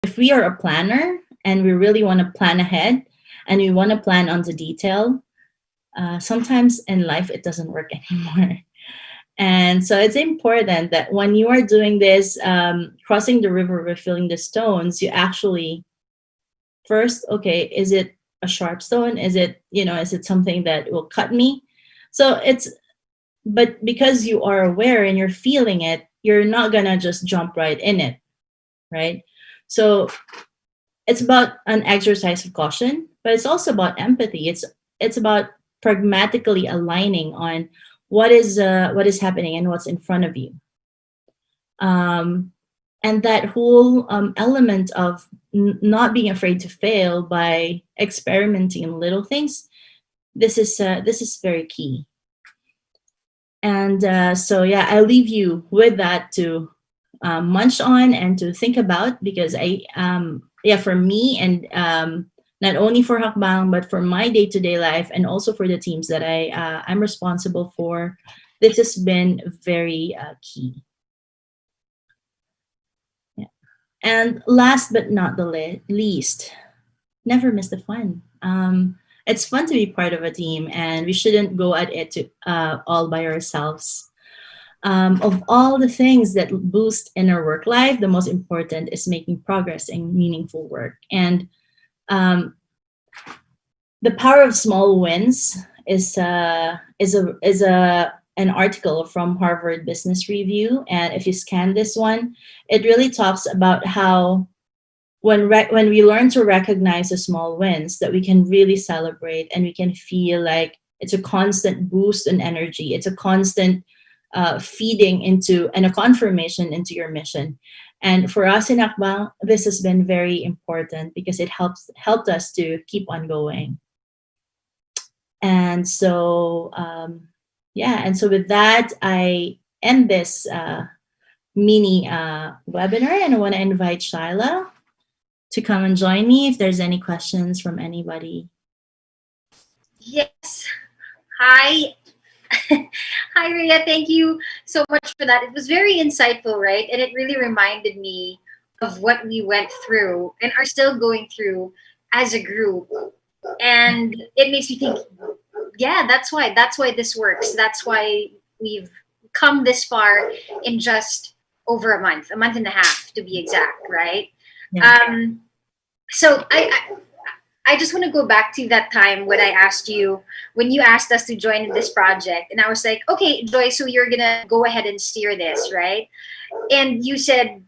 if we are a planner and we really want to plan ahead and we want to plan on the detail, sometimes in life it doesn't work anymore. And so it's important that when you are doing this, crossing the river, refilling the stones, you actually first, okay, is it a sharp stone? Is it, is it something that will cut me? So but because you are aware and you're feeling it, you're not gonna just jump right in it, right? So it's about an exercise of caution, but it's also about empathy. It's about pragmatically aligning on what is happening and what's in front of you. And that whole element of not being afraid to fail by experimenting in little things, this is very key. And so yeah, I leave you with that to munch on and to think about, because for me, and not only for Hakbang but for my day-to-day life and also for the teams that I'm responsible for, this has been very key. Yeah. And last but not the least, never miss the fun. It's fun to be part of a team, and we shouldn't go at it all by ourselves. Of all the things that boost in our work life, the most important is making progress and meaningful work. And the power of small wins is an article from Harvard Business Review, and if you scan this one, it really talks about how when we learn to recognize the small wins, that we can really celebrate and we can feel like it's a constant boost in energy. It's a constant feeding into and a confirmation into your mission. And for us in Akbang, this has been very important because it helped us to keep on going. And so and so with that, I end this mini webinar, and I want to invite Shyla to come and join me if there's any questions from anybody. Yes. Hi. Hi, Rhea. Thank you so much for that. It was very insightful, right? And it really reminded me of what we went through and are still going through as a group. And it makes me think, yeah, that's why this works. That's why we've come this far in just over a month and a half to be exact, right? Yeah. So I just want to go back to that time when I asked you, when you asked us to join in this project, and I was like, okay, Joy, so you're gonna go ahead and steer this, right? And you said,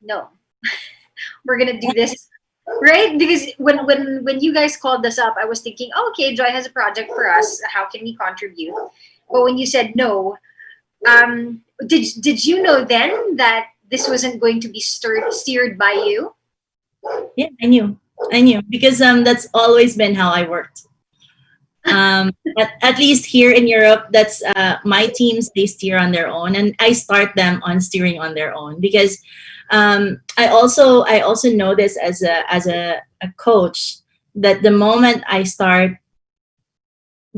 no, we're gonna do this, right? Because when you guys called us up, I was thinking, oh, okay, Joy has a project for us. How can we contribute? But when you said no, did you know then that this wasn't going to be steered by you? Yeah, I knew because that's always been how I worked. At least here in Europe, that's my teams, they steer on their own, and I start them on steering on their own because I also know this as a coach, that the moment I start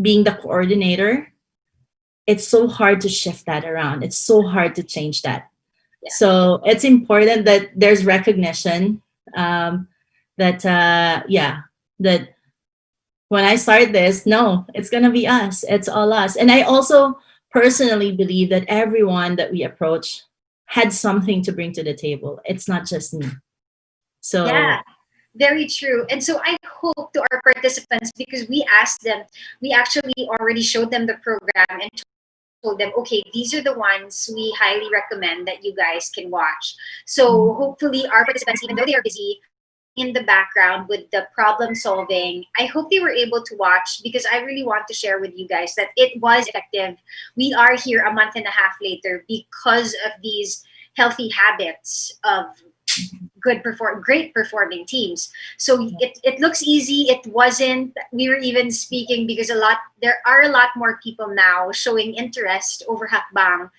being the coordinator, it's so hard to shift that around. It's so hard to change that. Yeah. So it's important that there's recognition that when I start this, no, it's gonna be us. It's all us. And I also personally believe that everyone that we approach had something to bring to the table. It's not just me. So yeah, very true. And so I hope to our participants, because we asked them, we actually already showed them the program and told them, okay, these are the ones we highly recommend that you guys can watch. So hopefully our participants, even though they are busy in the background with the problem solving, I hope they were able to watch, because I really want to share with you guys that it was effective. We are here a month and a half later because of these healthy habits of great performing teams. So it looks easy. It wasn't. We were even speaking because there are a lot more people now showing interest over Hakbang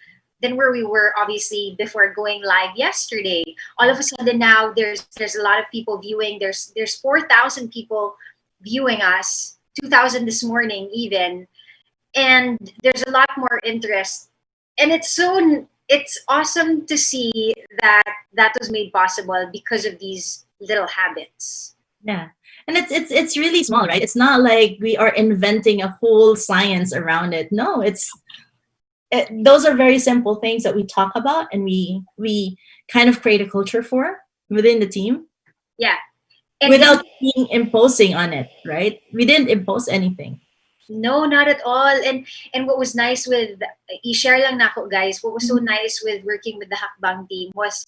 than where we were obviously before going live yesterday. All of a sudden now there's a lot of people viewing. There's 4,000 people viewing us, 2,000 this morning even, and there's a lot more interest. And it's so it's awesome to see that that was made possible because of these little habits. Yeah. And it's really small, right? It's not like we are inventing a whole science around it. No, those are very simple things that we talk about, and we kind of create a culture for within the team Yeah. And without being imposing on it, right? We didn't impose anything. no, not at all. And what was nice with i-share lang nako guys, what was so nice with working with the Hackbang team was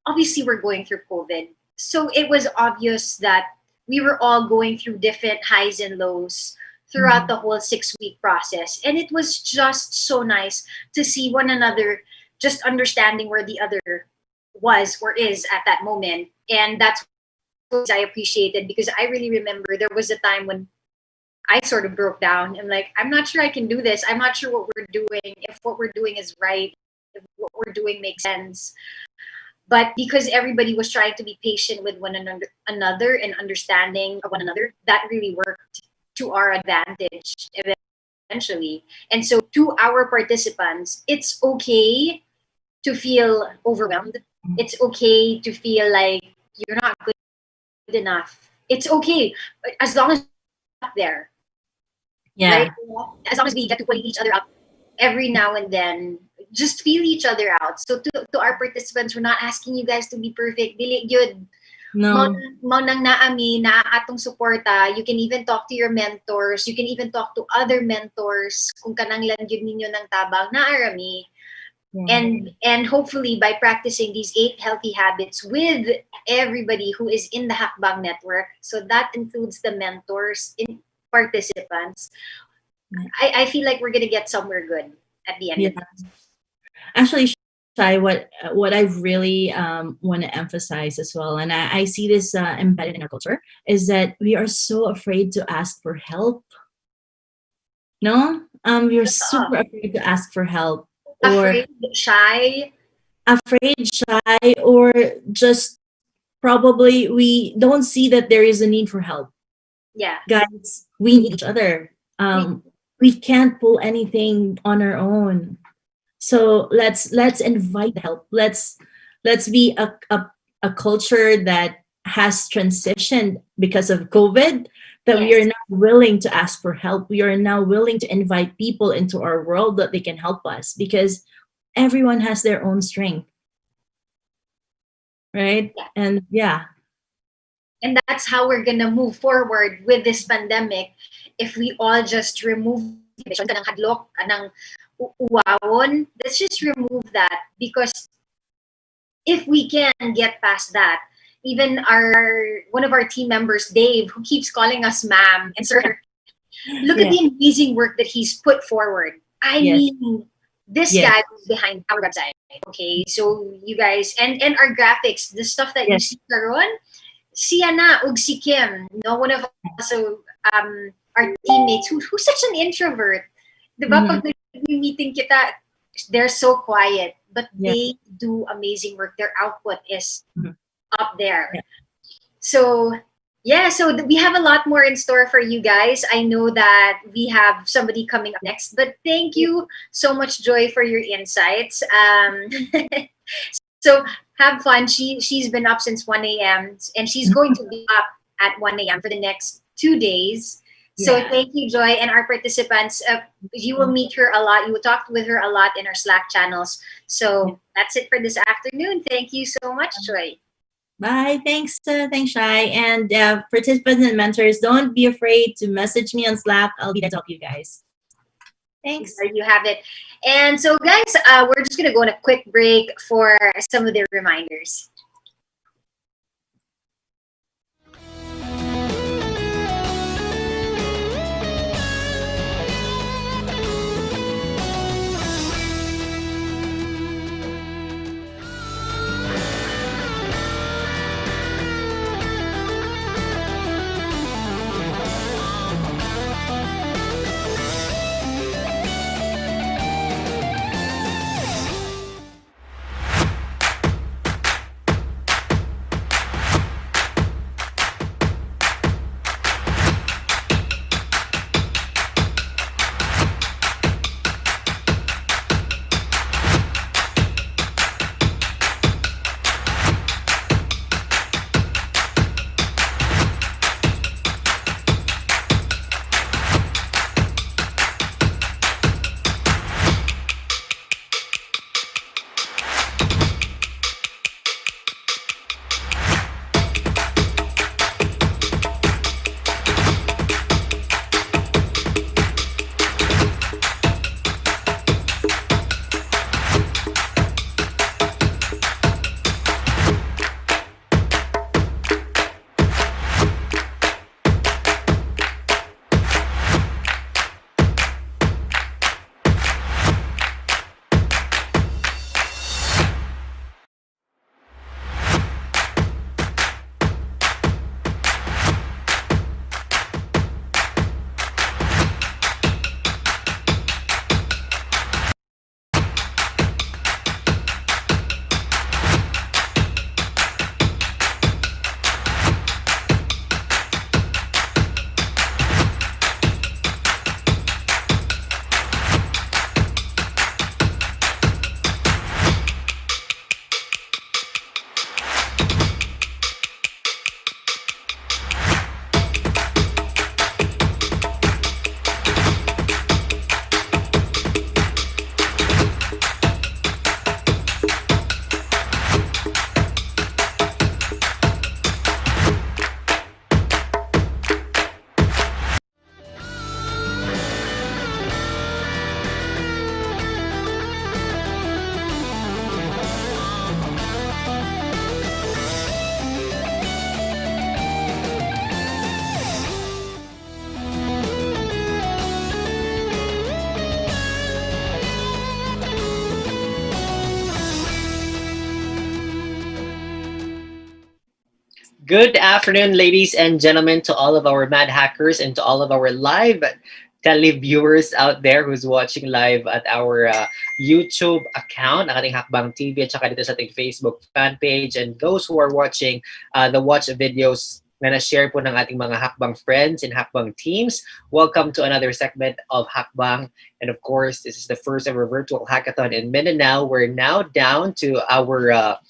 obviously we're going through COVID. So it was obvious that we were all going through different highs and lows throughout the whole 6 week process. And it was just so nice to see one another just understanding where the other was or is at that moment. And that's what I appreciated, because I really remember there was a time when I sort of broke down. I'm like, I'm not sure I can do this. I'm not sure what we're doing, if what we're doing is right, if what we're doing makes sense. But because everybody was trying to be patient with one another and understanding of one another, that really worked to our advantage eventually. And so to our participants, it's okay to feel overwhelmed. It's okay to feel like you're not good enough. It's okay as long as you're up there. Yeah. Right? As long as we get to point each other up every now and then, just feel each other out. So to our participants, we're not asking you guys to be perfect. Dili gyud. No. Mao nang naami, atong suporta. You can even talk to your mentors. You can even talk to other mentors. Kung kanang langyud ninyo ng tabang, naarami. Yeah. And hopefully by practicing these 8 healthy habits with everybody who is in the Hackbang network, so that includes the mentors, in participants, I feel like we're gonna get somewhere good at the end of it. Actually, Shai, what I really want to emphasize as well, and I see this embedded in our culture, is that we are so afraid to ask for help. No, we are super afraid to ask for help, or Afraid, shy, or just probably we don't see that there is a need for help. Yeah, Guys, we need each other. We can't pull anything on our own. So let's invite the help. Let's be a culture that has transitioned because of COVID, that we are now willing to ask for help. We are now willing to invite people into our world that they can help us, because everyone has their own strength. Right? And and that's how we're gonna move forward with this pandemic. If we all just remove kanang hadlok, kanang uwawon, let's just remove that, because if we can get past that, even one of our team members, Dave, who keeps calling us ma'am and sir, look at the amazing work that he's put forward. I mean, this guy was behind our website. Okay, so you guys, and our graphics, the stuff that you see karon, siya na ug si Kim, no, one of also our teammates who's such an introvert. Diba, pag meeting kita, they're so quiet, but they do amazing work. Their output is up there. So so we have a lot more in store for you guys. I know that we have somebody coming up next, but thank you so much, Joy, for your insights. So have fun. She's been up since 1 a.m. and she's going to be up at 1 a.m. for the next 2 days. So thank you, Joy, and our participants. You will meet her a lot. You will talk with her a lot in our Slack channels. So that's it for this afternoon. Thank you so much, Joy. Bye. Thanks, Shai. And participants and mentors, don't be afraid to message me on Slack. I'll be there to help you guys. Thanks. There you have it. And so, guys, we're just going to go on a quick break for some of the reminders. Good afternoon, ladies and gentlemen, to all of our mad hackers and to all of our live televiewers out there who's watching live at our YouTube account, ang ating Hackbang TV at saka dito sa ating Facebook fan page, and those who are watching the watch videos na na-share po ng ating mga Hackbang friends and Hackbang teams. Welcome to another segment of Hackbang. And of course, this is the first ever virtual hackathon in Mindanao. We're now down to our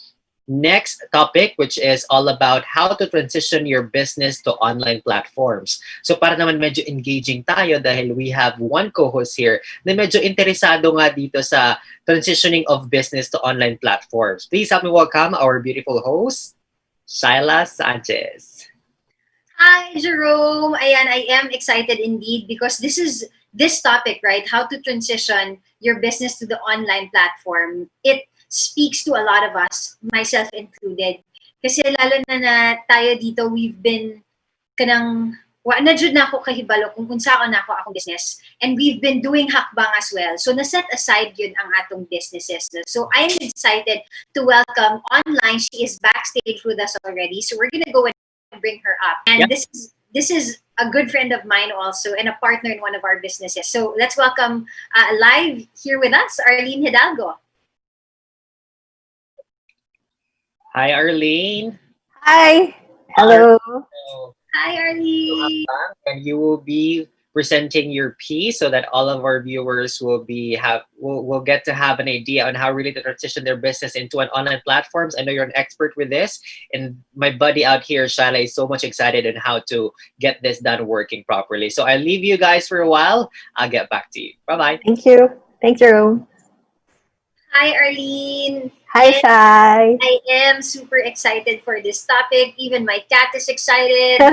next topic, which is all about how to transition your business to online platforms. So para naman medyo engaging tayo dahil we have one co-host here na medyo interesado nga dito sa transitioning of business to online platforms. Please help me welcome our beautiful host, Shaila Sanchez. Hi, Jerome. Ayan, I am excited indeed because this topic, right? How to transition your business to the online platform. It speaks to a lot of us, myself included. Kasi lalo na tayo dito, we've been kanang na jud na ako kahibalo kung unsa ako na ako akong business. And we've been doing hakbang as well. So na-set aside yun ang atong businesses. So I'm excited to welcome online. She is backstage with us already. So we're gonna go and bring her up. And Yep. this is a good friend of mine also and a partner in one of our businesses. So let's welcome live here with us, Arlene Hidalgo. Hi, Arlene. Hi. Hello. Hi, Arlene. And you will be presenting your piece so that all of our viewers will get to have an idea on how really to transition their business into an online platforms. I know you're an expert with this, and my buddy out here, Shala, is so much excited on how to get this done working properly. So I'll leave you guys for a while. I'll get back to you. Bye-bye. Thank you. Thanks, Jerome. Hi, Arlene. Hi, And Shai. I am super excited for this topic. Even my cat is excited.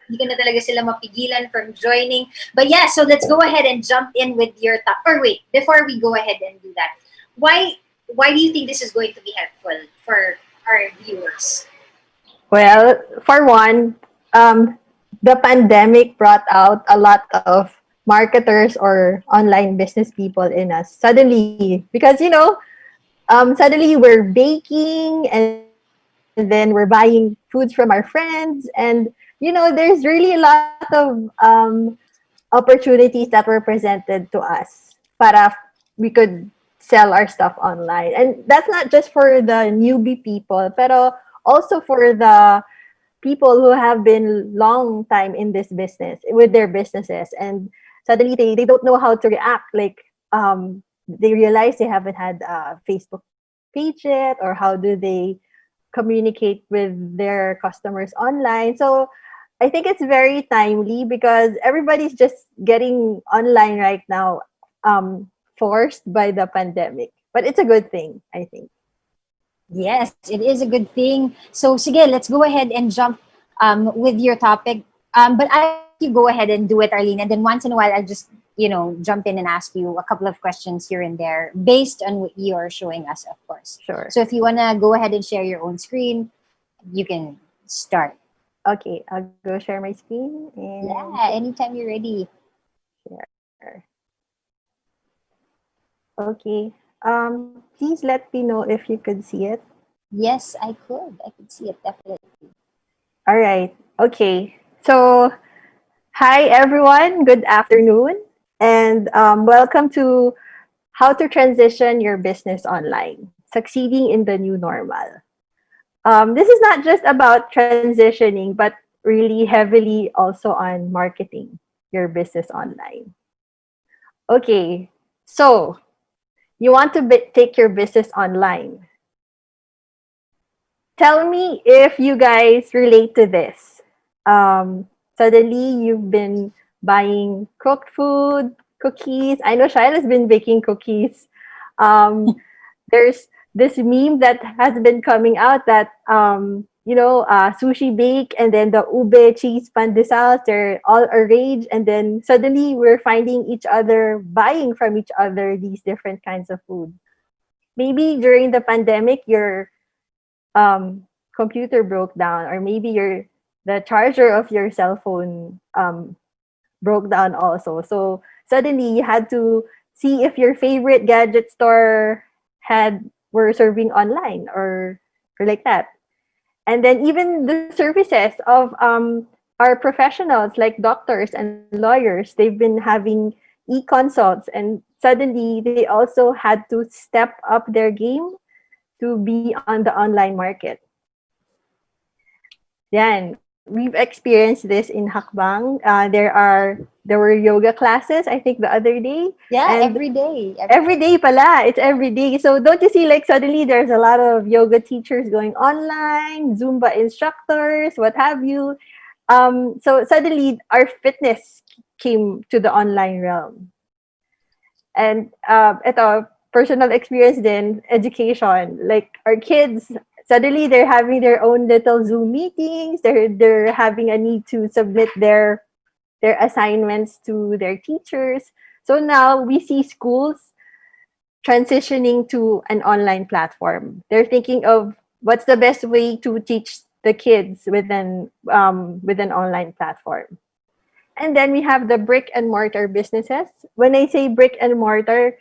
Hindi ko na talaga sila mapigilan from joining. But yeah, so let's go ahead and jump in with your top. Or wait, before we go ahead and do that, why do you think this is going to be helpful for our viewers? Well, for one, the pandemic brought out a lot of marketers or online business people in us suddenly because suddenly we're baking and then we're buying foods from our friends, and there's really a lot of opportunities that were presented to us para we could sell our stuff online. And that's not just for the newbie people, pero also for the people who have been long time in this business with their businesses, and suddenly they don't know how to react, like they realize they haven't had a Facebook page yet, or how do they communicate with their customers online. So I think it's very timely because everybody's just getting online right now, forced by the pandemic. But it's a good thing, I think. Yes, it is a good thing. So, sige, let's go ahead and jump with your topic. But I'll let you go ahead and do it, Arlene. And then once in a while, I'll just, jump in and ask you a couple of questions here and there based on what you are showing us, of course. Sure. So if you want to go ahead and share your own screen, you can start. Okay, I'll go share my screen. And Yeah, anytime you're ready. share. Okay. Please let me know if you could see it. Yes, I could. I could see it, definitely. All right. Okay. So, hi everyone. Good afternoon, and welcome to How to Transition Your Business Online: Succeeding in the New Normal. This is not just about transitioning, but really heavily also on marketing your business online. Okay. So, you want to take your business online. Tell me if you guys relate to this. Suddenly, you've been buying cooked food, cookies. I know Shaila's been baking cookies. There's this meme that has been coming out that, sushi bake and then the ube cheese pandesals, they're all a rage. And then suddenly we're finding each other, buying from each other these different kinds of food. Maybe during the pandemic, your computer broke down, or maybe the charger of your cell phone broke down also. So suddenly you had to see if your favorite gadget store were serving online or like that. And then even the services of our professionals like doctors and lawyers, they've been having e-consults, and suddenly they also had to step up their game to be on the online market. Yan, we've experienced this in Hakbang. There were yoga classes, I think, the other day, Yeah, and every day. every day pala, it's every day. So don't you see, like, suddenly there's a lot of yoga teachers going online, Zumba instructors, what have you. So suddenly our fitness came to the online realm. And ito, personal experience din, education. Like our kids, suddenly they're having their own little Zoom meetings. They're having a need to submit their assignments to their teachers. So now we see schools transitioning to an online platform. They're thinking of what's the best way to teach the kids with an online platform. And then we have the brick and mortar businesses. When I say brick and mortar,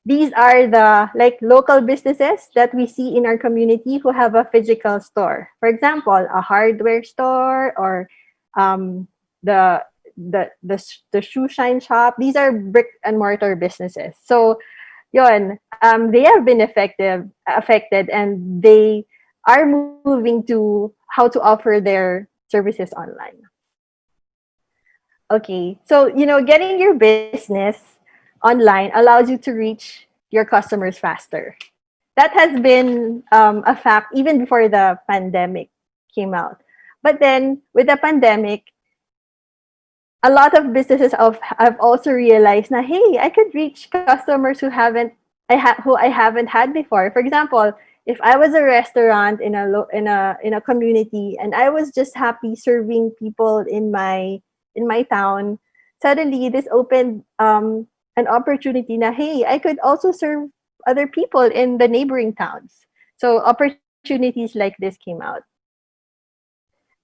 these are the like local businesses that we see in our community who have a physical store. For example, a hardware store or um, the the shoe shine shop. These are brick and mortar businesses. So yon, they have been affected, and they are moving to how to offer their services online. Okay, so getting your business online allows you to reach your customers faster. That has been a fact even before the pandemic came out. But then with the pandemic, a lot of businesses have also realized na, hey, I could reach customers who I haven't had before. For example, if I was a restaurant in a community and I was just happy serving people in my town, suddenly this opened an opportunity na, hey, I could also serve other people in the neighboring towns. So opportunities like this came out.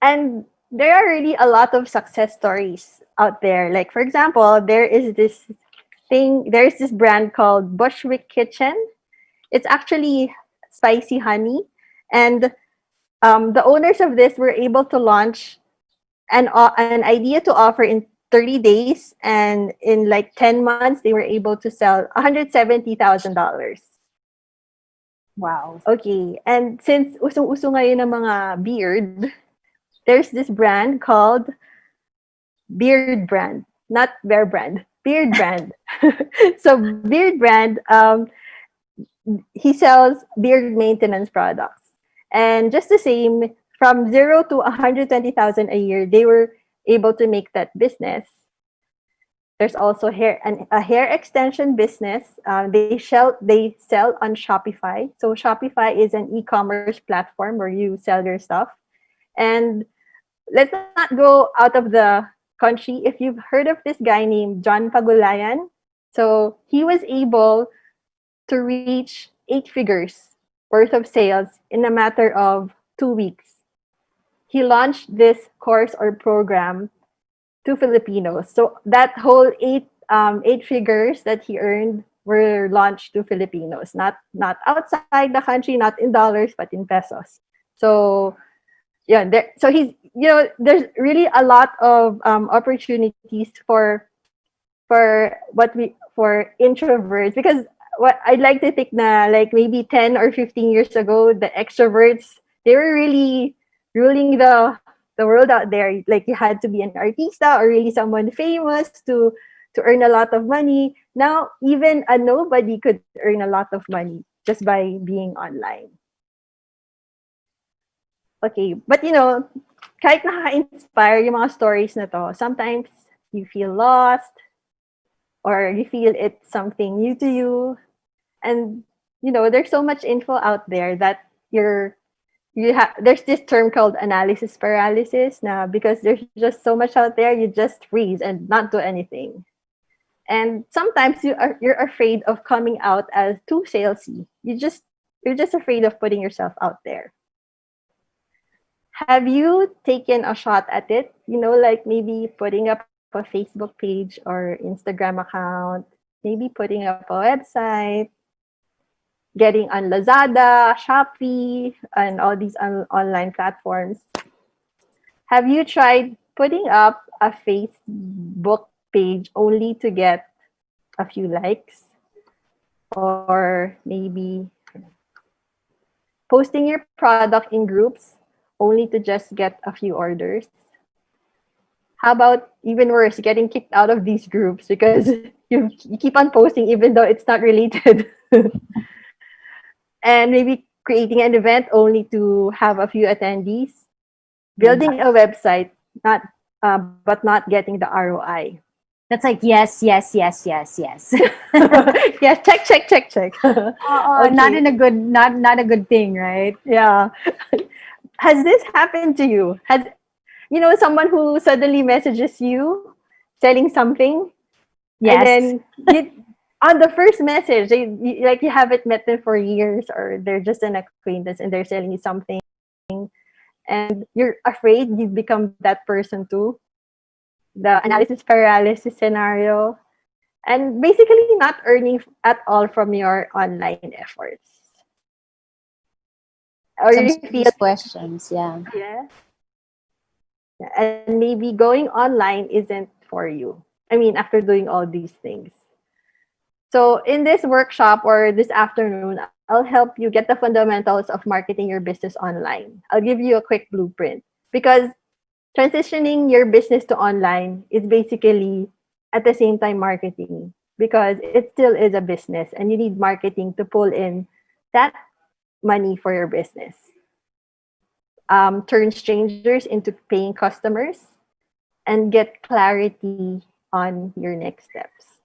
And there are really a lot of success stories out there. Like, for example, there's this brand called Bushwick Kitchen. It's actually spicy honey. And the owners of this were able to launch an idea to offer in 30 days. And in like 10 months, they were able to sell $170,000. Wow. Okay. And since usong-uso ngayon ng mga beard, there's this brand called Beard Brand, not Bear Brand, Beard Brand. So Beard Brand, he sells beard maintenance products, and just the same, from 0 to 120,000 a year, they were able to make that business. There's also a hair extension business. They sell on Shopify. So Shopify is an e-commerce platform where you sell your stuff. And let's not go out of the country. If you've heard of this guy named John Pagulayan, so he was able to reach 8 figures worth of sales in a matter of 2 weeks. He launched this course or program to Filipinos. So that whole 8 figures that he earned were launched to Filipinos, not outside the country, not in dollars, but in pesos. So yeah, so there's really a lot of opportunities for introverts, because what I'd like to think na, like, maybe 10 or 15 years ago, the extroverts, they were really ruling the world out there. Like, you had to be an artista or really someone famous to earn a lot of money. Now even a nobody could earn a lot of money just by being online. Okay, but kahit nakaka-inspire yung mga stories na to, sometimes you feel lost or you feel it's something new to you. And there's so much info out there that there's this term called analysis paralysis now, because there's just so much out there, you just freeze and not do anything. And sometimes you're afraid of coming out as too salesy. You're just afraid of putting yourself out there. Have you taken a shot at it? Like maybe putting up a Facebook page or Instagram account, maybe putting up a website. getting on Lazada, Shopee, and all these online platforms. Have you tried putting up a Facebook page only to get a few likes? Or maybe posting your product in groups only to just get a few orders? How about even worse, getting kicked out of these groups because you keep on posting even though it's not related? And maybe creating an event only to have a few attendees, Yeah. building a website, not but not getting the ROI. That's like yes, yes, yes, yes, yes. Yes, check. Not Okay, in a good, not a good thing, right? yeah. Has this happened to you? Has someone who suddenly messages you selling something, and Yes. then on the first message, like you haven't met them for years, or they're just an acquaintance, and they're selling you something, and you're afraid you've become that person too. The analysis paralysis scenario, and basically not earning at all from your online efforts. Or Some you feel, serious questions. Yeah. yeah, and maybe going online isn't for you. I mean, after doing all these things. So in this workshop or this afternoon, I'll help you get the fundamentals of marketing your business online. I'll give you a quick blueprint, because transitioning your business to online is basically at the same time marketing, because it still is a business and you need marketing to pull in that money for your business. Turn strangers into paying customers, and get clarity on your next steps.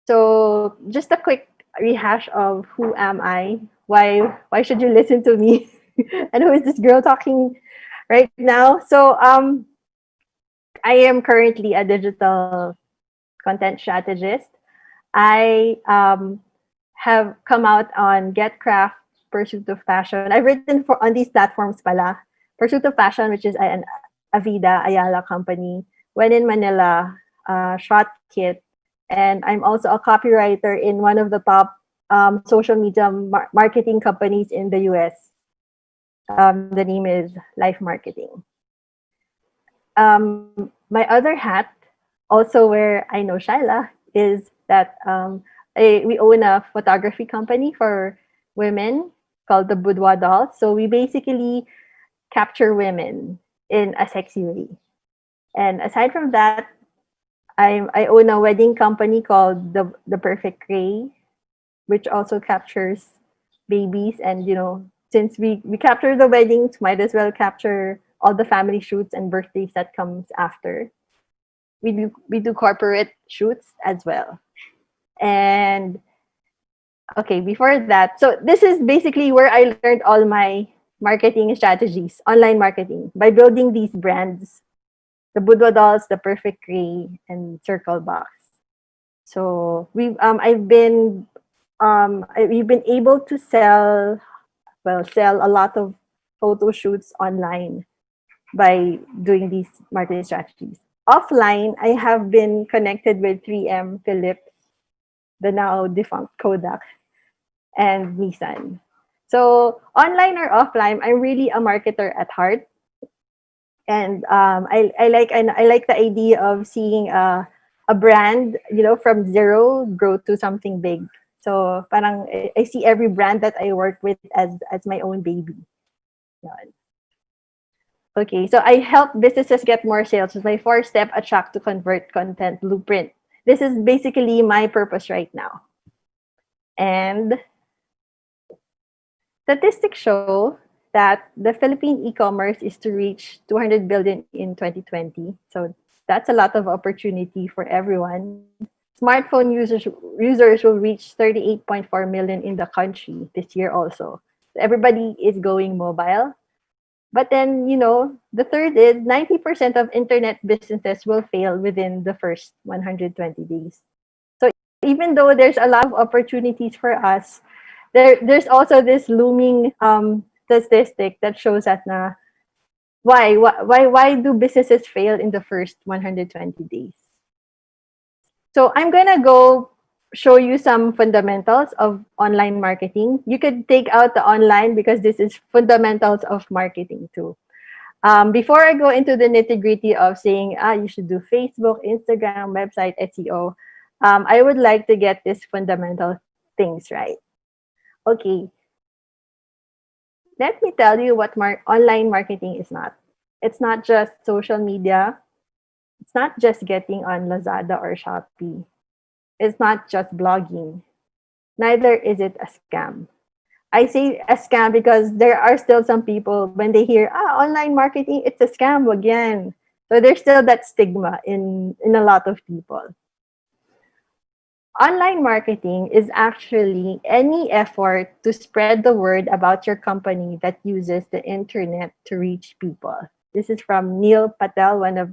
So just a quick rehash of who am I, why should you listen to me, and who is this girl talking right now? So I am currently a digital content strategist. I have come out on Get Craft, Pursuit of Passion. I've written for on these platforms pala. Pursuit of Passion, which is an Avida Ayala company. When in Manila, Shot Kit, and I'm also a copywriter in one of the top social media marketing companies in the US. The name is Life Marketing. My other hat, also where I know Shaila, is that we own a photography company for women called the Boudoir Dolls. So we basically capture women in a sexy way. And aside from that, I own a wedding company called the Perfect Gray, which also captures babies. And since we capture the weddings, might as well capture all the family shoots and birthdays that comes after. We do corporate shoots as well. And okay, before that, so this is basically where I learned all my marketing strategies, online marketing, by building these brands: the Budwa Dolls, the Perfect Gray, and Circle Box. So we've been able to sell a lot of photo shoots online by doing these marketing strategies. Offline, I have been connected with 3M, Philips, the now defunct Kodak, and Nissan. So online or offline, I'm really a marketer at heart, and I like the idea of seeing a brand, from zero grow to something big. So parang I see every brand that I work with as my own baby. Yun. Okay, so I help businesses get more sales with my 4-step attract to convert content blueprint. This is basically my purpose right now. And statistics show that the Philippine e-commerce is to reach 200 billion in 2020. So that's a lot of opportunity for everyone. Smartphone users will reach 38.4 million in the country this year also. Everybody is going mobile. But then, the third is 90% of internet businesses will fail within the first 120 days. So even though there's a lot of opportunities for us, there's also this looming statistic that shows that why do businesses fail in the first 120 days? So I'm gonna go show you some fundamentals of online marketing. You could take out the online because this is fundamentals of marketing too. Before I go into the nitty gritty of saying, you should do Facebook, Instagram, website, SEO, I would like to get these fundamental things right. Okay, let me tell you what online marketing is not. It's not just social media. It's not just getting on Lazada or Shopee. It's not just blogging. Neither is it a scam. I say a scam because there are still some people when they hear online marketing, it's a scam again. So there's still that stigma in a lot of people. Online marketing is actually any effort to spread the word about your company that uses the internet to reach people. This is from Neil Patel, one of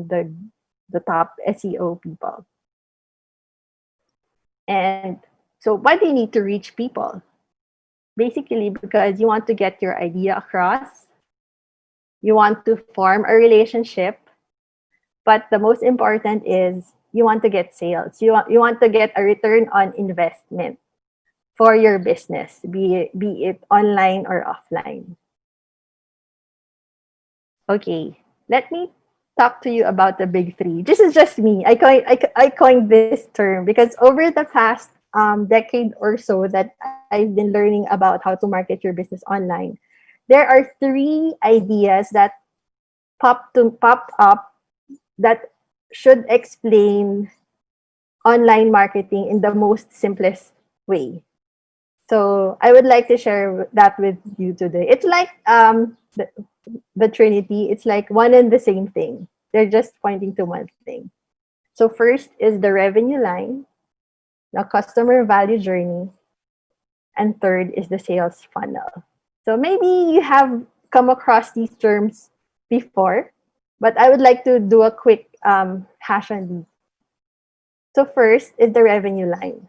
the top SEO people. And so why do you need to reach people? Basically, because you want to get your idea across, you want to form a relationship, but the most important is you want to get sales. You want to get a return on investment for your business, be it online or offline. Okay, let me talk to you about the big three. This is just me. I coined this term because over the past decade or so that I've been learning about how to market your business online, there are three ideas that popped up that should explain online marketing in the most simplest way. So I would like to share that with you today. It's like the Trinity. It's like one and the same thing. They're just pointing to one thing. So first is the revenue line, the customer value journey, and third is the sales funnel. So maybe you have come across these terms before, but I would like to do a quick hash on these. So first is the revenue line.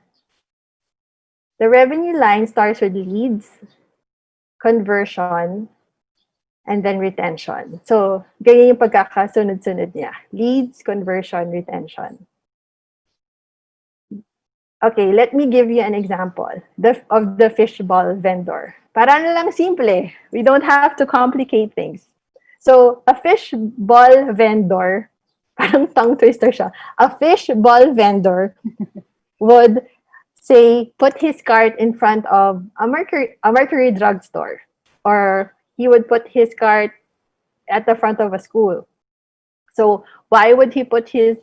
The revenue line starts with leads, conversion, and then retention. So, ganyan yung pagkakasunod-sunod niya. Leads, conversion, retention. Okay, let me give you an example of the fishball vendor. Para na lang simple. We don't have to complicate things. So, a fishball vendor, parang tongue twister siya. A fishball vendor would say, put his cart in front of a Mercury drugstore, or he would put his cart at the front of a school. So why would he put his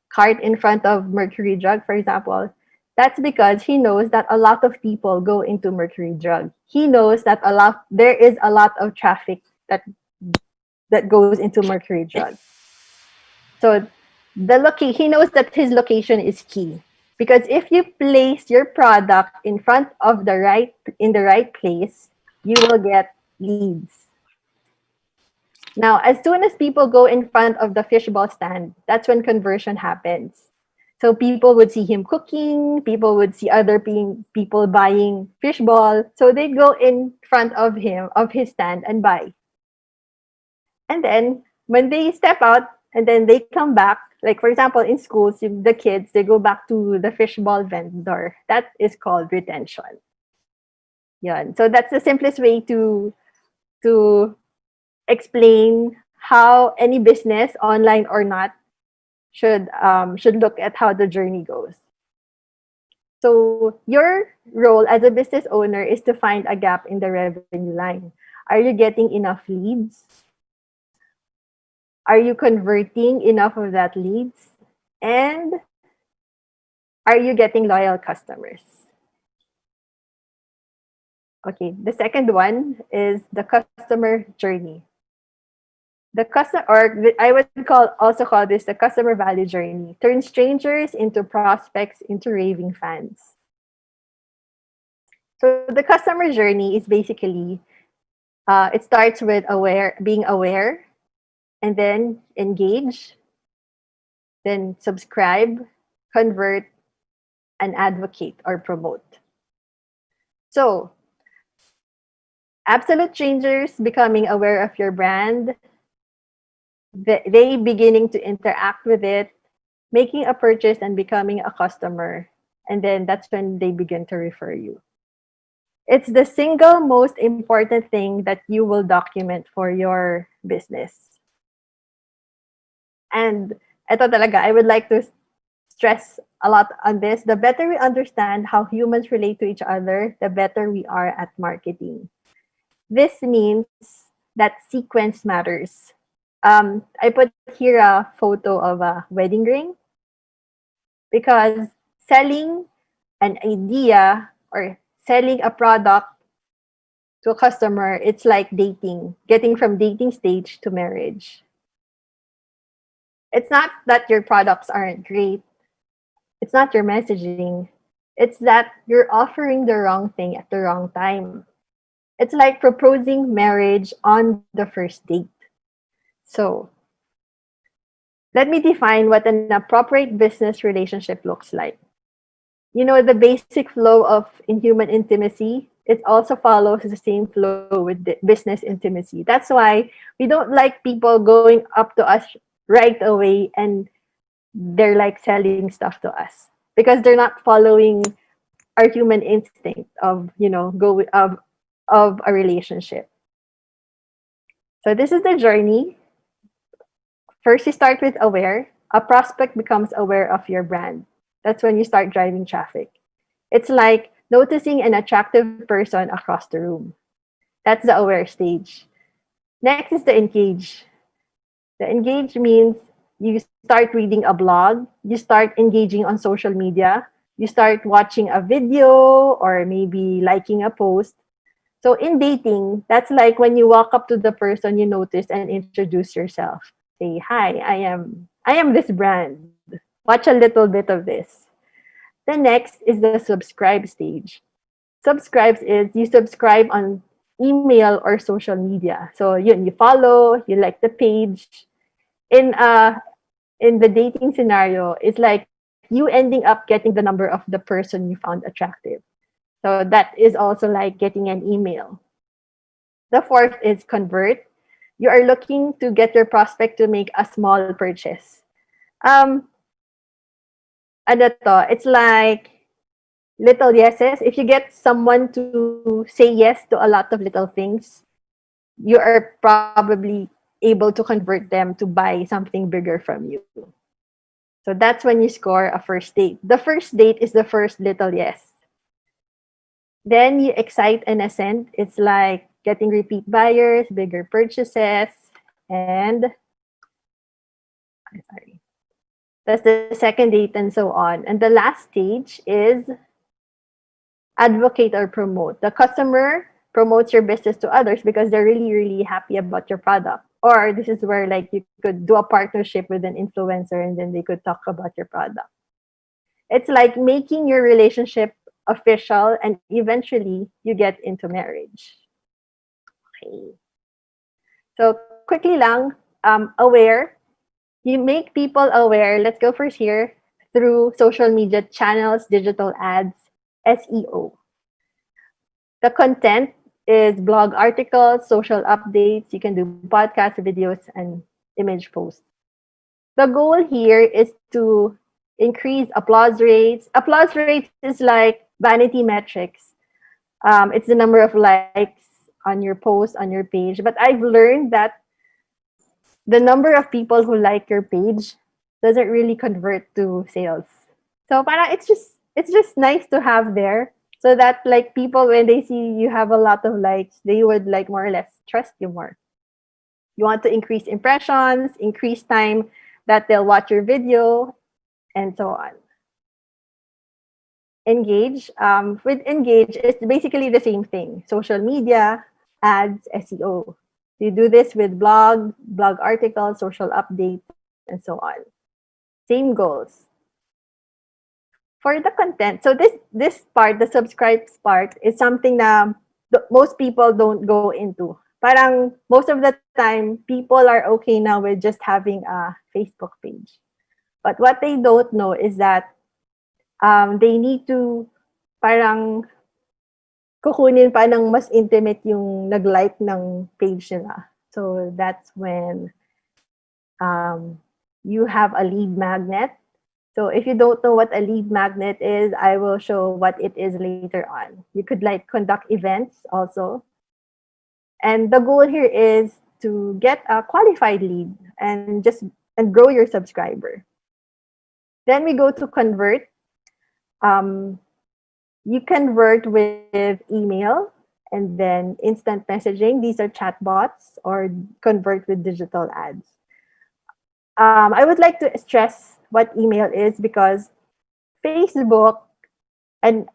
cart in front of Mercury Drug, for example? That's because he knows that a lot of people go into Mercury Drug. He knows that there is a lot of traffic that goes into Mercury Drug. So he knows that his location is key. Because if you place your product in front of in the right place, you will get leads. Now, as soon as people go in front of the fishball stand, that's when conversion happens. So people would see him cooking, people would see other people buying fishball. So they go in front of his stand and buy. And then when they step out and then they come back, like for example, in schools, the kids, they go back to the fishball vendor. That is called retention. Yeah. So that's the simplest way to explain how any business, online or not, should look at how the journey goes. So your role as a business owner is to find a gap in the revenue line. Are you getting enough leads? Are you converting enough of that leads? And are you getting loyal customers? Okay, the second one is the customer journey. I would also call this the customer value journey. Turn strangers into prospects, into raving fans. So the customer journey is basically, it starts with being aware, and then engage, then subscribe, convert, and advocate or promote. So, absolute strangers becoming aware of your brand, they beginning to interact with it, making a purchase and becoming a customer, And then that's when they begin to refer you. It's the single most important thing that you will document for your business. And eto talaga, I would like to stress a lot on this. The better we understand how humans relate to each other, the better we are at marketing. This means that sequence matters. I put here a photo of a wedding ring because selling an idea or selling a product to a customer, it's like dating, getting from dating stage to marriage. It's not that your products aren't great. It's not your messaging. It's that you're offering the wrong thing at the wrong time. It's like proposing marriage on the first date. So, let me define what an appropriate business relationship looks like. You know, the basic flow of in human intimacy, it also follows the same flow with the business intimacy. That's why we don't like people going up to us right away and they're like selling stuff to us because they're not following our human instinct of, of a relationship. So this is the journey. First, you start with aware. A prospect becomes aware of your brand. That's when you start driving traffic. It's like noticing an attractive person across the room. That's the aware stage. Next is the engage. The engage means you start reading a blog, you start engaging on social media, you start watching a video or maybe liking a post. So in dating, that's like when you walk up to the person you notice and introduce yourself. Say, "Hi, I am this brand. Watch a little bit of this." The next is the subscribe stage. Subscribes is you subscribe on email or social media. So you follow, you like the page. In in the dating scenario, it's like you ending up getting the number of the person you found attractive. So that is also like getting an email. The fourth is convert. You are looking to get your prospect to make a small purchase. Um, ano to? It's like little yeses. If you get someone to say yes to a lot of little things, you are probably able to convert them to buy something bigger from you. So that's when you score a first date. The first date is the first little yes. Then you excite and ascend. It's like getting repeat buyers, bigger purchases, and I'm sorry. That's the second date and so on. And the last stage is advocate or promote. The customer promotes your business to others because they're really, really happy about your product. Or this is where like you could do a partnership with an influencer and then they could talk about your product. It's like making your relationship official and eventually you get into marriage. Okay. So quickly lang, aware. You make people aware. Let's go first here through social media channels, digital ads, SEO. The content is blog articles, social updates. You can do podcast videos and image posts. The goal here is to increase applause rates. Applause rates is like vanity metrics. It's the number of likes on your post, on your page. But I've learned that the number of people who like your page doesn't really convert to sales. So para it's just nice to have there so that like people when they see you have a lot of likes, they would like more or less trust you more. You want to increase impressions, increase time that they'll watch your video, and so on. Engage. With engage, it's basically the same thing. Social media, ads, SEO. You do this with blog articles, social updates, and so on. Same goals. For the content, so this part, the subscribes part, is something that most people don't go into. Parang most of the time, people are okay now with just having a Facebook page. But what they don't know is that they need to parang kukunin pa ng mas intimate yung nag-like ng page nila. So that's when you have a lead magnet. So if you don't know what a lead magnet is, I will show what it is later on. You could like conduct events also. And the goal here is to get a qualified lead and grow your subscriber. Then we go to convert. Um, you convert with email and then instant messaging. These are chatbots, or convert with digital ads. I would like to stress what email is, because Facebook and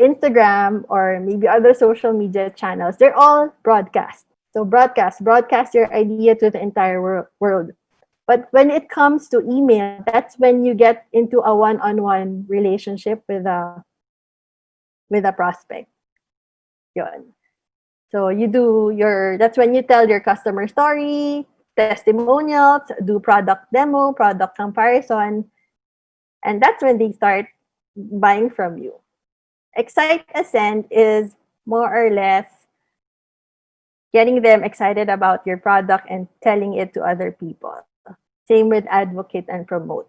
Instagram, or maybe other social media channels, they're all broadcast. So broadcast your idea to the entire world. But when it comes to email, that's when you get into a one-on-one relationship with a prospect. Yun. So you do that's when you tell your customer story, testimonials, do product demo, product comparison, and that's when they start buying from you. Excite Ascend is more or less getting them excited about your product and telling it to other people. Same with advocate and promote.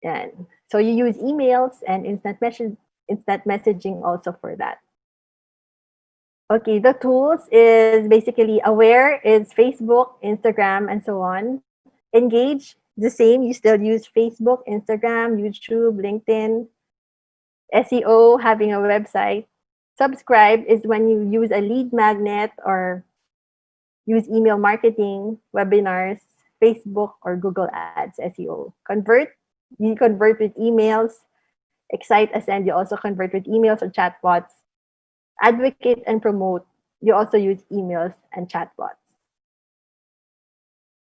And so you use emails and instant messaging also for that. Okay, the tools is basically Aware is Facebook, Instagram, and so on. Engage, the same. You still use Facebook, Instagram, YouTube, LinkedIn. SEO, having a website. Subscribe is when you use a lead magnet or use email marketing, webinars, Facebook, or Google Ads, SEO. Convert, you convert with emails. Excite Ascend, you also convert with emails or chatbots. Advocate and promote, you also use emails and chatbots.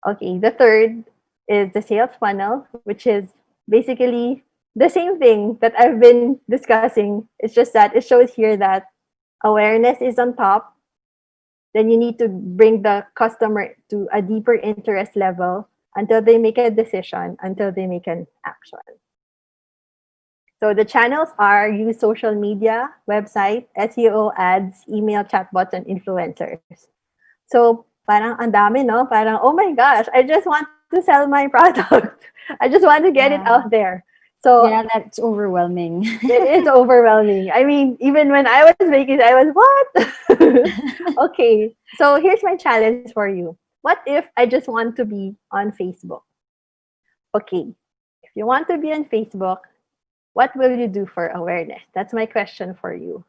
Okay, the third is the sales funnel, which is basically the same thing that I've been discussing. It's just that it shows here that awareness is on top. Then you need to bring the customer to a deeper interest level until they make a decision, until they make an action. So the channels are use social media, website, SEO, ads, email, chatbots, and influencers. So parang ang dami, no? Parang, oh my gosh, I just want to sell my product. I just want to get it Yeah. out there. So Yeah, that's overwhelming. it is overwhelming. I mean, even when I was making it, I was, what? Okay, so here's my challenge for you. What if I just want to be on Facebook? Okay, if you want to be on Facebook, what will you do for awareness? That's my question for you.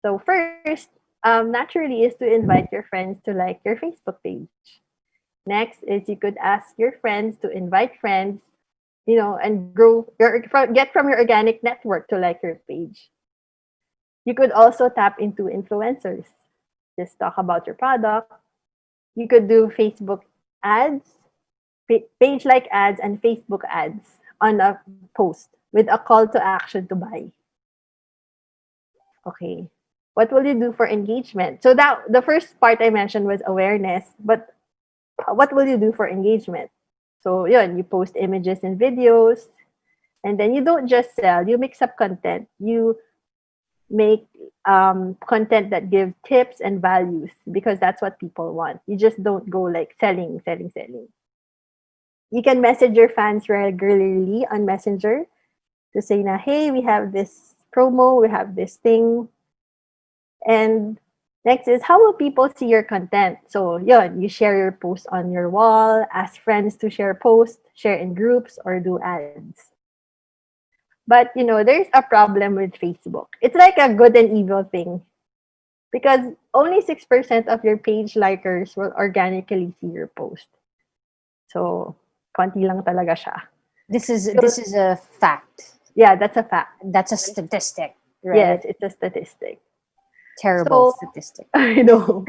So first, naturally is to invite your friends to like your Facebook page. Next is you could ask your friends to invite friends, and get from your organic network to like your page. You could also tap into influencers. Just talk about your product. You could do Facebook ads, page like ads, and Facebook ads on a post with a call to action to buy. Okay. What will you do for engagement? So that the first part I mentioned was awareness, but what will you do for engagement? So yun, you post images and videos, and then you don't just sell, you mix up content. You make content that give tips and values, because that's what people want. You just don't go like selling, selling, selling. You can message your fans regularly on Messenger to say na, hey, we have this promo, we have this thing. And next is, how will people see your content? So yun, you share your post on your wall, ask friends to share posts, share in groups, or do ads. But there's a problem with Facebook. It's like a good and evil thing, because only 6% of your page likers will organically see your post. So konti lang talaga siya. This is a fact. Yeah, that's a fact. That's a statistic, right? Yes, it's a statistic. Terrible So statistic. I know.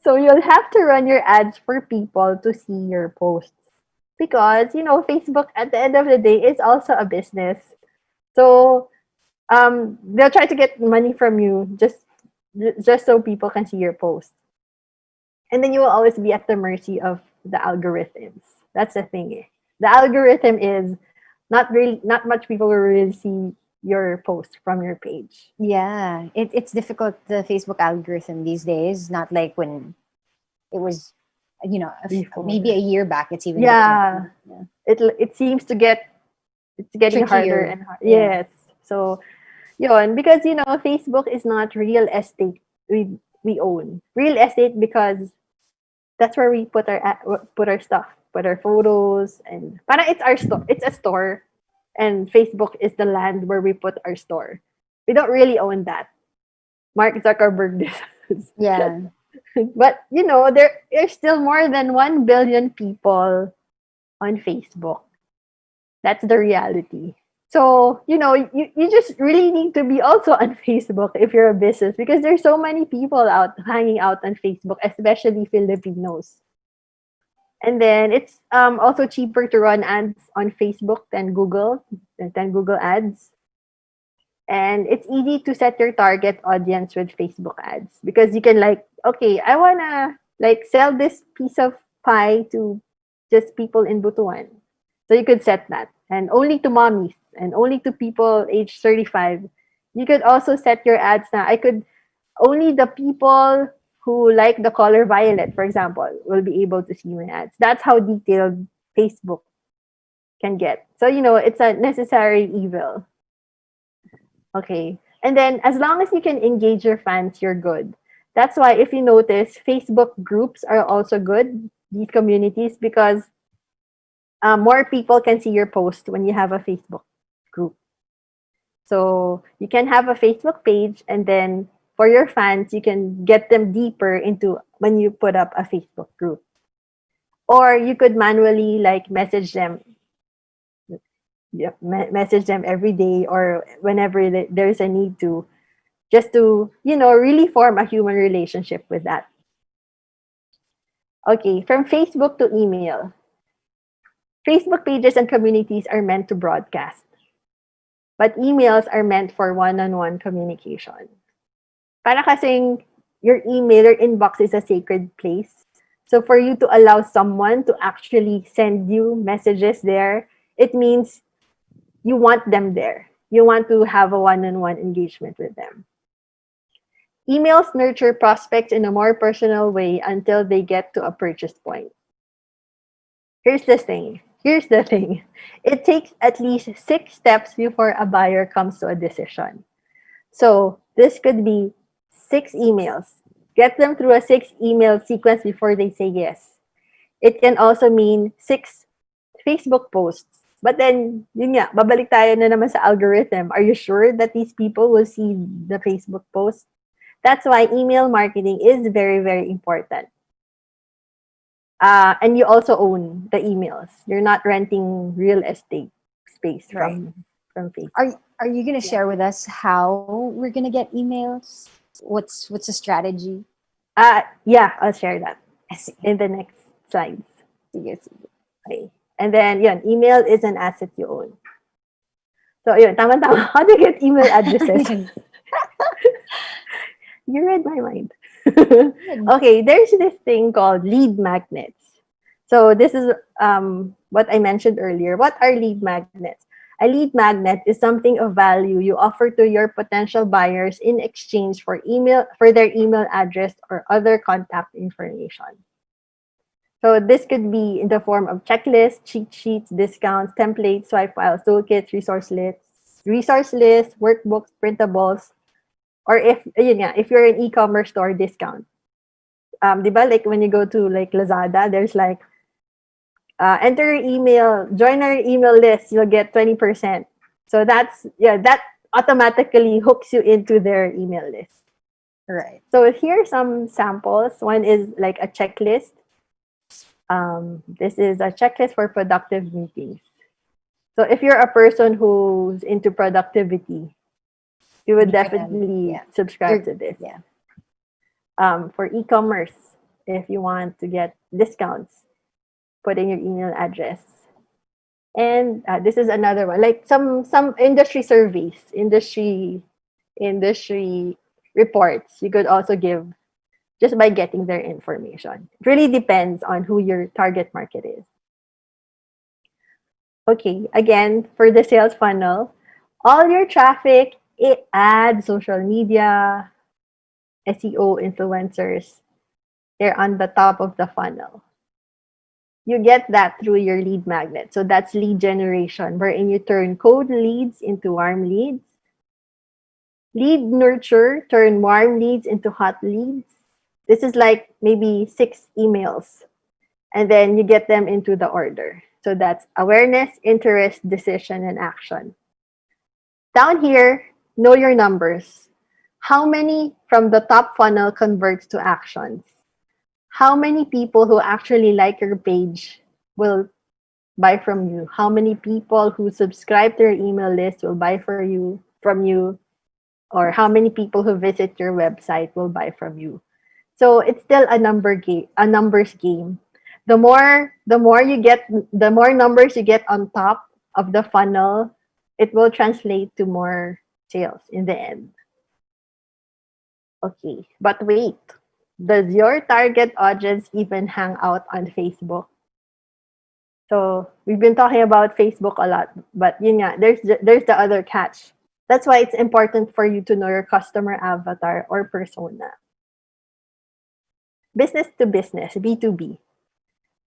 So you'll have to run your ads for people to see your posts, because Facebook at the end of the day is also a business. So they'll try to get money from you just so people can see your post, and then you will always be at the mercy of the algorithms. That's the thing. The algorithm is not much people will really see your post from your page. Yeah, it's difficult, the Facebook algorithm these days. Not like when it was Before. maybe a year back, it's even Yeah. different. Yeah. It seems to get it's getting harder Trickier. and harder. Yeah. Yes. So, yun, because Facebook is not real estate we own. Real estate because that's where we put our stuff, put our photos, and para it's our store. It's a store, and Facebook is the land where we put our store. We don't really own that. Mark Zuckerberg does. Yeah. But there's still more than 1 billion people on Facebook. That's the reality. So, you just really need to be also on Facebook if you're a business because there's so many people out hanging out on Facebook, especially Filipinos. And then it's also cheaper to run ads on Facebook than Google Ads. And it's easy to set your target audience with Facebook ads because you can okay, I wanna sell this piece of pie to just people in Butuan. So you could set that. And only to mommies and only to people age 35. You could also set your ads now. I could only the people who like the color violet, for example, will be able to see my ads. That's how detailed Facebook can get. So, it's a necessary evil. Okay. And then as long as you can engage your fans, you're good. That's why if you notice, Facebook groups are also good, these communities, because more people can see your post when you have a Facebook group. So you can have a Facebook page, and then for your fans, you can get them deeper into when you put up a Facebook group. Or you could manually message them. Yeah, message them every day or whenever there's a need to, just to really form a human relationship with that. Okay, from Facebook to email. Facebook pages and communities are meant to broadcast, but emails are meant for one-on-one communication. Para kasing your email or inbox is a sacred place. So for you to allow someone to actually send you messages there, it means you want them there. You want to have a one-on-one engagement with them. Emails nurture prospects in a more personal way until they get to a purchase point. Here's the thing. It takes at least 6 steps before a buyer comes to a decision. So this could be 6 emails. Get them through a 6 email sequence before they say yes. It can also mean 6 Facebook posts. But then, yun nga, babalik tayo na naman sa algorithm. Are you sure that these people will see the Facebook post? That's why email marketing is very, very important. And you also own the emails. You're not renting real estate space Right. from Facebook. Are you gonna share with us how we're gonna get emails? What's the strategy? Yeah, I'll share that Sige, in the next slides. sige. Okay. And then, yun, email is an asset you own. So, yun, tama-tama. How do you get email addresses? You read my mind. Okay, there's this thing called lead magnets. So this is what I mentioned earlier. What are lead magnets? A lead magnet is something of value you offer to your potential buyers in exchange for their email address or other contact information. So this could be in the form of checklists, cheat sheets, discounts, templates, swipe files, toolkits, resource lists, workbooks, printables, or if you're an e-commerce store, discount. Di ba, when you go to Lazada, there's enter your email, join our email list, you'll get 20%. So that automatically hooks you into their email list. Right. So here are some samples. One is a checklist. This is a checklist for productive meetings. So if you're a person who's into productivity, you would definitely subscribe to this. Yeah. For e-commerce, if you want to get discounts, put in your email address. And this is another one, some industry surveys, industry reports you could also give just by getting their information. It really depends on who your target market is. Okay, again, for the sales funnel, all your traffic, ads, social media, SEO, influencers, they're on the top of the funnel. you get that through your lead magnet. So that's lead generation, wherein you turn cold leads into warm leads. Lead nurture, turn warm leads into hot leads. This is like maybe 6 emails, and then you get them into the order. So that's awareness, interest, decision, and action. Down here, know your numbers. How many from the top funnel converts to actions? How many people who actually like your page will buy from you? How many people who subscribe to your email list will buy from you? Or how many people who visit your website will buy from you? So it's still a numbers game. The more numbers you get on top of the funnel, it will translate to more sales in the end. Okay, but wait. Does your target audience even hang out on Facebook? So we've been talking about Facebook a lot, but yun nga, there's the other catch. That's why it's important for you to know your customer avatar or persona. Business to business, B2B.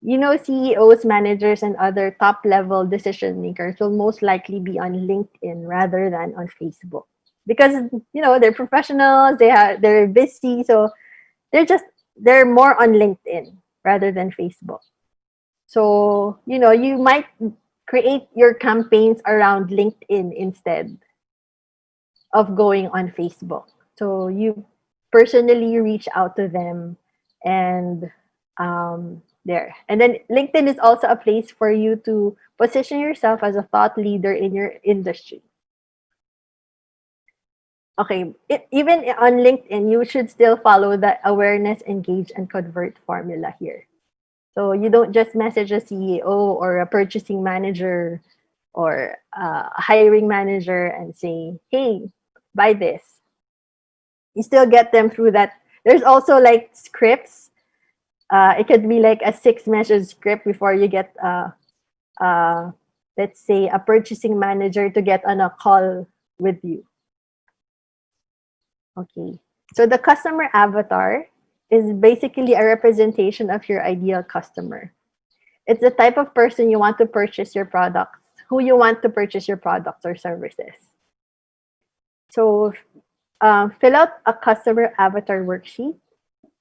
You know, CEOs, managers, and other top level decision makers will most likely be on LinkedIn rather than on Facebook because they're professionals, they're busy, so they're more on LinkedIn rather than Facebook. So you might create your campaigns around LinkedIn instead of going on Facebook. So you personally reach out to them and there. And then LinkedIn is also a place for you to position yourself as a thought leader in your industry. Okay, even on LinkedIn, you should still follow the awareness, engage, and convert formula here. So you don't just message a CEO or a purchasing manager or a hiring manager and say, hey, buy this. You still get them through that. There's also like scripts. It could be like a 6-message script before you get, let's say, a purchasing manager to get on a call with you. Okay, so the customer avatar is basically a representation of your ideal customer. It's the type of person you want to purchase your products, who you want to purchase your products or services. So fill out a customer avatar worksheet.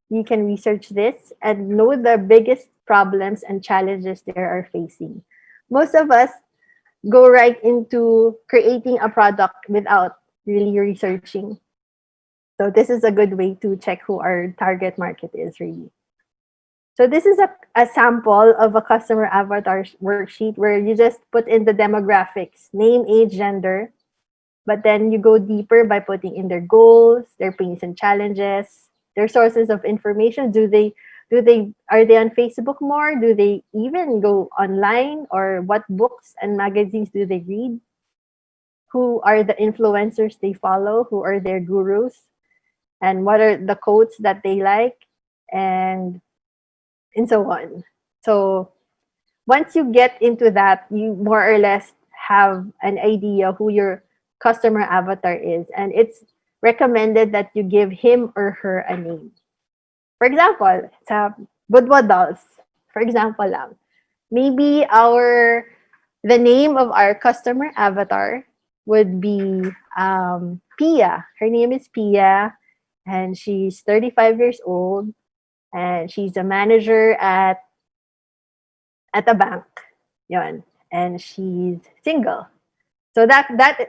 You can research this and know the biggest problems and challenges they are facing. Most of us go right into creating a product without really researching. So this is a good way to check who our target market is really. So this is a sample of a customer avatar worksheet where you just put in the demographics, name, age, gender, but then you go deeper by putting in their goals, their pains and challenges, their sources of information. Are they on Facebook more? Do they even go online? Or what books and magazines do they read? Who are the influencers they follow? Who are their gurus? And what are the quotes that they like? And so on. So once you get into that, you more or less have an idea who your customer avatar is. And it's recommended that you give him or her a name. For example, sa Budwa Dolls, for example lang, maybe the name of our customer avatar would be Pia. Her name is Pia, and she's 35 years old, and she's a manager at a bank. Yon. And she's single. So that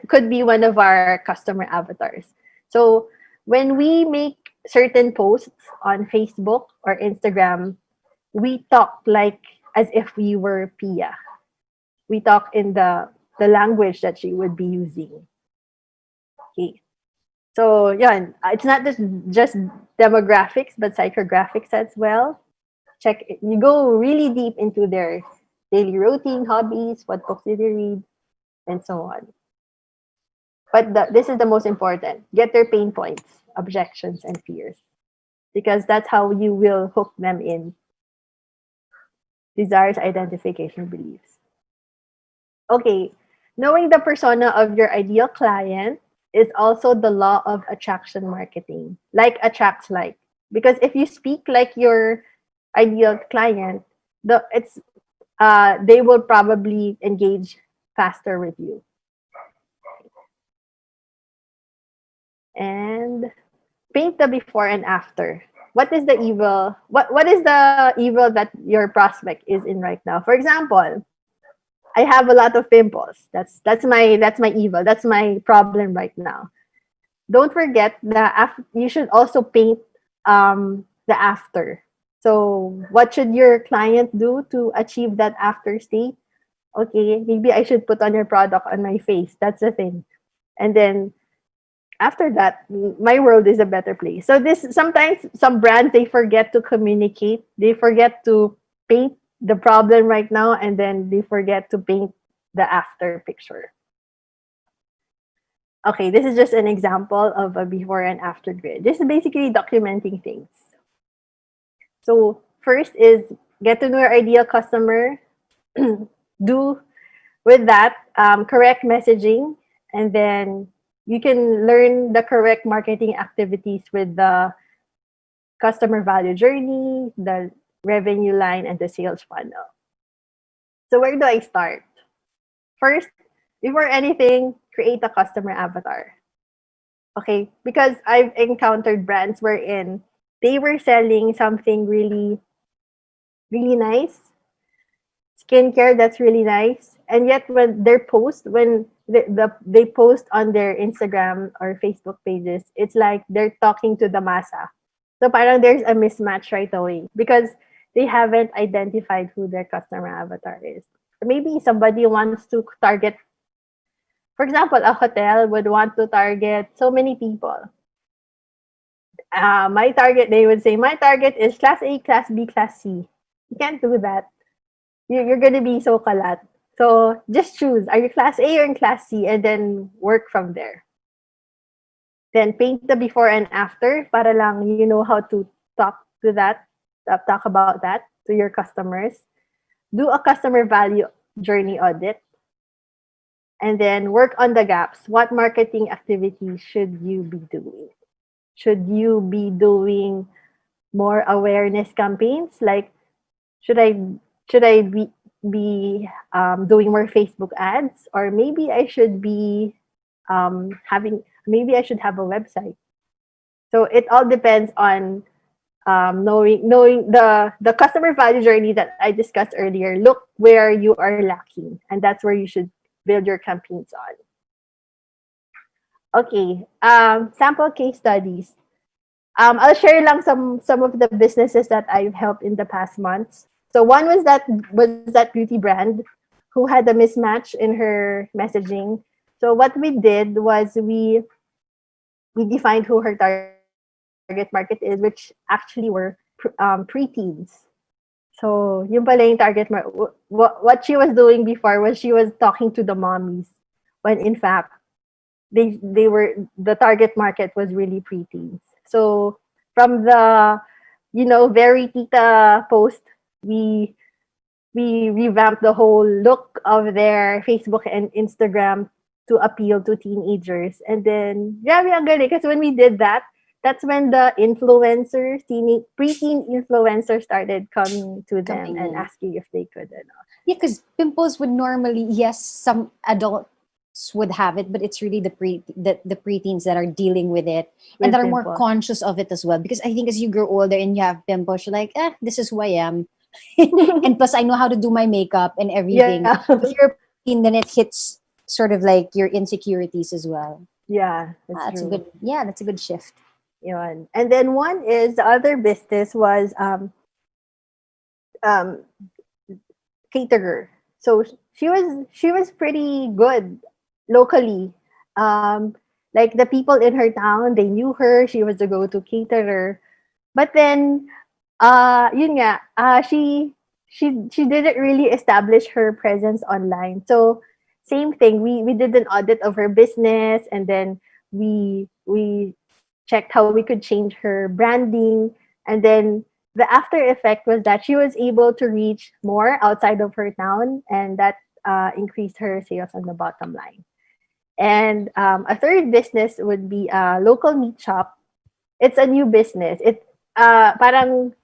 could be one of our customer avatars. So when we make certain posts on Facebook or Instagram, we talk like as if we were Pia. We talk in the language that she would be using. Okay. So yeah, it's not just demographics, but psychographics as well. You go really deep into their daily routine, hobbies, what books did they read, and so on. But this is the most important. Get their pain points, objections, and fears. Because that's how you will hook them in. Desires, identification, beliefs. Okay, knowing the persona of your ideal client is also the law of attraction marketing. Like attracts like. Because if you speak like your ideal client, they will probably engage faster with you. And paint the before and after. What is the evil? What is the evil that your prospect is in right now? For example, I have a lot of pimples. That's my evil. That's my problem right now. Don't forget that you should also paint the after. So what should your client do to achieve that after state? Okay, maybe I should put on your product on my face. That's the thing. And then after that, my world is a better place. So this sometimes some brands they forget to communicate. They forget to paint the problem right now, and then they forget to paint the after picture. Okay, this is just an example of a before and after grid. This is basically documenting things. So first is get to know your ideal customer. Do with that correct messaging, and then you can learn the correct marketing activities with the customer value journey, the revenue line, and the sales funnel. So where do I start? First, before anything, create a customer avatar. Okay, because I've encountered brands wherein they were selling something really, really nice, skincare that's really nice, and yet when their post, when they post on their Instagram or Facebook pages, it's like they're talking to the masa. So parang there's a mismatch right away because they haven't identified who their customer avatar is. Maybe somebody wants to target, for example, a hotel would want to target so many people. My target, they would say, my target is class A, class B, class C. You can't do that. You're going to be so kalat. So just choose, are you class A or in class C, and then work from there. Then paint the before and after para lang you know how to talk to that, talk about that to your customers. Do a customer value journey audit, and then work on the gaps. What marketing activities should you be doing? Should you be doing more awareness campaigns? Like, should I be doing more Facebook ads, or maybe I should be maybe I should have a website. So it all depends on knowing the customer value journey that I discussed earlier. Look where you are lacking, and that's where you should build your campaigns on. Okay, sample case studies. I'll share lang some of the businesses that I've helped in the past months. So one was that beauty brand who had a mismatch in her messaging. So what we did was we defined who her target market is, which actually were preteens. So yung pala yung target market. What she was doing before was she was talking to the mommies, when in fact the target market was really preteens. So from the very tita post, we revamped the whole look of their Facebook and Instagram to appeal to teenagers. And then grabe ang galing kasi when we did that, that's when the influencers, preteen influencers started coming to them Coming and in. asking if they could. Yeah, because pimples would normally, yes, some adults would have it, but it's really the preteens that are dealing with it and With that are more pimples. conscious of it as well. Because I think as you grow older and you have pimples, you're like, this is who I am. And plus, I know how to do my makeup and everything. Yeah. So if you're a preteen, then it hits sort of like your insecurities as well. Yeah, That's a true. good, yeah, that's a good shift. Yun. And then one is the other business was um caterer. So she was pretty good locally. Like the people in her town, they knew her. She was the go-to caterer. But then yun nga, she didn't really establish her presence online. So same thing, we did an audit of her business, and then we checked how we could change her branding, and then the after effect was that she was able to reach more outside of her town, and that increased her sales on the bottom line. And a third business would be a local meat shop. It's a new business. Parang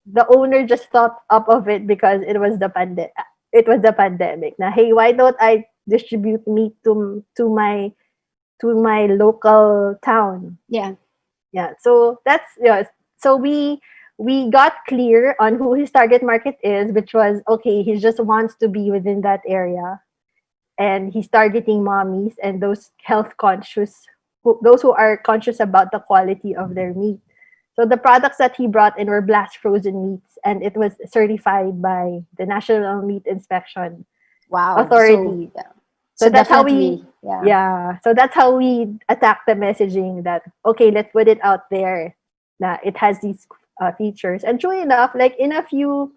the owner just thought up of it because it was the pandemic. Na hey, why don't I distribute meat to my local town? Yeah. Yeah. So that's yeah. So we got clear on who his target market is, which was okay. He just wants to be within that area, and he's targeting mommies and those health conscious, those who are conscious about the quality of their meat. So the products that he brought in were blast frozen meats, and it was certified by the National Meat Inspection Wow. So Authority. yeah. So So that's how we, definitely, yeah. yeah. So that's how we attack the messaging that okay, let's put it out there that it has these features. And true enough, like in a few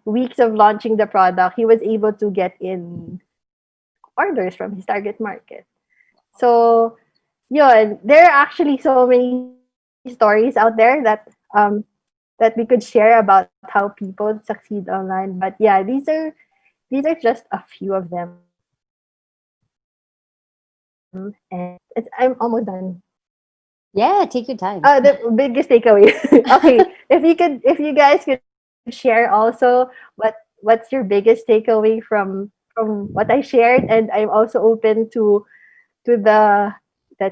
weeks of launching the product, he was able to get in orders from his target market. So, yun, there are actually so many stories out there that we could share about how people succeed online. But yeah, these are just a few of them, and I'm almost done. Yeah, take your time. The biggest takeaway. Okay, if you guys could share also what's your biggest takeaway from what I shared, and I'm also open to the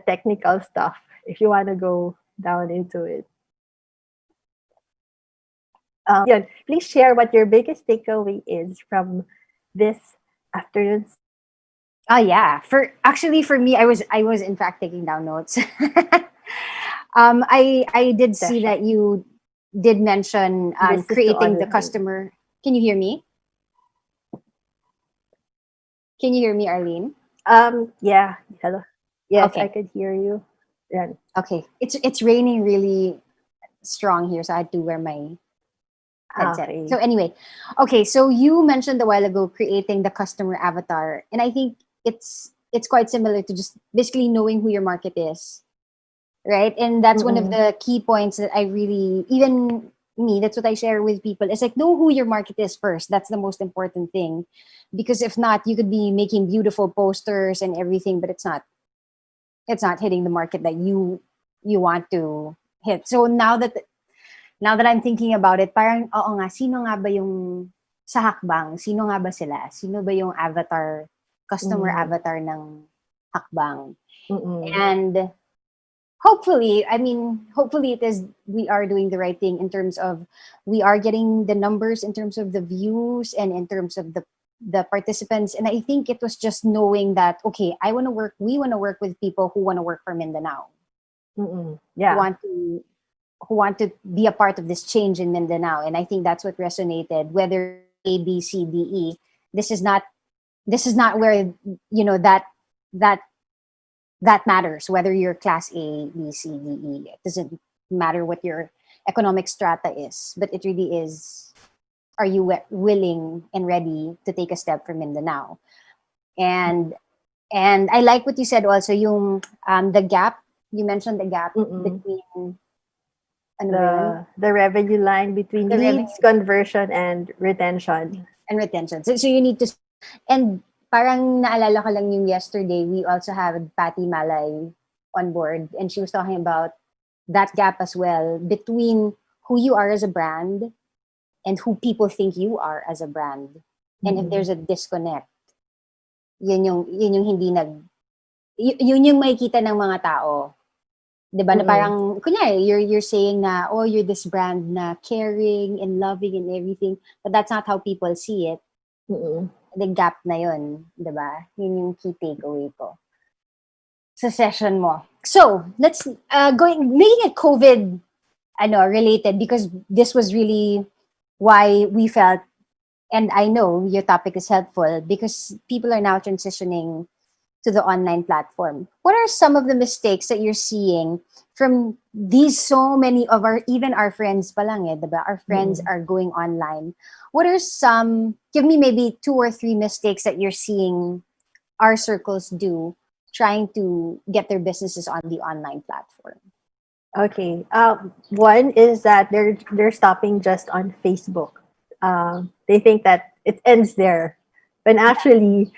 technical stuff if you want to go down into it. Yun, please share what your biggest takeaway is from this afternoon's Oh yeah. For me, I was in fact taking down notes. I did see session. that you did mention Business to creating the online. customer. Can you hear me? Can you hear me, Arlene? Yeah. Hello. Yes, I Okay. could hear you. Yan. Okay. It's raining really strong here, so I had to wear my headset. So Okay. anyway, okay. So you mentioned a while ago creating the customer avatar, and I think it's quite similar to just basically knowing who your market is, right? And that's one of Mm-mm. the key points that I really, even me, that's what I share with people. It's like know who your market is first. That's the most important thing, because if not, you could be making beautiful posters and everything, but it's not hitting the market that you want to hit. So now that I'm thinking about it, parang oo nga, sino nga ba yung sa hakbang? Sino nga ba sila? Sino ba yung customer Mm. avatar ng hakbang? Mm-mm. And hopefully it is we are doing the right thing in terms of we are getting the numbers in terms of the views and in terms of the participants. And I think it was just knowing that okay, we want to work with people who want to work for Mindanao, Mm-mm. who Yeah. want to who want to be a part of this change in Mindanao. And I think that's what resonated. Whether A, B, C, D, E, this is not where that that that matters. Whether you're class A, B, C, D, E, it doesn't matter what your economic strata is, but it really is. Are you willing and ready to take a step from Mindanao? And and I like what you said also. Yung the gap you mentioned, the gap Mm-mm. between ano ba yun? The revenue line between The revenue leads, conversion, and retention. and retention. So you need to, and parang naalala ko lang yung yesterday, we also had Patty Malay on board, and she was talking about that gap as well between who you are as a brand and who people think you are as a brand. And if Mm-mm. there's a disconnect, yun yung hindi yun yung makikita ng mga tao. 'Di ba? Na Mm-mm. parang kunyari you're saying na oh, you're this brand na caring and loving and everything, but that's not how people see it. Mm-mm. The gap na yun, 'di ba? Yun yung key takeaway ko sa session mo. So, let's making it COVID related, because this was really why we felt, and I know your topic is helpful because people are now transitioning to the online platform. What are some of the mistakes that you're seeing from these so many of even our friends pa lang diba? Our friends Mm-mm. are going online. What are give me maybe 2 or 3 mistakes that you're seeing our circles do trying to get their businesses on the online platform? Okay. One is that they're stopping just on Facebook. They think that it ends there, when actually,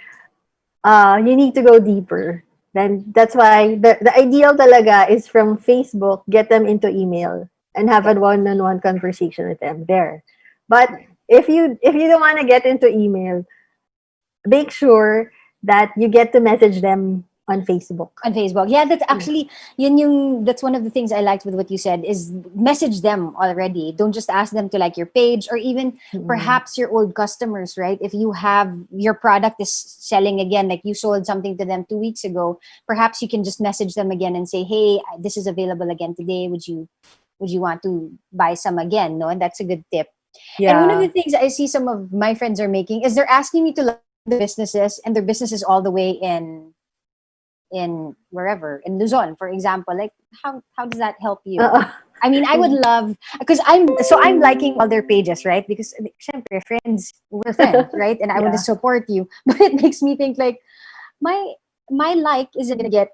you need to go deeper. Then that's why the ideal talaga is from Facebook, get them into email. and have a one-on-one conversation with them there. But if you don't want to get into email, make sure that you get to message them on Facebook. On Facebook. Yeah, that's actually that's one of the things I liked with what you said is message them already. Don't just ask them to like your page, or even perhaps your old customers, right? If you have your product is selling again, like you sold something to them 2 weeks ago, perhaps you can just message them again and say, "Hey, this is available again today. Would you want to buy some again?" No, and that's a good tip. And one of the Yeah. things I see some of my friends are making is they're asking me to like the businesses, and their businesses all the way in wherever in Luzon, for example. Like how does that help you? Uh, I mean, I would love, because I'm liking all their pages, right? Because syempre, we're friends, right? And I want to yeah. support you, but it makes me think like my my like isn't gonna get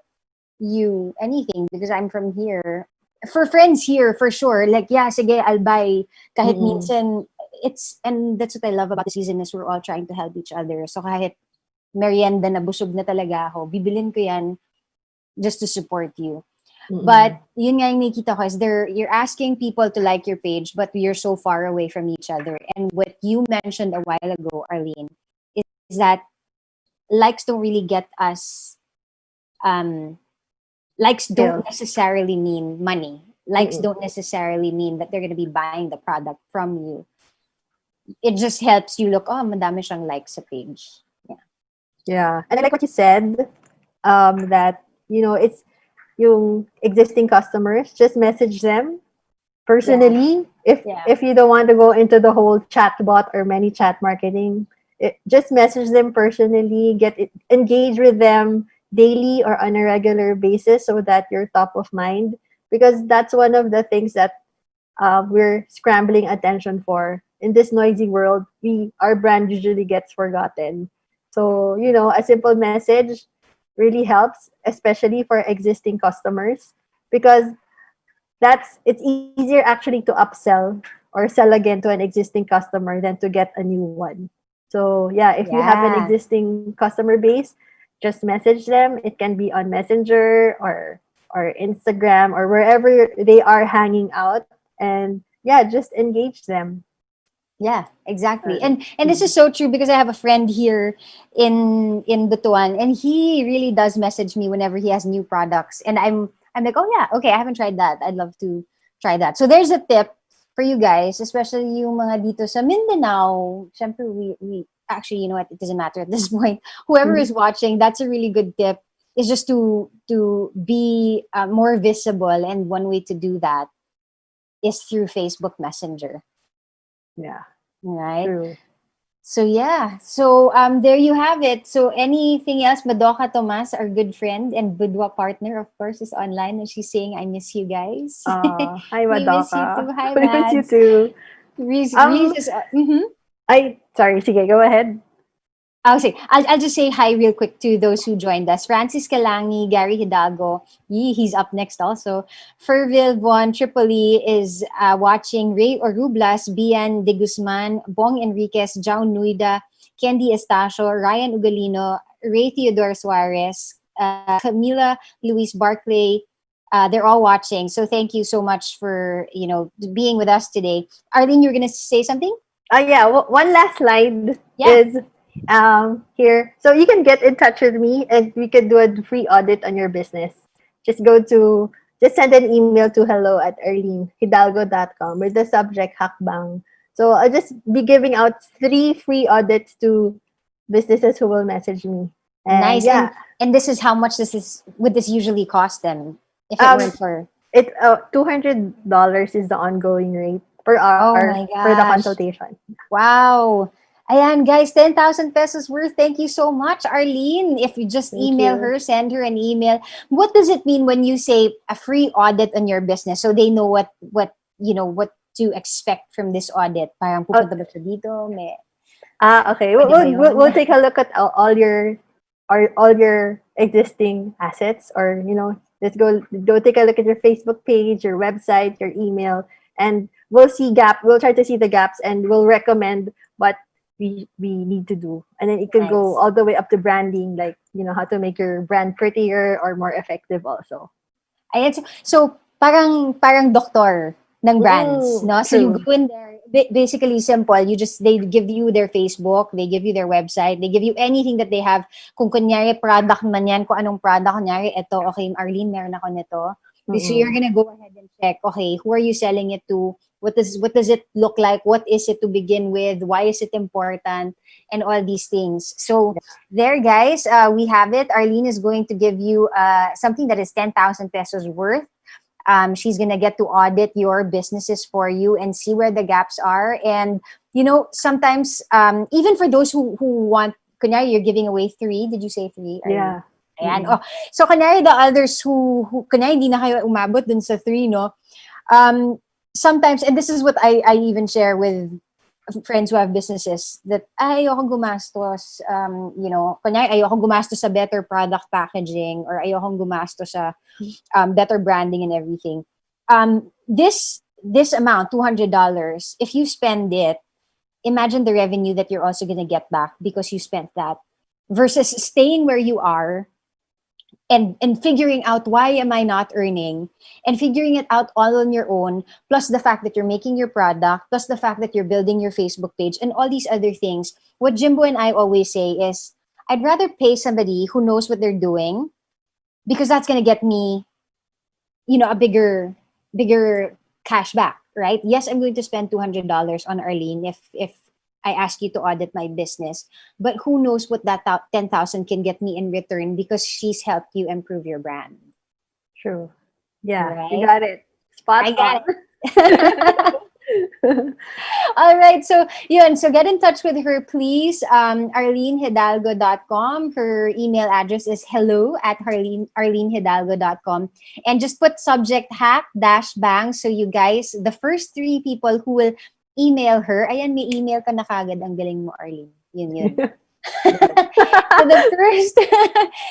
you anything because I'm from here. For friends here, for sure. Like, yeah, sige, I'll buy kahit Mm-mm. minsan. And that's what I love about the season is we're all trying to help each other. So kahit merienda na busog na talaga ako, bibilin ko yan just to support you. But Mm-mm. yun nga yung nakikita ko is you're asking people to like your page, but you're so far away from each other. And what you mentioned a while ago, Arlene, is that likes don't really get us. Um, Likes don't Sales. necessarily mean money. Likes Mm-mm. don't necessarily mean that they're going to be buying the product from you. It just helps you look, oh, madami siyang likes sa page. Yeah. Yeah. And I like what you said, that, it's yung existing customers, just message them Yeah. personally. If Yeah. if you don't want to go into the whole chatbot or many chat marketing, just message them personally, engage with them daily or on a regular basis so that you're top of mind, because that's one of the things that we're scrambling attention for in this noisy world. Our brand usually gets forgotten. So, a simple message really helps, especially for existing customers, because it's easier actually to upsell or sell again to an existing customer than to get a new one. So yeah, if you have an Yeah. existing customer base, just message them. It can be on Messenger or Instagram or wherever they are hanging out, and yeah, just engage them. Yeah, exactly. Or, And this is so true because I have a friend here in Butuan, and he really does message me whenever he has new products, and I'm like, "Oh yeah, okay, I haven't tried that. I'd love to try that." So there's a tip for you guys, especially yung mga dito sa Mindanao. Syempre we actually, you know what, it doesn't matter at this point. Whoever is watching, that's a really good tip, is just to be more visible, and one way to do that is through Facebook Messenger, yeah, right? true. So yeah, so there you have it. So anything else? Madoka Tomas, our good friend and budwa partner, of course, is online, and she's saying, "I miss you guys." Hi, We miss you Madoka. too. Hi, We miss you Mads. too. Reese Um, is. sorry, sige, go ahead. I'll just say hi real quick to those who joined us. Francis Kalangi, Gary Hidalgo, he's up next also. Ferville Von Tripoli is watching. Ray Orublas, Bian De Guzman, Bong Enriquez, Jao Nuida, Candy Estacio, Ryan Ugalino, Ray Theodore Suarez, Camila Luis Barclay. They're all watching. So thank you so much for being with us today. Arlene, you're gonna say something? Yeah, one last slide Yeah. is here. So you can get in touch with me and we can do a free audit on your business. Just just send an email to hello@erlinehidalgo.com with the subject Hackbang. So I'll just be giving out 3 free audits to businesses who will message me. And Nice. yeah, And this is how much would this usually cost them if it um, weren't for. $200 is the ongoing rate Oh my for the gosh. consultation. Wow. Ayan, guys, 10,000 pesos worth. Thank you so much, Arlene. If you just Thank email you. her, send her an email. What does it mean when you say a free audit on your business, so they know what to expect from this audit? Parang Uh, pupunta ba siya dito? Okay. Pwede ba yun? We'll take a look at all your existing assets, or let's go take a look at your Facebook page, your website, your email, and we'll try to see the gaps, and we'll recommend what we need to do, and then it can go Nice. all the way up to branding, like how to make your brand prettier or more effective also. Ayan, so parang doktor. ng brands, no? So you True. go in there, basically simple. They give you their Facebook, they give you their website, they give you anything that they have. Kung kunyari product man yan, kung anong product, kunyari, ito, okay, Arlene, meron ako nito. So you're gonna go ahead and check, okay, who are you selling it to? What does it look like? What is it to begin with? Why is it important? And all these things. So there, guys, we have it. Arlene is going to give you something that is 10,000 pesos worth. She's gonna get to audit your businesses for you and see where the gaps are. And sometimes even for those who want, kunyari, you're giving away 3. Did you say 3? Yeah. Ayan. Oh, so kunyari the others who kunyari hindi na kayo umabot dun sa 3, no? Sometimes, and this is what I even share with friends who have businesses, that ayoko gumastos, kunyari ayoko gumastos sa better product packaging, or ayoko gumastos sa better branding and everything. This amount, $200, if you spend it, imagine the revenue that you're also gonna get back because you spent that, versus staying where you are and figuring out, why am I not earning, and figuring it out all on your own, plus the fact that you're making your product, plus the fact that you're building your Facebook page and all these other things. What Jimbo and I always say is, I'd rather pay somebody who knows what they're doing, because that's going to get me, a bigger cash back, right? Yes, I'm going to spend $200 on Arlene if I ask you to audit my business, but who knows what that 10,000 can get me in return, because she's helped you improve your brand. True. Yeah, Right? you got it. Spot I got on. it. All right. So, yun. So, get in touch with her, please. ArleneHidalgo.com. Her email address is hello@arlenehidalgo.com. And just put subject hack-bang. So, you guys, the first 3 people who will email her. Ayan, may email ka na kagad. Ang galing mo, Arlene. Yun. So,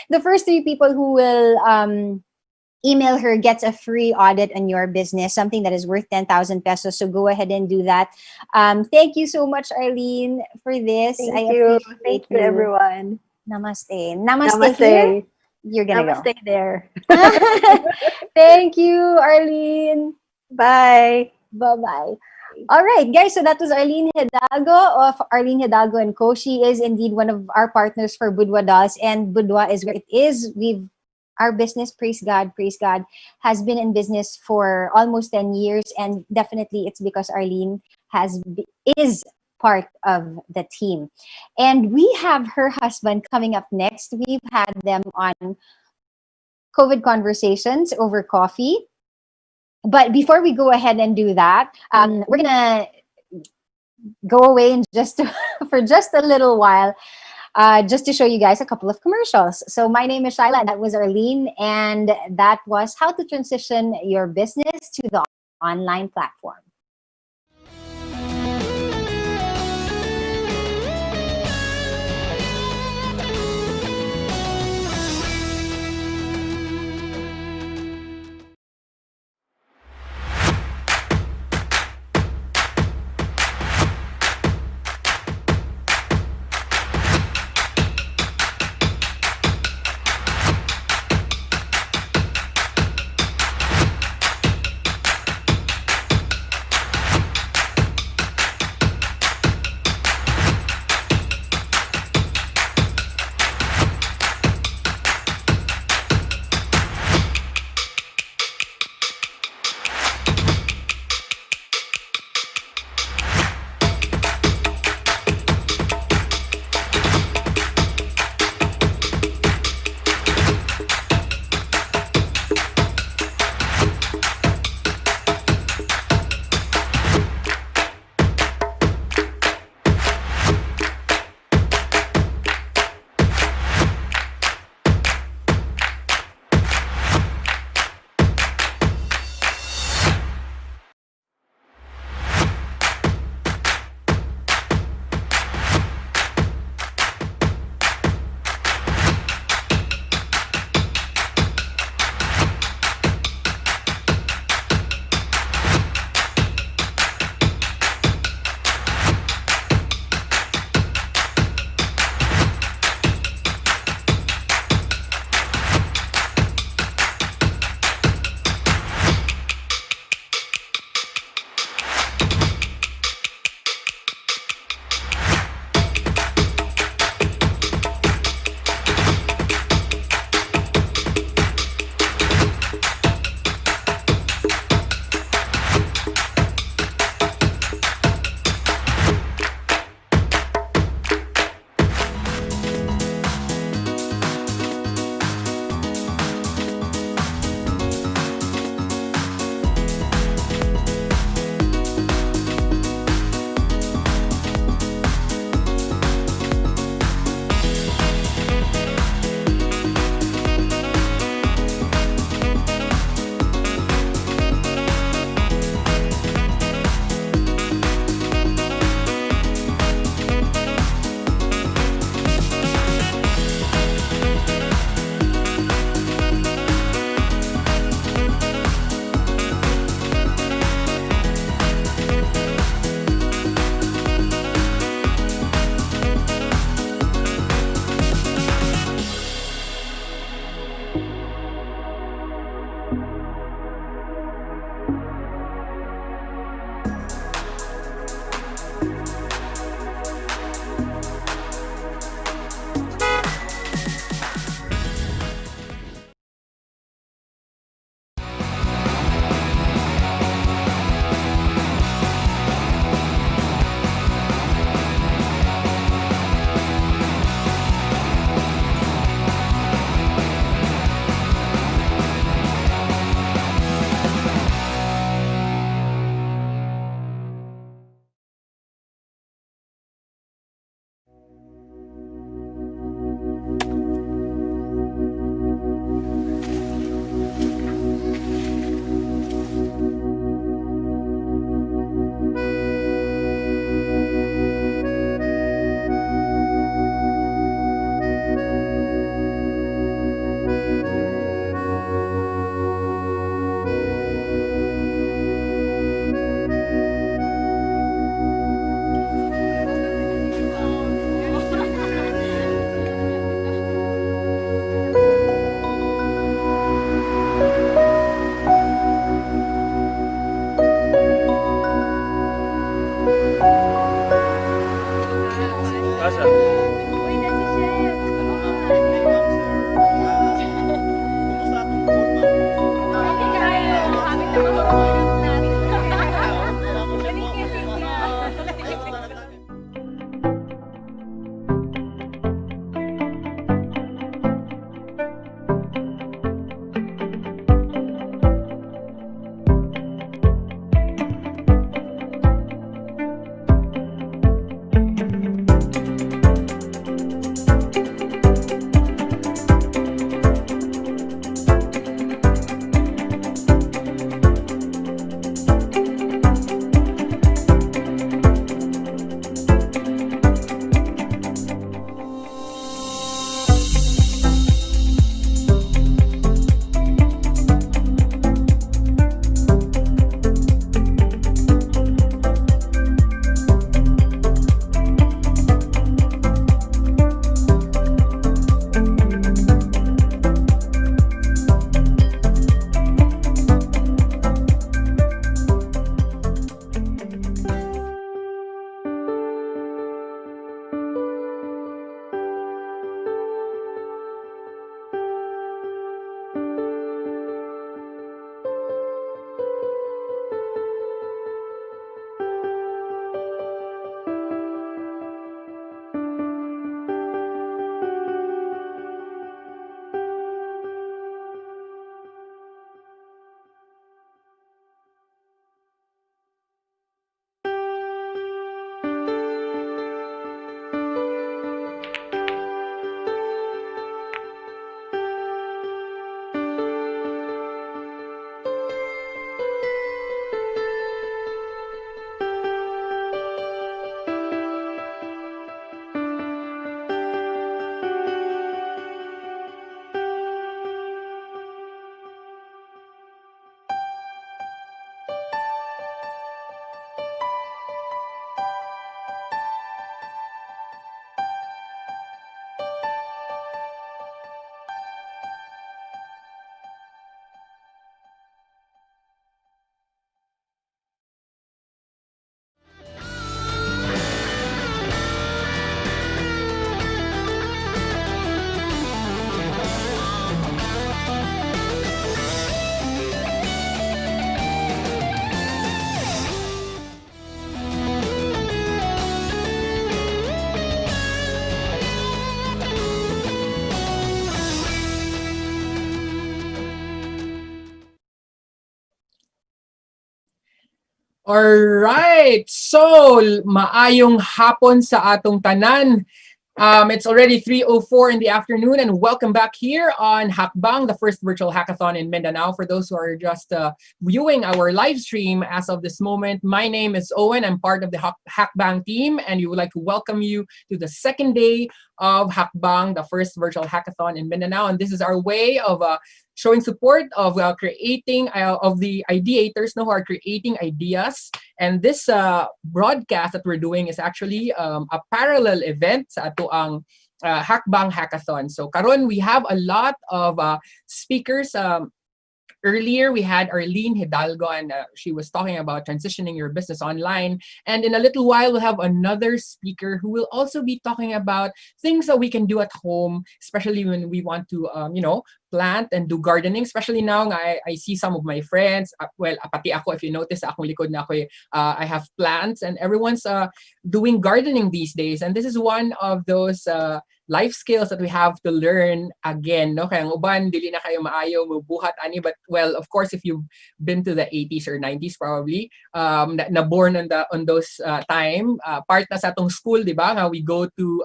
the first 3 people who will email her gets a free audit on your business, something that is worth 10,000 pesos. So go ahead and do that. Thank you so much, Arlene, for this. Thank you. Thank you, everyone. Namaste. Namaste. Here. You're gonna Namaste there. go. Thank you, Arlene. Bye. Bye-bye. All right, guys. So that was Arlene Hidalgo of Arlene Hidalgo & Co. She is indeed one of our partners for Budwa Dolls, and Budwa is where it is. Our business, praise God, has been in business for almost 10 years, and definitely it's because Arlene is part of the team. And we have her husband coming up next. We've had them on COVID conversations over coffee. But before we go ahead and do that, we're gonna go away in for just a little while, just to show you guys a couple of commercials. So my name is Shyla, and that was Arlene, and that was how to transition your business to the online platform. Alright, so maayong hapon sa atong tanan. It's already 3:04 in the afternoon, and welcome back here on Hackbang, the first virtual hackathon in Mindanao. For those who are just viewing our live stream as of this moment, my name is Owen. I'm part of the Hackbang team, and we would like to welcome you to the second day of Hackbang, the first virtual hackathon in Mindanao. And this is our way of showing support of creating of the ideators who are creating ideas. And this broadcast that we're doing is actually a parallel event sa ato ang Hackbang Hackathon. So karon we have a lot of speakers. Earlier, we had Arlene Hidalgo, and she was talking about transitioning your business online. And in a little while, we'll have another speaker who will also be talking about things that we can do at home, especially when we want to, plant and do gardening. Especially now, I see some of my friends, pati ako, if you notice, akong likod na ako, I have plants, and everyone's doing gardening these days. And this is one of those life skills that we have to learn again, no? Kaya ang uban, dili na kayo maayo, mabuhat ani, but well, of course, if you've been to the 80s or 90s probably, na born on those time, part na sa atong school, di ba? Nga we go to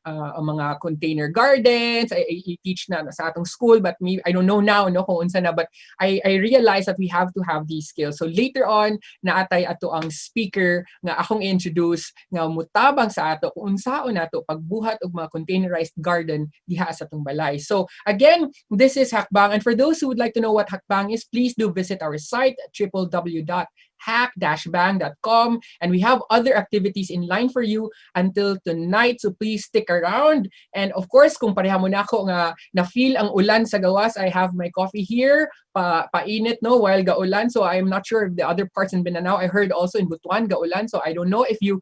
mga container gardens, I teach na sa atong school, but I don't know now, no, kung unsa na, but I realize that we have to have these skills. So later on, naatay ato ang speaker nga akong introduce nga mutabang sa ato kung unsaon nato pagbuhat og mga containerized garden diha sa atong balay. So again, this is Hackbang, and for those who would like to know what Hackbang is, please do visit our site at www.hackbang.com. hack-bang.com. And we have other activities in line for you until tonight. So please stick around. And of course, kung pareha mo na ako nga na-feel ang ulan sa gawas, I have my coffee here. Painit no while gaulan. So I'm not sure if the other parts in Mindanao. I heard also in Butuan gaulan. So I don't know if you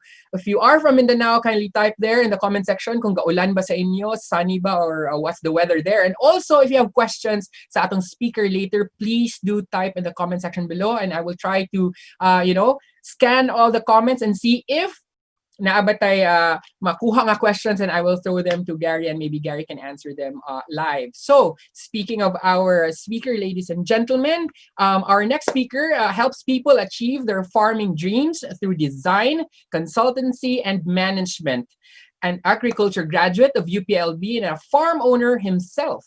are from Mindanao, kindly type there in the comment section kung gaulan ba sa inyo, sunny ba, or what's the weather there. And also if you have questions sa atong speaker later, please do type in the comment section below, and I will try to scan all the comments and see if naabatay makuha nga questions, and I will throw them to Gary, and maybe Gary can answer them live. So speaking of our speaker, ladies and gentlemen, our next speaker helps people achieve their farming dreams through design, consultancy, and management. An agriculture graduate of UPLB and a farm owner himself,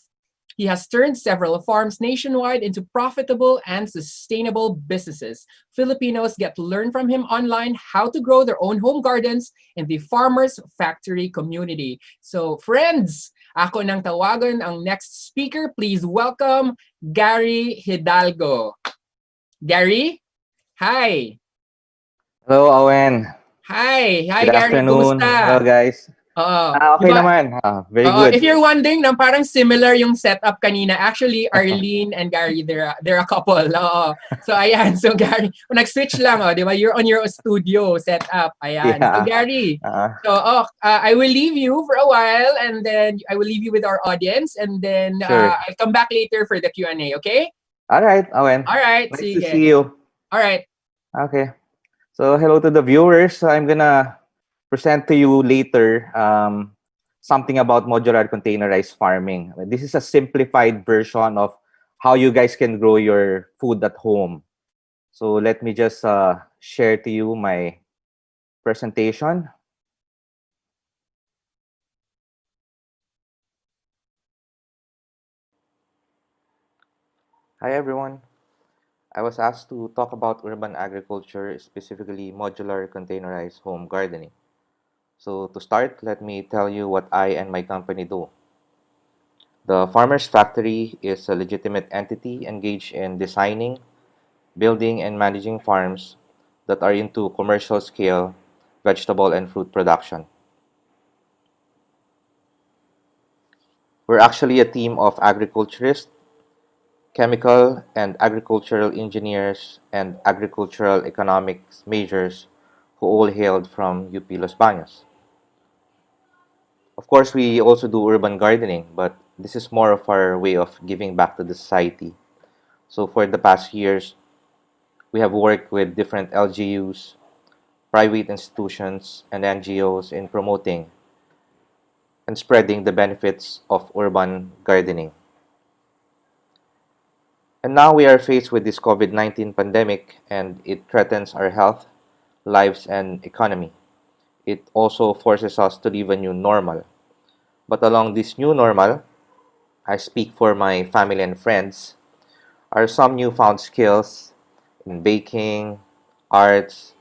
he has turned several farms nationwide into profitable and sustainable businesses. Filipinos get to learn from him online how to grow their own home gardens in the Farmers Factory community. So friends, ako nang tawagan ang next speaker. Please welcome Gary Hidalgo. Gary? Hi. Hello, Owen. Hi. Hi, Good Gary. afternoon. Kumusta? Hello, guys. Okay Diba? naman. Very good. If you're wondering, parang similar yung setup kanina. Actually, Arlene and Gary, they're a couple. So, ayan. So, Gary, nag-switch lang, di ba? You're on your studio setup. Ayan. Yeah. So, Gary, I will leave you for a while, and then I will leave you with our audience, and then Sure. I'll come back later for the Q&A, okay? All right, Owen. All right. Nice Sige. to see you. All right. Okay. So, hello to the viewers. I'm gonna present to you later something about modular containerized farming. This is a simplified version of how you guys can grow your food at home. So let me just share to you my presentation. Hi everyone. I was asked to talk about urban agriculture, specifically modular containerized home gardening. So to start, let me tell you what I and my company do. The Farmers Factory is a legitimate entity engaged in designing, building, and managing farms that are into commercial scale vegetable and fruit production. We're actually a team of agriculturists, chemical and agricultural engineers, and agricultural economics majors who all hailed from UP Los Baños. Of course, we also do urban gardening, but this is more of our way of giving back to the society. So for the past years, we have worked with different LGUs, private institutions, and NGOs in promoting and spreading the benefits of urban gardening. And now we are faced with this COVID-19 pandemic, and it threatens our health, lives, and economy. It also forces us to live a new normal. But along this new normal, I speak for my family and friends, are some newfound skills in baking, arts,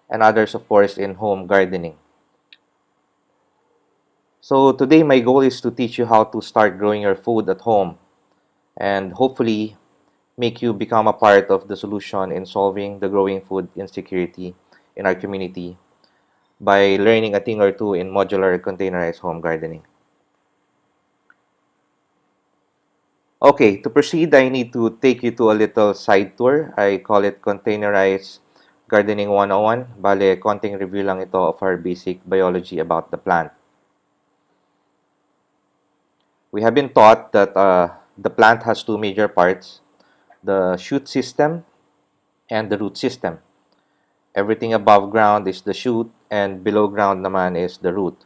and others, of course, in home gardening. So today my goal is to teach you how to start growing your food at home and hopefully make you become a part of the solution in solving the growing food insecurity in our community by learning a thing or two in modular containerized home gardening. Okay, to proceed, I need to take you to a little side tour. I call it Containerized Gardening 101. Bale, konting review lang ito of our basic biology about the plant. We have been taught that the plant has two major parts, the shoot system and the root system. Everything above ground is the shoot, and below ground naman is the root.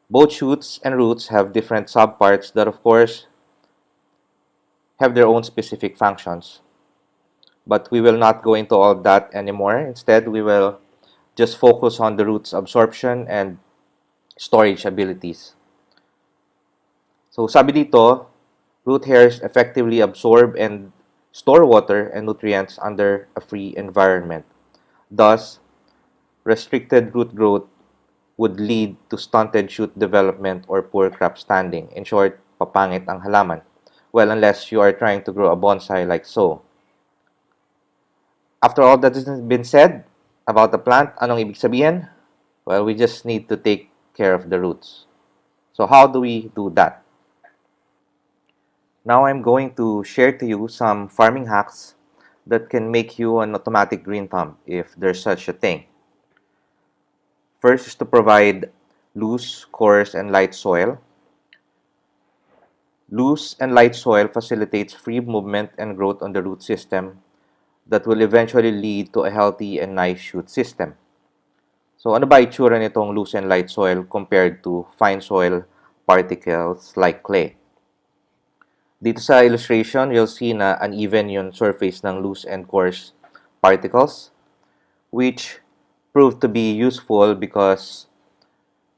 Both shoots and roots have different subparts that, of course, have their own specific functions. But we will not go into all that anymore. Instead, we will just focus on the root's absorption and storage abilities. So sabi dito, root hairs effectively absorb and store water and nutrients under a free environment. Thus, restricted root growth would lead to stunted shoot development or poor crop standing. In short, papangit ang halaman. Well, unless you are trying to grow a bonsai like so. After all that has been said about the plant, anong ibig sabihin? Well, we just need to take care of the roots. So how do we do that? Now I'm going to share to you some farming hacks that can make you an automatic green thumb if there's such a thing. First is to provide loose, coarse, and light soil. Loose and light soil facilitates free movement and growth on the root system that will eventually lead to a healthy and nice shoot system. So ano ba itsura nitong loose and light soil compared to fine soil particles like clay? Dito sa illustration, you'll see na uneven yung surface ng loose and coarse particles, which proved to be useful because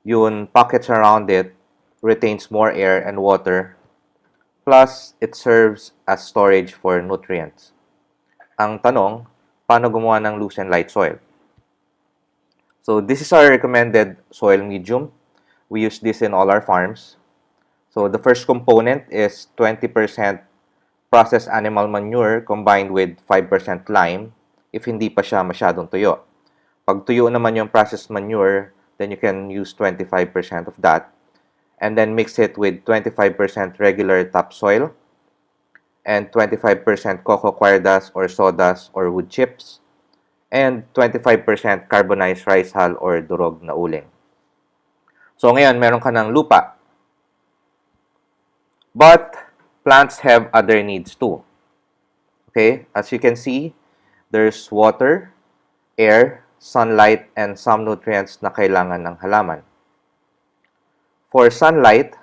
yung pockets around it retains more air and water, plus it serves as storage for nutrients. Ang tanong, paano gumawa ng loose and light soil? So this is our recommended soil medium. We use this in all our farms. So the first component is 20% processed animal manure combined with 5% lime if hindi pa siya masyadong tuyo. Pag tuyo naman yung processed manure, then you can use 25% of that. And then mix it with 25% regular topsoil and 25% cocoa coir dust or sawdust or wood chips and 25% carbonized rice hull or durog na uling. So ngayon, meron ka ng lupa. But plants have other needs too. Okay, as you can see, there's water, air, sunlight, and some nutrients na kailangan ng halaman. For sunlight,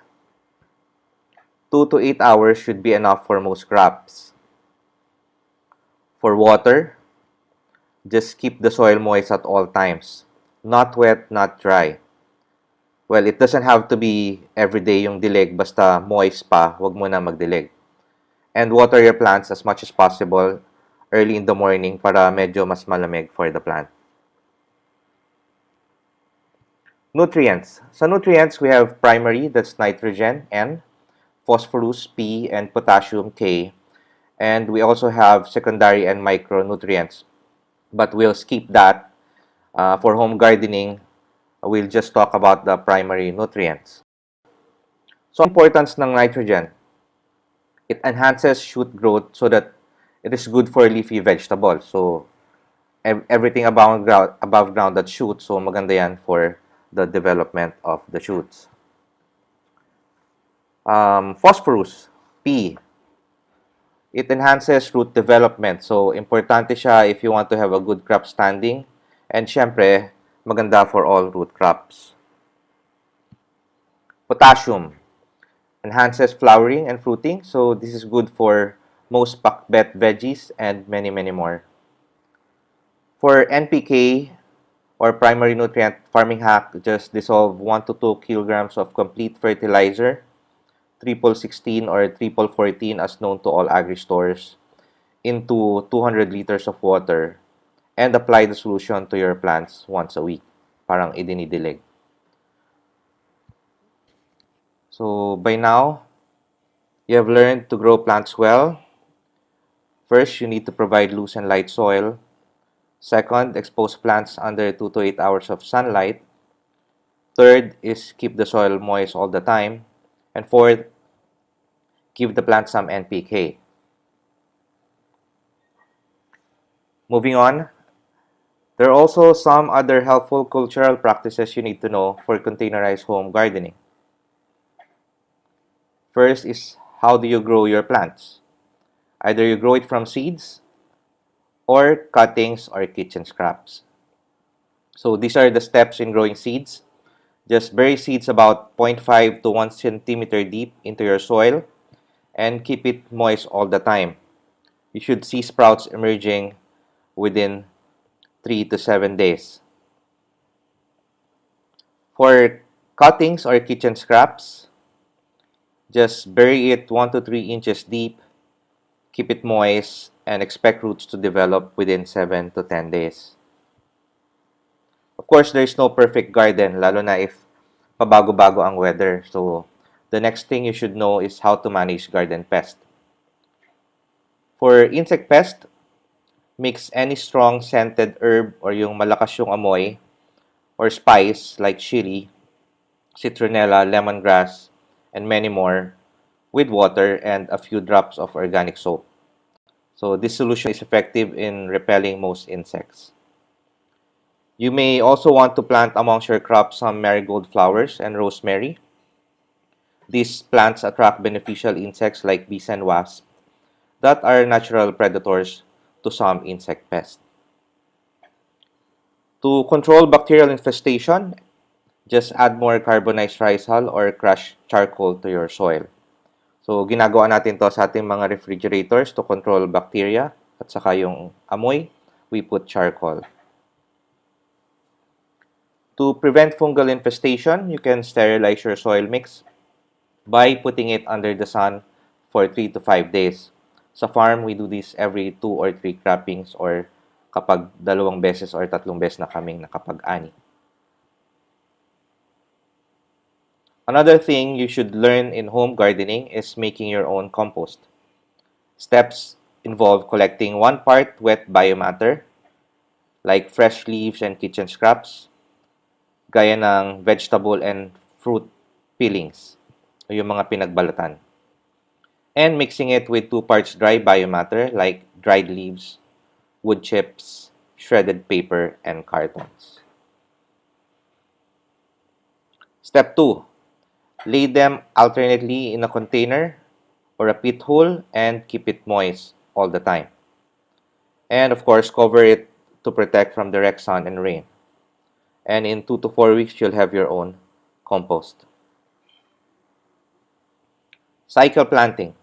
2 to 8 hours should be enough for most crops. For water, just keep the soil moist at all times. Not wet, not dry. Well, it doesn't have to be everyday yung dilig, basta moist pa, wag mo na magdilig. And water your plants as much as possible early in the morning para medyo mas malamig for the plant. Nutrients. Sa nutrients, we have primary, that's nitrogen, N, phosphorus, P, and potassium, K. And we also have secondary and micronutrients. But we'll skip that. For home gardening, we'll just talk about the primary nutrients. So, importance ng nitrogen. It enhances shoot growth so that it is good for leafy vegetables. So, everything above ground that shoots, so maganda yan for the development of the shoots. Phosphorus, P. It enhances root development. So, importante siya if you want to have a good crop standing. And syempre, maganda for all root crops. Potassium enhances flowering and fruiting. So, this is good for most pakbet veggies and many, many more. For NPK or primary nutrient farming hack, just dissolve 1 to 2 kilograms of complete fertilizer, triple 16 or triple 14 as known to all agri-stores, into 200 liters of water and apply the solution to your plants once a week. Parang idinidilig. So, by now, you have learned to grow plants well. First, you need to provide loose and light soil. Second, expose plants under 2 to 8 hours of sunlight. Third is keep the soil moist all the time. And fourth, give the plant some NPK. Moving on, there are also some other helpful cultural practices you need to know for containerized home gardening. First is how do you grow your plants? Either you grow it from seeds or cuttings or kitchen scraps. So these are the steps in growing seeds. Just bury seeds about 0.5 to 1 centimeter deep into your soil and keep it moist all the time. You should see sprouts emerging within 3 to 7 days. For cuttings or kitchen scraps, just bury it 1 to 3 inches deep, keep it moist, and expect roots to develop within 7 to 10 days. Of course, there is no perfect garden, lalo na if pabago-bago ang weather. So, the next thing you should know is how to manage garden pest. For insect pest, Mix any strong scented herb or yung malakas yung amoy or spice like chili, citronella, lemongrass, and many more with water and a few drops of organic soap. So this solution is effective in repelling most insects. You may also want to plant amongst your crops some marigold flowers and rosemary. These plants attract beneficial insects like bees and wasps that are natural predators to some insect pests. To control bacterial infestation, just add more carbonized rice hull or crushed charcoal to your soil. So, ginagawa natin to sa ating mga refrigerators to control bacteria at saka yung amoy, we put charcoal. To prevent fungal infestation, you can sterilize your soil mix by putting it under the sun for 3 to 5 days. Sa farm, we do this every 2 or 3 croppings or kapag 2 beses or 3 beses na kaming nakapag-ani. Another thing you should learn in home gardening is making your own compost. Steps involve collecting 1 part wet biomatter, like fresh leaves and kitchen scraps, gaya ng vegetable and fruit peelings, o yung mga pinagbalatan. And mixing it with 2 parts dry biomatter, like dried leaves, wood chips, shredded paper, and cartons. Step 2. Lay them alternately in a container or a pit hole and keep it moist all the time. And of course, cover it to protect from direct sun and rain. And in 2 to 4 weeks, you'll have your own compost. Cycle planting.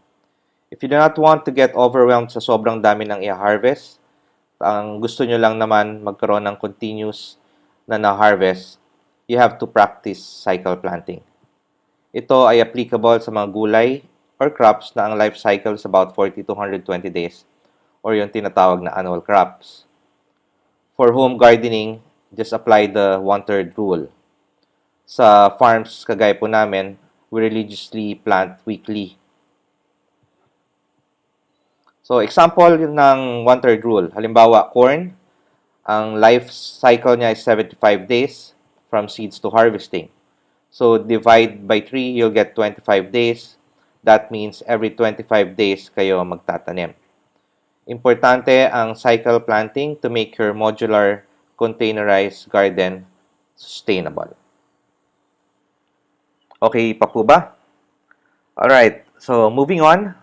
If you do not want to get overwhelmed sa sobrang dami ng i-harvest, ang gusto nyo lang naman magkaroon ng continuous na na-harvest, you have to practice cycle planting. Ito ay applicable sa mga gulay or crops na ang life cycle is about 40 to 120 days or yung tinatawag na annual crops. For home gardening, just apply the 1/3 rule. Sa farms kagaya po namin, we religiously plant weekly. So, example ng 1/3 rule. Halimbawa, corn, ang life cycle niya is 75 days from seeds to harvesting. So, divide by 3, you'll get 25 days. That means every 25 days kayo magtatanim. Importante ang cycle planting to make your modular containerized garden sustainable. Okay pa po ba? Alright, so moving on.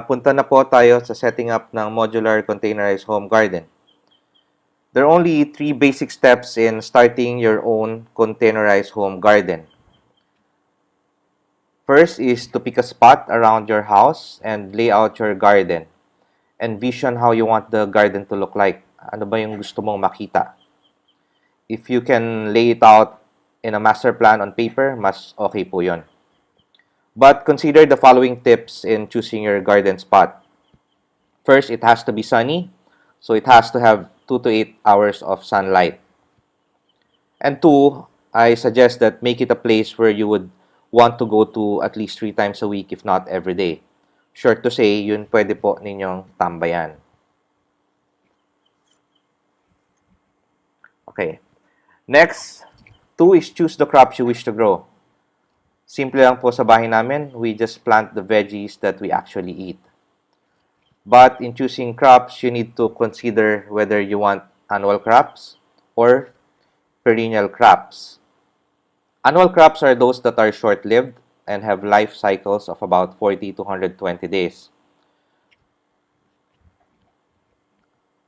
Punta na po tayo sa setting up ng modular containerized home garden. There are only 3 basic steps in starting your own containerized home garden. First is to pick a spot around your house and lay out your garden. Envision how you want the garden to look like. Ano ba yung gusto mong makita? If you can lay it out in a master plan on paper, mas okay po yun. But consider the following tips in choosing your garden spot. First, it has to be sunny. So it has to have 2 to 8 hours of sunlight. And 2, I suggest that make it a place where you would want to go to at least 3 times a week, if not every day. Sure to say, yun pwede po ninyong tambayan. Okay. Next, 2 is choose the crops you wish to grow. Simple lang po sa bahay namin, we just plant the veggies that we actually eat. But in choosing crops, you need to consider whether you want annual crops or perennial crops. Annual crops are those that are short-lived and have life cycles of about 40 to 120 days.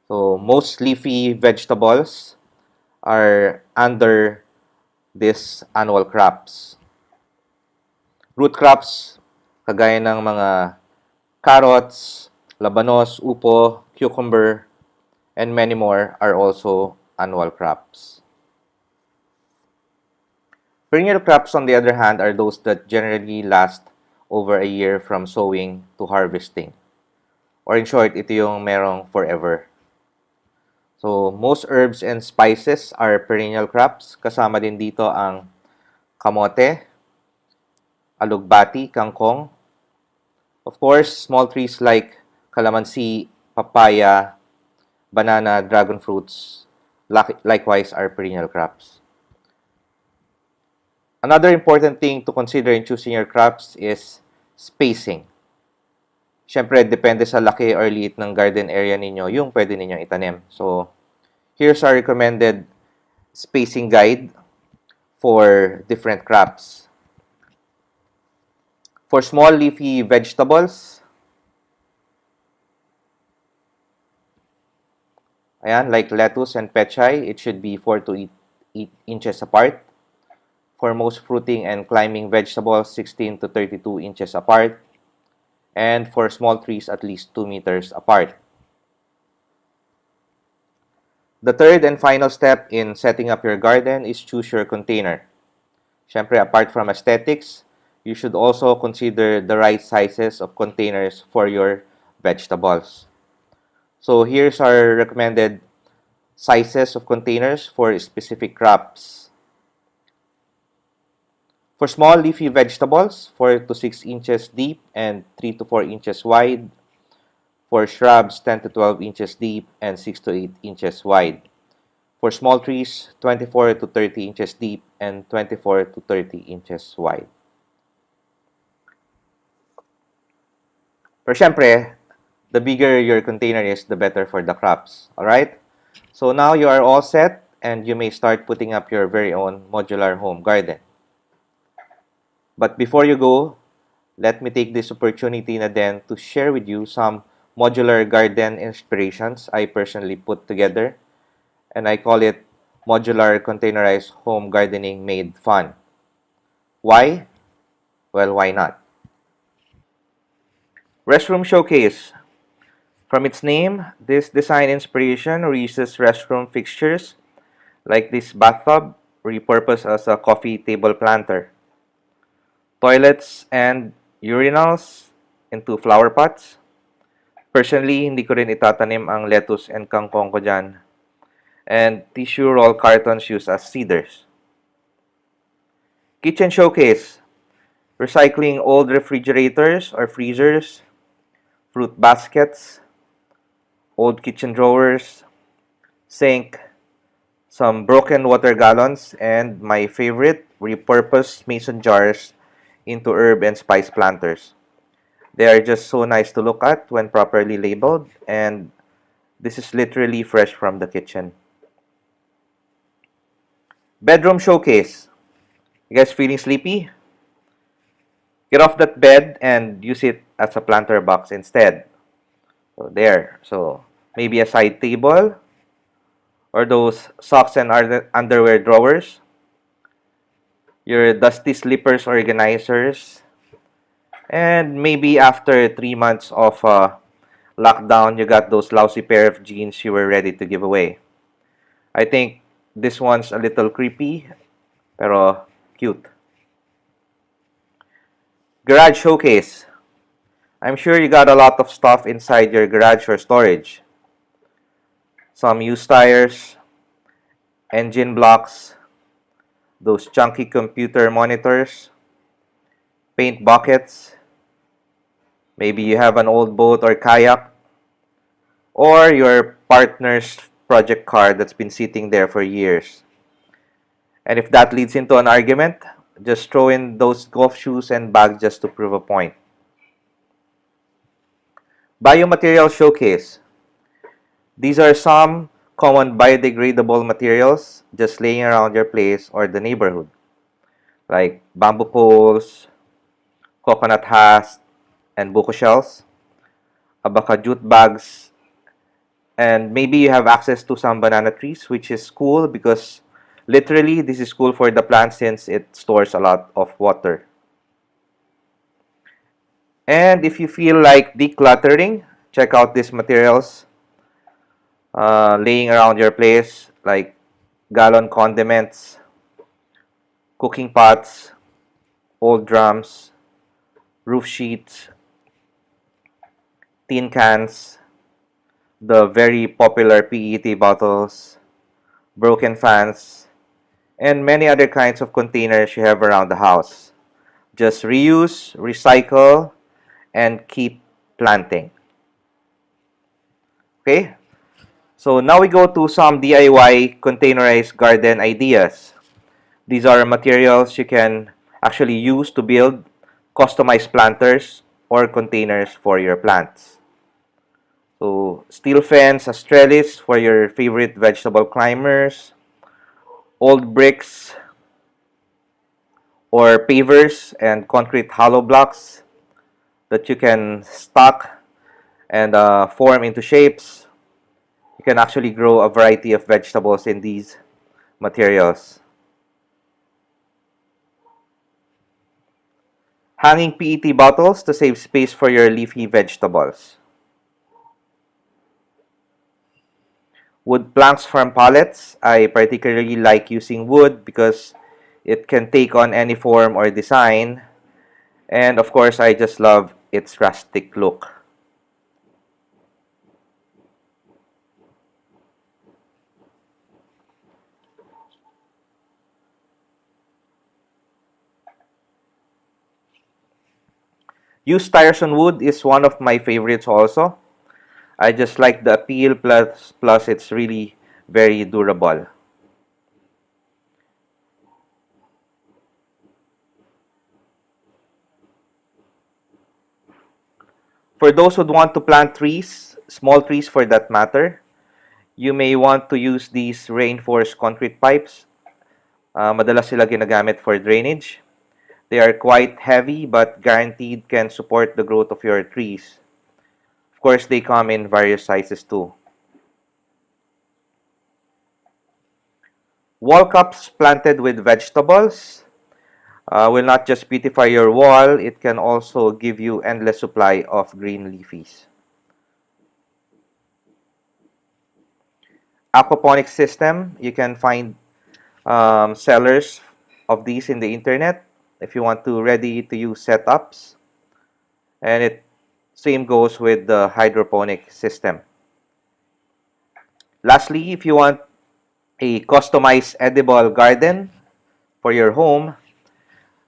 So, most leafy vegetables are under these annual crops. Root crops, kagaya ng mga carrots, labanos, upo, cucumber, and many more are also annual crops. Perennial crops, on the other hand, are those that generally last over a year from sowing to harvesting. Or in short, ito yung merong forever. So, most herbs and spices are perennial crops. Kasama din dito ang kamote, alugbati, kangkong. Of course, small trees like calamansi, papaya, banana, dragon fruits, likewise are perennial crops. Another important thing to consider in choosing your crops is spacing. Siyempre, depende sa laki or liit ng garden area ninyo, yung pwede ninyong itanim. So, here's our recommended spacing guide for different crops. For small leafy vegetables, ayan, like lettuce and pechay, it should be 4 to 8 inches apart. For most fruiting and climbing vegetables, 16 to 32 inches apart. And for small trees, at least 2 meters apart. The third and final step in setting up your garden is choose your container. Siyempre, apart from aesthetics, you should also consider the right sizes of containers for your vegetables. So here's our recommended sizes of containers for specific crops. For small leafy vegetables, 4 to 6 inches deep and 3 to 4 inches wide. For shrubs, 10 to 12 inches deep and 6 to 8 inches wide. For small trees, 24 to 30 inches deep and 24 to 30 inches wide. Pero syempre, the bigger your container is, the better for the crops. Alright? So now you are all set and you may start putting up your very own modular home garden. But before you go, let me take this opportunity na din to share with you some modular garden inspirations I personally put together, and I call it modular containerized home gardening made fun. Why? Well, why not? Restroom showcase. From its name, this design inspiration reuses restroom fixtures like this bathtub repurposed as a coffee table planter, toilets and urinals into flower pots. Personally, hindi ko rin itatanim ang lettuce and kangkong ko dyan. And tissue roll cartons used as seeders. Kitchen showcase. Recycling old refrigerators or freezers, fruit baskets, old kitchen drawers, sink, some broken water gallons, and my favorite, repurposed mason jars into herb and spice planters. They are just so nice to look at when properly labeled, and this is literally fresh from the kitchen. Bedroom showcase. You guys feeling sleepy? Get off that bed and use it as a planter box instead. So there. So maybe a side table or those socks and underwear drawers. Your dusty slippers organizers. And maybe after 3 months of lockdown, you got those lousy pair of jeans you were ready to give away. I think this one's a little creepy, pero cute. Garage showcase. I'm sure you got a lot of stuff inside your garage or storage. Some used tires, engine blocks, those chunky computer monitors, paint buckets. Maybe you have an old boat or kayak, or your partner's project car that's been sitting there for years. And if that leads into an argument, just throw in those golf shoes and bag just to prove a point. Biomaterial showcase. These are some common biodegradable materials just laying around your place or the neighborhood, like bamboo poles, coconut husks, and buko shells, abaca jute bags, and maybe you have access to some banana trees, which is cool because literally this is cool for the plant since it stores a lot of water. And if you feel like decluttering, check out these materials laying around your place, like gallon condiments, cooking pots, old drums, roof sheets, tin cans, the very popular PET bottles, broken fans, and many other kinds of containers you have around the house. Just reuse, recycle, and keep planting. Okay? So now we go to some DIY containerized garden ideas. These are materials you can actually use to build customized planters or containers for your plants. So steel fence as trellis for your favorite vegetable climbers, old bricks or pavers and concrete hollow blocks that you can stack and form into shapes. You can actually grow a variety of vegetables in these materials. Hanging PET bottles to save space for your leafy vegetables. Wood planks from pallets. I particularly like using wood because it can take on any form or design. And of course, I just love its rustic look. Used tires on wood is one of my favorites also. I just like the appeal plus it's really very durable. For those who want to plant trees, small trees for that matter, you may want to use these reinforced concrete pipes. Madalas sila ginagamit for drainage. They are quite heavy but guaranteed can support the growth of your trees. Of course, they come in various sizes too. Wall cups planted with vegetables will not just beautify your wall, it can also give you endless supply of green leafies. Aquaponics system, you can find sellers of these in the internet if you want to ready to use setups. And it same goes with the hydroponic system. Lastly, if you want a customized edible garden for your home,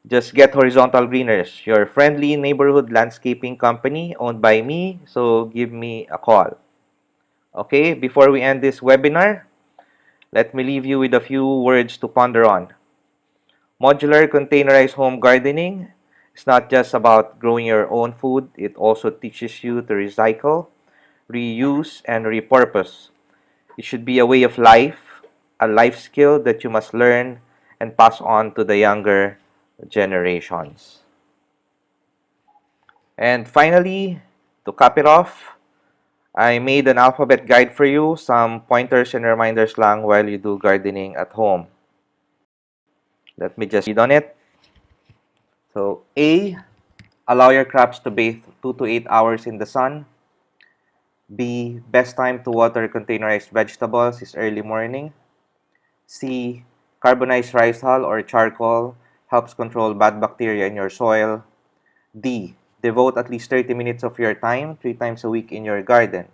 just get Horizontal Greeners, your friendly neighborhood landscaping company owned by me. So give me a call. Okay, before we end this webinar, let me leave you with a few words to ponder on. Modular containerized home gardening is not just about growing your own food, it also teaches you to recycle, reuse, and repurpose. It should be a way of life, a life skill that you must learn and pass on to the younger generations. And finally, to cap it off, I made an alphabet guide for you, some pointers and reminders lang while you do gardening at home. Let me just read on it. So, A, allow your crops to bathe 2 to 8 hours in the sun. B, best time to water containerized vegetables is early morning. C, carbonized rice hull or charcoal helps control bad bacteria in your soil. D, devote at least 30 minutes of your time 3 times a week in your garden.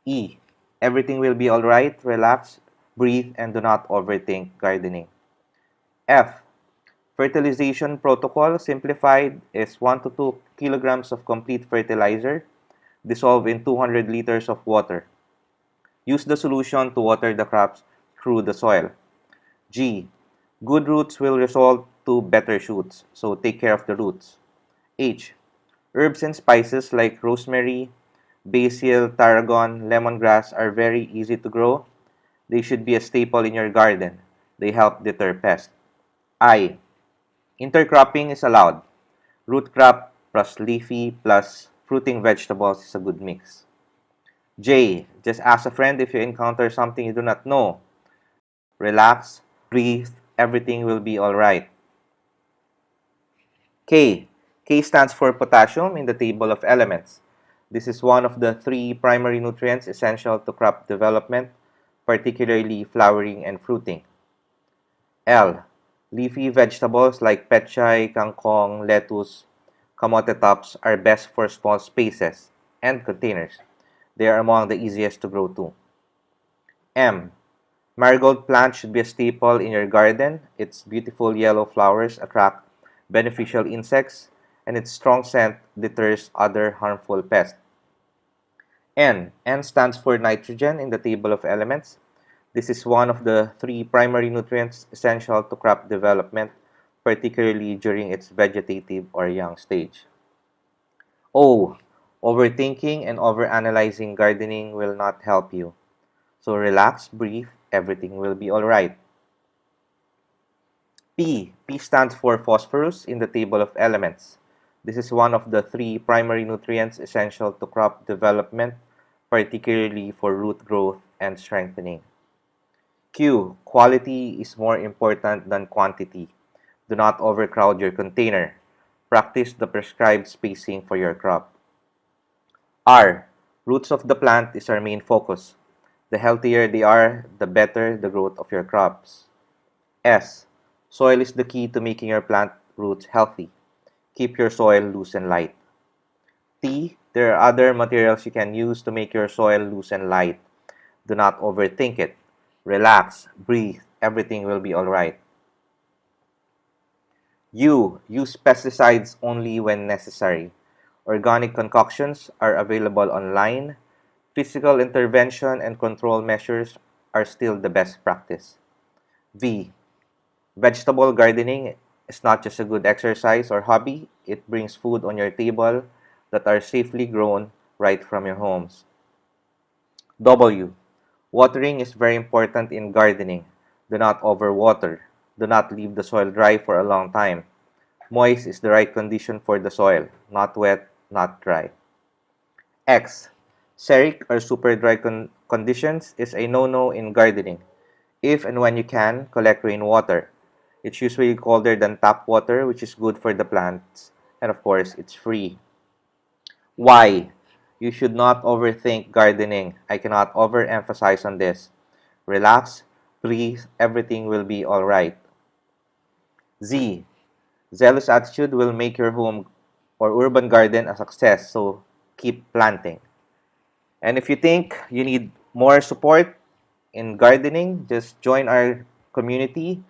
E, everything will be alright, relax, breathe, and do not overthink gardening. F, fertilization protocol simplified is 1 to 2 kilograms of complete fertilizer dissolved in 200 liters of water. Use the solution to water the crops through the soil. G, good roots will result to better shoots, so take care of the roots. H, herbs and spices like rosemary, basil, tarragon, lemongrass are very easy to grow. They should be a staple in your garden. They help deter pests. I, intercropping is allowed. Root crop plus leafy plus fruiting vegetables is a good mix. J, just ask a friend if you encounter something you do not know. Relax, breathe, everything will be alright. K, K stands for potassium in the table of elements. This is one of the 3 primary nutrients essential to crop development, particularly flowering and fruiting. L, leafy vegetables like pechay, kangkong, lettuce, kamote tops are best for small spaces and containers. They are among the easiest to grow too. M, marigold plant should be a staple in your garden. Its beautiful yellow flowers attract beneficial insects, and its strong scent deters other harmful pests. N stands for nitrogen in the table of elements. This is one of the three primary nutrients essential to crop development, particularly during its vegetative or young stage. O, overthinking and overanalyzing gardening will not help you. So relax, breathe, everything will be alright. P stands for phosphorus in the table of elements. This is one of the three primary nutrients essential to crop development, particularly for root growth and strengthening. Q, quality is more important than quantity. Do not overcrowd your container. Practice the prescribed spacing for your crop. R, roots of the plant is our main focus. The healthier they are, the better the growth of your crops. S, soil is the key to making your plant roots healthy. Keep your soil loose and light. T, there are other materials you can use to make your soil loose and light. Do not overthink it. Relax, breathe, everything will be alright. U, use pesticides only when necessary. Organic concoctions are available online. Physical intervention and control measures are still the best practice. V, vegetable gardening is not just a good exercise or hobby, it brings food on your table that are safely grown right from your homes. W, watering is very important in gardening. Do not overwater. Do not leave the soil dry for a long time. Moist is the right condition for the soil, not wet, not dry. X, xeric or super dry conditions is a no-no in gardening. If and when you can, collect rainwater. It's usually colder than tap water, which is good for the plants. And of course, it's free. Y, you should not overthink gardening. I cannot overemphasize on this. Relax, breathe, everything will be alright. Z, zealous attitude will make your home or urban garden a success, so keep planting. And if you think you need more support in gardening, just join our community.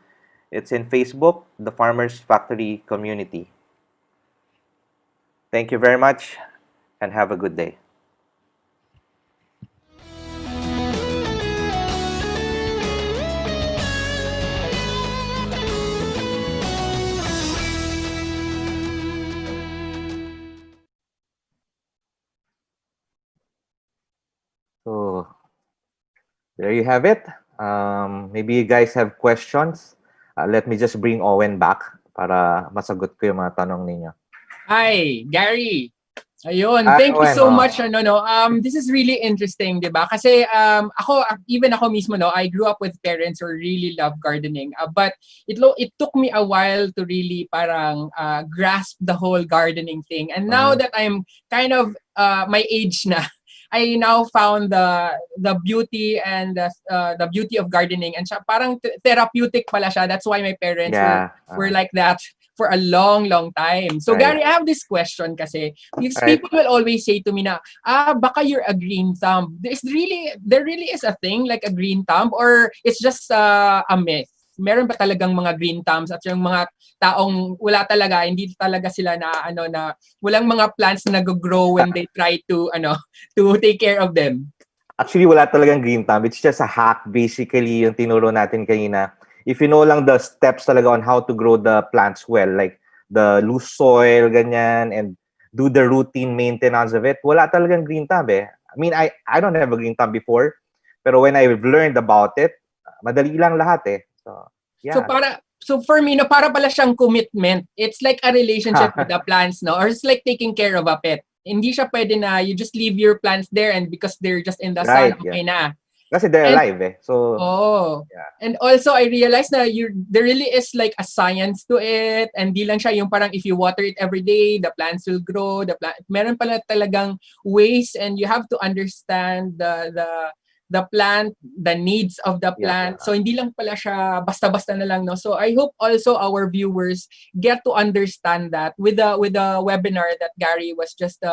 It's in Facebook, the Farmers Factory Community. Thank you very much and have a good day. So there you have it. Maybe you guys have questions. Let me just bring Owen back para masagot ko yung mga tanong ninyo. Hi, Gary. Ayun, Hi, thank you Owen, so oh. much. This is really interesting, 'di ba? Kasi ako mismo, no, I grew up with parents who really love gardening. But it took me a while to really parang grasp the whole gardening thing. And now that I'm kind of my age na, I now found the beauty and the beauty of gardening, and siya parang therapeutic pala siya. That's why my parents were like that for a long time. So Right. Gary, I have this question kasi because Right. people will always say to me na, baka you're a green thumb. There really is a thing like a green thumb, or it's just a myth? Meron ba talagang mga green thumbs at yung mga taong wala talaga, hindi talaga sila na walang mga plants na nag-grow when they try to to take care of them? Actually, wala talagang green thumb. It's just a hack, basically, yung tinuro natin kanina. If you know lang the steps talaga on how to grow the plants well, like the loose soil, ganyan, and do the routine maintenance of it, wala talagang green thumb eh. I mean, I don't have a green thumb before, pero when I've learned about it, madali lang lahat eh. So, yeah. So for me, no, para pala siyang commitment. It's like a relationship with the plants, no? Or it's like taking care of a pet. Hindi siya pwede na you just leave your plants there and because they're just in the sun, okay na. Kasi they're alive eh. So, yeah. And also, I realized na there really is like a science to it, and di lang siya yung parang if you water it every day, the plants will grow. Meron pala talagang ways, and you have to understand the plant, the needs of the plant. So hindi lang pala siya basta-basta na lang, no. So I hope also our viewers get to understand that with the webinar that Gary was just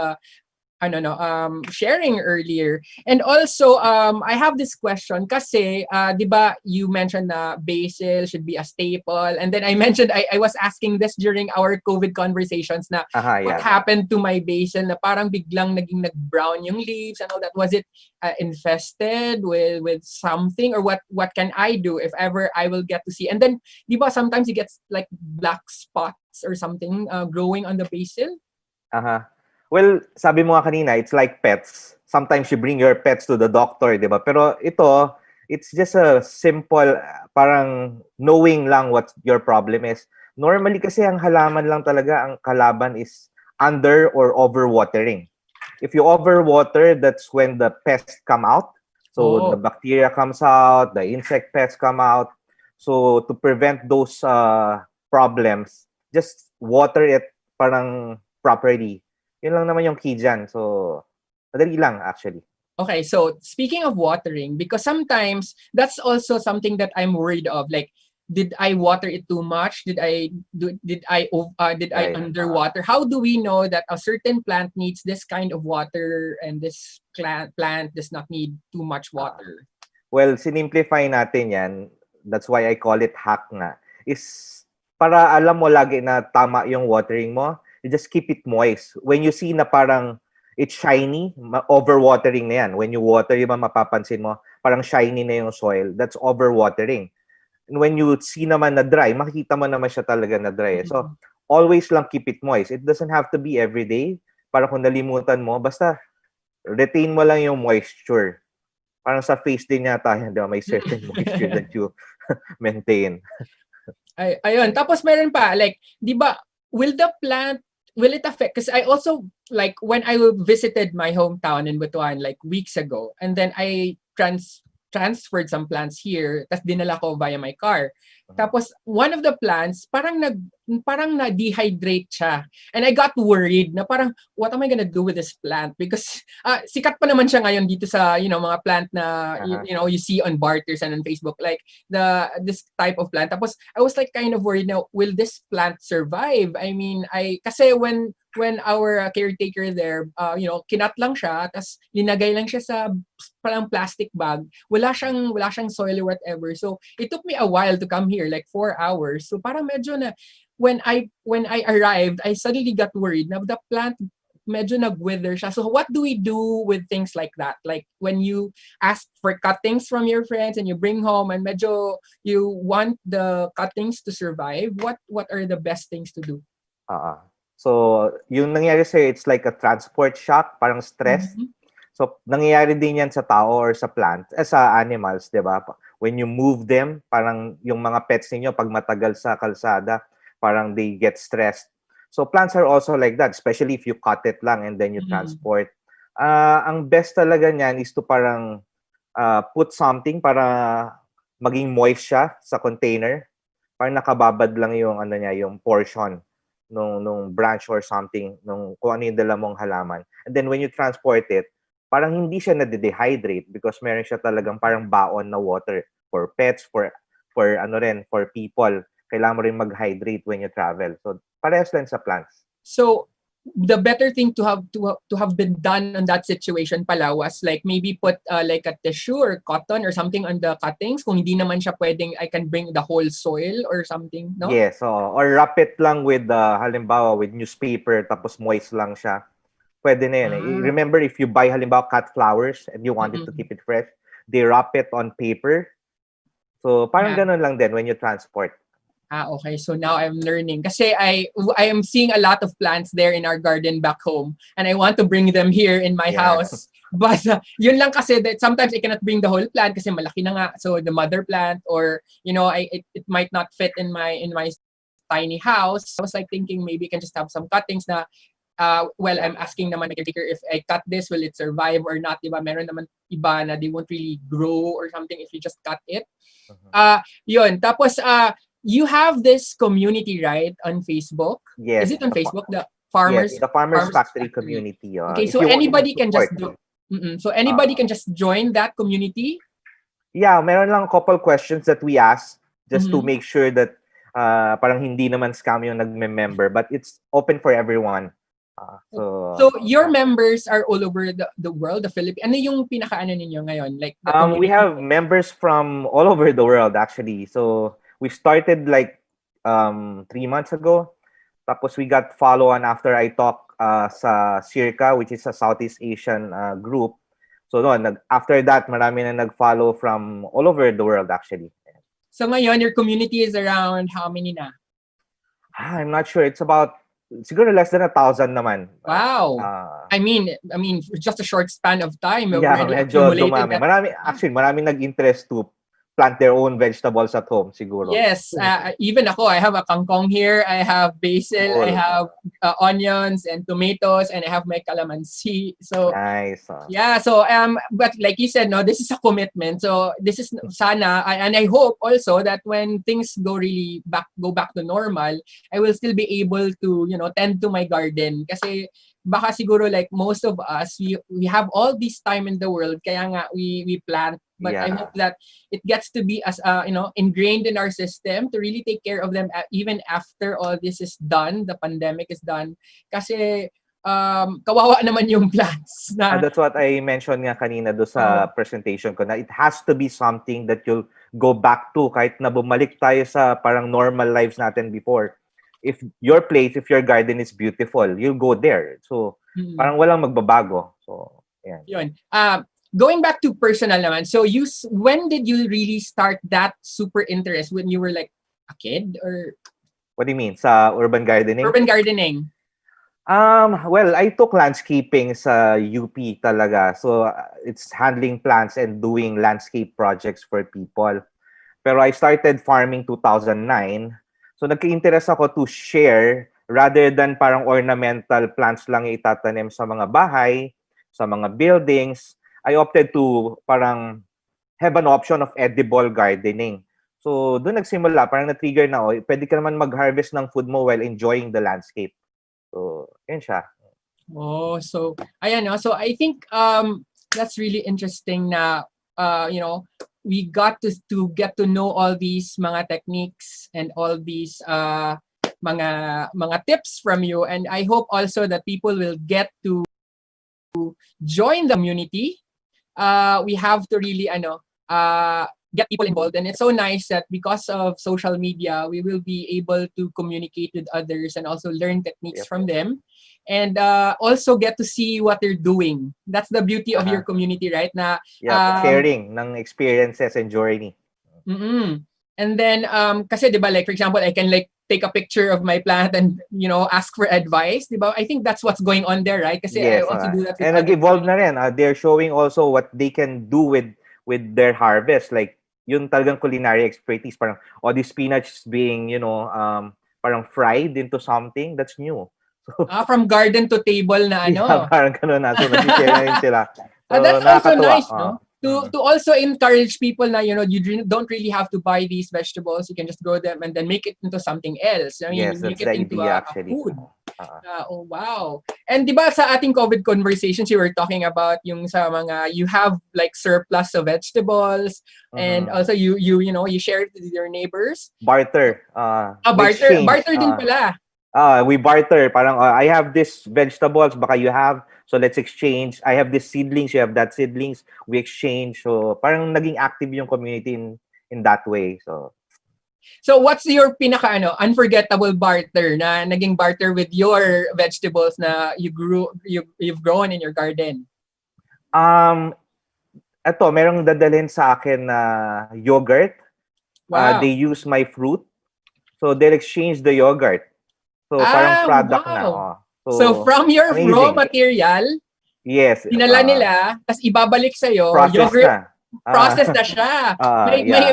sharing earlier. And also, I have this question kasi, di ba, you mentioned na basil should be a staple. And then I mentioned, I was asking this during our COVID conversations na what Yeah. happened to my basil na parang biglang naging nag-brown yung leaves and all that. Was it infested with something, or what can I do if ever I will get to see? And then, di ba, sometimes you get like black spots or something growing on the basil? Well, sabi mo nga kanina, it's like pets. Sometimes you bring your pets to the doctor, di ba? Pero ito, it's just a simple, parang knowing lang what your problem is. Normally kasi ang halaman lang talaga, ang kalaban is under or overwatering. If you overwater, that's when the pests come out. So the bacteria comes out, the insect pests come out. So to prevent those problems, just water it parang properly. Yun lang naman yung key dyan. So, madali lang actually. Okay, so speaking of watering, because sometimes that's also something that I'm worried of. Like, did I water it too much? Did I underwater? How do we know that a certain plant needs this kind of water and this plant does not need too much water? Well, sinimplify natin yan. That's why I call it hack nga. Is para alam mo lagi na tama yung watering mo, you just keep it moist. When you see na parang it's shiny, overwatering na yan. When you water, yung mapapansin mo, parang shiny na yung soil. That's overwatering. And when you see naman na dry, makikita mo naman siya talaga na dry. So, always lang keep it moist. It doesn't have to be every day. Para kung nalimutan mo, basta retain mo lang yung moisture. Parang sa face din yata, di ba? May certain moisture that you maintain. Ayun. Tapos meron pa, like, di ba, will it affect? Because I also, like, when I visited my hometown in Butuan like weeks ago, and then I transferred some plants here, tas dinala ko via my car. Tapos one of the plants parang na-dehydrate siya. And I got worried na parang, what am I gonna do with this plant? Because sikat pa naman siya ngayon dito sa, mga plant na you see on barters and on Facebook, like this type of plant. Tapos I was like kind of worried now, will this plant survive? I mean, kasi when our caretaker there, kinat lang siya, tas linagay lang siya sa parang plastic bag. Wala siyang soil or whatever. So it took me a while to come here, like 4 hours. So parang medyo na, when I arrived, I suddenly got worried na the plant medyo nag-wither siya. So what do we do with things like that? Like when you ask for cuttings from your friends and you bring home and medyo you want the cuttings to survive, what are the best things to do? So, yung nangyari sa'yo, it's like a transport shock, parang stress. So, nangyayari din yan sa tao or sa sa animals, di ba? When you move them, parang yung mga pets ninyo, pag matagal sa kalsada, parang they get stressed. So, plants are also like that, especially if you cut it lang and then you transport. Ang best talaga niyan is to parang put something para maging moist siya sa container. Parang nakababad lang yung, yung portion nung branch or something, kung ano yung dala mong halaman. And then when you transport it, parang hindi siya na-dehydrate because meron siya talagang parang baon na water for pets, for people. Kailangan mo rin mag-hydrate when you travel. So, parehas lang sa plants. So, the better thing to have been done on that situation pala was like maybe put like a tissue or cotton or something on the cuttings. Kung hindi naman siya pwedeng, I can bring the whole soil or something, no? Yes, or wrap it lang with halimbawa with newspaper tapos moist lang siya. Pwede na yun. Remember, if you buy halimbawa cut flowers and you wanted to keep it fresh, they wrap it on paper. So parang ganun lang din when you transport. Okay. So now I'm learning. Kasi I am seeing a lot of plants there in our garden back home. And I want to bring them here in my house. But yun lang kasi that sometimes I cannot bring the whole plant kasi malaki na nga. So the mother plant or, it might not fit in my tiny house. I was like thinking maybe I can just have some cuttings na, I'm asking naman my caretaker if I cut this, will it survive or not? Diba? Meron naman iba na they won't really grow or something if you just cut it. Yun. Tapos, you have this community, right, on Facebook? Yes. Is it on Facebook? The Farmers Factory community. Okay, so anybody can just do. So anybody can just join that community? Yeah, meron lang a couple questions that we ask just to make sure that parang hindi naman scam yung nagme-member, but it's open for everyone. So your members are all over the world, the Philippines. Ano yung pinaka-ano ninyo ngayon? Like the We community? have members from all over the world actually. So we started like 3 months ago. Tapos we got follow-on after I talk sa Circa, which is a Southeast Asian group. So no, after that, marami na nag-follow from all over the world actually. So ngayon, your community is around how many na? I'm not sure. It's about siguro less than 1,000 naman. Wow. I mean, just a short span of time, Yeah, already medyo accumulated dumami. that. Marami nag-interest to plant their own vegetables at home, siguro. Yes, even ako, I have a kangkong here, I have basil, I Cool. have onions and tomatoes, and I have my calamansi. So Nice. yeah, so but like you said, no, this is a commitment. So this is sana, and I hope also that when things go back to normal, I will still be able to, tend to my garden. Kasi baka siguro like most of us, we have all this time in the world, kaya nga we plant. But I hope that it gets to be as ingrained in our system to really take care of them even after all this is done, the pandemic is done. Kasi kawawa naman yung plants na. That's what I mentioned nga kanina do sa presentation ko, na it has to be something that you'll go back to kahit na bumalik tayo sa parang normal lives natin before. If your garden is beautiful, you'll go there. So parang walang magbabago. So yeah. Yun. Going back to personal naman, so when did you really start that super interest? When you were like a kid, or What do you mean? Sa urban gardening? urban gardening? Well, I took landscaping sa UP talaga. So it's handling plants and doing landscape projects for people. Pero I started farming 2009. So nagka-interest ako to share rather than parang ornamental plants lang itatanim sa mga bahay, sa mga buildings. I opted to parang have an option of edible gardening. So doon nagsimula, parang na-trigger na, pwede ka naman mag-harvest ng food mo while enjoying the landscape. So, yun siya. Oh, so ayan, no? So I think that's really interesting na we got to get to know all these mga techniques and all these mga tips from you, and I hope also that people will get to join the community. We have to really get people involved, and it's so nice that because of social media we will be able to communicate with others and also learn techniques from them, and also get to see what they're doing. That's the beauty of your community, right? Na sharing ng experiences and journey. And then kasi diba, like for example, I can like take a picture of my plant and ask for advice, diba? I think that's what's going on there, right? Kasi Yes, I also do that with and nag-evolve na rin. They're showing also what they can do with their harvest, like yung talagang culinary expertise, parang this spinach is being parang fried into something that's new. So, from garden to table na yeah, parang gano'n na. So nag-share na rin sila. So, that's also nakakatuwa. nice, no? To also encourage people na you don't really have to buy these vegetables. You can just grow them and then make it into something else. I mean, yes, make that's it the into idea a actually. food. Oh wow! And diba sa ating COVID conversations, you were talking about yung sa mga you have like surplus of vegetables, and also you share it with your neighbors. Barter. Barter din pala. We barter. Parang I have this vegetables, baka you have. So let's exchange. I have this seedlings, you have that seedlings. We exchange. So parang naging active yung community in that way. So what's your pinaka unforgettable barter na naging barter with your vegetables na you've grown in your garden? Ito, merong dadalhin sa akin na yogurt. Wow. They use my fruit. So they'll exchange the yogurt. So parang product na. So from your amazing. raw material, yes, dinala nila, tas ibabalik sa'yo, yogurt, process na siya.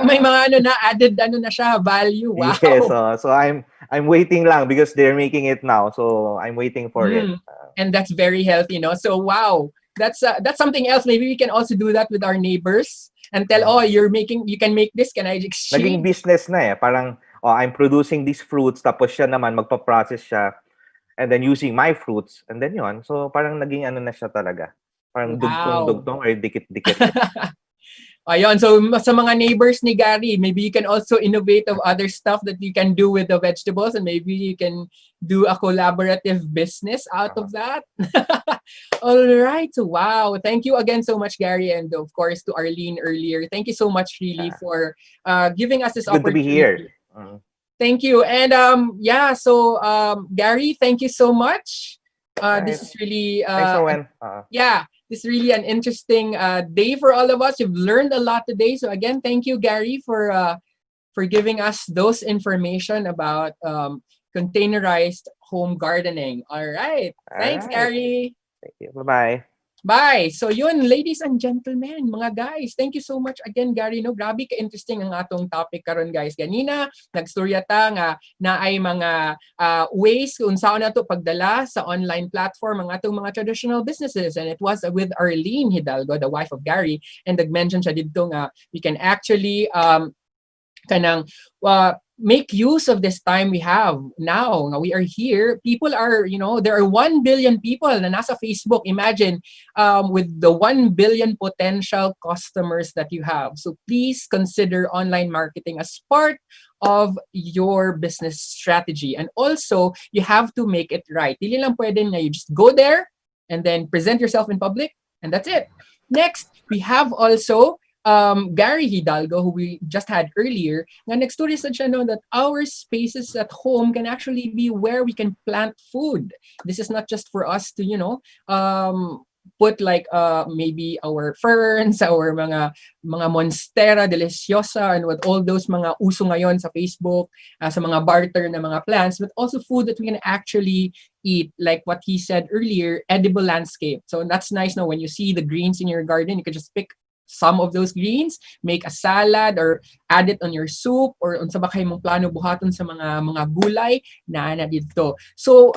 May mga added na siya, value. Wow. Yes, so I'm waiting lang because they're making it now. So I'm waiting for it. And that's very healthy, So wow, that's something else. Maybe we can also do that with our neighbors and tell, you can make this, can I exchange? Naging business na Parang, I'm producing these fruits, tapos siya naman magpa-process siya. And then using my fruits, and then yun. So parang naging na siya talaga. Parang dugtong-dugtong or dikit-dikit. Ayun, so sa mga neighbors ni Gary, maybe you can also innovate of other stuff that you can do with the vegetables, and maybe you can do a collaborative business out of that. All right. So wow. Thank you again so much, Gary, and of course to Arlene earlier. Thank you so much really for giving us this Good to be opportunity. here. Mm. Thank you. And yeah, so Gary, thank you so much. This is really Thanks, Owen. yeah, this is really an interesting day for all of us. You've learned a lot today. So again, thank you, Gary, for giving us those information about containerized home gardening. All right. Thanks, Alright. Gary. Thank you. Bye-bye. Bye. So yun, ladies and gentlemen, mga guys, thank you so much again, Gary. No, grabe ka-interesting ang atong topic karon, guys. Ganina, nagstorya ta nga na ay mga ways kung saan na to pagdala sa online platform ang atong mga traditional businesses. And it was with Arlene Hidalgo, the wife of Gary, and nag-mention siya dito nga we can actually kanang make use of this time we have now. We are here. People are, there are 1 billion people na nasa Facebook. Imagine with the 1 billion potential customers that you have. So please consider online marketing as part of your business strategy. And also, you have to make it right. Dili lang pwede na you just go there and then present yourself in public and that's it. Next, we have also Gary Hidalgo, who we just had earlier, nga nag-story sa siya that our spaces at home can actually be where we can plant food. This is not just for us to, put like maybe our ferns, our mga monstera deliciosa, and what all those mga uso ngayon sa Facebook, sa mga barter na mga plants, but also food that we can actually eat, like what he said earlier, edible landscape. So that's nice now when you see the greens in your garden, you can just pick some of those greens, make a salad or add it on your soup or unsa ba kay mong plano buhaton sa mga gulay na dito. So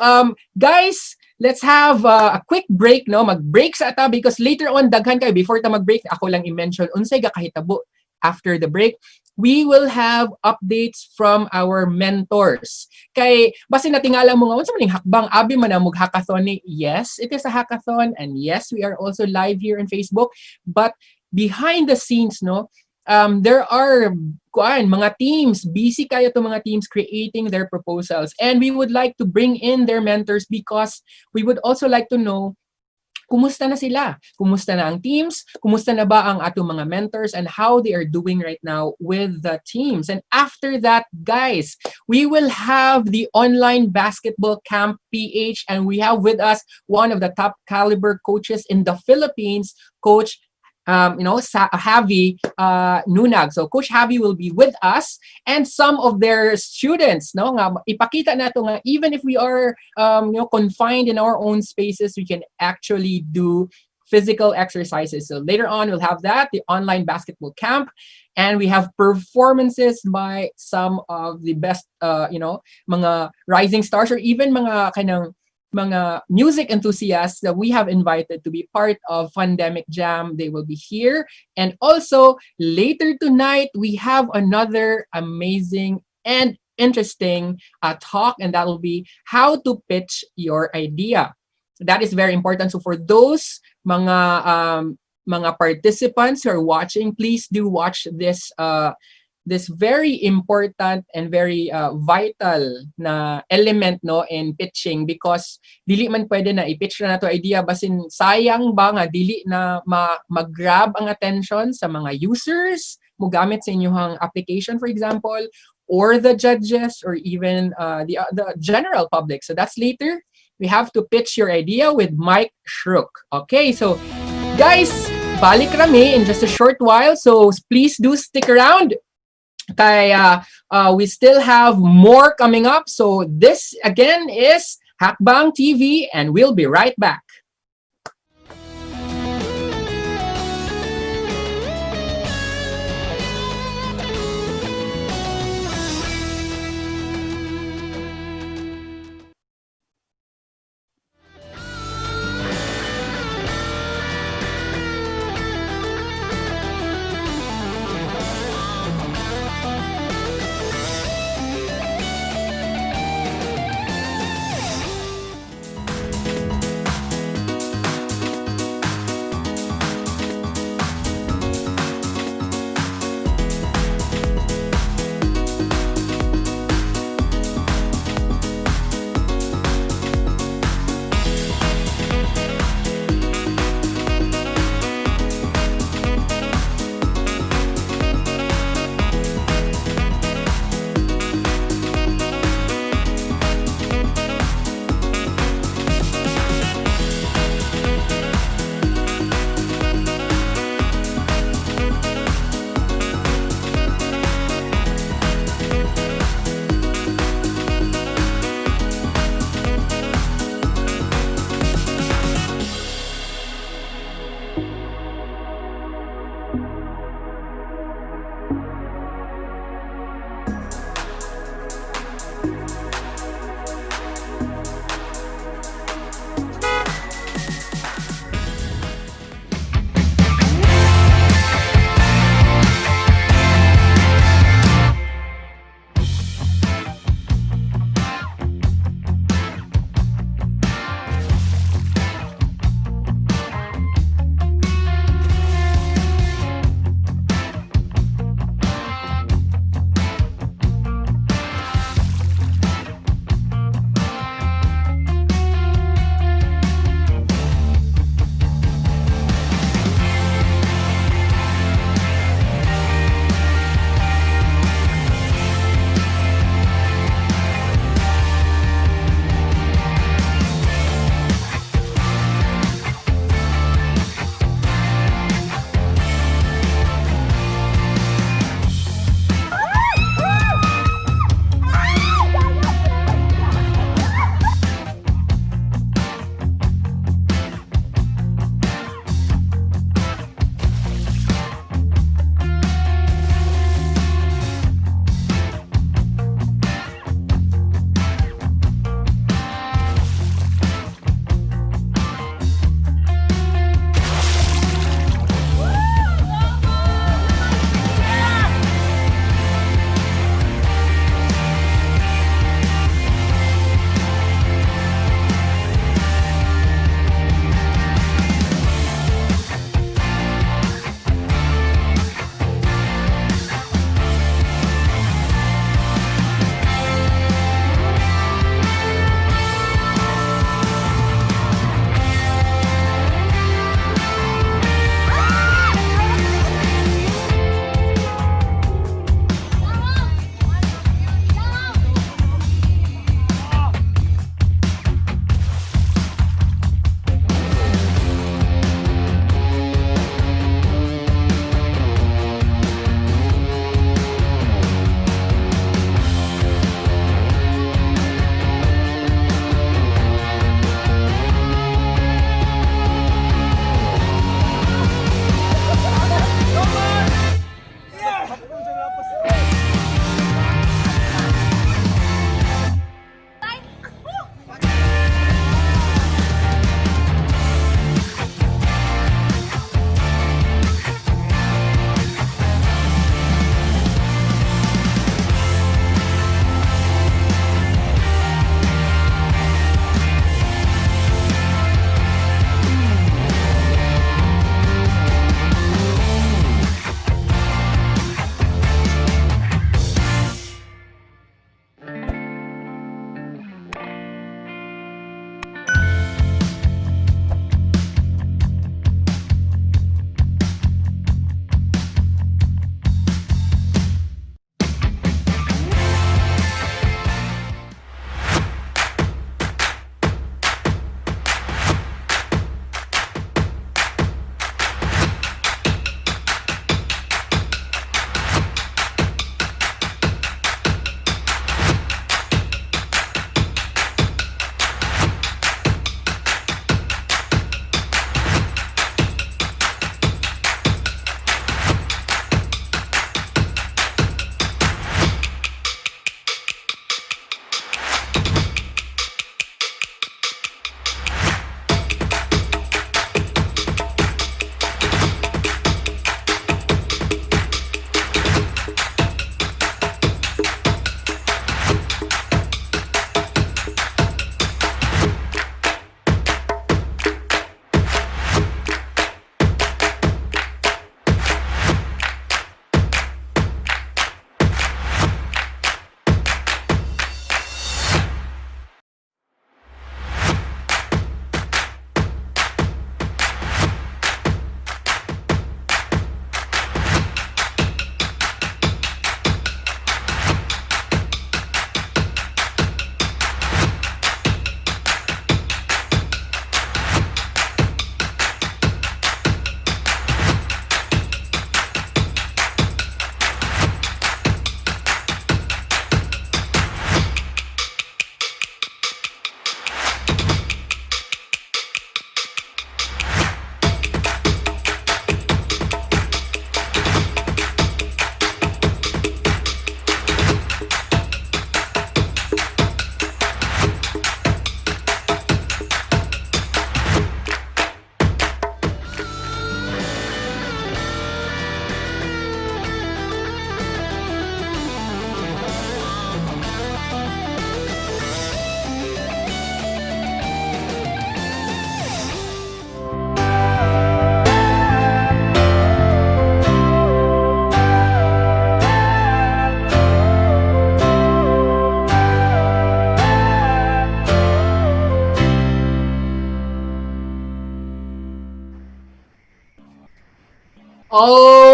guys, let's have a quick break, no? Mag-break sa ata because later on daghan kay before ta mag-break ako lang i-mention unsay gakahitabo after the break. We will have updates from our mentors. Kay basi natingala mo nga unsa maning hakbang abi man na hackathon ni. Yes, it is a hackathon and yes, we are also live here on Facebook, but behind the scenes, there are mga teams, busy kayo to mga teams creating their proposals. And we would like to bring in their mentors because we would also like to know kumusta na sila? Kumusta na ang teams? Kumusta na ba ang atong mga mentors and how they are doing right now with the teams? And after that, guys, we will have the online basketball camp PH, and we have with us one of the top caliber coaches in the Philippines, Coach Javi Nunag. So Coach Javi will be with us and some of their students, ipakita nato nga even if we are confined in our own spaces, we can actually do physical exercises. So later on we'll have that, the online basketball camp, and we have performances by some of the best mga rising stars or even mga music enthusiasts that we have invited to be part of Pandemic Jam. They will be here. And also, later tonight, we have another amazing and interesting talk, and that will be how to pitch your idea. That is very important. So for those mga participants who are watching, please do watch this this very important and very vital na element in pitching, because dili man pwede na i-pitch na nato idea basin sayang ba nga dili na mag-grab ang attention sa mga users mo gamit sa inyong application, for example, or the judges or even the general public. So that's later. We have to pitch your idea with Mike Shrook. Okay, so guys, balik kami in just a short while, so please do stick around. Kaya we still have more coming up. So this again is Hackbang TV, and we'll be right back.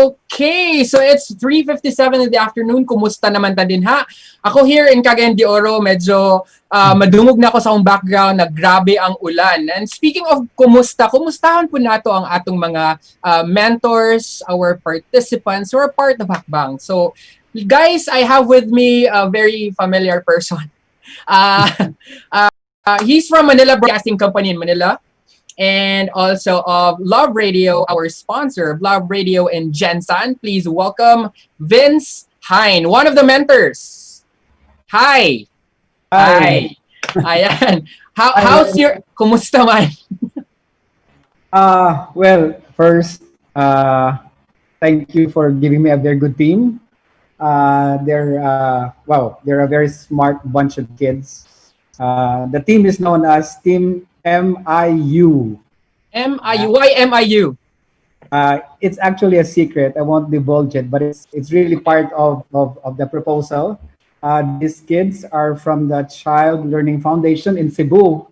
Okay, so it's 3:57 in the afternoon. Kumusta naman ta din ha? Ako here in Cagayan de Oro, medyo madungog na ako sa akong background na grabe ang ulan. And speaking of kumusta, kumustahan po nato ang atong mga mentors, our participants who are part of Hackbang. So, guys, I have with me a very familiar person. He's from Manila Broadcasting Company in Manila. And also of Love Radio, our sponsor of Love Radio in Jensen. Please welcome Vince Hine, one of the mentors. Hi. Hi. Ayan. How's your, kumusta man? Well, first, thank you for giving me a very good team. They're a very smart bunch of kids. The team is known as Team MIU. MIU. Why MIU? It's actually a secret. I won't divulge it, but it's really part of the proposal. These kids are from the Child Learning Foundation in Cebu,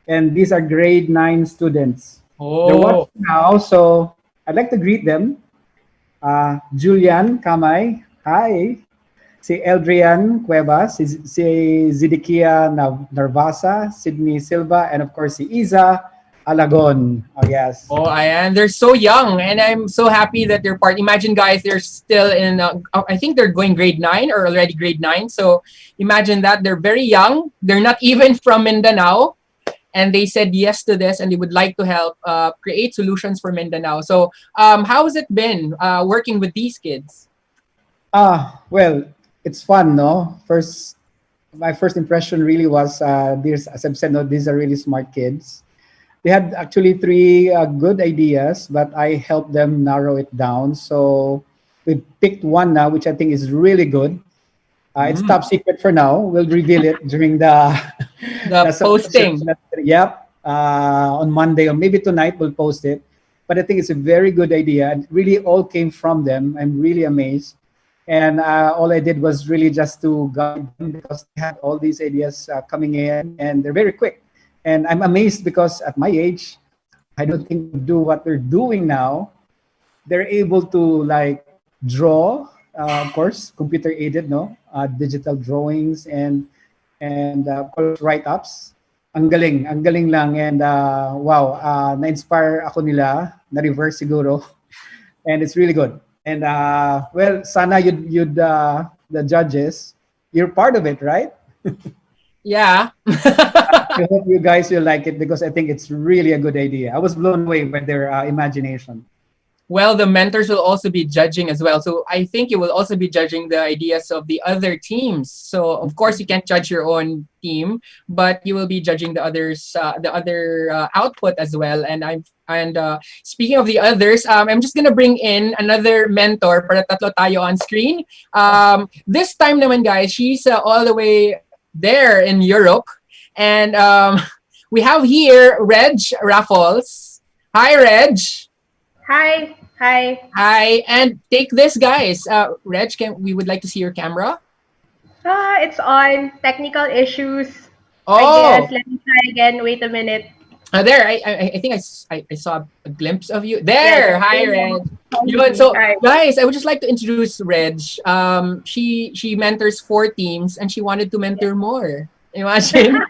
and these are grade 9 students. They're watching now, so I'd like to greet them. Julian Kamay, hi. Si Eldrian Cuevas, si Zidikia Narvasa, Sydney Silva, and of course si Iza Alagon. Oh, yes. Oh, ayan. They're so young, and I'm so happy that they're part. Imagine, guys, they're still in, I think they're going grade 9 or already grade 9. So imagine that. They're very young. They're not even from Mindanao. And they said yes to this, and they would like to help create solutions for Mindanao. So how has it been working with these kids? Well, it's fun, no? My first impression really was, as I've said, no, these are really smart kids. They had actually 3 good ideas, but I helped them narrow it down. So we picked one now, which I think is really good. It's top secret for now. We'll reveal it during the posting. Yep. On Monday or maybe tonight we'll post it. But I think it's a very good idea. It really all came from them. I'm really amazed. And all I did was really just to guide them because they had all these ideas coming in, and they're very quick. And I'm amazed because at my age, I don't think they do what they're doing now. They're able to like draw, of course, computer aided, no, digital drawings and of course write-ups. Ang galing lang, and wow, na-inspire ako nila, na-reverse siguro, and it's really good. And well, sana you'd the judges, you're part of it, right? Yeah. I hope you guys will like it because I think it's really a good idea. I was blown away by their imagination. Well, the mentors will also be judging as well. So I think you will also be judging the ideas of the other teams. So of course you can't judge your own team, but you will be judging the others, the other output as well. And speaking of the others, I'm just gonna bring in another mentor para tatlo tayo on screen. This time naman, guys, she's all the way there in Europe, and we have here Reg Raffles. Hi, Reg. Hi. Hi, and take this, guys. Reg, we would like to see your camera. It's on. Technical issues. Oh. I guess. Let me try again. Wait a minute. There, I think I saw a glimpse of you. There, hi, Reg. So, guys, I would just like to introduce Reg. She mentors 4 teams, and she wanted to mentor more. Imagine.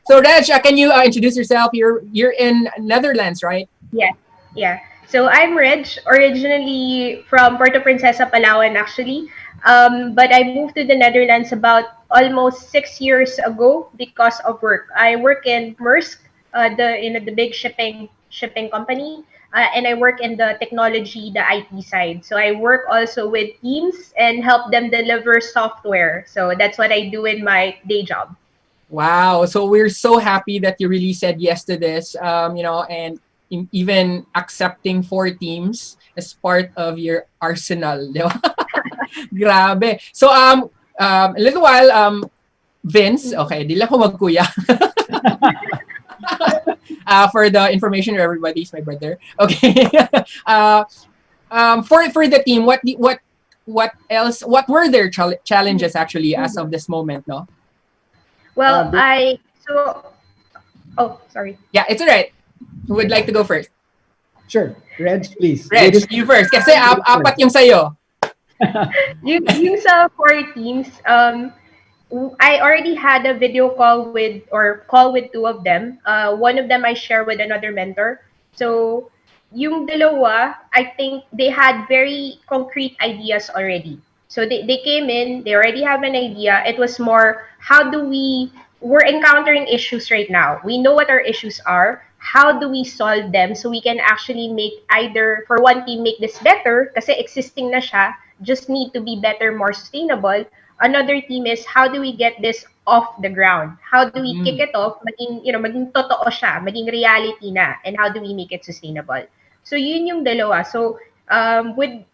So, Reg, can you introduce yourself? You're in Netherlands, right? Yeah. So I'm Reg, originally from Puerto Princesa, Palawan, actually. But I moved to the Netherlands about almost 6 years ago because of work. I work in Maersk, the big shipping company, and I work in the technology, the IT side. So I work also with teams and help them deliver software. So that's what I do in my day job. Wow. So we're so happy that you really said yes to this, and even accepting 4 teams as part of your arsenal. Grabe. So, a little while, Vince, okay, di lang ko magkuya. For the information of everybody, he's my brother. Okay. For the team, what else? What were their challenges actually as of this moment? No. Well, sorry. Yeah, it's alright. Who would like to go first? Sure. Reg, please. Reg, you first. Kasi apat yung sa'yo. Yung sa 4 teams, I already had a video call with or call with 2 of them. One of them I share with another mentor. So yung dalawa, I think they had very concrete ideas already. So they came in, they already have an idea. It was more, we're encountering issues right now. We know what our issues are. How do we solve them so we can actually make either, for one team, make this better, kasi existing na siya, just need to be better, more sustainable. Another team is, how do we get this off the ground? How do we kick it off, maging totoo siya, maging reality na, and how do we make it sustainable? So yun yung dalawa. So with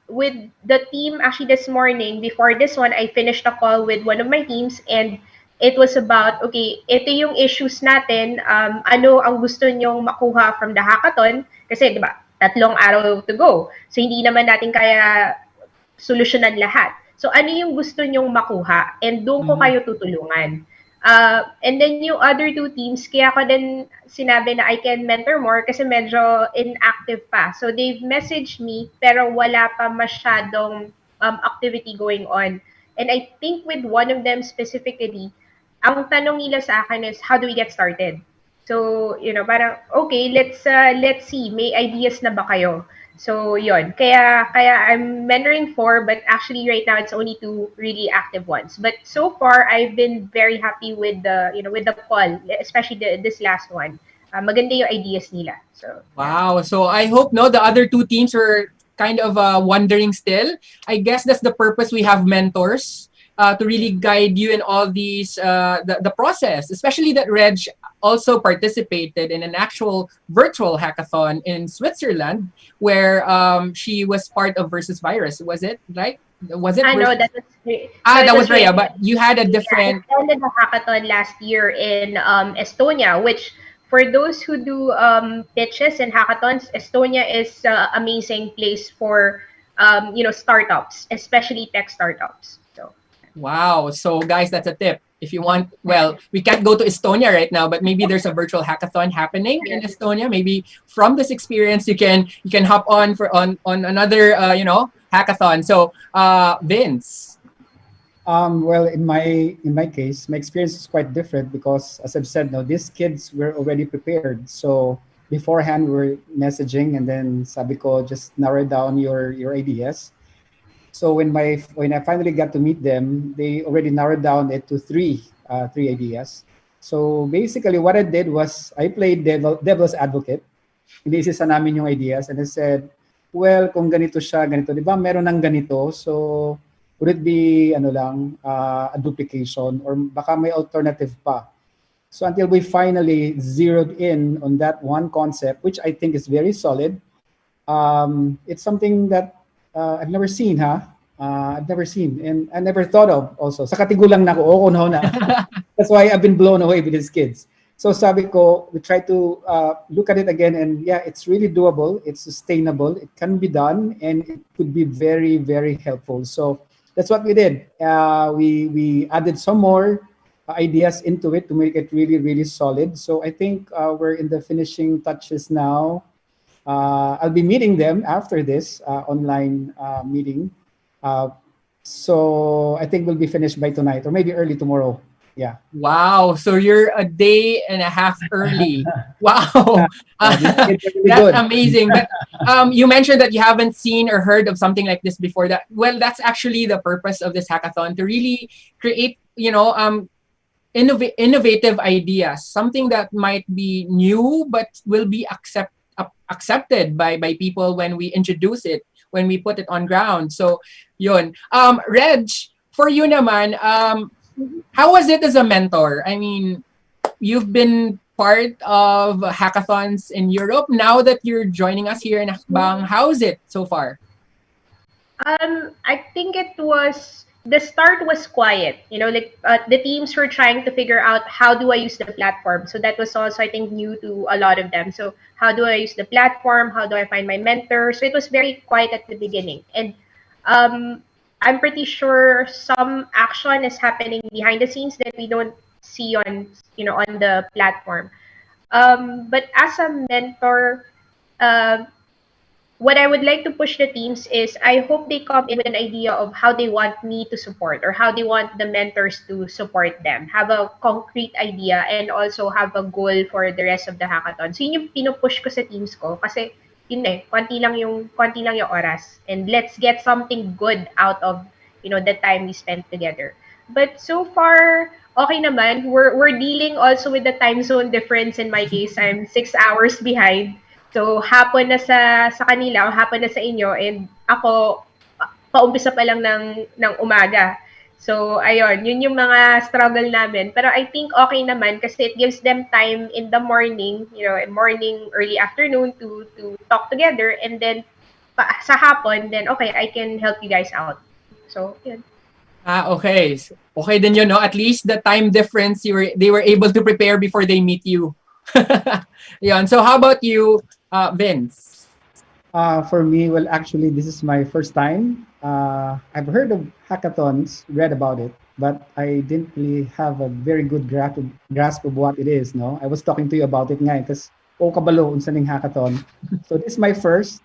the team, actually this morning, before this one, I finished a call with one of my teams, and it was about, okay, ito yung issues natin, ano ang gusto nyong makuha from the hackathon, kasi di ba, 3 araw to go. So hindi naman natin kaya solusyonan lahat. So ano yung gusto nyong makuha, and doon ko kayo tutulungan. And then yung other 2 teams, kaya ko din sinabi na I can mentor more kasi medyo inactive pa. So they've messaged me pero wala pa masyadong activity going on. And I think with one of them specifically, ang tanong nila sa akin is, how do we get started? So, parang, okay, let's see, may ideas na ba kayo? So, yun. Kaya I'm mentoring 4, but actually right now it's only 2 really active ones. But so far, I've been very happy with the call, especially this last one. Maganda yung ideas nila. So, wow. So I hope the other 2 teams are kind of wondering still. I guess that's the purpose we have mentors. To really guide you in all these, the process, especially that Reg also participated in an actual virtual hackathon in Switzerland, where she was part of Versus Virus. Was it right? Was it? I know that was that was Rhea, but you had a different. I attended the hackathon last year in Estonia, which for those who do pitches and hackathons, Estonia is an amazing place for startups, especially tech startups. So. Wow. So guys, that's a tip. If you want, well, we can't go to Estonia right now, but maybe there's a virtual hackathon happening in Estonia. Maybe from this experience, you can hop on on another hackathon. So Vince. Well, in my case, my experience is quite different because, as I've said, these kids were already prepared. So beforehand, we were messaging, and then sabi ko, just narrow down your ideas. So when I finally got to meet them, they already narrowed down it to three ideas. So basically, what I did was I played devil's advocate. Inisisa namin yung ideas, and I said, well, kung ganito siya, ganito, di ba? Meron ng ganito, so would it be a duplication, or baka may alternative pa? So until we finally zeroed in on that one concept, which I think is very solid, it's something that I've never seen, I've never seen, and I never thought of also. Sa katigulang na ako, na. That's why I've been blown away with these kids. So sabi ko, we try to look at it again, and yeah, it's really doable. It's sustainable. It can be done, and it could be very, very helpful. So that's what we did. We added some more ideas into it to make it really, really solid. So I think we're in the finishing touches now. I'll be meeting them after this online meeting. So I think we'll be finished by tonight or maybe early tomorrow. Yeah. Wow. So you're a day and a half early. Wow. That's amazing. But you mentioned that you haven't seen or heard of something like this before. That's actually the purpose of this hackathon, to really create, innovative ideas, something that might be new but will be accepted by people when we introduce it, when we put it on ground. So yun. Reg, for you naman, how was it as a mentor? I mean, you've been part of hackathons in Europe. Now that you're joining us here in Hackbang, how is it so far? I think the start was quiet. The teams were trying to figure out, how do I use the platform? So that was also, I think, new to a lot of them. So how do I use the platform? How do I find my mentor? So it was very quiet at the beginning. And I'm pretty sure some action is happening behind the scenes that we don't see on the platform. But as a mentor, what I would like to push the teams is I hope they come in with an idea of how they want me to support or how they want the mentors to support them. Have a concrete idea and also have a goal for the rest of the hackathon. So yun yung pinupush ko sa teams ko kasi yun eh, konti lang yung oras. And let's get something good out of, the time we spent together. But so far, okay naman. We're dealing also with the time zone difference. In my case, I'm 6 hours behind. So, hapon na sa kanila o hapon na sa inyo and ako paumpisa pa lang ng umaga. So, ayun, yun yung mga struggle namin. Pero I think okay naman kasi it gives them time in the morning, morning, early afternoon to talk together and then sa hapon, then okay, I can help you guys out. So, yun. Okay. Okay din yun, no? At least the time difference, they were able to prepare before they meet you. Yun. So how about you, Vince? For me, well, actually, this is my first time. I've heard of hackathons, read about it, but I didn't really have a very good grasp of what it is. No, I was talking to you about it nga, because kabalo unsa ning hackathon. So this is my first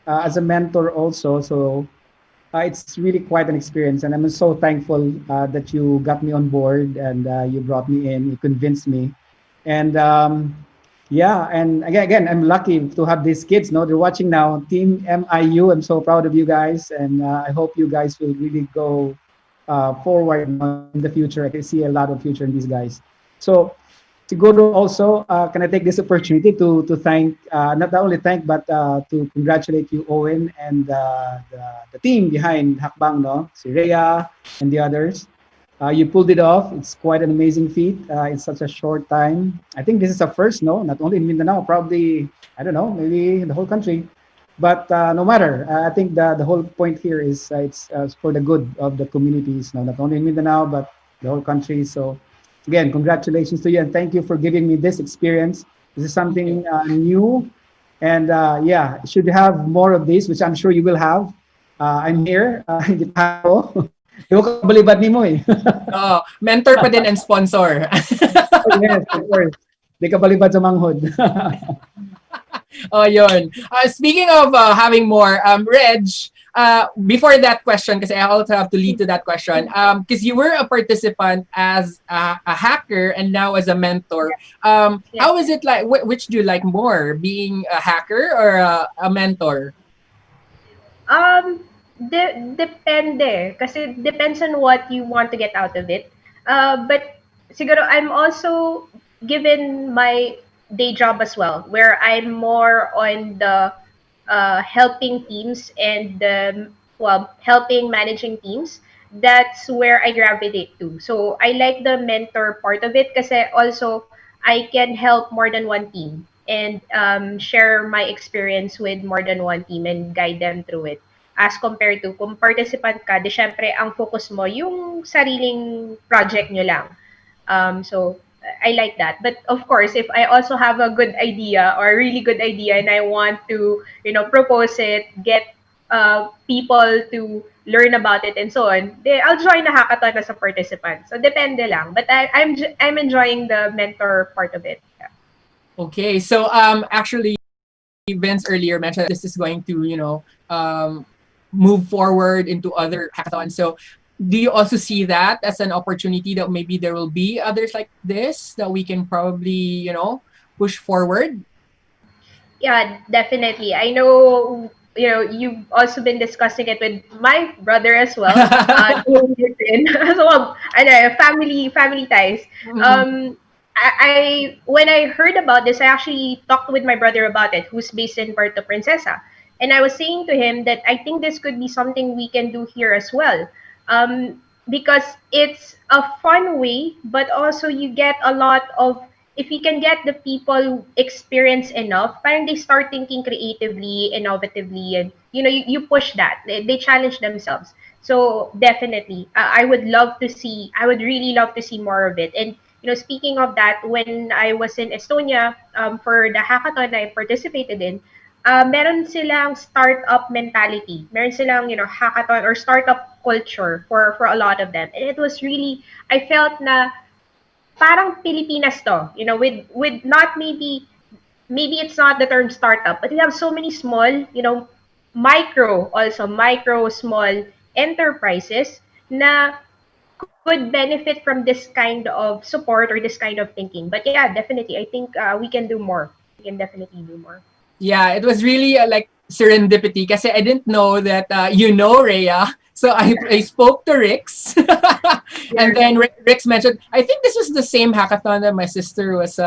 as a mentor also. So it's really quite an experience, and I'm so thankful that you got me on board and you brought me in, you convinced me, and yeah, and again, I'm lucky to have these kids. No, they're watching now. Team MIU, I'm so proud of you guys, and I hope you guys will really go forward in the future. I can see a lot of future in these guys. So, siguro also, can I take this opportunity to thank, not only thank, but to congratulate you, Owen, and the team behind Hakbang, no? Si Rhea and the others. You pulled it off. It's quite an amazing feat in such a short time. I think this is a first, no? Not only in Mindanao, probably, I don't know, maybe in the whole country. But no matter, I think the whole point here is it's for the good of the communities, no? Not only in Mindanao, but the whole country. So again, congratulations to you, and thank you for giving me this experience. This is something new, and yeah, should have more of this, which I'm sure you will have. I'm here, gitahan ko. Di ko kabalibad ni mo eh. Oh, mentor pa din and sponsor. Oh, yes, of course. Di ka balibad sa manghod. Oh, yun. Speaking of having more, Reg, before that question, because I also have to lead to that question, because you were a participant as a hacker and now as a mentor. How is it like? Which do you like more, being a hacker or a mentor? Depende. Kasi depends on what you want to get out of it. But siguro I'm also given my day job as well, where I'm more on the helping teams and helping managing teams. That's where I gravitate to. So I like the mentor part of it kasi also I can help more than one team and share my experience with more than one team and guide them through it. As compared to kung participant ka, di syempre ang focus mo yung sariling project nyo lang. So I like that. But of course, if I also have a good idea or a really good idea and I want to, propose it, get people to learn about it and so on, I'll join a hackathon as a participant. So depende lang. But I'm enjoying the mentor part of it. Yeah. Okay, so actually, Vince earlier mentioned that this is going to, move forward into other hackathons. So do you also see that as an opportunity that maybe there will be others like this that we can probably, push forward? Yeah, definitely. I know, you've also been discussing it with my brother as well. So, family ties. I when I heard about this, I actually talked with my brother about it, who's based in Puerto Princesa. And I was saying to him that I think this could be something we can do here as well. Because it's a fun way, but also you get a lot of, if you can get the people experience enough, parang they start thinking creatively, innovatively, and you push that. They challenge themselves. So definitely, I would really love to see more of it. And speaking of that, when I was in Estonia for the hackathon I participated in, meron silang startup mentality. Meron silang, hackathon or startup culture for a lot of them. And it was really, I felt na parang Pilipinas to, with not maybe it's not the term startup, but we have so many small, micro, small enterprises na could benefit from this kind of support or this kind of thinking. But yeah, definitely, I think we can do more. We can definitely do more. Yeah, it was really like serendipity kasi I didn't know that you know Rhea. So I spoke to Rix. And then Rix mentioned, I think this was the same hackathon that my sister was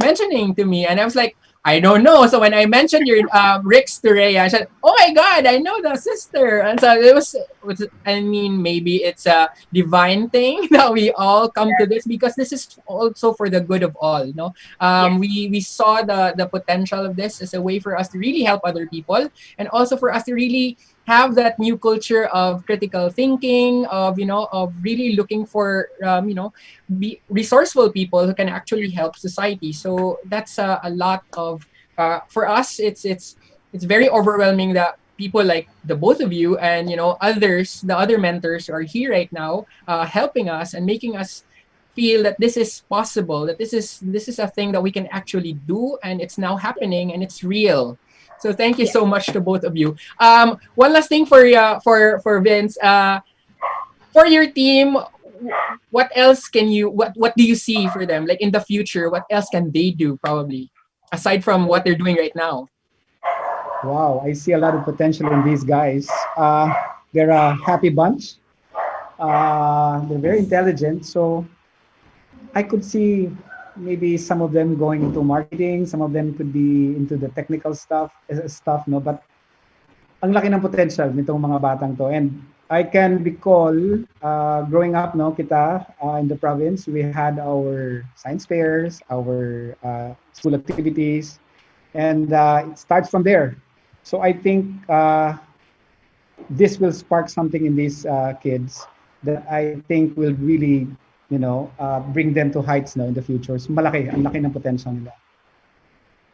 mentioning to me. And I was like, I don't know. So when I mentioned your Rix to Rhea, I said, oh my God, I know the sister. And so I mean, maybe it's a divine thing that we all come to this because this is also for the good of all, no? Yes. We saw the potential of this as a way for us to really help other people and also for us to really have that new culture of critical thinking, of of really looking for be resourceful people who can actually help society. So that's a lot of for us. It's very overwhelming that people like the both of you and others, the other mentors who are here right now, helping us and making us feel that this is possible, that this is a thing that we can actually do, and it's now happening and it's real. So thank you Yeah. so much to both of you. One last thing for Vince. For your team, what else can you what do you see for them, like in the future? What else can they do probably aside from what they're doing right now? Wow, I see a lot of potential in these guys. They're a happy bunch. They're very intelligent. So I could see maybe some of them going into marketing. Some of them could be into the technical stuff, no? But ang laki ng potential nitong mga batang to. And I can recall growing up, no, kita in the province, we had our science fairs, our school activities, and it starts from there. So I think this will spark something in these kids that I think will really, bring them to heights, no, in the future. So malaki, ang laki ng potential nila.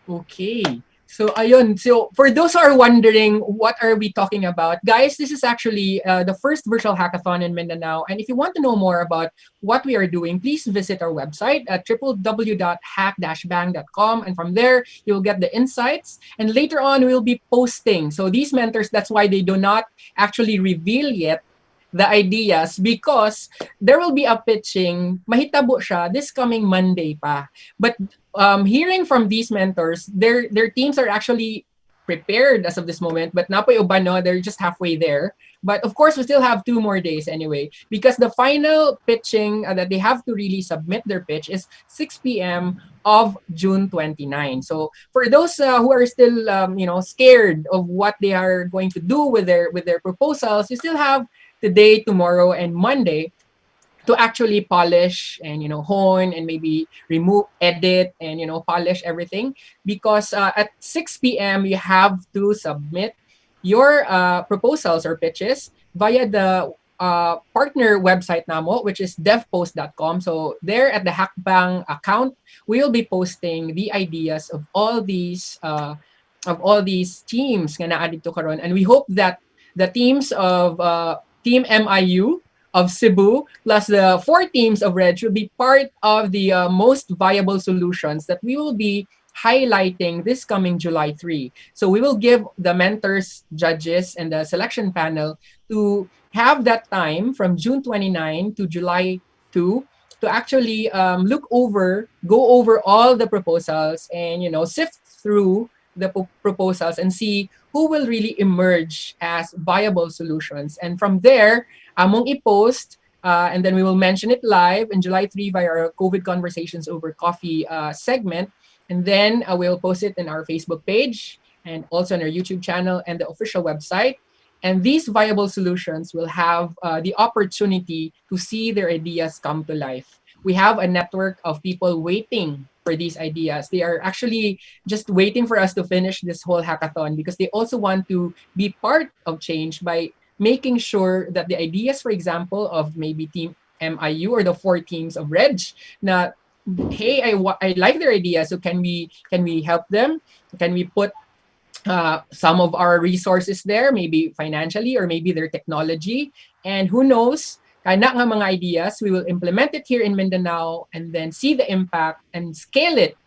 Okay. So ayun. So for those who are wondering what are we talking about, guys, this is actually the first virtual hackathon in Mindanao. And if you want to know more about what we are doing, please visit our website at www.hack-bang.com. And from there, you'll get the insights. And later on, we'll be posting. So these mentors, that's why they do not actually reveal yet the ideas, because there will be a pitching, mahitabo siya, this coming Monday pa. But hearing from these mentors, their teams are actually prepared as of this moment, but napoy uban, no, they're just halfway there. But of course, we still have 2 more days anyway, because the final pitching that they have to really submit their pitch is 6 p.m. of June 29. So for those who are still scared of what they are going to do with their proposals, you still have today, tomorrow, and Monday to actually polish and hone and maybe remove, edit, and polish everything, because at 6 p.m. you have to submit your proposals or pitches via the partner website namo, which is devpost.com. So there at the Hackbang account, we'll be posting the ideas of all these teams nga naa dito karon, and we hope that the teams of Team MIU of Cebu plus the 4 teams of Reg will be part of the most viable solutions that we will be highlighting this coming July 3. So we will give the mentors, judges, and the selection panel to have that time from June 29 to July 2 to actually go over all the proposals and sift through the proposals and see who will really emerge as viable solutions. And from there, among i-post, and then we will mention it live in July 3 via our COVID Conversations Over Coffee segment. And then we'll post it in our Facebook page and also on our YouTube channel and the official website. And these viable solutions will have the opportunity to see their ideas come to life. We have a network of people waiting for these ideas. They are actually just waiting for us to finish this whole hackathon because they also want to be part of change by making sure that the ideas, for example, of maybe Team MIU or the 4 teams of Reg, na hey, I like their ideas, so can we help them? Can we put some of our resources there, maybe financially or maybe their technology? And who knows, kana nga mga ideas, we will implement it here in Mindanao and then see the impact and scale it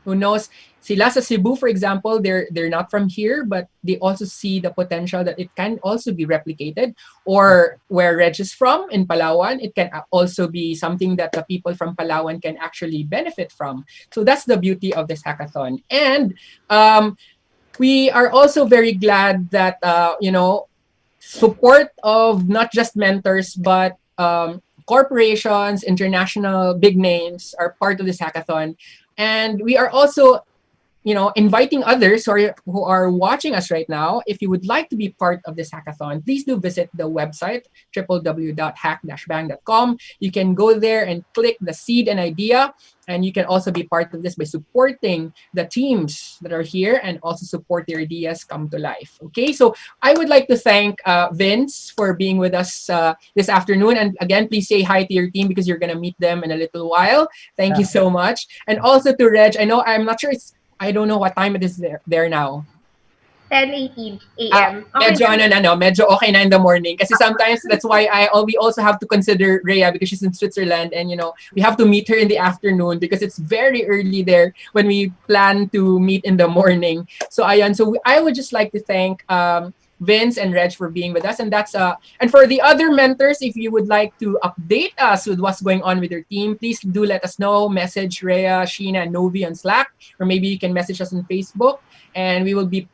Who knows? Sila sa Cebu, for example, they're not from here, but they also see the potential that it can also be replicated. Or where Reg is from, in Palawan, it can also be something that the people from Palawan can actually benefit from. So that's the beauty of this hackathon. And we are also very glad that, support of not just mentors, but corporations, international big names are part of this hackathon. And we are also inviting others who are watching us right now. If you would like to be part of this hackathon, please do visit the website, www.hack-bang.com. You can go there and click the seed and idea, and you can also be part of this by supporting the teams that are here and also support their ideas come to life. Okay, so I would like to thank Vince for being with us this afternoon. And again, please say hi to your team because you're going to meet them in a little while. Thank you so much. And also to Reg, I'm not sure I don't know what time it is there now. 10:18 a.m. Medyo okay na in the morning. Kasi sometimes that's why we also have to consider Rhea because she's in Switzerland, and we have to meet her in the afternoon because it's very early there when we plan to meet in the morning. So I would just like to thank Vince and Reg for being with us, and and for the other mentors, if you would like to update us with what's going on with your team, please do let us know. Message Rhea, Sheena, and Novi on Slack, or maybe you can message us on Facebook, and we'll be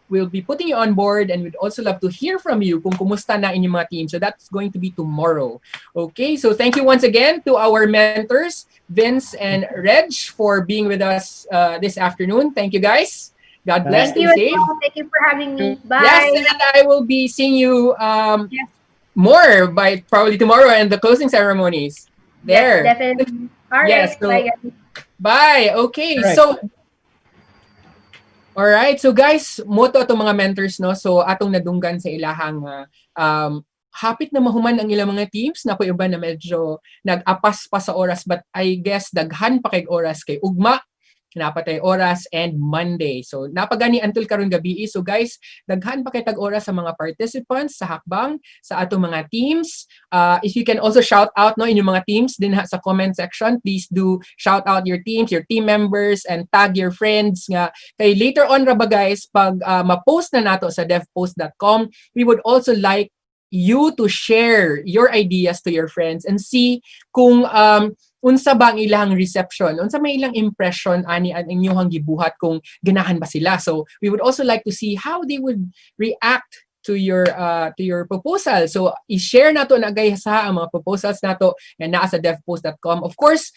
putting you on board, and we'd also love to hear from you kung kumusta na inyong mga team. So that's going to be tomorrow. Okay, so thank you once again to our mentors, Vince and Reg, for being with us this afternoon. Thank you, guys. God bless. Thank you. Safe. Thank you for having me. Bye. Yes, and I will be seeing you more by probably tomorrow in the closing ceremonies. There. Yes, definitely. All right. Yes, so, bye, guys. bye. Okay. Right. So all right. So guys, moto atong mga mentors, no. So atong nadunggan sa ilahang hapit na mahuman ang ilang mga teams na ko iba na medyo nag-apas pa sa oras, but I guess daghan pa kay oras kay ugma napatay oras and Monday. So napagani until karon gabi. So guys, daghan pa kay tag oras sa mga participants sa hakbang, sa atong mga teams. If you can also shout out inyong mga teams din sa comment section, please do shout out your teams, your team members, and tag your friends nga kay later on ra ba guys pag ma-post na nato sa devpost.com, we would also like you to share your ideas to your friends and see kung unsa ba ang ilang reception, unsa may ilang impression ani ang inyong gibuhat kung ganahan ba sila. So we would also like to see how they would react to your proposal. So i-share nato na gaysa ang mga proposals nato nga naa sa devpost.com. Of course,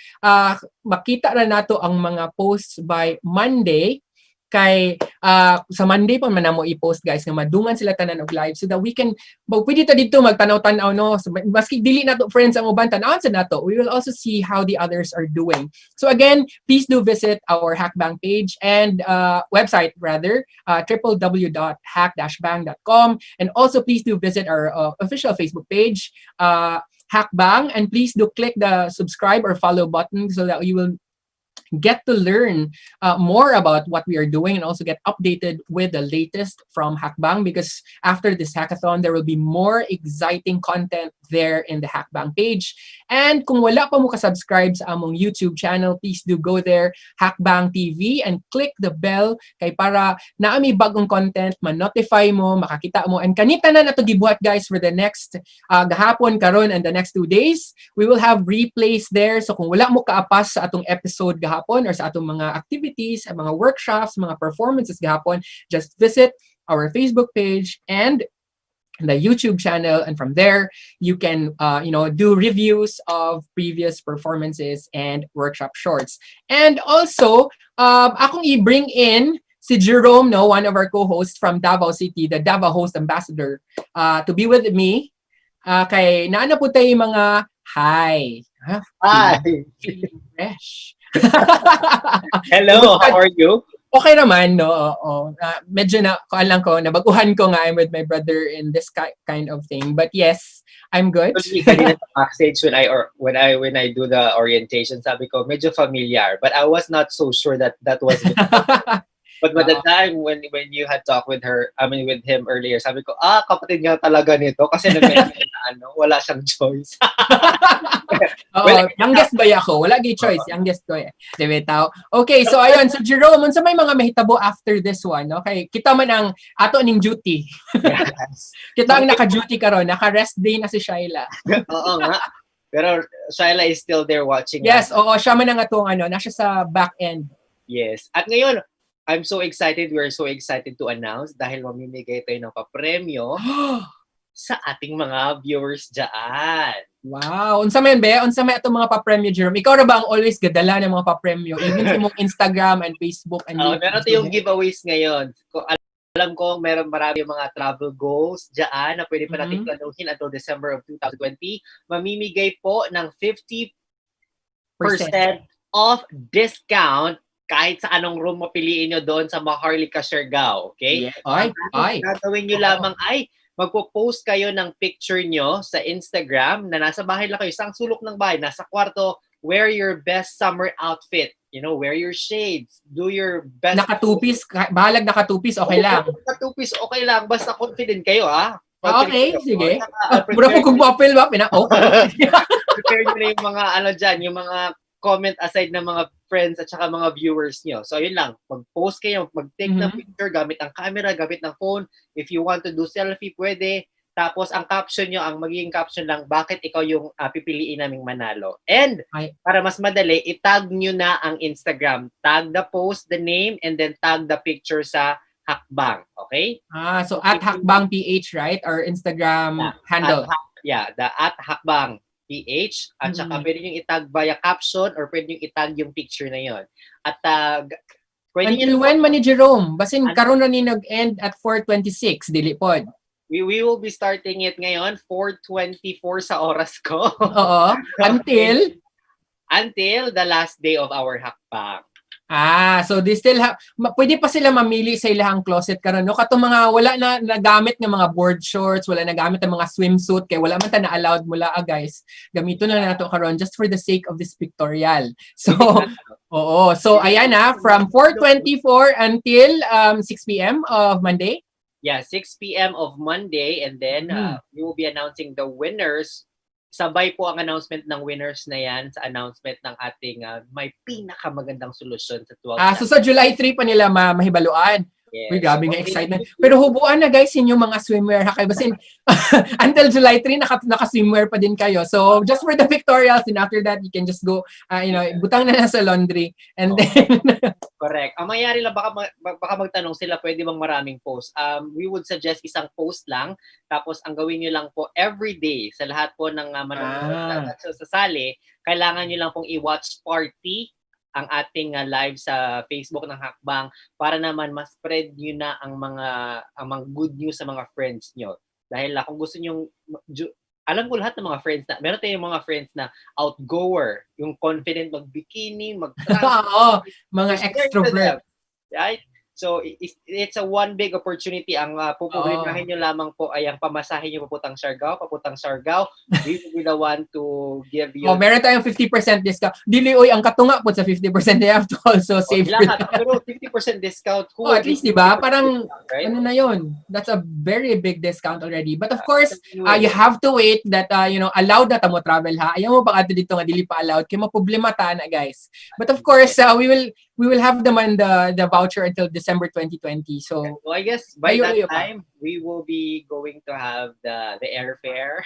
makita ra nato ang mga posts by Monday. Kay sa Monday pa man mo i-post guys nga madungan sila tanan og live so that we can pwede ta dito magtanaw-tanaw no, so, maski dili nato friends ang uban tan-awon sa nato, we will also see how the others are doing. So again, please do visit our Hackbang page and website rather, www.hack-bang.com, and also please do visit our official Facebook page, Hackbang, and please do click the subscribe or follow button so that you will get to learn more about what we are doing and also get updated with the latest from Hackbang, because after this hackathon, there will be more exciting content there in the Hackbang page. And kung wala pa mo ka-subscribe sa among YouTube channel, please do go there, Hackbang TV, and click the bell kay para naami bagong content, ma-notify mo, makakita mo. And kanita na nato gibuhat guys for the next gahapon karon and the next 2 days. We will have replays there. So kung wala mo kaapas sa atong episode gahapon or sa atong mga activities, mga workshops, mga performances gahapon, just visit our Facebook page and the YouTube channel, and from there you can do reviews of previous performances and workshop shorts. And also akong i-bring in si Jerome, no, one of our co-hosts from Davao City, the Davao Host Ambassador, to be with me. Kay naana po tayo mga hi. Feeling fresh. Hello, how are you? Okay naman, no. Medyo alam ko, nabaguhan ko nga I'm with my brother in this kind of thing. But yes, I'm good. Backstage when I do the orientation, sabi ko medyo familiar, but I was not so sure that was. But by the time when you had talked with with him earlier, sabi ko, kapatid nga talaga nito kasi nag-mention na wala siyang choice. Youngest ba ako? Wala gay choice. Youngest ko eh. Diba tao? Okay, so ayun. So Jerome, unsa may mga mahitabo after this one? Okay, kita man ang ato ning duty. Yes. Kita ang naka-duty karon, naka-rest day na si Shyla. Oo nga. Pero Shyla is still there watching. Yes, oo. Siya man ang atong nasa sa back end. Yes. At ngayon, I'm so excited. We're so excited to announce dahil mamimigay tayo ng papremyo sa ating mga viewers dyan. Wow. Unsa man ba? Unsa may atong mga papremyo, Jerome? Ikaw ra ba ang always gadala ng mga papremyo? Even sa mong Instagram and Facebook and meron tayong giveaways ngayon. Alam ko meron marami mga travel goals dyan na pwede pa natin planuhin until December of 2020. Mamimigay po ng 50% off discount kahit sa anong room mo piliin nyo doon sa Maharlika, Siargao. Okay? Yeah. Ay. Gagawin nyo lamang ay magpo-post kayo ng picture nyo sa Instagram na nasa bahay lang kayo, isang sulok ng bahay, nasa kwarto, wear your best summer outfit. You know, wear your shades, do your best. Nakatupis, bahalag nakatupis, okay lang. Nakatupis, okay lang. Basta confident kayo, ha? Okay, sige. Mura po kung papel ba? Okay. Prepare nyo na yung mga dyan, yung mga comment aside ng mga friends at saka mga viewers nyo. So, yun lang. Mag-post kayo, mag-take ng picture gamit ang camera, gamit ng phone. If you want to do selfie, pwede. Tapos, ang caption nyo, ang magiging caption lang, bakit ikaw yung pipiliin naming manalo. And, para mas madali, itag nyo na ang Instagram. Tag the post, the name, and then tag the picture sa Hackbang. Okay? So at Hackbang PH, right? Our Instagram handle. The at Hackbang PH. At saka pwede nyo itag via caption or pwede nyo itag yung picture na yon. At until when man ni Jerome? Basin karon na ni nag-end at 4:26, dili pod. We will be starting it ngayon 4:24 sa oras ko. Oo. Until the last day of our Hackbang. So they still have, pwede pa sila mamili sa ilahang closet karon, no? Katong mga wala na nagamit ng mga board shorts, wala nagamit ng mga swimsuit, kay wala man ta na allowed mula guys. Gamito na nato karon just for the sake of this pictorial. So, oo. So ayan from 4:24 until 6 p.m. of Monday. Yeah, 6 p.m. of Monday, and then we will be announcing the winners. Sabay po ang announcement ng winners na yan sa announcement ng ating may pinakamagandang solusyon sa 12. So sa July 3 pa nila mahibaluan. Yes. Uy, grabe nga excitement. Pero hubuan na guys inyong mga swimwear ha, kay basin until July 3 naka-swimwear pa din kayo. So just for the pictorials, and after that you can just go butang na sa laundry and then correct. Ang mangyari lang baka magtanong sila, pwede bang maraming post? We would suggest isang post lang, tapos ang gawin niyo lang po every day sa lahat po ng manonood sa sasali, kailangan niyo lang pong i-watch party ang ating live sa Facebook ng Hackbang para naman mas spread nyo na ang mga good news sa mga friends nyo. Dahil kung gusto nyo, alam ko lahat ng mga friends na, meron tayong mga friends na outgoer, yung confident mag-bikini, mag-travel. mga extrovert. Right? So, it's a one big opportunity. Ang pupublikahin nyo lamang po ay ang pamasahin nyo papuntang Siargao. We will be the one to give you... meron tayong 50% discount. Dili, ang katunga po sa 50%, they have to also save for that. Pero 50% discount. At least, di ba? Parang, right? Ano na yun? That's a very big discount already. But of course, you have to wait that, allowed na ta mo travel ha. Ayaw mo baka dito nga, dili pa allowed. Kaya maproblema ta na, guys. But of course, we will have them on the voucher until December 2020. So I guess by that time we will be going to have the airfare.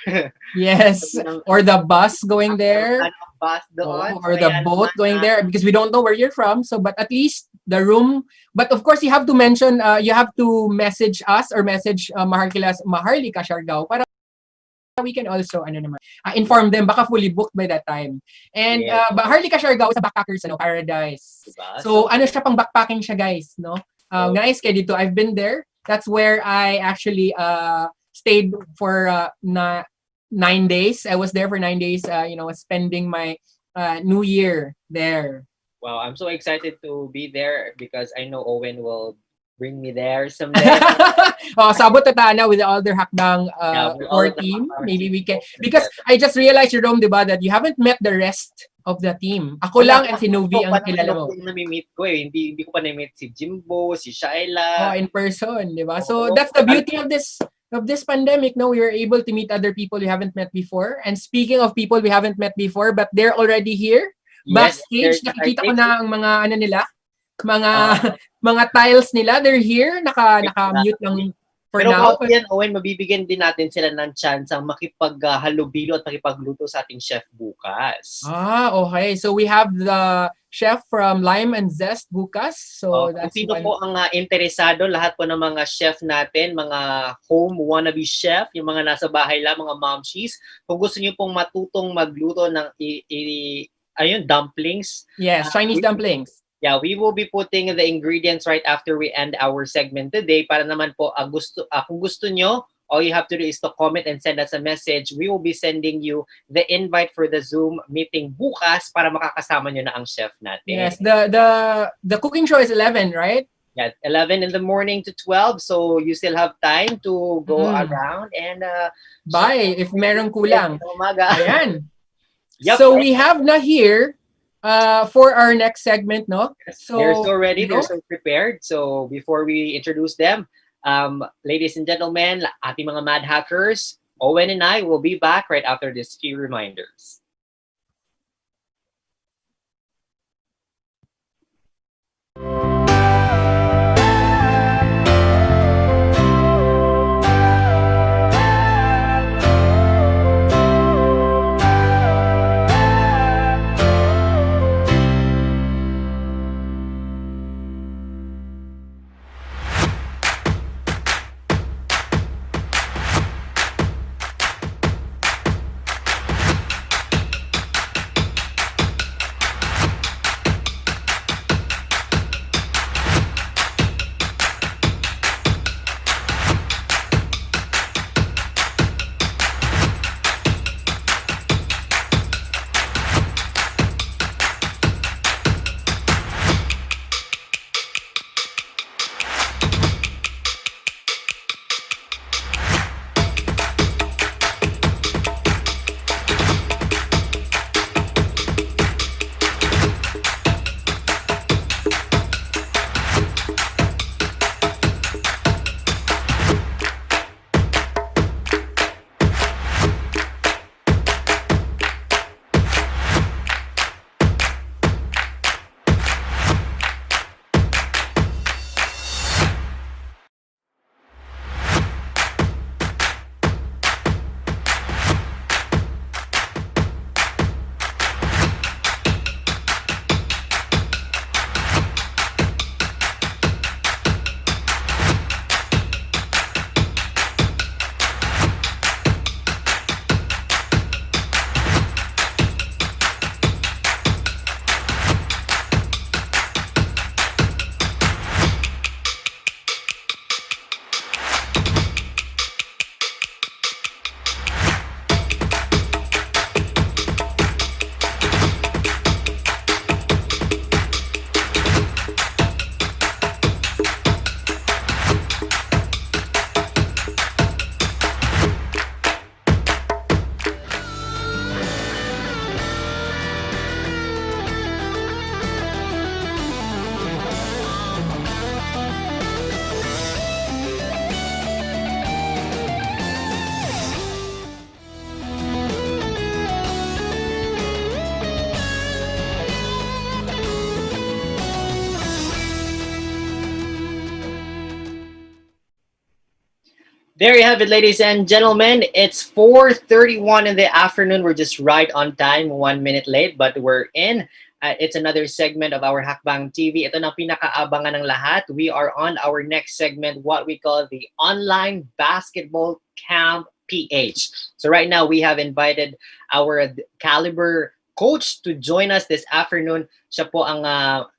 Yes, or the bus going there. Or the boat going there, because we don't know where you're from. So but at least the room. But of course you have to mention, you have to message us or message Maharlika Siargao para we can also inform them, baka fully booked by that time. And Maharlika Siargao is a backpackers paradise. Diba? So siya pang backpacking siya, guys, no? Guys, kaya dito I've been there. That's where I actually stayed for 9 days. I was there for 9 days, spending my New Year there. Wow, I'm so excited to be there because I know Owen will bring me there someday. Sabot na with the other Hackbang core team. Maybe we can, because I just realized, Jerome, diba, that you haven't met the rest of the team. Ako lang and si Novi ang kilala mo. Parang nami-meet ko eh. Hindi ko pa na-meet si Jimbo, si Shaila. In person, di ba? So that's the beauty of this pandemic. No, we were able to meet other people we haven't met before. And speaking of people we haven't met before, but they're already here. Backstage, nakikita ko na ang mga ano nila, mga tiles nila. They're here. Naka-mute lang for Pero now. bago yan, Owen, mabibigyan din natin sila ng chance ang makipaghalubilo at makipagluto sa ating chef bukas. Okay. So we have the chef from Lime and Zest bukas. So Kung that's sino one. po ang interesado, lahat po ng mga chef natin, mga home wannabe chef, yung mga nasa bahay lang, mga momshies, kung gusto niyo pong matutong magluto ng dumplings. Yes, Chinese dumplings. Yeah, we will be putting the ingredients right after we end our segment today para naman po kung gusto nyo, all you have to do is to comment and send us a message. We will be sending you the invite for the Zoom meeting bukas para makakasama nyo na ang chef natin. Yes, the cooking show is 11, right? Yeah, 11 in the morning to 12, so you still have time to go around and buy if merong kulang. Ayan. Yep. So we have na here for our next segment, no? So they're so ready, they're so prepared. So before we introduce them, ladies and gentlemen, ating mga mad hackers, Owen and I will be back right after these few reminders. There you have it, ladies and gentlemen. It's 4:31 in the afternoon. We're just right on time, 1 minute late, but we're in. It's another segment of our Hackbang TV. Ito na pinakaabangan ng lahat. We are on our next segment, what we call the Online Basketball Camp PH. So right now, we have invited our caliber coach to join us this afternoon. Siya po ang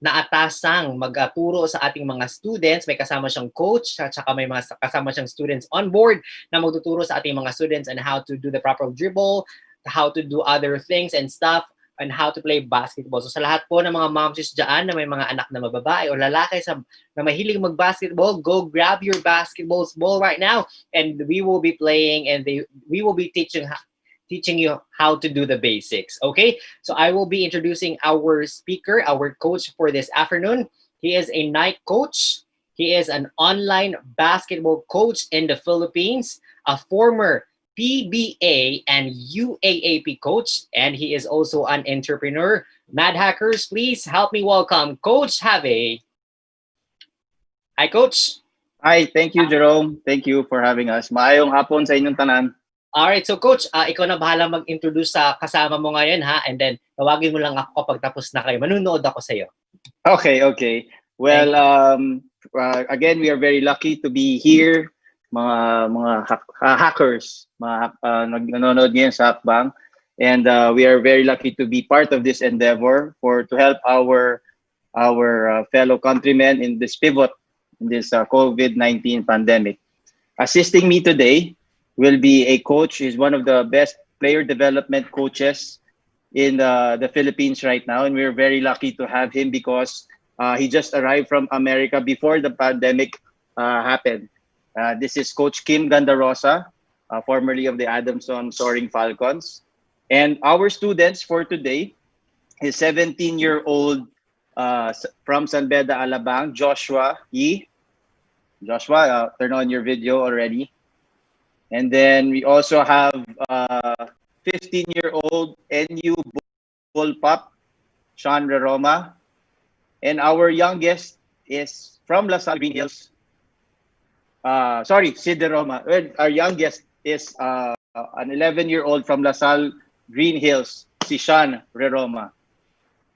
naatasang magturo sa ating mga students. May kasama siyang coach at saka may mga kasama siyang students on board na magtuturo sa ating mga students on how to do the proper dribble, how to do other things and stuff, and how to play basketball. So sa lahat po ng mga momsies dyan na may mga anak na mababae o lalaki na mahilig mag-basketball, go grab your basketball ball right now and we will be playing and we will be teaching you how to do the basics. Okay, so I will be introducing our speaker, our coach for this afternoon. He is a night coach. He is an online basketball coach in the Philippines, a former PBA and UAAP coach, and he is also an entrepreneur. Mad Hackers, please help me welcome Coach Have. Hi, Coach. Hi, thank you, Jerome. Thank you for having us. Maayong hapon sa inyong tanan. Alright, so Coach, ikaw na bahala mag-introduce sa kasama mo ngayon, ha? And then, tawagin mo lang ako kapag tapos na kayo. Manunood ako sa'yo. Okay. Well, again, we are very lucky to be here, mga hackers, nanonood ngayon sa Hackbang. And we are very lucky to be part of this endeavor to help our fellow countrymen in this pivot in this COVID-19 pandemic. Assisting me today will be a coach. He's one of the best player development coaches in the Philippines right now. And we're very lucky to have him because he just arrived from America before the pandemic happened. This is Coach Kim Gandarosa, formerly of the Adamson Soaring Falcons. And our students for today is 17-year-old from San Beda, Alabang, Joshua Yi. Joshua, turn on your video already. And then we also have 15-year-old NU Bullpup, Sean Roma. And our youngest is from LaSalle Green Hills. Sid Roma. Well, our youngest is an 11-year-old from LaSalle Green Hills, si Sean Roma.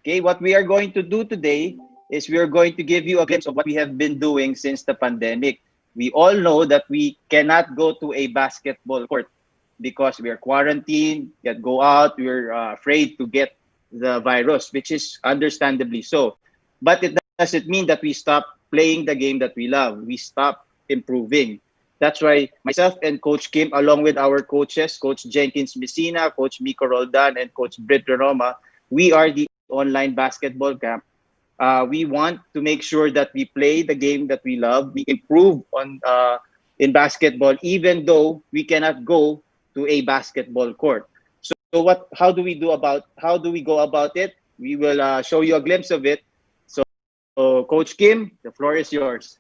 Okay, what we are going to do today is we are going to give you a glimpse of what we have been doing since the pandemic. We all know that we cannot go to a basketball court because we are quarantined, can't go out, we're afraid to get the virus, which is understandably so. But it doesn't mean that we stop playing the game that we love. We stop improving. That's why myself and Coach Kim, along with our coaches, Coach Jenkins Messina, Coach Miko Roldan, and Coach Britt Roma, we are the online basketball camp. We want to make sure that we play the game that we love. We improve on in basketball, even though we cannot go to a basketball court. So how do we go about it? We will show you a glimpse of it. So Coach Kim, the floor is yours.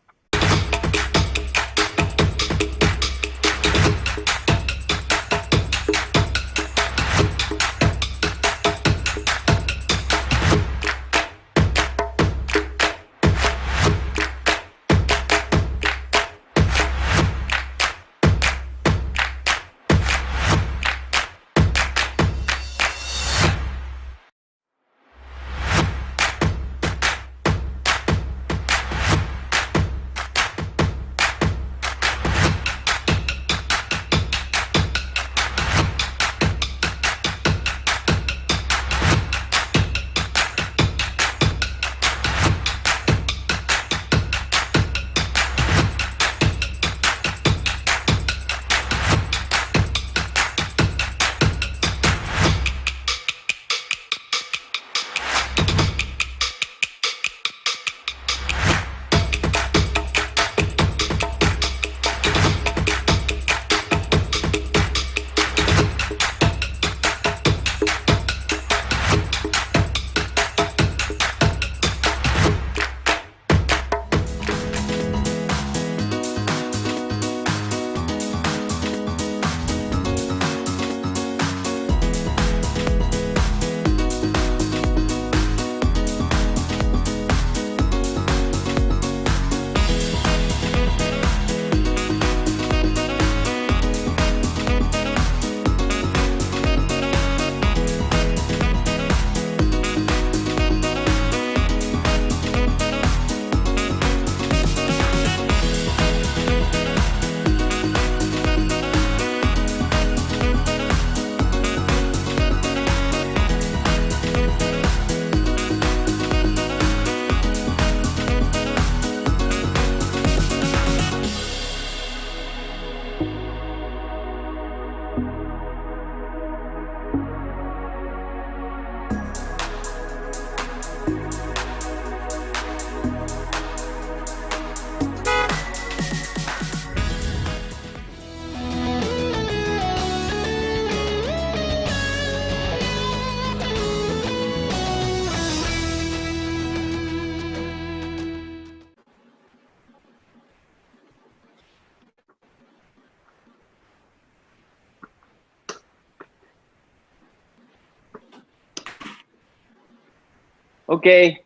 Okay.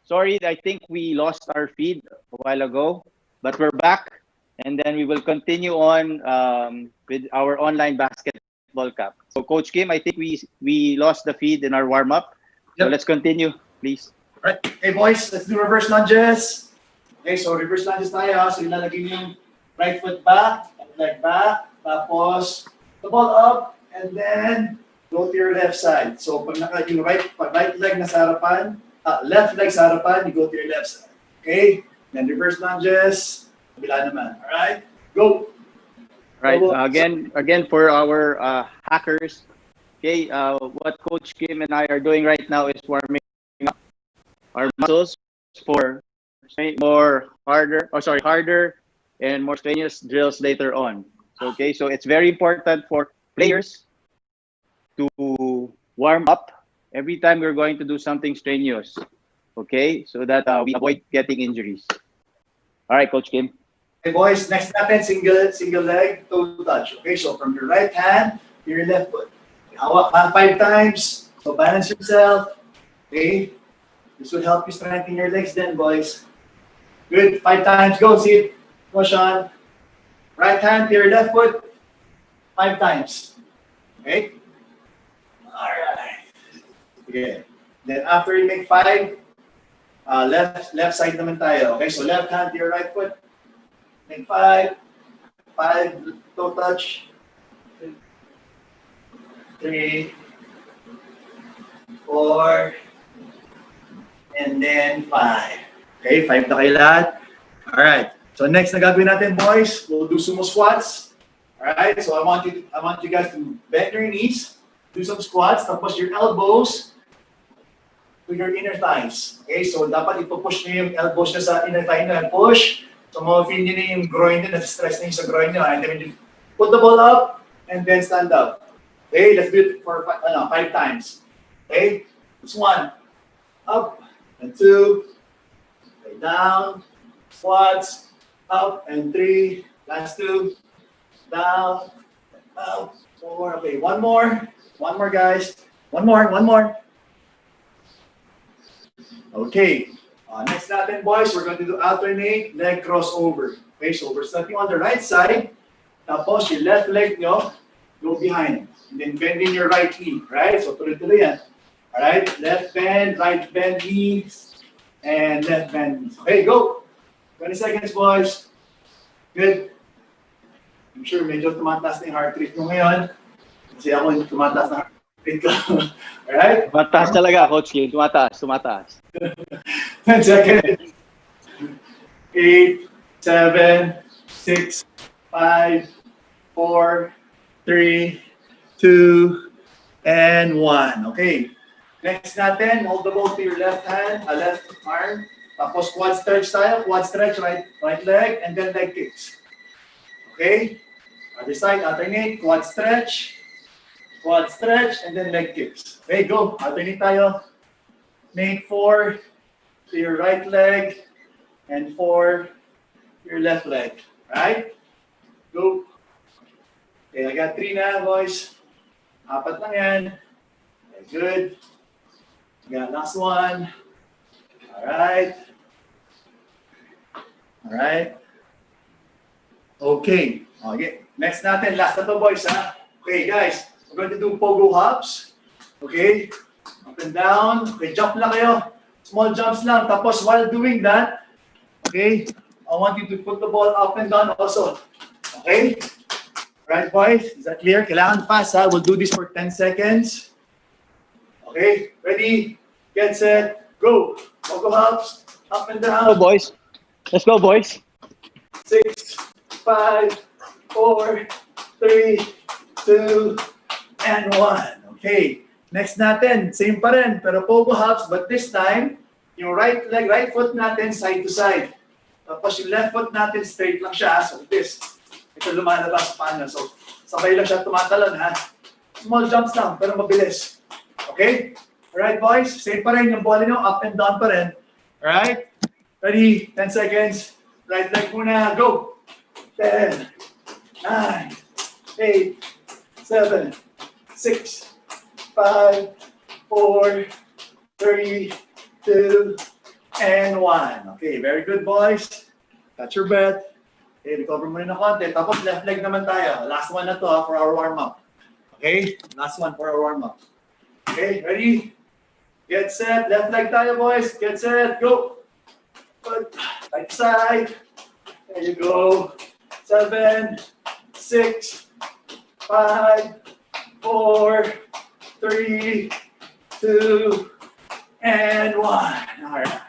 Sorry, I think we lost our feed a while ago, but we're back, and then we will continue on with our online basketball cup. So, Coach Kim, I think we lost the feed in our warm up. So Yep. let's continue, please. Right. Hey boys, let's do reverse lunges. Okay, so reverse lunges tayo. So ilalagay niyo yung right foot back, leg back, tapos the ball up, and then go to your left side. So pag pag right leg na sa harapan, left leg sa harapan, you go to your left side. Okay? Then reverse lunges, kabila naman. Alright? Go! Right. Go. Again for our hackers. Okay. What Coach Kim and I are doing right now is warming up our muscles for harder and more strenuous drills later on. Okay, so it's very important for players to warm up every time we're going to do something strenuous. Okay, so that we avoid getting injuries. All right, Coach Kim. Okay boys, next natin, single leg, toe touch. Okay, so from your right hand to your left foot. Hawak lang 5 times. So balance yourself. Okay. This will help you strengthen your legs then, boys. Good. 5 times. Go, see it. Go, Sean. Right hand to your left foot. 5 times. Okay? Alright. Okay. Then after you make 5, left side naman tayo. Okay, so left hand to your right foot. Make 5. 5 toe touch. 3, 4, and then 5. Okay, 5 na kayo lahat. Alright. So next na gagawin natin, boys, we'll do sumo squats. Alright, so I want you guys to bend your knees, do some squats, tapos your elbows to your inner thighs. Okay, so dapat ipupush nyo yung elbows nyo sa inner thigh nyo. Push. So ma-feel nyo na yung groin nyo, nasa-stress na yung sa groin nyo. And then put the ball up, and then stand up. Okay, let's do it for 5 times. Okay, it's 1, up, and 2, lay down, squats, up, and 3, last 2, down, up, 4, okay, one more guys, one more. Okay, next natin boys, we're going to do alternate leg crossover. Okay, so we're starting on the right side, tapos your left leg nyo, go behind. And then bend in your right knee, right? So tuloy-tuloy yan. Alright, left bend, right bend knees, and left bend knees. Okay, go. 20 seconds, boys. Good. I'm sure medyo tumataas na yung heart rate mo ngayon. Kasi ako yung tumataas na heart rate ko. Alright? Tumataas talaga, Coach Kim. Tumataas. 10 seconds. 8, 7, 6, 5, 4, 3, 2, and 1. Okay. Next natin, hold the ball to your left hand, left arm. Tapos quad stretch tayo. Quad stretch, right leg, and then leg kicks. Okay? Other side, alternate. Quad stretch, and then leg kicks. Okay, go. Alternate tayo. Make 4 to your right leg, and 4 to your left leg. Right? Go. Okay, I got 3 na, boys. 4 lang yan. Okay, good. We got last one. Alright. Okay. Next natin, last na to, boys, ha? Okay, guys. We're going to do pogo hops. Okay. Up and down. Okay, jump lang kayo. Small jumps lang. Tapos while doing that, okay, I want you to put the ball up and down also. Okay? Right, boys? Is that clear? Kailangan fast, ha? We'll do this for 10 seconds. Okay? Ready? Get set. Go. Pogo hops. Up and down. Go, boys. Let's go, boys. 6, 5, 4, 3, 2, and 1. Okay. Next natin, same pa rin, pero pogo hops, but this time, yung right foot natin side to side. Tapos yung left foot natin straight lang siya, so this. Ito lumalabas sa pano. So, sabay lang siya tumatalon, ha? Small jumps lang, pero mabilis. Okay? Alright, boys? Same pa rin yung bola nyo, up and down pa rin. Alright? Ready? 10 seconds. Right leg muna. Go! 10, 9, 8, 7, 6, 5, 4, 3, 2, and 1. Okay, very good, boys. Catch your breath. Okay, recover muna na konti. Tapos left leg naman tayo. Last one na to for our warm-up. Okay, last one for our warm-up. Okay, ready? Get set. Left leg tayo, boys. Get set. Go. Good. Right side. There you go. 7, 6, 5, 4, 3, 2, and 1. All right.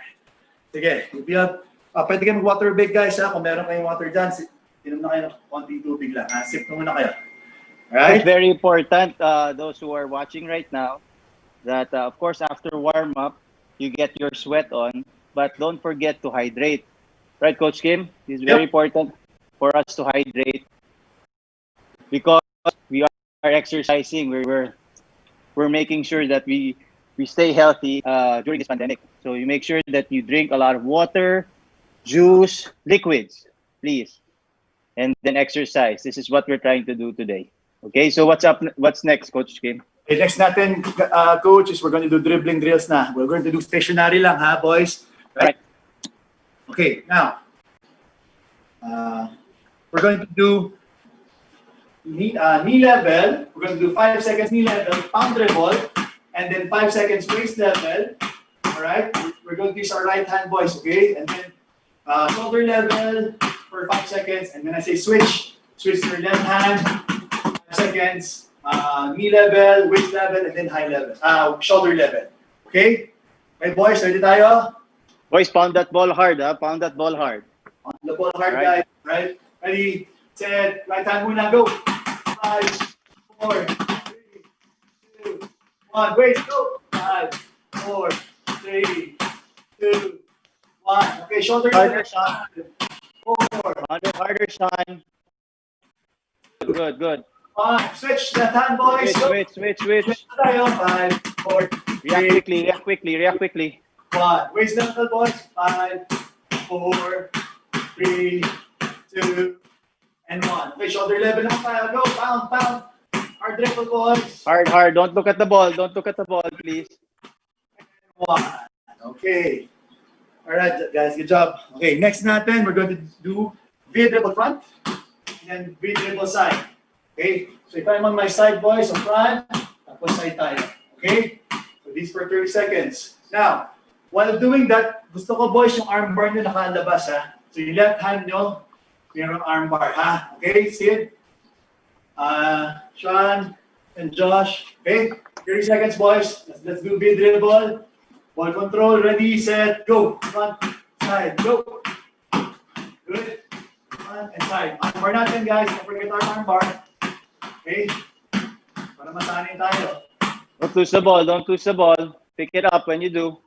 Sige, if you have, pwede kayo mag-water break, guys, ha? Kung meron kayong water dyan, inom na kayo ng konting tubig lang, ha? Sip na muna kayo. Alright? It's very important, those who are watching right now, that of course after warm-up, you get your sweat on, but don't forget to hydrate. Right, Coach Kim? It's very important for us to hydrate because we are exercising. We're making sure that we stay healthy during this pandemic. So you make sure that you drink a lot of water, juice, liquids, please. And then exercise. This is what we're trying to do today. Okay, so what's next, Coach Kim? Okay, next natin, Coach, is we're going to do dribbling drills na. We're going to do stationary lang, ha, boys? Right? Okay, now, we're going to do knee level. We're going to do 5 seconds knee level, palm dribble, and then 5 seconds waist level. All right, we're going to use our right hand, boys, okay? And then shoulder level for 5 seconds. And when I say switch to your left hand, 5 seconds, knee level, waist level, and then high level, shoulder level. Okay? Okay, boys, ready tayo? Boys, pound that ball hard, ha? Pound that ball hard. Pound the ball hard, guys. Right? Ready, set, right hand muna, go. 5, 4, 3, 2, 1. Wait, go. 5, 4, 3, 2, 1. Okay, shoulder Harder, level. Sean. 4. Harder, Sean. Good. 1. Switch left hand, boys. Switch. Switch tayo. 5, 4, 3, React quickly. 1. Waist level, boys. 5, 4, 3, 2, and 1. Okay, shoulder level naman tayo. Go, pound. Hard dribble, boys. Hard. Don't look at the ball, please. 1. Okay. All right, guys, good job. Okay, next natin, we're going to do V-dribble front and then V-dribble side. Okay, so if I'm on my side, boys, on front, tapos side tayo. Okay, so these for 30 seconds. Now, while doing that, gusto ko, boys, yung arm bar nyo nakalabas, ha? So yung left hand nyo, mayroong arm bar, ha? Okay, Sid, Sean, and Josh. Okay, 30 seconds, boys. Let's do V-dribble. Ball control, ready, set, go. Front, side, go. Good. Front and side. Arm bar natin, guys. Don't forget our arm bar. Okay? Para masanay tayo. Don't lose the ball. Pick it up when you do.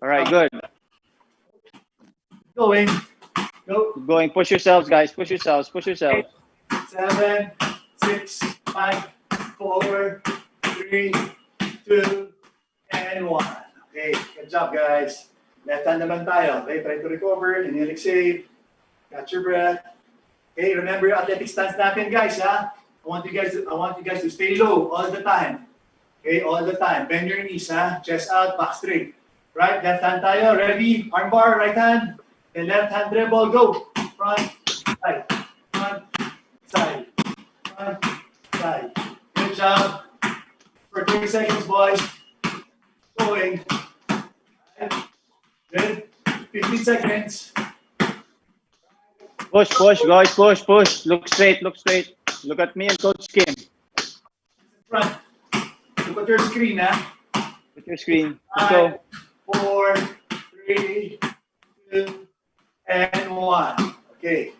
All right, good. Going. Go. Going. Push yourselves, guys. Push yourselves. 7, 6, 5, 4, 3, 2, and 1. Okay, good job, guys. Left hand naman tayo. Okay, try to recover. Inhale, exhale. Catch your breath. Okay, remember your athletic stance natin, guys, ha? I want you guys to stay low all the time. Okay, all the time. Bend your knees, ha? Chest out, back straight. Right, left hand tayo. Ready? Arm bar, right hand. Then left hand dribble, go. Front, side. Front, side. Front, side. Good job. For 30 seconds, boys. Going. Good. 15 seconds. Push, guys. Push. Look straight. Look at me and Coach Kim. Front. Look at your screen, ha? Look at your screen. Let's go. 4, 3, 2, and 1. Okay.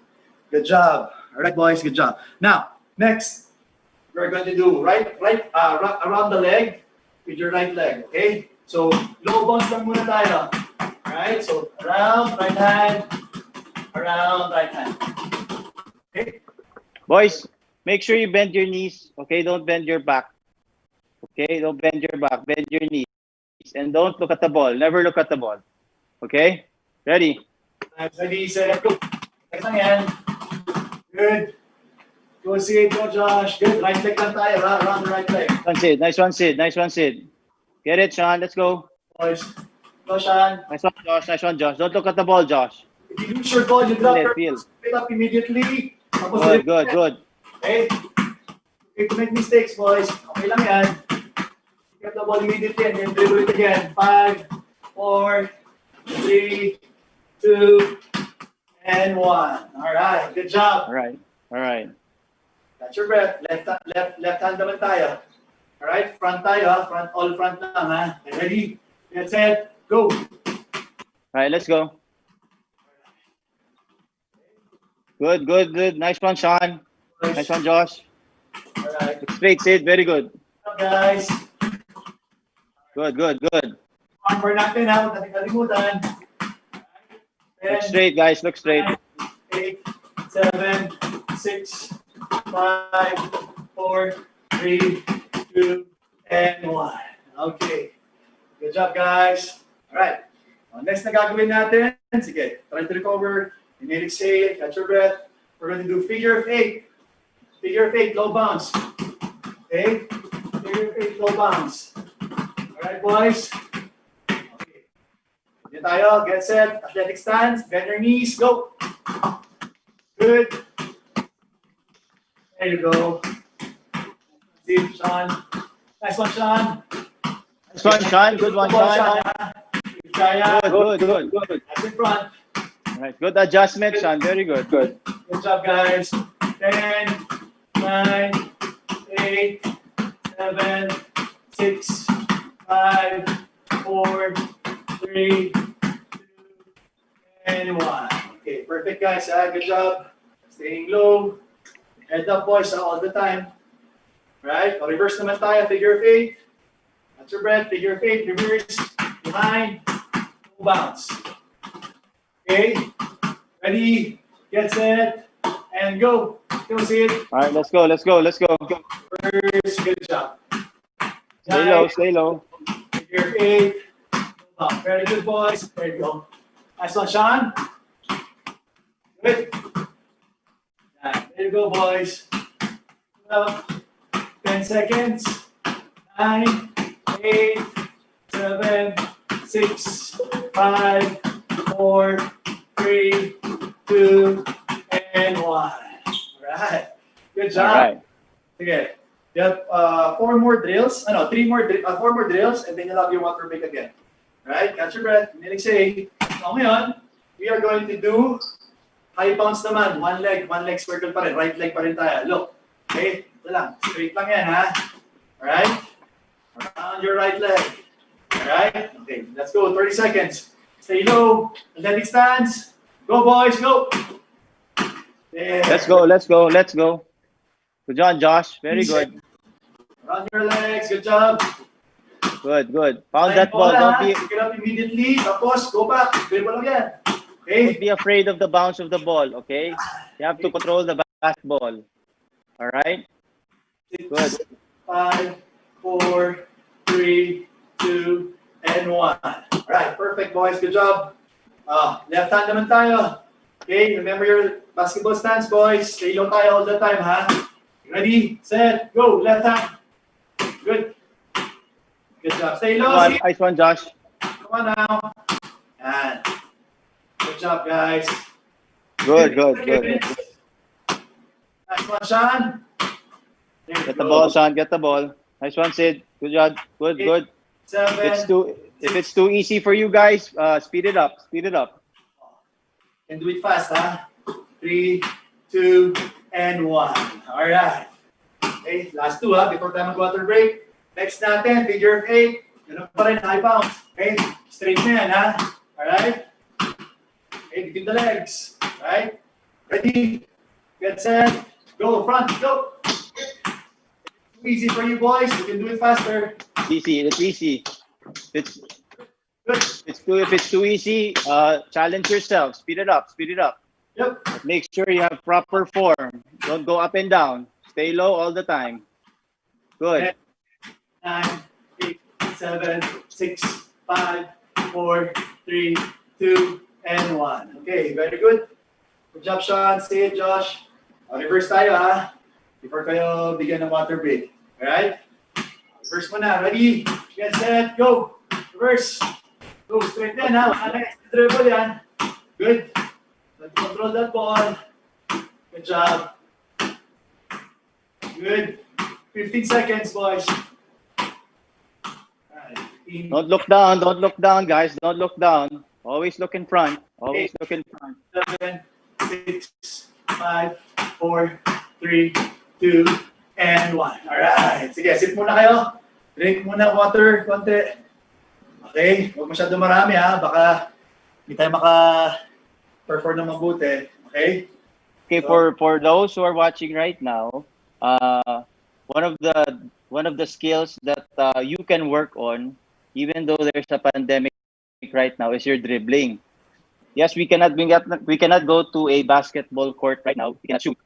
Good job. All right, boys. Good job. Now, next, we're going to do around the leg with your right leg. Okay. So low bounce lang muna tayo. All right. So around right hand. Okay. Boys, make sure you bend your knees. Okay, don't bend your back. Okay, don't bend your back. Bend your knees. And don't look at the ball. Never look at the ball. Okay? Ready? Ready, set, go. Next lang yan. Good. Go, Sid. Go, Josh. Good. Right leg lang tayo, ha? Around the right leg. Nice one, Sid. Get it, Sean. Let's go. Boys. Go, Sean. Nice one, Josh. Nice one, Josh. Don't look at the ball, Josh. If you lose your ball, you drop your Feel. pick up immediately. Tapos Good, good, good. Okay? Okay, to make mistakes, boys. Okay lang yan. Pick up the ball immediately and then dribble it again. 5, 4, 3, 2, and 1. All right, good job. All right, all right. Catch your breath. Left hand naman tayo. All right, front tayo, ha? Front, all front lang, ha? Okay, ready? Get set, go. All right, let's go. Good, good, good. Nice one, Sean. Nice one, Josh. All right. Look straight, Sid. Very good. Good job, guys. Good, good, good. Armor natin, ha? Huwag natin kalimutan. Look straight, guys. Look straight. 8, 7, 6, 5, 4, 3, 2, and 1. Okay. Good job, guys. All right. Next na gagawin natin, sige, try to recover. Inhale, exhale, catch your breath. We're going to do figure of 8. Figure of 8, low bounce. Okay? Figure of 8, low bounce. All right, boys? Okay. Dito tayo, get set, athletic stance, bend your knees, go. Good. There you go. See, Sean. Nice one, Sean. Nice one, Sean. Good one, Sean. Good, good, good. That's in front. All right, good adjustment, Sean. Very good. Good. Good job, guys. 10, 9, 8, 7, 6, 5, 4, 3, 2, and 1. Okay, perfect, guys. Good job. Staying low. Head up, boys, all the time. Right? Reverse naman tayo. Figure of 8. That's your breath. Figure of 8. Reverse. Behind. Bounce. Okay? Ready? Get set. And go. Go, Sid. All right, let's go, let's go, let's go. First, good job. Stay low, stay low. Figure 8. Oh, very good, boys. There you go. Nice one, Sean. Good. There you go, boys. 10 seconds. 9, 8, 7, 6, 5, 4, 3, 2, and 1. All right. Good job. All right. Okay. You have 4 more drills. 4 more drills, and then you'll have your water break again. All right. Catch your breath. Meaning say, so ngayon, we are going to do high bounce naman. One leg circle pa rin. Right leg pa rin tayo. Look. Okay. Ito lang. Straight lang yan, ha? All right. Around your right leg. All right. Okay. Let's go. 30 seconds. Stay low. Athletic stance. Go, boys. Go. Yeah. Let's go, let's go, let's go. Good job, Josh. Very good. Run your legs. Good job. Good, good. Found that ball. Don't be, Pick it up immediately. Tapos, go back. Dribble again. Okay. don't be afraid of the bounce of the ball, okay? You have to control the basketball. All right? 6, Good. 5, 4, 3, 2, and 1. All right. Perfect, boys. Good job. Left hand naman tayo. Okay. Remember your basketball stance, boys. Stay low tayo all the time, ha? Ready, set, go. Left hand. Good. Good job. Stay low. See? Nice one, Josh. Come on now. And good job, guys. Good, good, good. Nice one, Sean. There you Get the go. ball, Sean. Get the ball. Nice one, Sid. Good job. Good, good. 7. If it's too easy for you guys, speed it up. Speed it up. And do it fast, huh? 3, 2, and 1. All right. Okay, last 2, ha? Before tayo mag-water break. Next natin, figure of 8. Ganun pa rin, high bounce. Okay, straight na yan, ha? All right. Okay, between the legs. All right. Ready? Get set. Go, front, go. Too easy for you boys. You can do it faster. Easy. It's easy. It's Good. if it's too easy, challenge yourself. Speed it up. Speed it up. Yep. Make sure you have proper form. Don't go up and down. Stay low all the time. Good. 9, 8, 7, 6, 5, 4, 3, 2, and 1. Okay, very good. Good job, Sean. Say it, Josh. Reverse tayo, ha? Before kayo bigyan ng water break. Alright? Reverse mo na. Ready? Get set, go. Reverse. Go, straight yan ha. Next, dribble yan. Good. Let's control that ball. Good job. Good. 15 seconds, boys. Alright, 15. Don't look down, guys. Don't look down. Always look in front. Always look in front. 7, 6, 5, 4, 3, 2, and 1. Alright. Sige, sit muna kayo. Drink muna water, konti. Okay? Huwag masyado marami ha. Baka hindi tayo maka-perform na mabuti. Okay? Okay, for those who are watching right now, one of the skills that you can work on, even though there's a pandemic right now, is your dribbling. Yes, we cannot go to a basketball court right now. We cannot shoot,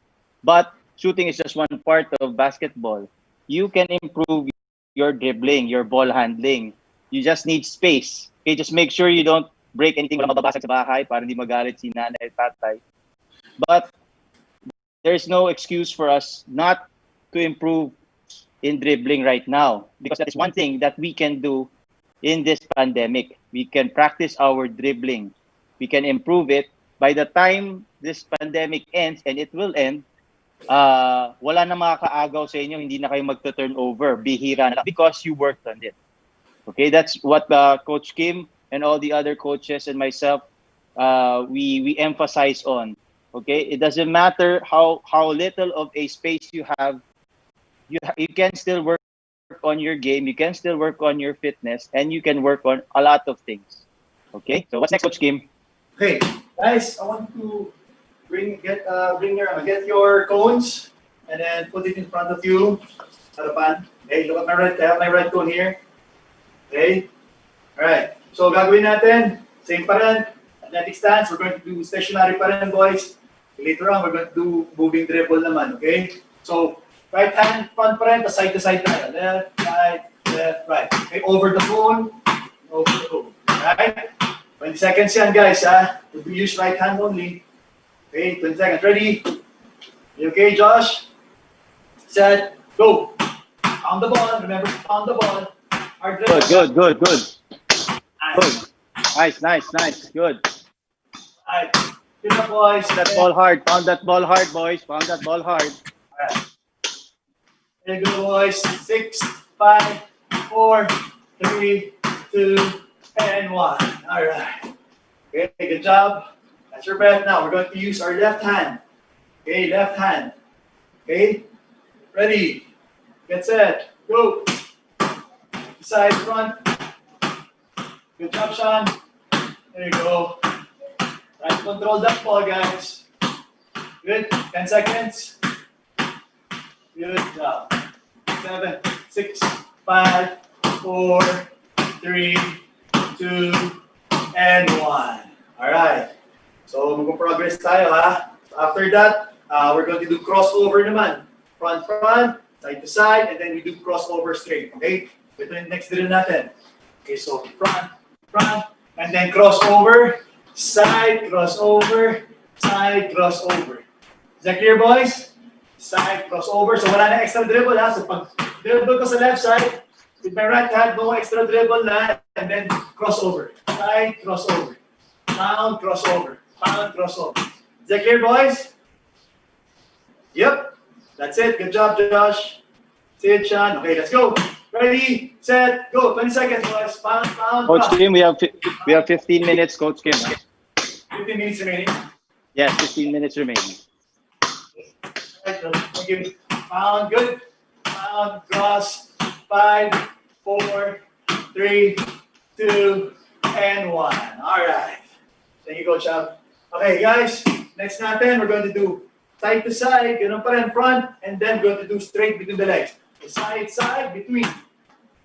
but shooting is just one part of basketball. You can improve your dribbling, your ball handling. You just need space. Okay, just make sure you don't break anything walang mababasag sa bahay para hindi magalit si nanay at tatay. But there's no excuse for us not to improve in dribbling right now, because that is one thing that we can do in this pandemic. We can practice our dribbling. We can improve it. By the time this pandemic ends, and it will end, wala na makakaagaw sa inyo, hindi na kayo magta-turnover, bihira na, because you worked on it. Okay, that's what Coach Kim and all the other coaches and myself, we emphasize on. Okay, it doesn't matter how little of a space you have, you can still work on your game, you can still work on your fitness, and you can work on a lot of things. Okay, so what's next, Coach Kim? Okay, guys, I want to get your cones and then put it in front of you. Harapan. Okay, look at my right. I have my right cone here. Okay. All right. So gagawin natin, same pa rin. Athletic stance. We're going to do stationary pa rin, boys. Later on, we're going to do moving dribble naman. Okay. So right hand front pa rin, side to side tayo. Left, right. Okay. Over the phone. Over the phone. All right. 20 seconds yan, guys, ha? We use right hand only. Okay, 20 seconds. Ready? You okay, Josh? Set, go. Pound the ball. Remember to pound the ball. Hard Good. Nice. Good. Nice. Good. All right. Good up, boys. Pound that ball hard. Pound that ball hard, boys. Pound that ball hard. All right. There you go, boys. 6, 5, 4, 3, 2, and 1. All right. Okay, good job. That's your breath. Now we're going to use our left hand. Okay, left hand. Okay, ready. Get set. Go. Side, front. Good job, Sean. There you go. Try to control that ball, guys. Good. 10 seconds. Good job. 7, 6, 5, 4, 3, 2, and 1. All right. So, mag-progress tayo, ha? After that, we're going to do crossover naman. Front, side to side, and then we do crossover straight. Okay? Ito yung next drill natin. Okay, so front, and then crossover, side, crossover, side, crossover. Is that clear, boys? Side, crossover. So, wala na extra dribble, ha? So, pag dribble ko sa left side, with my right hand, no extra dribble na, and then crossover. Side, crossover. Pound, crossover. Pound, crossover. Is that clear, boys? Yep. That's it. Good job, Josh. That's it, Sean. Okay, let's go. Ready, set, go. 20 seconds, boys. Pound, Coach pound. Kim, we have 15 minutes, Coach Kim. 15 minutes remaining. Yes, 15 minutes remaining. Right, give me pound, good. Pound, cross. 5, 4, 3, 2, and 1. All right. Thank you, Coach Ab. Okay, guys. Next natin, we're going to do side to side, ganun pa rin, front, and then we're going to do straight between the legs. So side, between.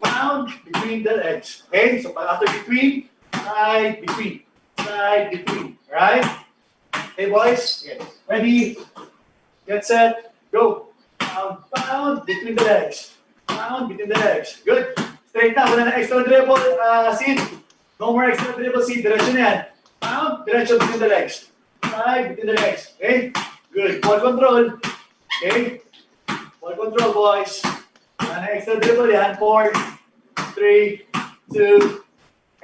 Pound, between the legs. Okay? So after between, side, between. Side, between. Right? Okay, boys? Okay. Ready? Get set. Go. Pound, pound, between the legs. Pound, between the legs. Good. Straight na. Wala na extra dribble, seat. No more extra dribble, seat. Diretso na yan. Pound, diretso between the legs. Side, between the legs. Okay? Good. Ball control. Okay? Ball control, boys. Wala na extra dribble yan. 4, 3, 2,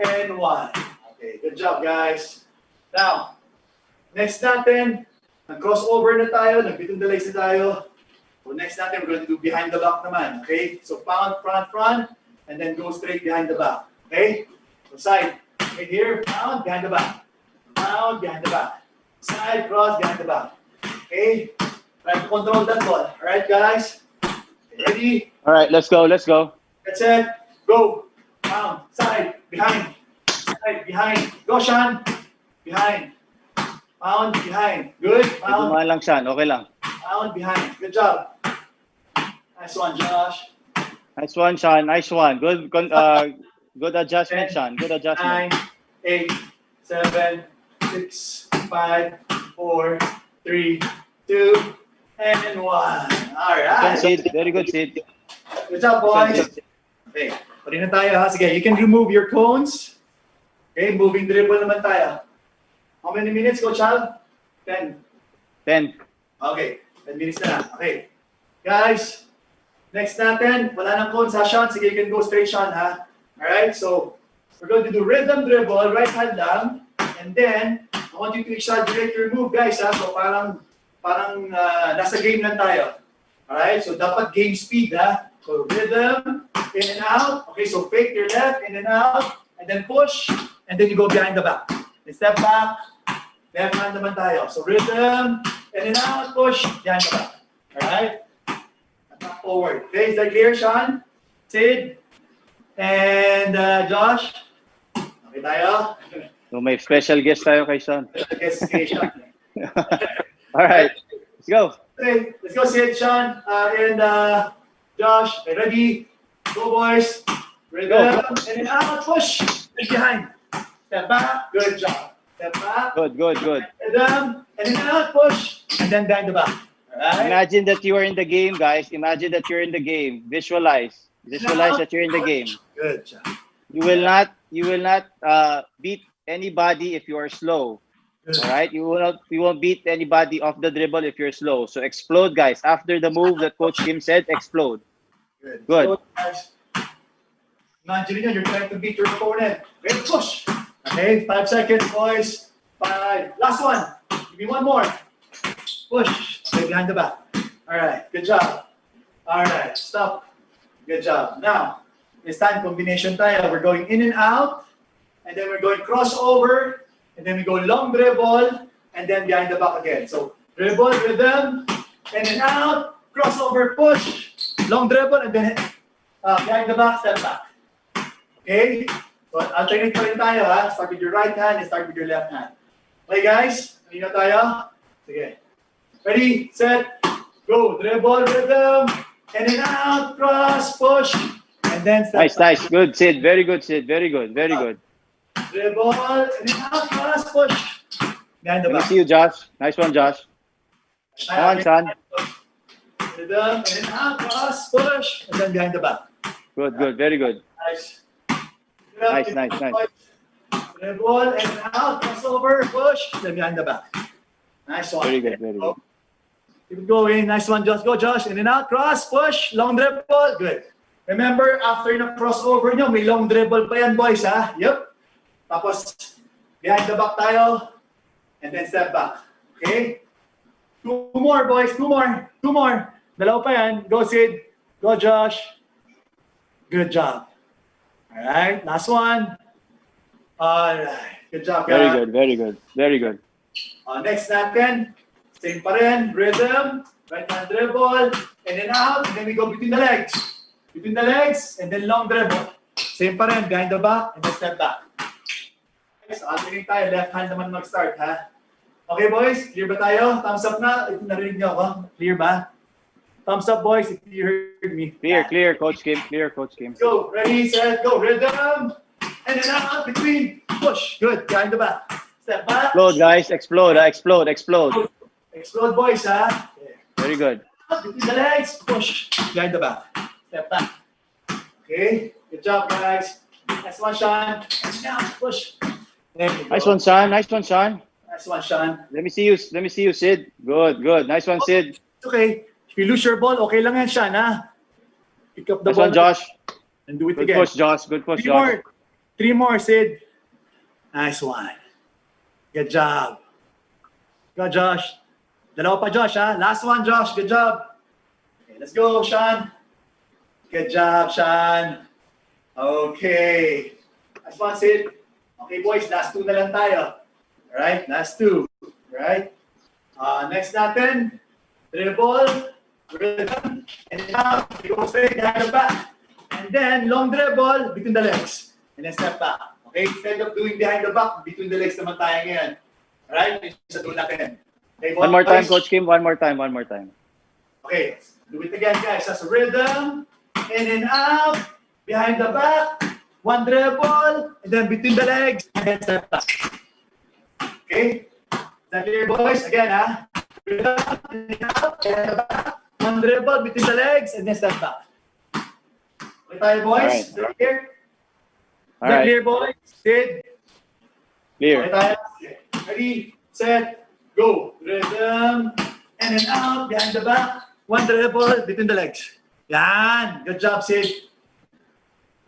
and 1. Okay, good job, guys. Now, next natin, nag-crossover na tayo, nag-between the legs na tayo. So next natin, we're going to do behind the back naman. Okay, so pound, front, and then go straight behind the back. Okay, so side. Right here, pound, behind the back. Pound, behind the back. Side, cross, behind the back. Okay, try to control that ball. All right, guys. Ready? All right, let's go. Let's go. That's it. Go. Pound, side, behind. Side, behind. Go, Sean. Behind. Pound, behind. Good. Pound. Dumaan lang siya. Okay lang. Pound, behind. Good job. Nice one, Josh. Nice one, Sean. Nice one. Good adjustment, 10, Sean. Good adjustment. 9, 8, 7, 6, 5, 4, 3, 2, and 1. All right. Sid. Very good, Sid. Good job, boys. Okay. Pwede na tayo, ha? Sige, you can remove your cones. Okay, moving dribble naman tayo. How many minutes, Coach Al? 10. 10. Okay, 10 minutes na. Okay. Guys, next natin, wala nang cones, ha, Sean? Sige, you can go straight, Sean, ha? Alright, so we're going to do rhythm dribble, right hand lang, and then I want you to exaggerate your move, guys, ha? So parang nasa game lang tayo. Alright, so dapat game speed, ha? So rhythm, in and out. Okay, so fake your left, in and out, and then push, and then you go behind the back. Then step back, left hand naman tayo. So rhythm, in and out, push, behind the back. Alright? Back forward. Okay, is that clear, Sean? Sid? And Josh? Okay tayo? So may special guest tayo kay Sean. Guess kay Sean. All right. Let's go. Okay, let's go, Sid, Sean, and Josh. Okay, ready? Go, boys. Rhythm, and then out, push, and behind. Step back, good job. Step back. Good. Rhythm, and then out, push, and then behind the back. Alright? Imagine that you are in the game, guys. Imagine that you're in the game. Visualize that you're in the game. Good job. You will not beat anybody if you are slow. All right, you won't beat anybody off the dribble if you're slow. So explode, guys. After the move that Coach Kim said, explode. Good. So, guys, imagine you're trying to beat your opponent. Okay, push. Okay, 5 seconds, boys. 5. Last one. Give me one more. Push. Stay behind the back. All right, good job. All right, stop. Good job. Now, this time combination tayo. We're going in and out, and then we're going crossover, and then we go long dribble, and then behind the back again. So dribble, rhythm, in and out, crossover, push, long dribble, and then behind the back, step back. Okay? So alternate pa rin tayo, ha? Start with your right hand and start with your left hand. Okay, guys? Kanina tayo? Sige. Ready, set, go. Dribble, rhythm, in and out, cross, push, and then step Nice. back. Good, Sid. Very good, Sid. Very good. Dribble, in and out, cross, push, behind the Let me back. see you, Josh. Nice one, Josh. Come on, Sean. Rhythm, in and out, cross, push, and then behind the back. Good. Very good. Nice. Nice. Dribble, in and out, crossover, push, then behind the back. Nice one. Very good. Keep it going. Nice one, Josh. Go, Josh. In and out, cross, push, long dribble. Good. Remember, after na crossover nyo, may long dribble pa yan, boys, ha? Yep. Tapos, behind the back tayo, and then step back. Okay? 2 more, boys. 2 more. Dalawa pa yan. Go, Sid. Go, Josh. Good job. All right. Last one. All right. Good job, guys. Very good. Next natin, same pa rin, rhythm, right hand dribble, in and out, and then we go between the legs. Between the legs, and then long dribble. Same pa rin, behind the back, and then step back. Okay, so alternate tayo, left hand naman mag-start, ha? Okay, boys, clear ba tayo? Thumbs up na, if narinig niyo ako. Clear ba? Thumbs up, boys, if you heard me. Clear, Coach Kim. Go, ready, set, go, rhythm, and then out, between, push, good, behind the back. Step back. Explode, guys. Explode. Explode, boys, ha? Yeah. Very good. Between the legs, push, behind the back. Step back. Okay, good job, guys. Next one, Sean. Now, push. There you go. Nice one, Sean. Nice one, Sean. Let me see you, Sid. Good. Nice one, Sid. It's okay. If you lose your ball, okay lang yan, Sean, ha? Pick up the Nice ball. one, Josh. And do it Good again. push, Josh. Good push, Three Josh. more. 3 more, Sid. Nice one. Good job. Go, Josh. Dalawa pa, Josh, ha? Last one, Josh. Good job. Okay, let's go, Sean. Good job, Sean. Okay. Last one, Sid. Okay, boys, last 2 na lang tayo. Alright, last 2. Right? Next natin, dribble, rhythm, and now, you go straight behind the back. And then, long dribble, between the legs. And then step back. Okay? Instead of doing behind the back, between the legs naman tayo ngayon. Alright? Yung sa doon natin. Okay, One more time, boys? Coach Kim. One more time. One more time. Okay, do it again, guys. That's a rhythm, in and out, behind the back, 1 dribble, and then between the legs, and then step back. Okay? Is that clear, boys? Again, ha? Rhythm, in and out, behind the back, 1 dribble, between the legs, and then step back. Okay tayo, boys? Alright. Is that clear? Is that Alright. clear, boys? Sid? Clear. Okay tayo? Okay. Ready, set, go. Rhythm, in and out, behind the back, 1 dribble, between the legs. Yan. Good job, Sid.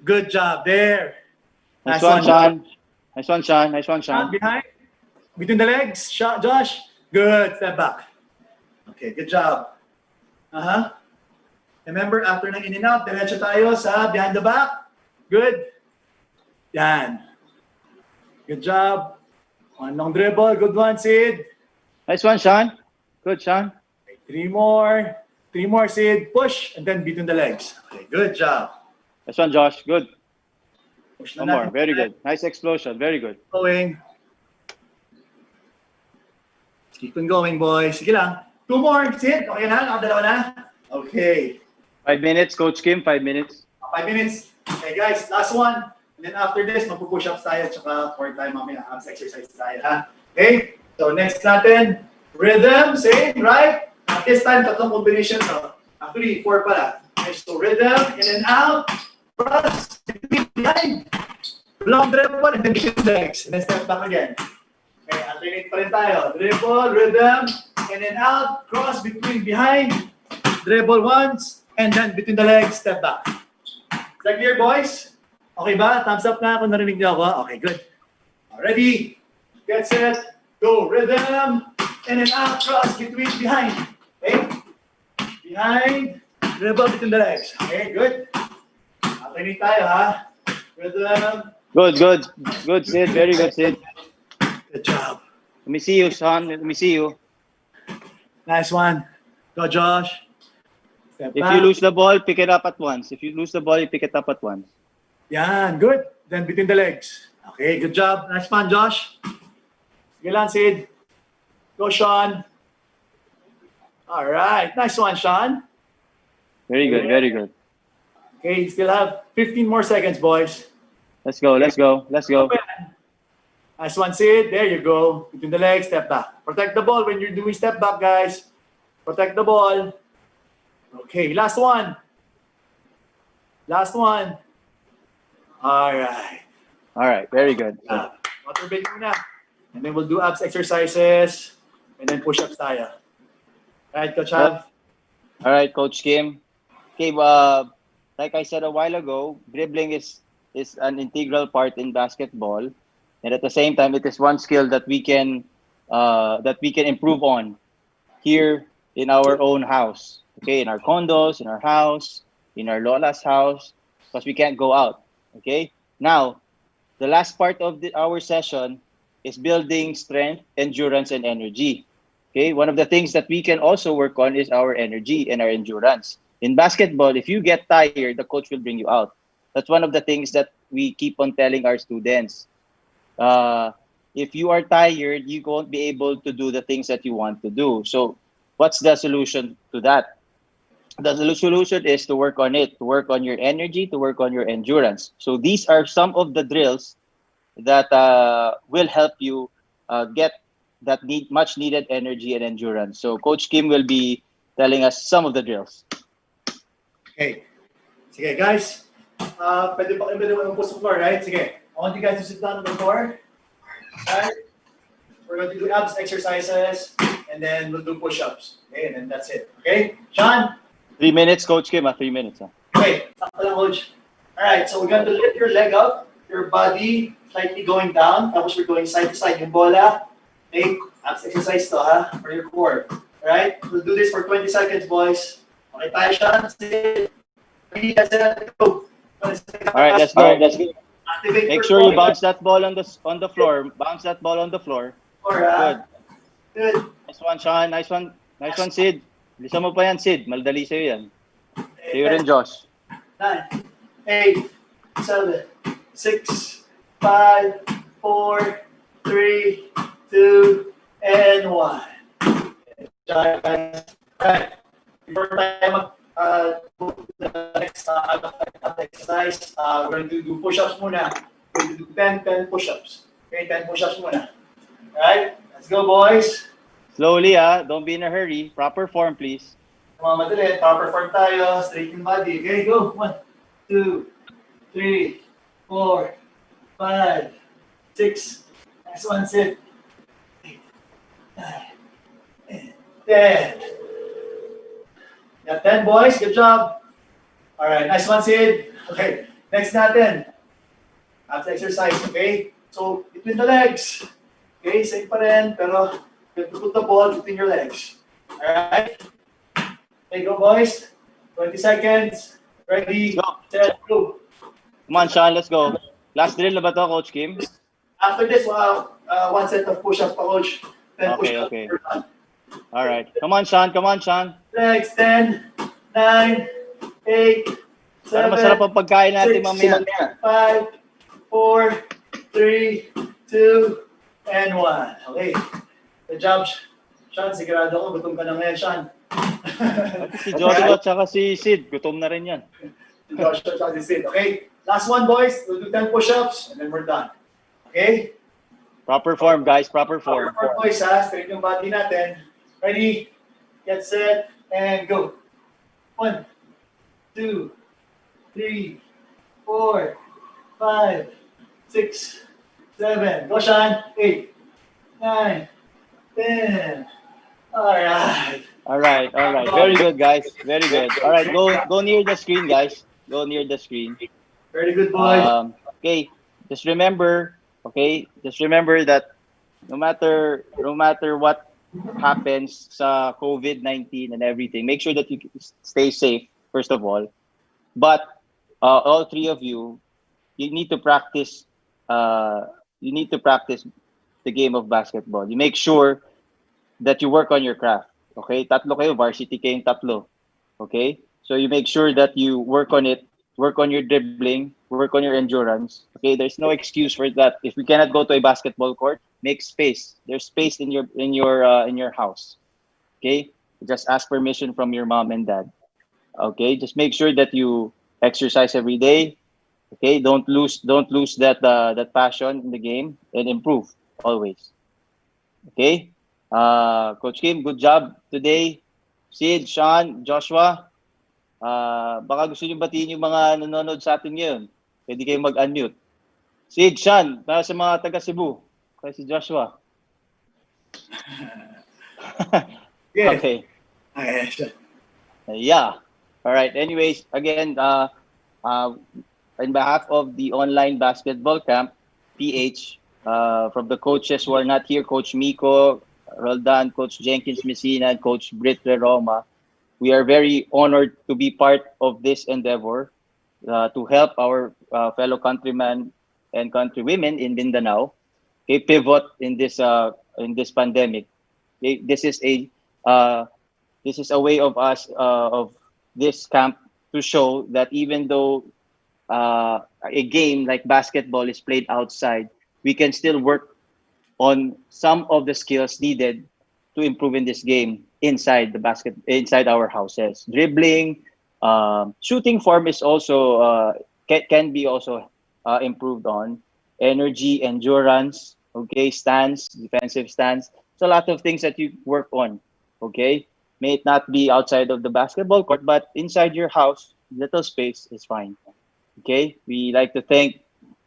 Good job. There. Nice one, Sean. Nice one, Sean. Nice one, Sean, Sean. behind. Between the legs. Josh. Good. Step back. Okay, good job. Remember, after ng in and out, diretso tayo sa behind the back. Good. Yan. Good job. 1 long dribble. Good one, Sid. Nice one, Sean. Good, Sean. Okay, 3 more. 3 more, Sid. Push, and then between the legs. Okay, good job. Nice one, Josh. Good. Push One na more. natin. Very good. Nice explosion. Very good. Going. Keep on going, boys. Sige lang. 2 more, Sid. Okay na? Nakadalawa na? Okay. 5 minutes, Coach Kim. 5 minutes. 5 minutes. Okay, guys. Last one. And then after this, magpupush-ups tayo tsaka for time mamaya. Abs exercise tayo, ha? Okay? So next natin, rhythm. Same, right? At this time, 3 combinations. Actually, 4 pala. Okay, so rhythm, in and out. Cross, behind. Long dribble, and then between the legs. And then step back again. Okay, alternate pa rin tayo. Dribble, rhythm, in and out. Cross, between, behind. Dribble once, and then between the legs, step back. Is that clear, boys? Okay ba? Thumbs up na kung narinig niyo ako. Okay, good. Ready? Get set. Go. Rhythm. In and out. Cross. Between. Behind. Okay? Behind. Dribble between the legs. Okay, good. Alternate tayo, ha? Rhythm. Good, good. Good, Sid. Very good, Sid. Good job. Let me see you, Sean. Let me see you. Nice one. Go, Josh. Step If back. you lose the ball, pick it up at once. If you lose the ball, you pick it up at once. Yan, good. Then between the legs. Okay, good job. Nice one, Josh. Sige lang, Sid. Go, Sean. All right. Nice one, Sean. Very good, very good. Okay, you still have 15 more seconds, boys. Let's go, let's go, let's go. Nice one, Sid. There you go. Between the legs, step back. Protect the ball when you're doing step back, guys. Protect the ball. Okay, last one. Last one. All right. All right, very good. Water break muna. And then we'll do abs exercises. And then push-ups tayo. All right, Coach Ab. All right, Coach Kim. Okay, like I said a while ago, dribbling is an integral part in basketball, and at the same time, it is one skill that we can improve on here in our own house. Okay, in our condos, in our house, in our lola's house, because we can't go out. Okay. Now, the last part of our session is building strength, endurance, and energy. Okay, one of the things that we can also work on is our energy and our endurance. In basketball, if you get tired, the coach will bring you out. That's one of the things that we keep on telling our students. If you are tired, you won't be able to do the things that you want to do. So what's the solution to that? The solution is to work on it, to work on your energy, to work on your endurance. So these are some of the drills that will help you get that much needed energy and endurance. So Coach Kim will be telling us some of the drills. Okay. Sige, guys. Pwede ba kayo upo sa floor, right? Sige. I want you guys to sit down on the floor. Right? We're going to do abs exercises, and then we'll do push-ups. Okay, and then that's it. Okay? Sean? 3 minutes, Coach Kim. 3 minutes. Okay. Sakto lang, Coach. Alright, so we're going to lift your leg up, your body slightly going down, tapos we're going side to side. Yung bola, okay, abs exercise to ha, for your core. Alright, we'll do this for 20 seconds, boys. Okay, tayo siya. Sit. Ready, that's it, go. All right, let's go. Activate Make your sure you core. bounce that ball on the floor. Bounce that ball on the floor. Core, ha? Good. Good. Nice one, Sean. Nice one. Nice one, Sid. Bilisan mo pa yan, Sid. Maldali sa'yo yan. Sa'yo rin, Josh. 9, 8, 7, 6, 5, 4, 3, 2, and 1. Alright. Before tayo go to the next exercise, we're going to do push-ups muna. We're going to do 10 push-ups. Okay, 10 push-ups muna. Alright, let's go, boys. Slowly, don't be in a hurry. Proper form, please. Mga madali, proper form tayo, straighten body. Okay, go. 1, 2, 3, 4, 5, 6. Next one, sit. 8, 9, 10. Got 10, boys. Good job. All right, nice one, Sid. Okay, next natin. Abs exercise, okay? So, between the legs. Okay, same pa rin, pero you have to put the ball between your legs. All right? Okay, go, boys. 20 seconds. Ready, set, go. Come on, Sean. Let's go. Last drill na ba to, Coach Kim? After this, one set of push-ups pa, coach. 10 Okay, push-ups okay. per round. All right. Come on, Sean. Come on, Sean. Legs, 10, 9, 8, 7, Para masarap ang pagkain natin 6, mamaya. 5, 4, 3, 2, and 1. Okay. Good job, Sean. Sigurado ko, gutom ka na ngayon, Sean. Si Joshua at saka si Sid. Gutom na rin yan. Joshua, Sean, is it. Okay. Last one, boys. We'll do 10 push-ups, and then we're done. Okay? Proper form, guys. Proper form. Proper form, boys, ha? Straight yung body natin. Ready, get set, and go. 1, 2, 3, 4, 5, 6, 7. Go, Sean. 8, 9, 10. All right. All right. All right. Very good, guys. Very good. All right. Go near the screen, guys. Go near the screen. Very good, boys. Okay. Just remember. Okay. Just remember that no matter what happens sa COVID-19 and everything, make sure that you stay safe first of all. But all three of you, you need to practice. You need to practice the game of basketball. You make sure that you work on your craft. Okay, tatlo kayo, varsity kayong tatlo. Okay, so you make sure that you work on it, work on your dribbling, work on your endurance. Okay, there's no excuse for that. If we cannot go to a basketball court, make space. There's space in your house. Okay, just ask permission from your mom and dad. Okay, just make sure that you exercise every day. Okay, don't lose that that passion in the game and improve always. Okay. Coach Kim, good job today. Sid, Sean, Joshua, baka gusto niyo batiin yung mga nanonood sa atin ngayon. Pwede kayong mag-unmute. Sid, Sean, para sa mga taga Cebu. Kaya si Joshua. Yeah. Okay. Okay, sure. Yeah. All right. Anyways, again, on behalf of the online basketball camp, PH, from the coaches who are not here, Coach Miko, Roldan, Coach Jenkins Messina, and Coach Britt Roma, we are very honored to be part of this endeavor to help our fellow countrymen and countrywomen in Mindanao pivot in this pandemic. Okay, this is a way of us of this camp to show that even though a game like basketball is played outside, we can still work on some of the skills needed to improve in this game inside our houses. Dribbling, shooting form is also can be also improved on. Energy, endurance, okay, stance, defensive stance. It's a lot of things that you work on. Okay, may it not be outside of the basketball court, but inside your house, little space is fine. Okay, we like to thank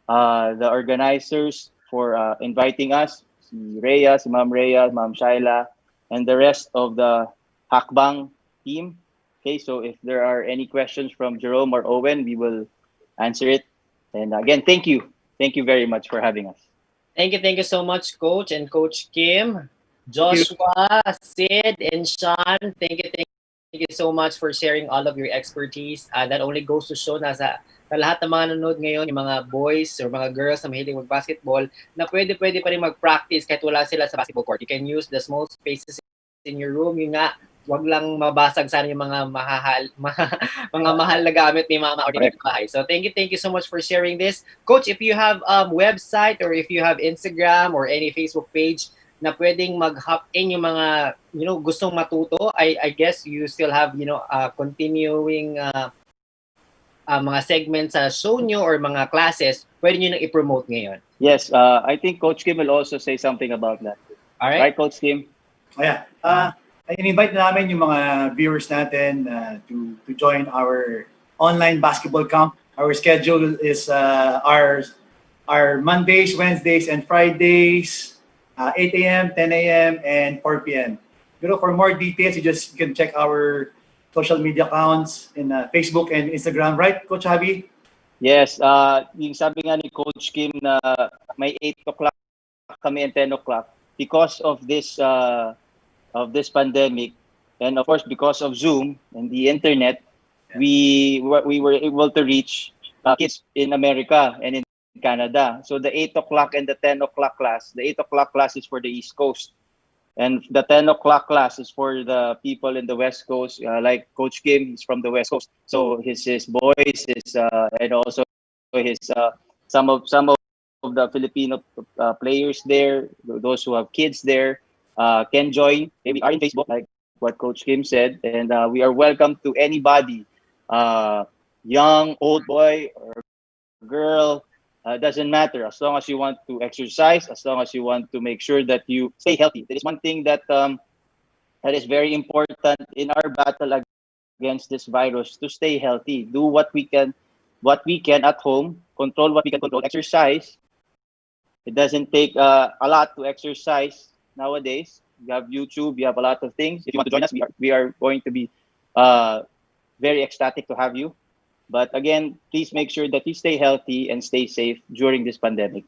the organizers for inviting us, si Rhea, si Ma'am Rhea, Ma'am Shaila, and the rest of the Hackbang team. Okay, so if there are any questions from Jerome or Owen, we will answer it. And again, thank you. Thank you very much for having us. Thank you so much, Coach and Coach Kim, you. Joshua, Sid, and Sean. Thank you so much for sharing all of your expertise. That only goes to show na sa lahat ng mga nanonood ngayon, yung mga boys or mga girls na mahilig mag-basketball, na pwede pa rin mag-practice kahit wala sila sa basketball court. You can use the small spaces in your room. Yung nga, wag lang mabasag sana yung mga mga mahal na gamit ni mama or dito bahay. So thank you so much for sharing this. Coach, if you have website or if you have Instagram or any Facebook page na pwedeng mag-hop in yung mga gustong matuto, I guess you still have continuing mga segments sa show nyo or mga classes, pwede nyo nang i-promote ngayon. Yes, I think Coach Kim will also say something about that. All right, Coach Kim? Oh, yeah. I-invite namin yung mga viewers natin to join our online basketball camp. Our schedule is our Mondays, Wednesdays, and Fridays, 8 a.m., 10 a.m., and 4 p.m. For more details, you can check our social media accounts in Facebook and Instagram. Right, Coach Javi? Yes, yung sabi nga ni Coach Kim na may 8 o'clock kami and 10 o'clock because of this pandemic, and of course because of Zoom and the internet, we were able to reach kids in America and in Canada. So the 8 o'clock and the 10 o'clock class, the 8 o'clock class is for the East Coast, and the 10 o'clock class is for the people in the West Coast. Like Coach Kim is from the West Coast, so his boys, and also his some of the Filipino players there, those who have kids there, can join. We are in Facebook, like what Coach Kim said, and we are welcome to anybody, young, old boy, or girl. Doesn't matter, as long as you want to exercise, as long as you want to make sure that you stay healthy. That is one thing that is very important in our battle against this virus, to stay healthy. Do what we can at home, control what we can control, exercise. It doesn't take a lot to exercise nowadays. You have YouTube, you have a lot of things. If you want to join us, we are going to be very ecstatic to have you. But again, please make sure that you stay healthy and stay safe during this pandemic.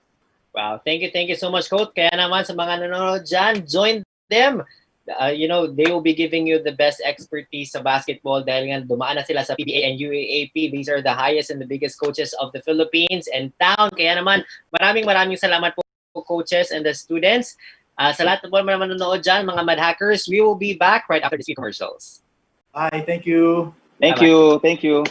Wow, thank you so much, Coach. Kaya naman sa mga nanonood dyan, join them. They will be giving you the best expertise sa basketball dahil nga dumaan na sila sa PBA and UAAP. These are the highest and the biggest coaches of the Philippines and town. Kaya naman, maraming salamat po, coaches and the students. Sa lahat po naman nanonood dyan, mga Mad Hackers, we will be back right after these commercials. Bye. Thank you. Thank you. Thank you.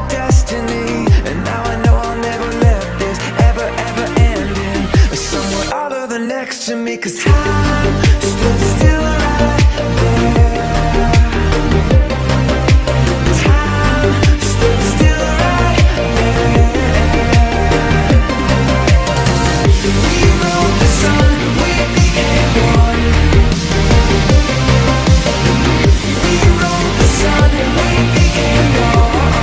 destiny, and now I know I'll never let this ever, ever end in somewhere other than next to me, 'cause time stood still right there. Time stood still right there. We wrote the sun, we became one. We wrote the sun, we became one.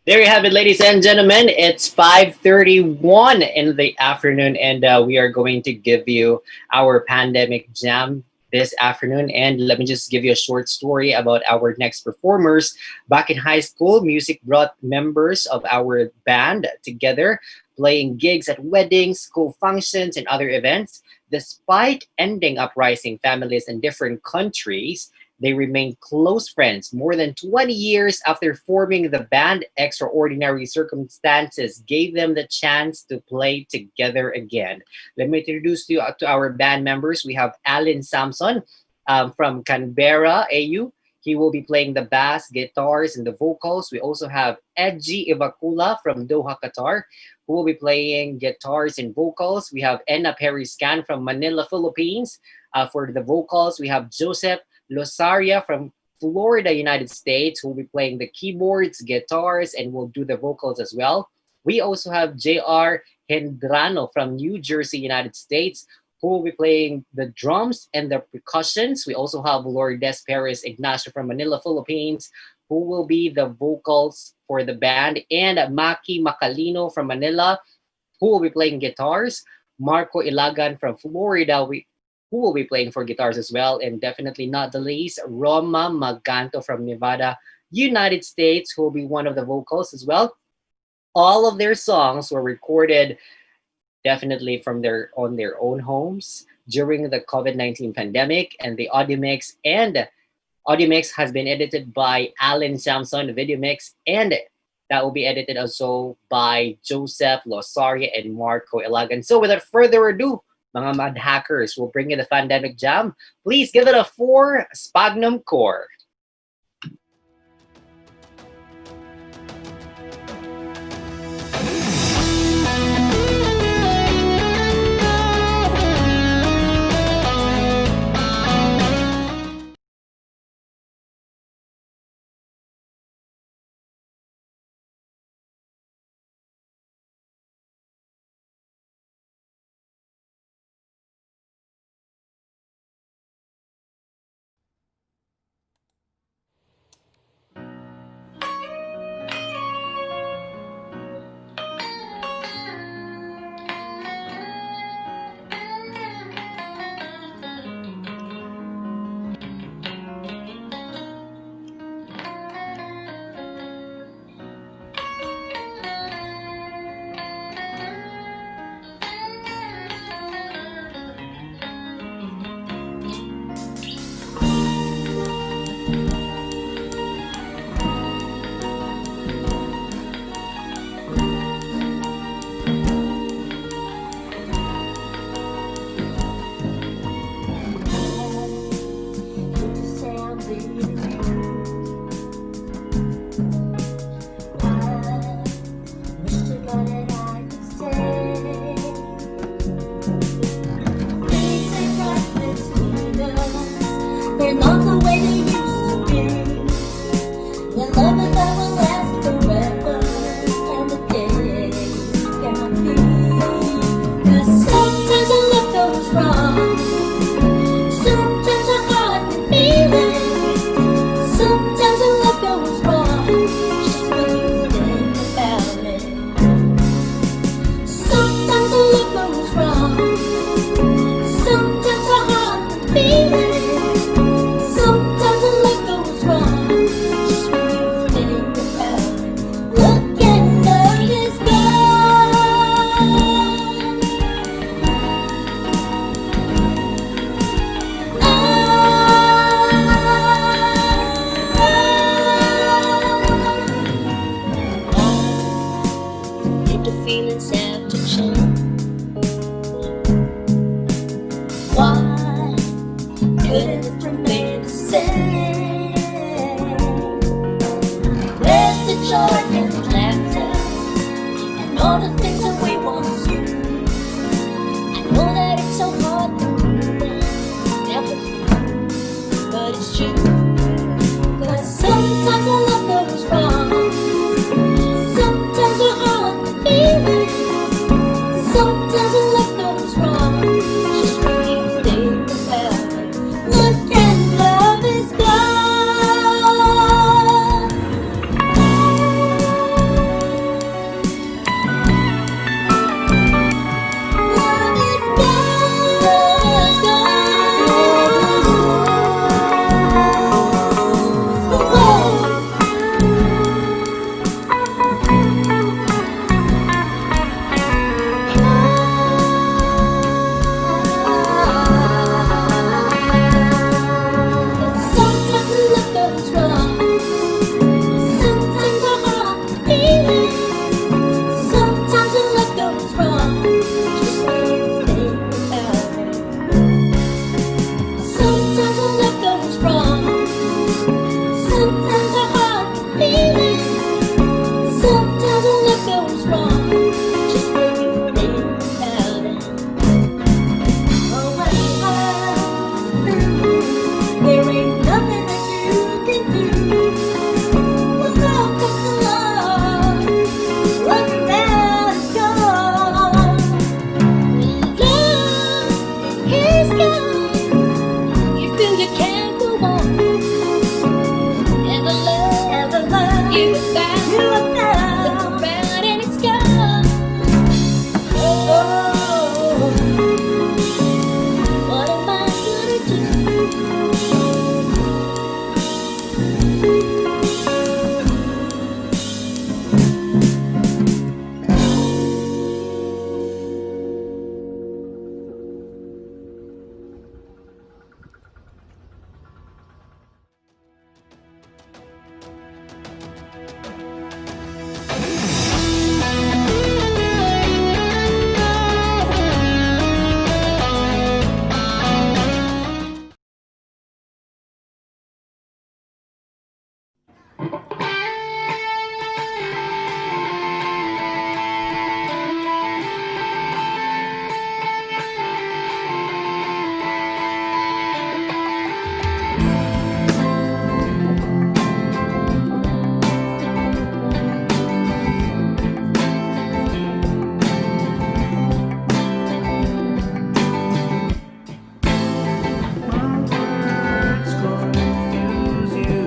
There you have it, ladies and gentlemen. It's 5:31 in the afternoon, and we are going to give you our pandemic jam this afternoon. And let me just give you a short story about our next performers. Back in high school, music brought members of our band together, playing gigs at weddings, school functions, and other events. Despite ending up rising families in different countries, they remained close friends more than 20 years after forming the band. Extraordinary circumstances gave them the chance to play together again. Let me introduce you to our band members. We have Alan Samson from Canberra, AU. He will be playing the bass, guitars, and the vocals. We also have Edgy Ivakula from Doha, Qatar, who will be playing guitars and vocals. We have Enna Periscan from Manila, Philippines. For the vocals, we have Joseph Losaria from Florida, United States, who will be playing the keyboards, guitars, and will do the vocals as well. We also have J.R. Hendrano from New Jersey, United States, who will be playing the drums and the percussions. We also have Lourdes Perez Ignacio from Manila, Philippines, who will be the vocals for the band, and Maki Macalino from Manila, who will be playing guitars. Marco Ilagan from Florida, who will be playing for guitars as well. And definitely not the least, Roma Maganto from Nevada, United States, who will be one of the vocals as well. All of their songs were recorded definitely from their own homes during the COVID-19 pandemic, and the audio mix has been edited by Alan Samson, the video mix, and that will be edited also by Joseph Losaria and Marco Ilagan. So without further ado, mga mad hackers, will bring you the pandemic jam. Please give it a 4 Sphagnum Core. You were down, look around and it's gone. Oh, what am I gonna do? Words confuse you.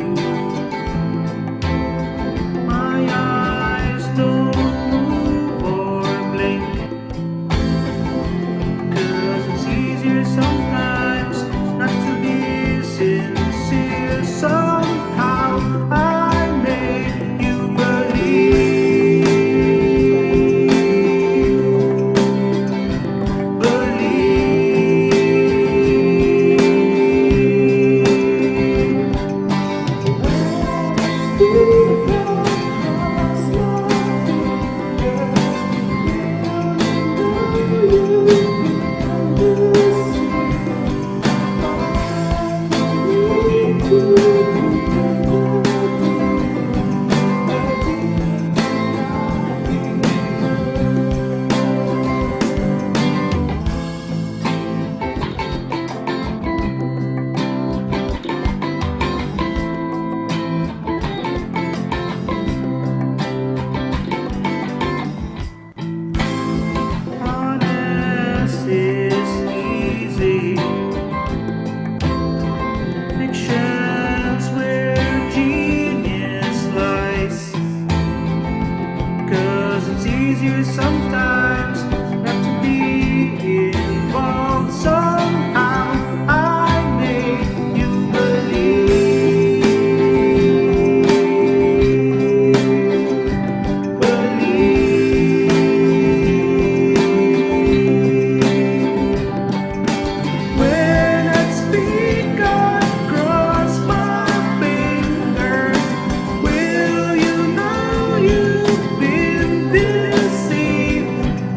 My eyes don't move or blink. 'Cause it's easier sometimes not to be sincere. Somehow I make you honest is easy. Fiction's where genius lies. 'Cause it's easier sometimes not to be involved. Somehow I make you when I speak, I cross my fingers. Will you know you've been deceived?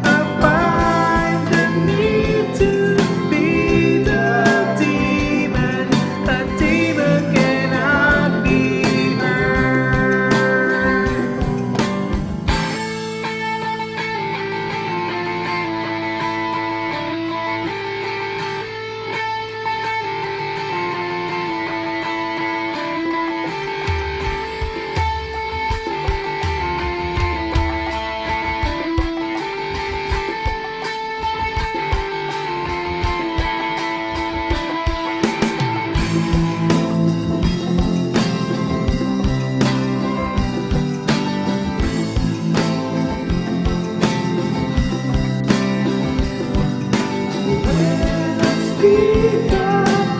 I find the need to be the demon. A demon cannot be heard. When I speak, I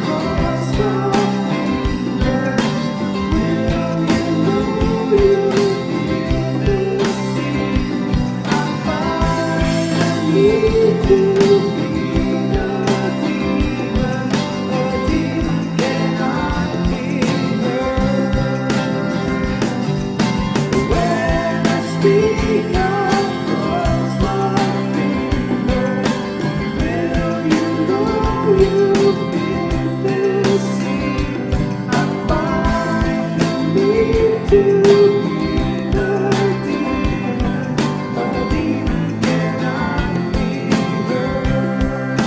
cross my fingers. Will you know you've been deceived? I find the need to be the demon. A demon cannot be heard. When I speak, I cross my fingers. Will you know you've been deceived? I find the need to be the demon. A demon cannot be heard.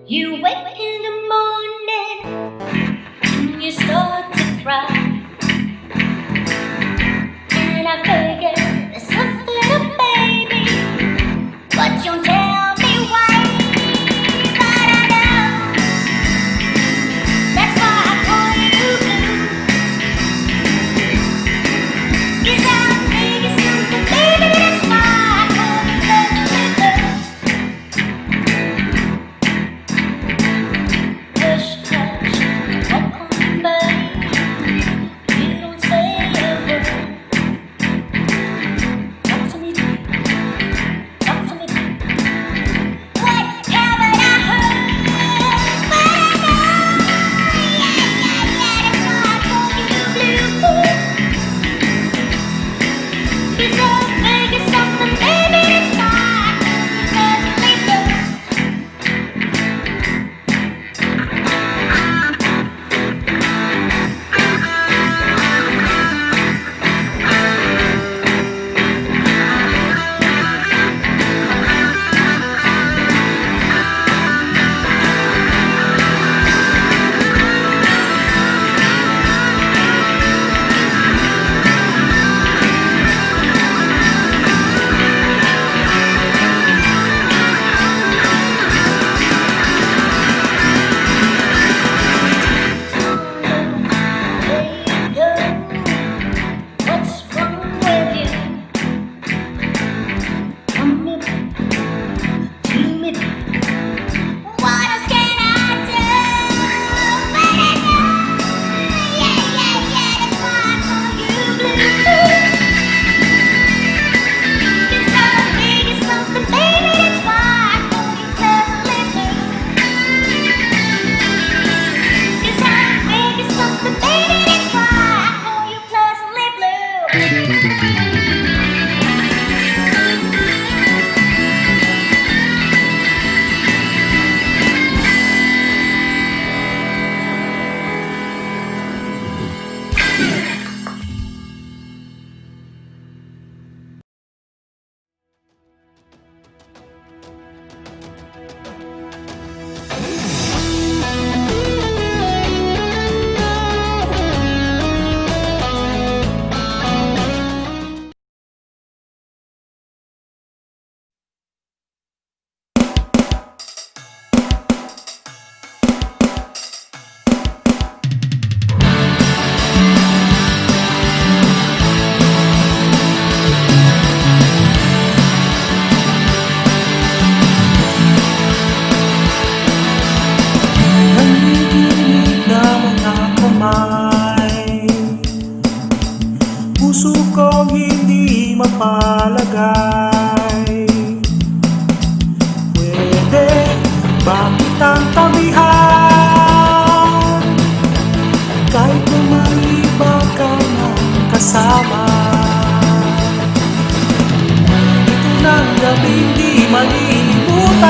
You wake in the morning, you start to cry, and I figure there's something up, baby, but you don't tell me why. But I know that's why I call you blue. 'Cause I'm thinking something, baby, that's why I call you blue. Hush, hush, don't come back. You don't say a word. Talk to me, talk to me. What haven't I heard? But I know, yeah, that's why I call you blue. 'Cause I'm thinking something, baby, that's why I call you blue. What's wrong with you? Come here to me. What else can I do? But I know, yeah, that's why I call you blue. 'Cause I'm thinking something, baby, that's why I call you pleasantly blue. 'Cause I'm thinking something, baby, that's why I call you pleasantly blue. Nanginginig na mga kamay, puso kong hindi mapalagay. Pwede ba kitang tabihan, kahit na may iba kang kasama? Ito ng gabing di malilimutan,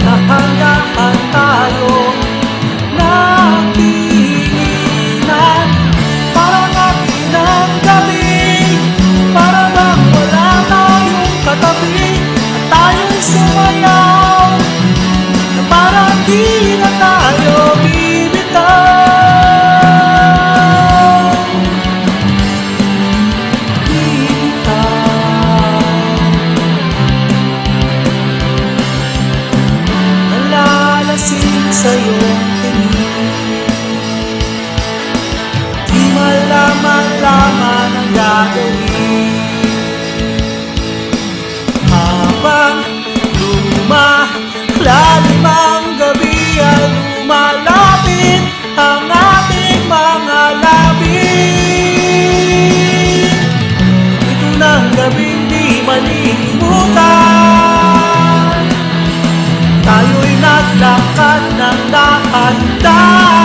nahangaan tayo ng tinginan. Parang atin ang gabi, para bang wala tayong katabi, at tayo'y sumayaw, na parang di na tayo bibitaw. Nalalasing sa iyong tingin, di malaman-laman ang gagawin. Habang lumalalim ang gabi ay lumalapit ang ating mga labi. Ito ng gabing di malilimutan, tayo'y naglakad ng dahan-dahan.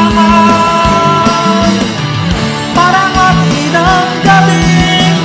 Parang atin ang gabing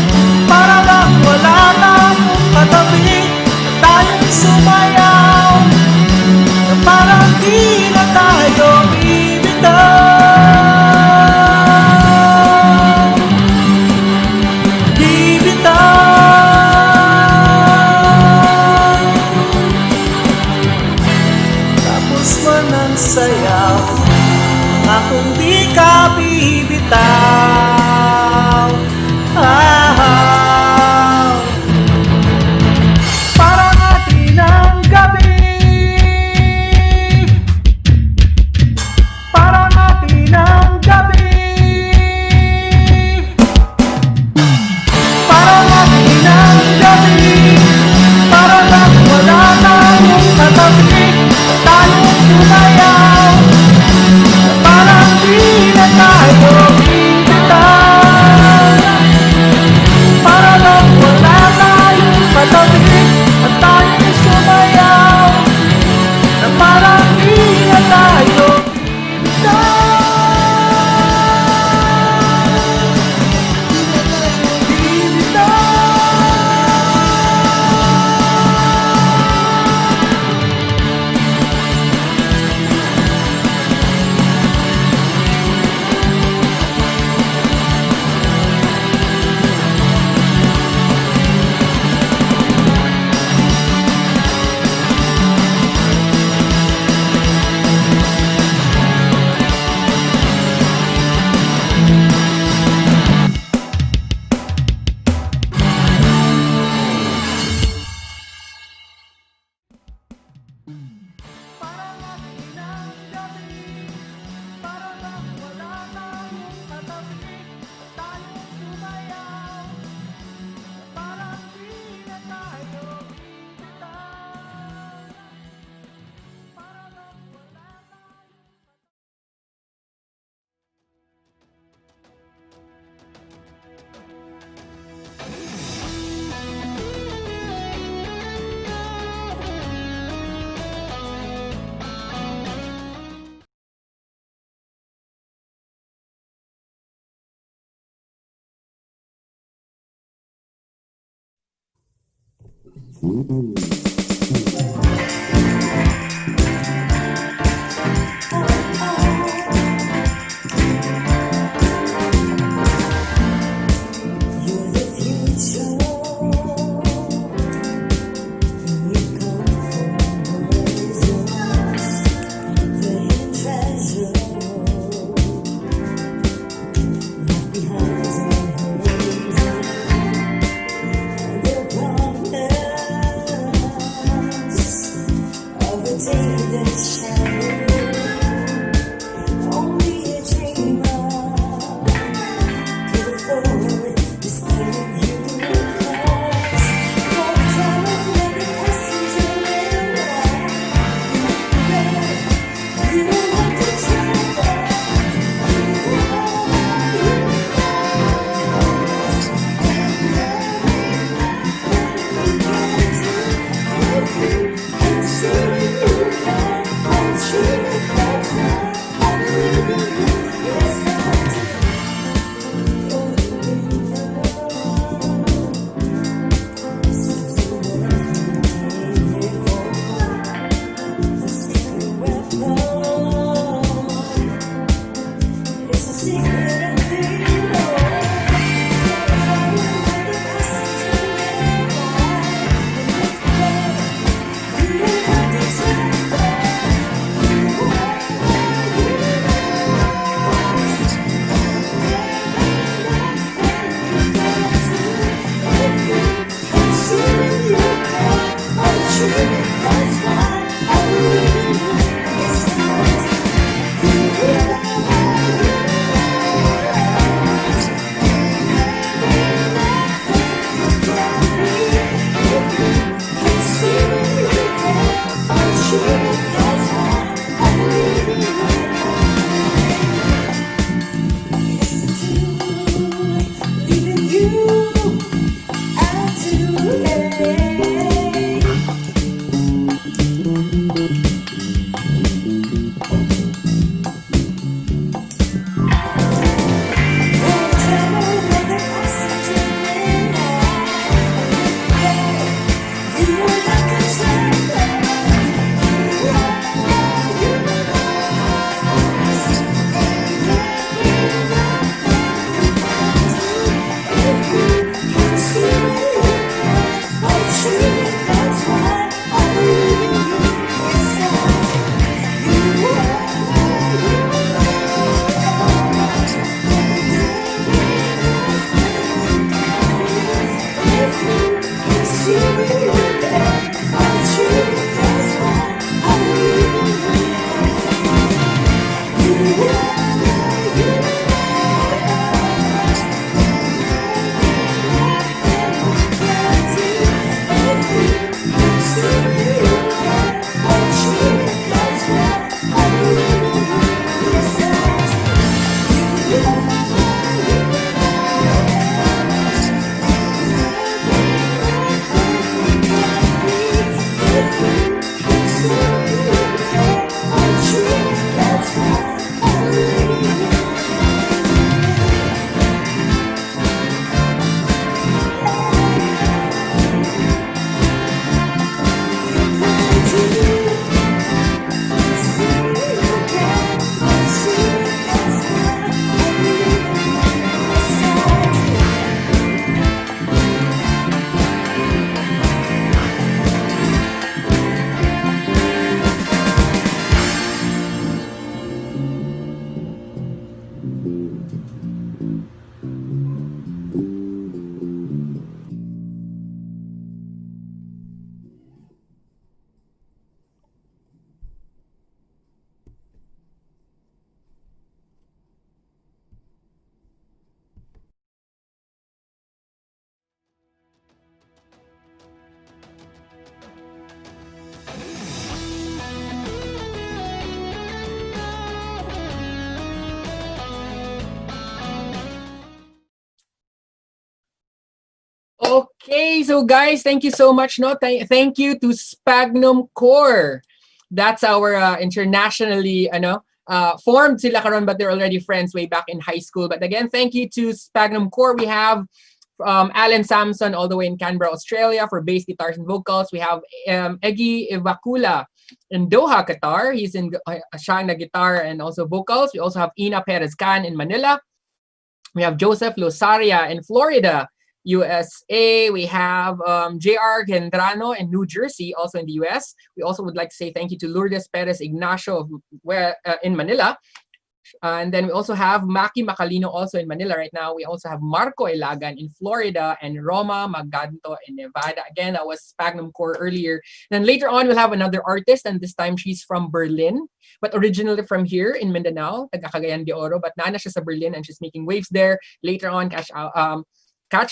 Okay, so guys, thank you so much. No, thank you to Sphagnum Core. That's our internationally, formed sila karon, but they're already friends way back in high school. But again, thank you to Sphagnum Core. We have Alan Samson all the way in Canberra, Australia for bass guitars and vocals. We have Egi Ivakula in Doha, Qatar. He's in Shana guitar and also vocals. We also have Ina Perez Khan in Manila. We have Joseph Losaria in Florida, USA. We have JR Gendrano in New Jersey, also in the US. We also would like to say thank you to Lourdes Perez Ignacio in Manila. And then we also have Maki Macalino also in Manila right now. We also have Marco Ilagan in Florida and Roma Maganto in Nevada. Again, that was Sphagnum Core earlier. Then later on, we'll have another artist, and this time she's from Berlin, but originally from here in Mindanao, taga Cagayan de Oro, but nana siya sa Berlin and she's making waves there. Later on, catch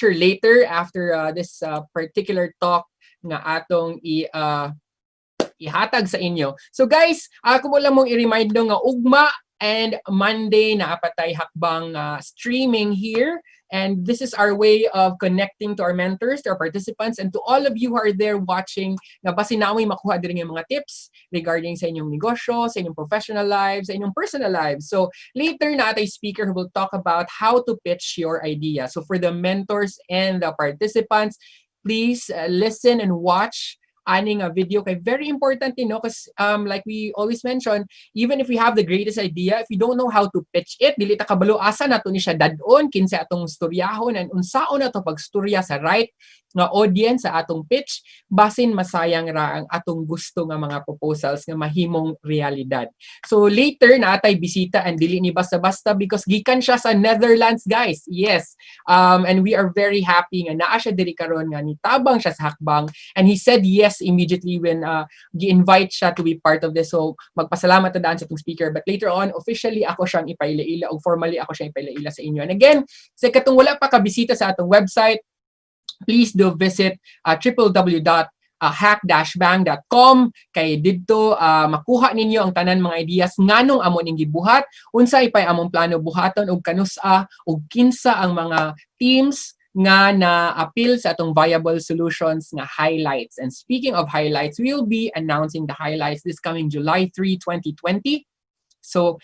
her later after this particular talk nga atong ihatag sa inyo. So guys, ako mo lang mong i-remind no nga ugma and Monday na apatay hakbang streaming here. And this is our way of connecting to our mentors, to our participants, and to all of you who are there watching na basi namin makuha din yung mga tips regarding sa inyong negosyo, sa inyong professional lives, sa inyong personal lives. So later na atay speaker who will talk about how to pitch your idea. So for the mentors and the participants, please listen and watch aning a video kay very important because like we always mention, even if we have the greatest idea, if you don't know how to pitch it, dili ta kabalo asa nato ni siya dadon kinsa atong storyahon and unsaon nato pagstorya sa right nga audience sa atong pitch basin masayang ra ang atong gusto nga mga proposals nga mahimong realidad. So later na atay bisita and dili ni basta-basta because gikan siya sa Netherlands, guys. Yes. And we are very happy nga naa siya diri karon nga nitabang siya sa hakbang, and he said yes immediately when gi-invite siya to be part of this. So magpasalamat ta daan sa atong speaker, but later on officially ako siyang ipailaila o formally ako siyang ipailaila sa inyo. And again, sa katong wala pa ka bisita sa atong website, please do visit www.hack-bang.com kay didto makuha ninyo ang tanan mga ideas nganong amo ning gibuhat, unsay pay among plano buhaton og kanusa og kinsa ang mga teams nga na-appeal sa atong viable solutions nga highlights. And speaking of highlights, we'll be announcing the highlights this coming July 3, 2020. So,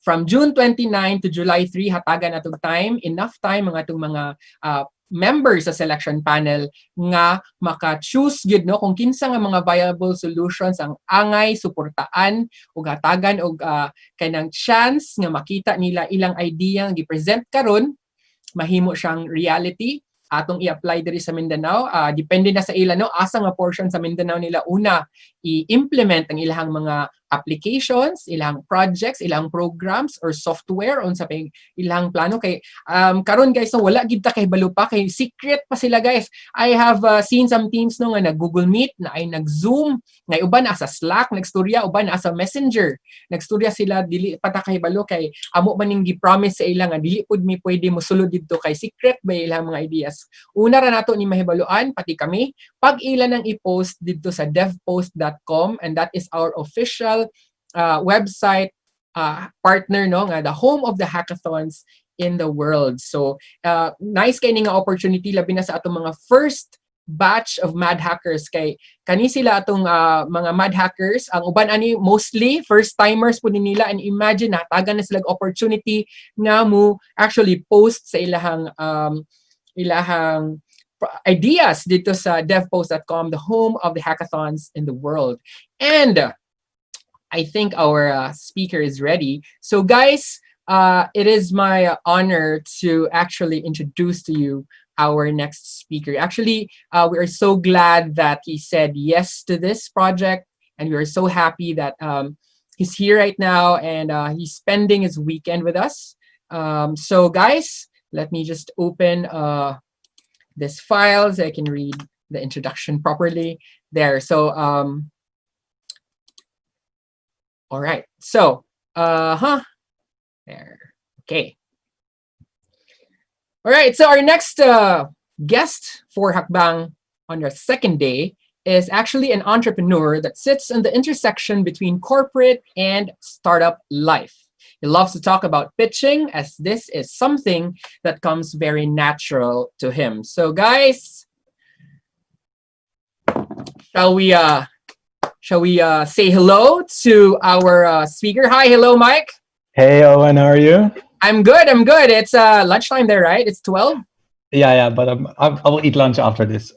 from June 29 to July 3, hatagan atong time, enough time mga itong mga members sa selection panel nga maka-choose yun, no, kung kinsa nga mga viable solutions ang angay, suportaan, o hatagan, o kanang chance nga makita nila ilang idea nga gi-present karon mahimo siyang reality atong i-apply diri sa Mindanao. Depende na sa ila, no, asa nga portion sa Mindanao nila una i-implement ang ilang mga applications, ilang projects, ilang programs or software unsa pay ilang plano kay karon guys, no, wala gid ta kay balo pa kay secret pa sila, guys. I have seen some teams no nga nag Google Meet, na ay nag Zoom, nga uban asa Slack, nagstorya, uban asa Messenger. Nagstorya sila, dili pa ta kay balo kay amo man ning gi-promise sa ila nga dili pud mi pwede mosulod didto kay secret ba ilang mga ideas. Una ra nato ni mahibaluan pati kami pag ila nang i-post didto sa devpost.com, and that is our official website partner, no, nga the home of the hackathons in the world. So nice kay nga opportunity labi na sa atong mga first batch of mad hackers kay kani sila atong mga mad hackers, ang uban ani mostly first timers po nila, and imagine natagan na sila opportunity nga mo actually post sa ilahang ideas dito sa devpost.com, the home of the hackathons in the world. And I think our speaker is ready. So guys, it is my honor to actually introduce to you our next speaker. Actually, we are so glad that he said yes to this project, and we are so happy that he's here right now, and he's spending his weekend with us. So guys, let me just open this file so I can read the introduction properly there. So all right, so there, okay. All right, so our next guest for Hakbang on our second day is actually an entrepreneur that sits in the intersection between corporate and startup life. He loves to talk about pitching, as this is something that comes very natural to him. So guys, shall we say hello to our speaker? Hi, hello, Mike. Hey, Owen, how are you? I'm good. It's lunchtime there, right? It's 12? Yeah, but I will eat lunch after this.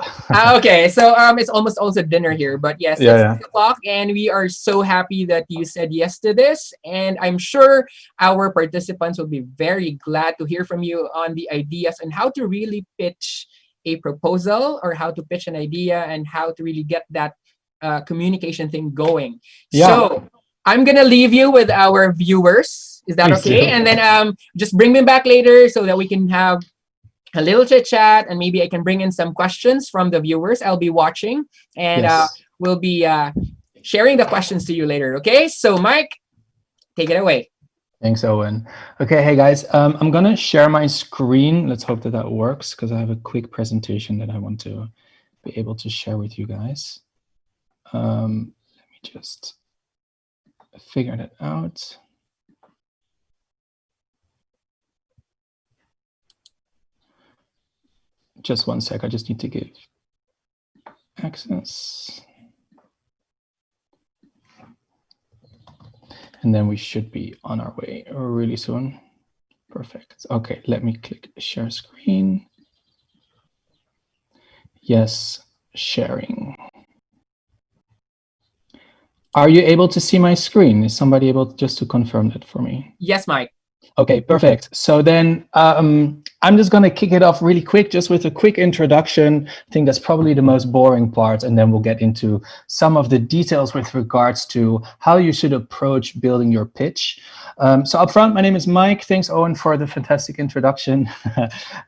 Okay, so it's almost also dinner here, but yes, it's Yeah. 6 o'clock, and we are so happy that you said yes to this, and I'm sure our participants will be very glad to hear from you on the ideas and how to really pitch a proposal or how to pitch an idea and how to really get that communication thing going. Yeah. So I'm gonna leave you with our viewers. Is that Please okay? do. And then just bring me back later so that we can have a little chit chat, and maybe I can bring in some questions from the viewers. I'll be watching, and Yes. we'll be sharing the questions to you later. Okay, so Mike, take it away. Thanks, Owen. Okay, hey guys, I'm gonna share my screen. Let's hope that that works because I have a quick presentation that I want to be able to share with you guys. Let me just figure that out. Just one sec, I just need to give access. And then we should be on our way really soon. Perfect. Okay, let me click share screen. Yes, sharing. Are you able to see my screen? Is somebody able just to confirm that for me? Yes, Mike. Okay, perfect. So then I'm just going to kick it off really quick, just with a quick introduction. I think that's probably the most boring part, and then we'll get into some of the details with regards to how you should approach building your pitch. So up front, my name is Mike. Thanks, Owen, for the fantastic introduction.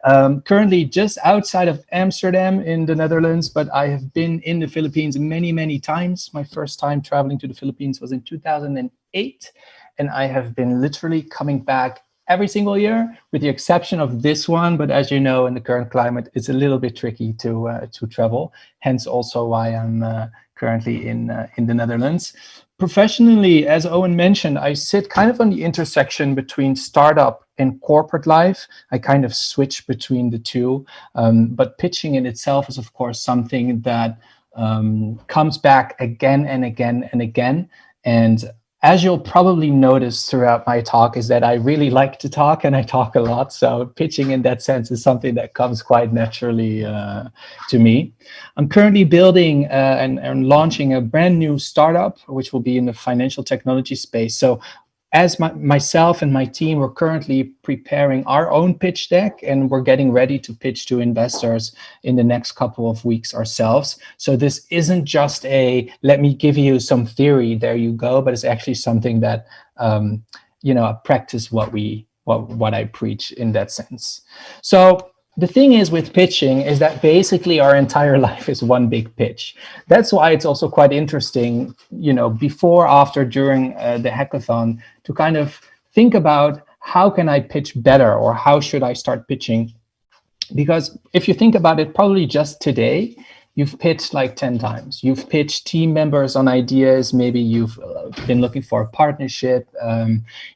Currently just outside of Amsterdam in the Netherlands, but I have been in the Philippines many, many times. My first time traveling to the Philippines was in 2008. And I have been literally coming back every single year, with the exception of this one. But as you know, in the current climate, it's a little bit tricky to travel. Hence, also why I'm currently in the Netherlands. Professionally, as Owen mentioned, I sit kind of on the intersection between startup and corporate life. I kind of switch between the two. But pitching in itself is, of course, something that comes back again and again and again. And as you'll probably notice throughout my talk is that I really like to talk, and I talk a lot. So pitching in that sense is something that comes quite naturally to me. I'm currently building and launching a brand new startup, which will be in the financial technology space. So as myself and my team, we're currently preparing our own pitch deck, and we're getting ready to pitch to investors in the next couple of weeks ourselves. So this isn't just a, let me give you some theory, there you go, but it's actually something that, I practice what I preach in that sense. So the thing is with pitching is that basically our entire life is one big pitch. That's why it's also quite interesting, before, after, during the hackathon, to kind of think about how can I pitch better, or how should I start pitching? Because if you think about it, probably just today, you've pitched like 10 times. You've pitched team members on ideas. Maybe you've been looking for a partnership.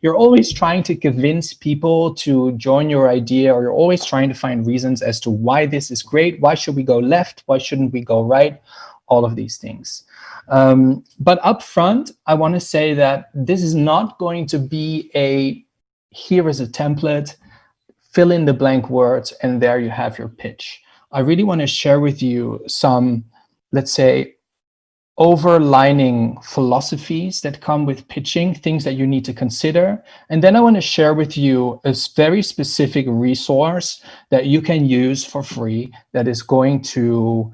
You're always trying to convince people to join your idea, or you're always trying to find reasons as to why this is great. Why should we go left? Why shouldn't we go right? All of these things. But up front, I want to say that this is not going to be here is a template, fill in the blank words, and there you have your pitch. I really want to share with you some, let's say, overlining philosophies that come with pitching, things that you need to consider. And then I want to share with you a very specific resource that you can use for free that is going to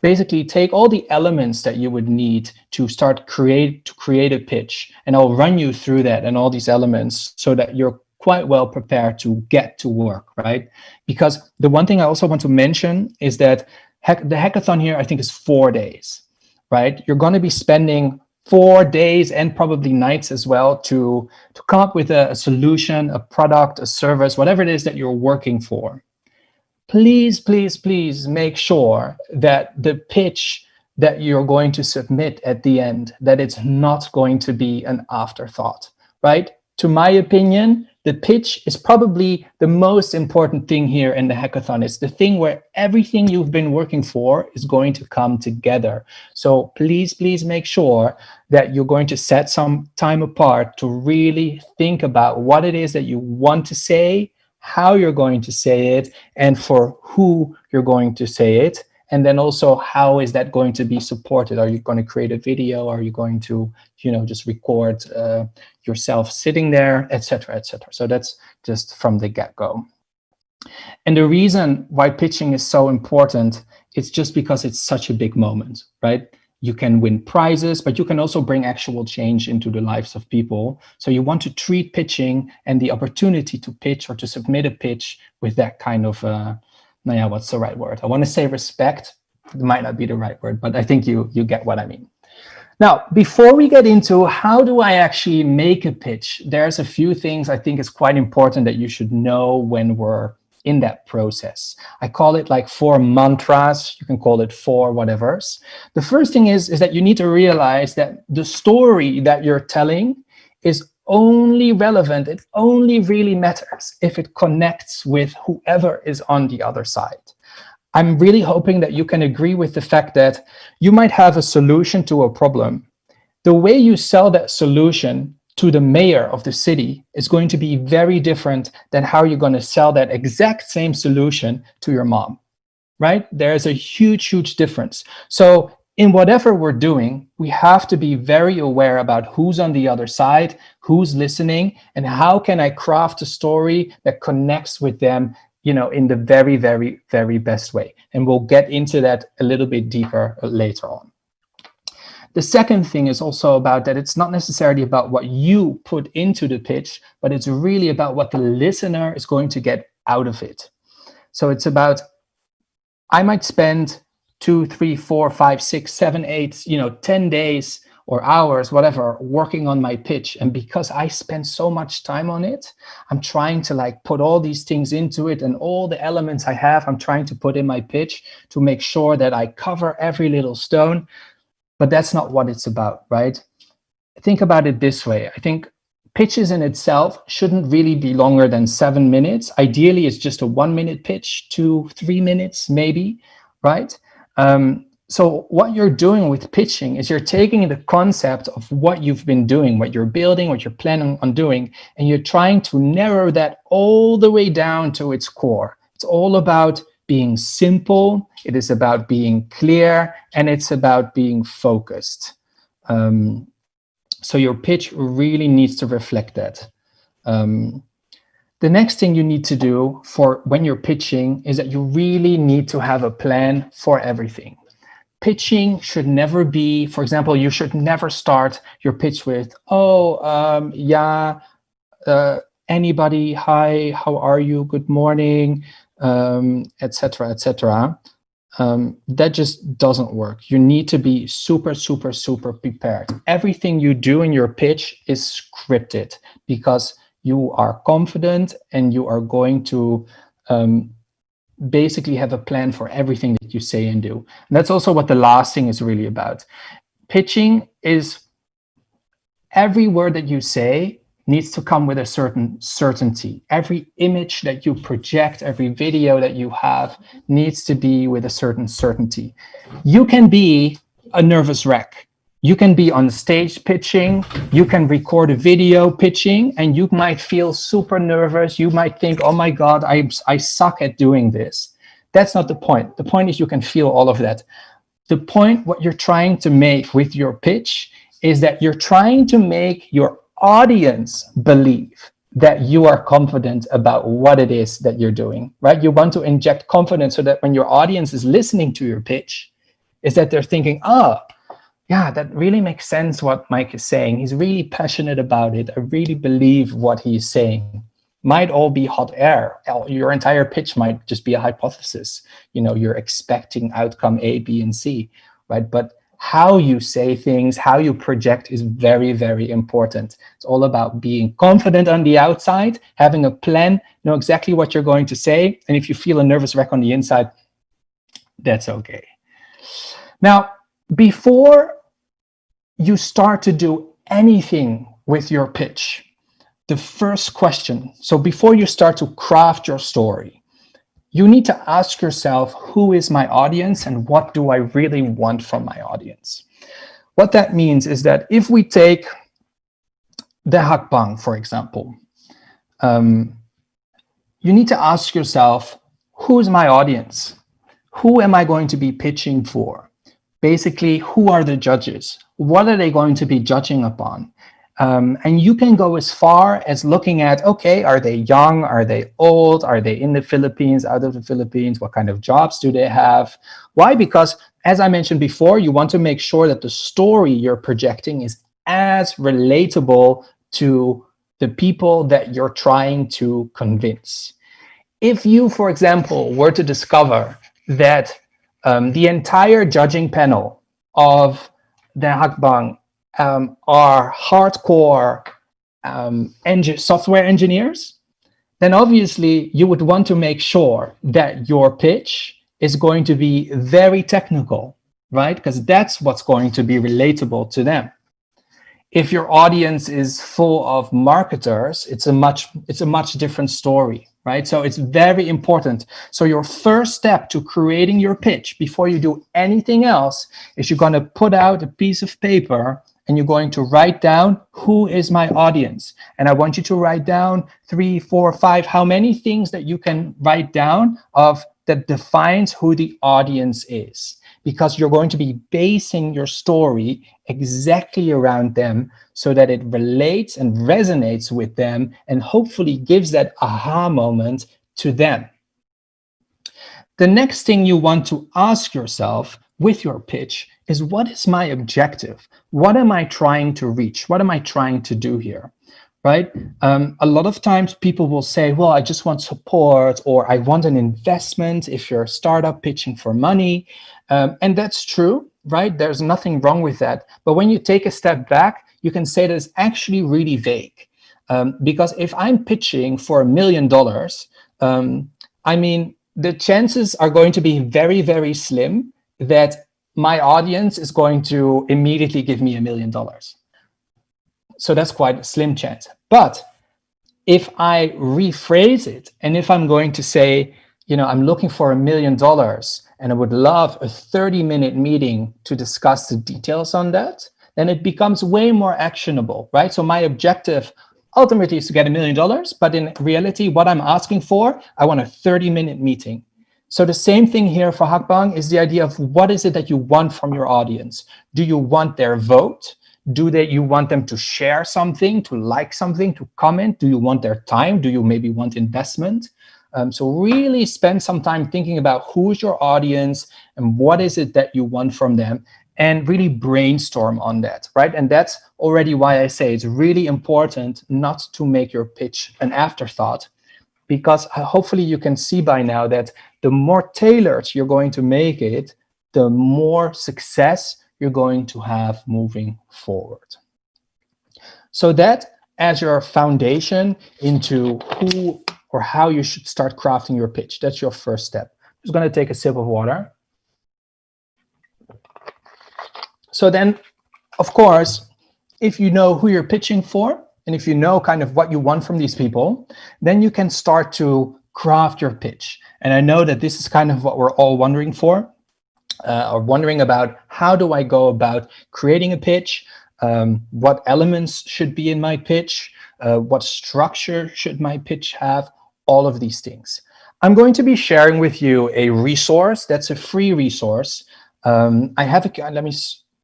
basically take all the elements that you would need to create a pitch. And I'll run you through that and all these elements so that you're quite well prepared to get to work, right? Because the one thing I also want to mention is that the hackathon here, I think, is 4 days, right? You're going to be spending 4 days and probably nights as well to come up with a solution, a product, a service, whatever it is that you're working for. Please, please, please make sure that the pitch that you're going to submit at the end, that it's not going to be an afterthought, right? To my opinion, the pitch is probably the most important thing here in the hackathon. It's the thing where everything you've been working for is going to come together. So please, please make sure that you're going to set some time apart to really think about what it is that you want to say, how you're going to say it, and for who you're going to say it. And then also, how is that going to be supported? Are you going to create a video? Are you going to, just record yourself sitting there, etc., etc.? So that's just from the get-go. And the reason why pitching is so important is just because it's such a big moment, right? You can win prizes, but you can also bring actual change into the lives of people. So you want to treat pitching and the opportunity to pitch or to submit a pitch with that kind of, what's the right word? I want to say respect. It might not be the right word, but I think you get what I mean. Now, before we get into how do I actually make a pitch, there's a few things I think is quite important that you should know when we're in that process. I call it like 4 mantras. You can call it 4 whatevers. The first thing is that you need to realize that the story that you're telling is only relevant, it only really matters if it connects with whoever is on the other side. I'm really hoping that you can agree with the fact that you might have a solution to a problem. The way you sell that solution to the mayor of the city is going to be very different than how you're going to sell that exact same solution to your mom, right? There's a huge, huge difference. So in whatever we're doing, we have to be very aware about who's on the other side, who's listening, and how can I craft a story that connects with them, in the very, very, very best way. And we'll get into that a little bit deeper later on. The second thing is also about that it's not necessarily about what you put into the pitch, but it's really about what the listener is going to get out of it. So it's about, I might spend 2, 3, 4, 5, 6, 7, 8, 10 days or hours, whatever, working on my pitch. And because I spend so much time on it, I'm trying to put all these things into it, and all the elements I have, I'm trying to put in my pitch to make sure that I cover every little stone. But that's not what it's about, right? Think about it this way. I think pitches in itself shouldn't really be longer than 7 minutes. Ideally, it's just a 1-minute pitch, 2, 3 minutes, maybe, right? So what you're doing with pitching is you're taking the concept of what you've been doing, what you're building, what you're planning on doing, and you're trying to narrow that all the way down to its core. It's all about being simple, it is about being clear, and it's about being focused. So your pitch really needs to reflect that. The next thing you need to do for when you're pitching is that you really need to have a plan for everything. Pitching should never be, for example, you should never start your pitch with, anybody, hi, how are you, good morning, etc., etc. That just doesn't work. You need to be super, super, super prepared. Everything you do in your pitch is scripted because you are confident and you are going to basically have a plan for everything that you say and do. And that's also what the last thing is really about. Pitching is every word that you say needs to come with a certain certainty. Every image that you project, every video that you have needs to be with a certain certainty. You can be a nervous wreck. You can be on stage pitching, you can record a video pitching, and you might feel super nervous. You might think, oh my God, I suck at doing this. That's not the point. The point is you can feel all of that. The point, what you're trying to make with your pitch is that you're trying to make your audience believe that you are confident about what it is that you're doing, right? You want to inject confidence so that when your audience is listening to your pitch, is that they're thinking, oh, yeah, that really makes sense what Mike is saying. He's really passionate about it. I really believe what he's saying. Might all be hot air. Your entire pitch might just be a hypothesis. You're expecting outcome A, B, and C, right? But how you say things, how you project is very, very important. It's all about being confident on the outside, having a plan, know exactly what you're going to say. And if you feel a nervous wreck on the inside, that's okay. Now, before you start to do anything with your pitch, the first question, so before you start to craft your story, you need to ask yourself, who is my audience and what do I really want from my audience? What that means is that if we take the Hackbang, for example, you need to ask yourself, who's my audience? Who am I going to be pitching for? Basically, who are the judges? What are they going to be judging upon? And you can go as far as looking at, okay, are they young? Are they old? Are they in the Philippines, out of the Philippines? What kind of jobs do they have? Why? Because, as I mentioned before, you want to make sure that the story you're projecting is as relatable to the people that you're trying to convince. If you, for example, were to discover that the entire judging panel of the Hackbang are hardcore software engineers, then obviously you would want to make sure that your pitch is going to be very technical, right? Because that's what's going to be relatable to them. If your audience is full of marketers, it's a much different story, right? So it's very important. So your first step to creating your pitch before you do anything else is you're going to put out a piece of paper and you're going to write down, who is my audience? And I want you to write down 3, 4, 5, how many things that you can write down that defines who the audience is. Because you're going to be basing your story exactly around them so that it relates and resonates with them and hopefully gives that aha moment to them. The next thing you want to ask yourself with your pitch is, what is my objective? What am I trying to reach? What am I trying to do here? Right? A lot of times people will say, well, I just want support, or I want an investment if you're a startup pitching for money. And that's true, right? There's nothing wrong with that. But when you take a step back, you can say that it's actually really vague. Because if I'm pitching for $1 million, I mean, the chances are going to be very, very slim that my audience is going to immediately give me $1 million. So that's quite a slim chance. But if I rephrase it, and if I'm going to say, you know, I'm looking for $1 million and I would love a 30-minute meeting to discuss the details on that, then it becomes way more actionable, right? So my objective ultimately is to get $1 million, but in reality, what I'm asking for, I want a 30-minute meeting. So the same thing here for Hackbang is the idea of, what is it that you want from your audience? Do you want their vote? You want them to share something, to like something, to comment? Do you want their time? Do you maybe want investment? So really spend some time thinking about who's your audience and what is it that you want from them, and really brainstorm on that, right? And that's already why I say it's really important not to make your pitch an afterthought, because hopefully you can see by now that the more tailored you're going to make it, the more success you're going to have moving forward. So that as your foundation into who or how you should start crafting your pitch. That's your first step. I'm just going to take a sip of water. So then, of course, if you know who you're pitching for, and if you know kind of what you want from these people, then you can start to craft your pitch. And I know that this is kind of what we're all wondering for. Or wondering about, how do I go about creating a pitch? What elements should be in my pitch? What structure should my pitch have? All of these things. I'm going to be sharing with you a resource that's a free resource. I have let me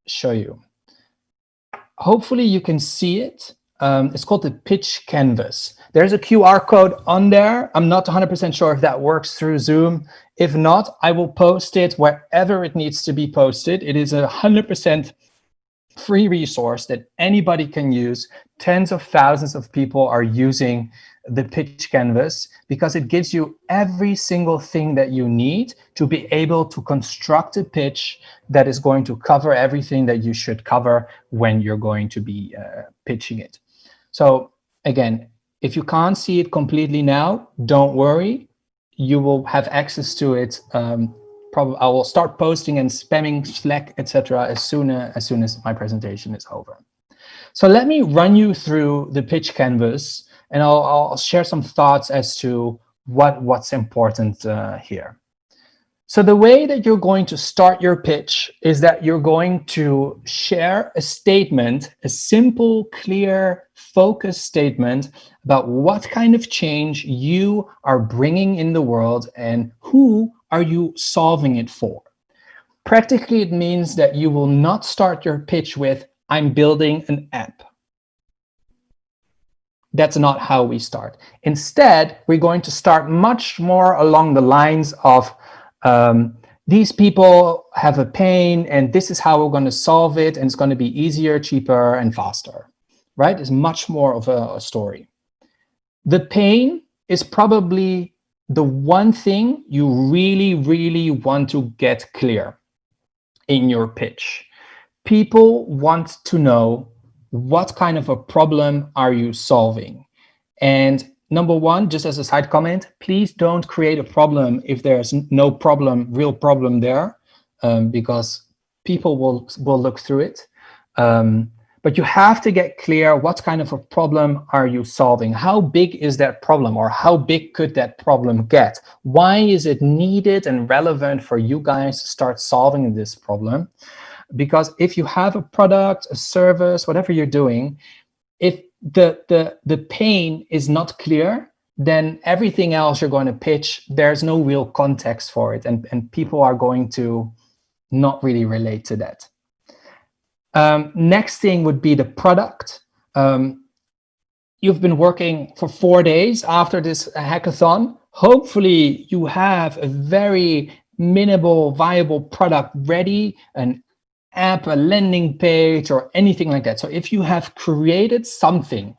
show you. Hopefully you can see it. It's called the Pitch Canvas. There's a QR code on there. I'm not 100% sure if that works through Zoom. If not, I will post it wherever it needs to be posted. It is a 100% free resource that anybody can use. Tens of thousands of people are using the Pitch Canvas because it gives you every single thing that you need to be able to construct a pitch that is going to cover everything that you should cover when you're going to be pitching it. So again, if you can't see it completely now, don't worry. You will have access to it. Probably I will start posting and spamming Slack, etc. as soon as my presentation is over. So let me run you through the Pitch Canvas, and I'll share some thoughts as to what's important here. So the way that you're going to start your pitch is that you're going to share a statement, a simple, clear, focused statement about what kind of change you are bringing in the world and who are you solving it for. Practically, it means that you will not start your pitch with, I'm building an app. That's not how we start. Instead, we're going to start much more along the lines of, these people have a pain and this is how we're going to solve it, and it's going to be easier, cheaper, and faster, right? It's much more of a story. The pain is probably the one thing you really, really want to get clear in your pitch. People want to know, what kind of a problem are you solving? And number one, just as a side comment, please don't create a problem if there's no problem, real problem there, because people will look through it. But you have to get clear, what kind of a problem are you solving? How big is that problem, or how big could that problem get? Why is it needed and relevant for you guys to start solving this problem? Because if you have a product, a service, whatever you're doing, if the pain is not clear, then everything else you're going to pitch, there's no real context for it, and people are going to not really relate to that. Next thing would be the product. You've been working for 4 days after this hackathon. Hopefully you have a very minimal viable product ready, an app, a landing page, or anything like that. So if you have created something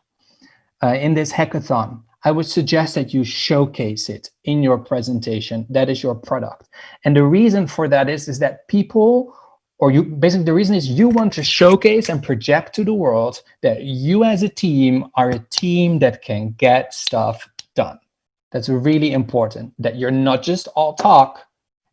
in this hackathon, I would suggest that you showcase it in your presentation. That is your product. And the reason for that is that people, or you, basically the reason is you want to showcase and project to the world that you as a team are a team that can get stuff done. That's really important, that you're not just all talk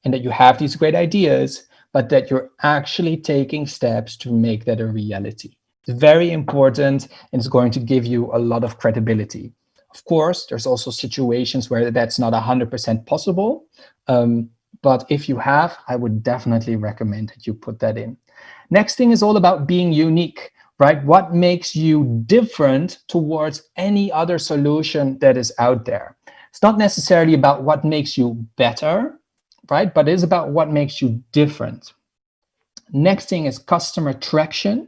and that you have these great ideas, but that you're actually taking steps to make that a reality. It's very important, and it's going to give you a lot of credibility. Of course, there's also situations where that's not 100% possible, but if you have, I would definitely recommend that you put that in. Next thing is all about being unique, right? What makes you different towards any other solution that is out there? It's not necessarily about what makes you better, right? But it's about what makes you different. Next thing is customer traction.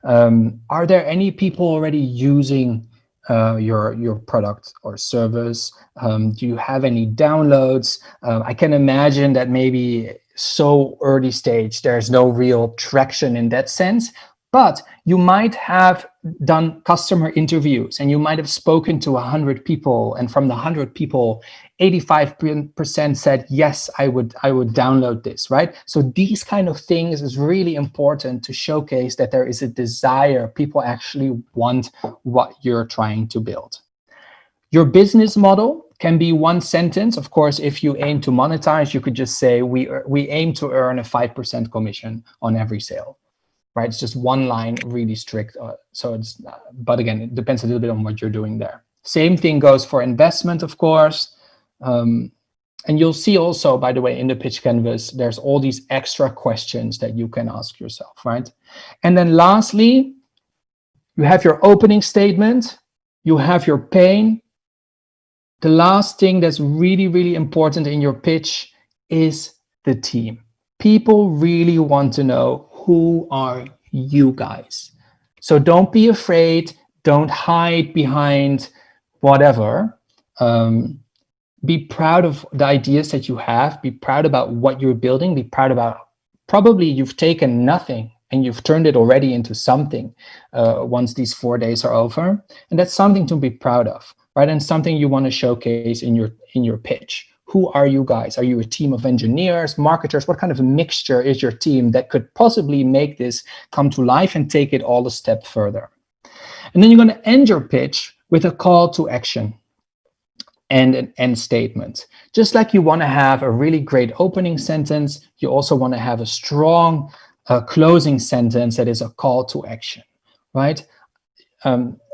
Are there any people already using your product or service? Do you have any downloads? I can imagine that maybe so early stage, there's no real traction in that sense, but you might have done customer interviews and you might have spoken to 100 people, and from the 100 people, 85% said, yes, I would download this, right? So these kind of things is really important to showcase that there is a desire. People actually want what you're trying to build. Your business model can be one sentence. Of course, if you aim to monetize, you could just say, we aim to earn a 5% commission on every sale. Right, it's just one line, really strict. So it's, but again, it depends a little bit on what you're doing there. Same thing goes for investment, of course. And you'll see also, by the way, in the pitch canvas, there's all these extra questions that you can ask yourself, right? And then lastly, you have your opening statement, you have your pain. The last thing that's really, really important in your pitch is the team. People really want to know, who are you guys? So don't be afraid. Don't hide behind whatever. Be proud of the ideas that you have. Be proud about what you're building. Be proud about, probably you've taken nothing and you've turned it already into something once these 4 days are over. And that's something to be proud of, right? And something you want to showcase in your pitch. Who are you guys? Are you a team of engineers, marketers? What kind of a mixture is your team that could possibly make this come to life and take it all a step further? And then you're going to end your pitch with a call to action and an end statement. Just like you want to have a really great opening sentence, you also want to have a strong closing sentence that is a call to action, right?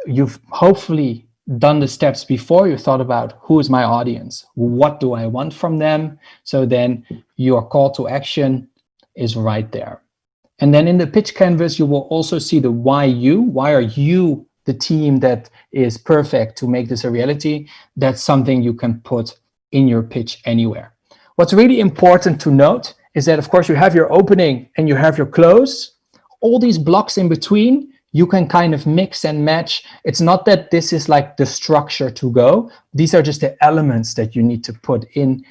You've hopefully done the steps before, you thought about who is my audience, what do I want from them, so then your call to action is right there. And then in the pitch canvas, you will also see the why are you the team that is perfect to make this a reality. That's something you can put in your pitch anywhere. What's really important to note is that, of course, you have your opening and you have your close. All these blocks in between, you can kind of mix and match. It's not that this is like the structure to go. These are just the elements that you need to put in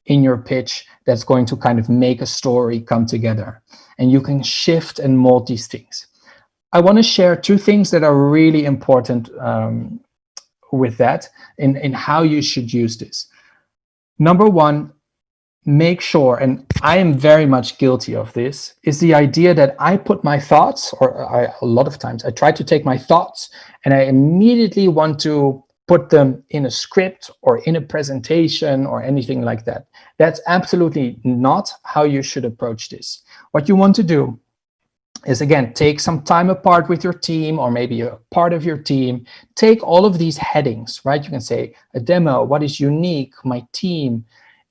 your pitch that's going to kind of make a story come together. And you can shift and mold these things. I want to share two things that are really important with that in how you should use this. Number one, make sure, and I am very much guilty of this, is the idea that I put my thoughts, a lot of times I try to take my thoughts and I immediately want to put them in a script or in a presentation or anything like that. That's absolutely not how you should approach this. What you want to do is, again, take some time apart with your team, or maybe a part of your team. Take all of these headings, right? You can say a demo, what is unique, my team,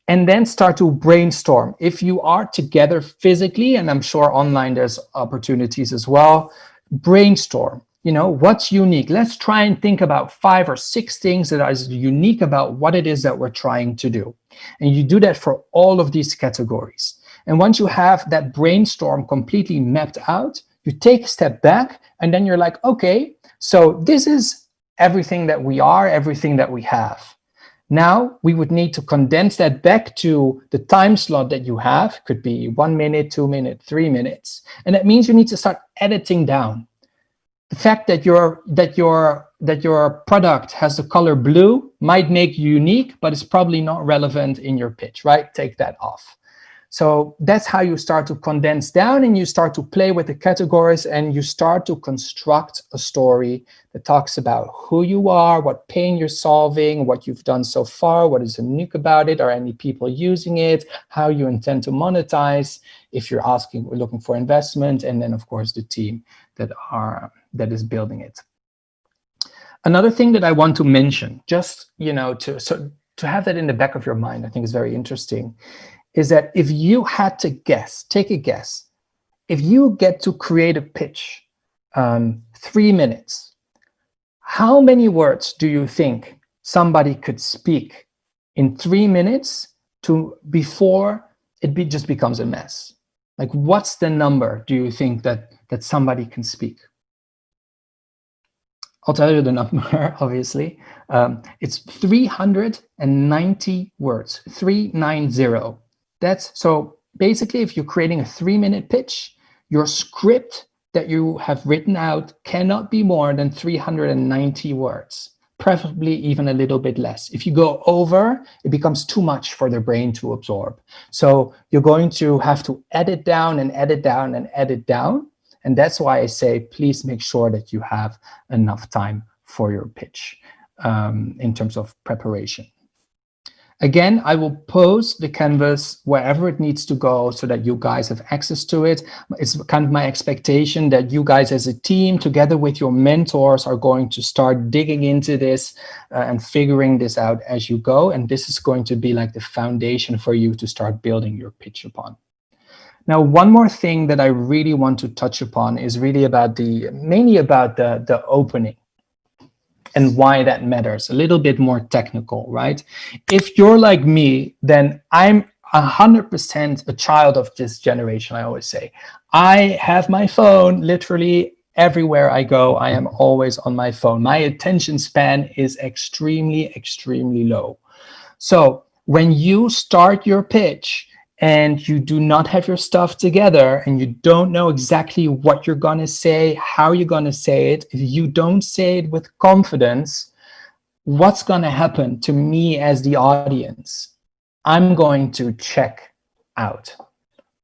and then start to brainstorm. If you are together physically, and I'm sure online there's opportunities as well, brainstorm. You know, what's unique? Let's try and think about 5 or 6 things that are unique about what it is that we're trying to do. And you do that for all of these categories. And once you have that brainstorm completely mapped out, you take a step back and then you're like, okay, so this is everything that we are, everything that we have. Now we would need to condense that back to the time slot that you have. Could be 1 minute, 2 minutes, 3 minutes. And that means you need to start editing down. The fact that your product has the color blue might make you unique, but it's probably not relevant in your pitch, right? Take that off. So that's how you start to condense down, and you start to play with the categories, and you start to construct a story that talks about who you are, what pain you're solving, what you've done so far, what is unique about it, are any people using it, how you intend to monetize, if you're looking for investment, and then of course the team that is building it. Another thing that I want to mention, just to have that in the back of your mind, I think is very interesting, is that if you had to guess, take a guess, if you get to create a pitch, 3 minutes, how many words do you think somebody could speak in 3 minutes before it just becomes a mess? Like, what's the number do you think that somebody can speak? I'll tell you the number, obviously. It's 390 words, 390. So basically, if you're creating a 3-minute pitch, your script that you have written out cannot be more than 390 words, preferably even a little bit less. If you go over, it becomes too much for the brain to absorb. So you're going to have to edit down and edit down and edit down. And that's why I say, please make sure that you have enough time for your pitch in terms of preparation. Again, I will post the canvas wherever it needs to go so that you guys have access to it. It's kind of my expectation that you guys as a team, together with your mentors, are going to start digging into this and figuring this out as you go. And this is going to be like the foundation for you to start building your pitch upon. Now, one more thing that I really want to touch upon is really mainly about the opening and why that matters. A little bit more technical, right? If you're like me, then I'm 100% a child of this generation, I always say. I have my phone literally everywhere I go. I am always on my phone. My attention span is extremely, extremely low. So when you start your pitch, and you do not have your stuff together, and you don't know exactly what you're going to say, how you're going to say it, if you don't say it with confidence, what's going to happen to me as the audience? I'm going to check out,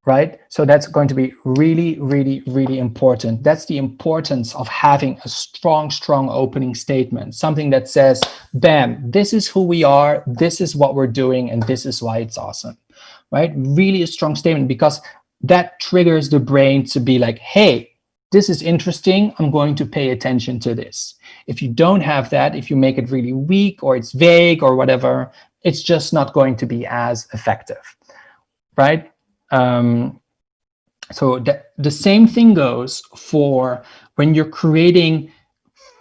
right? So that's going to be really, really, really important. That's the importance of having a strong, strong opening statement, something that says, bam, this is who we are, this is what we're doing, and this is why it's awesome. Right? Really a strong statement, because that triggers the brain to be like, hey, this is interesting. I'm going to pay attention to this. If you don't have that, if you make it really weak or it's vague or whatever, it's just not going to be as effective, right? So the same thing goes for when you're creating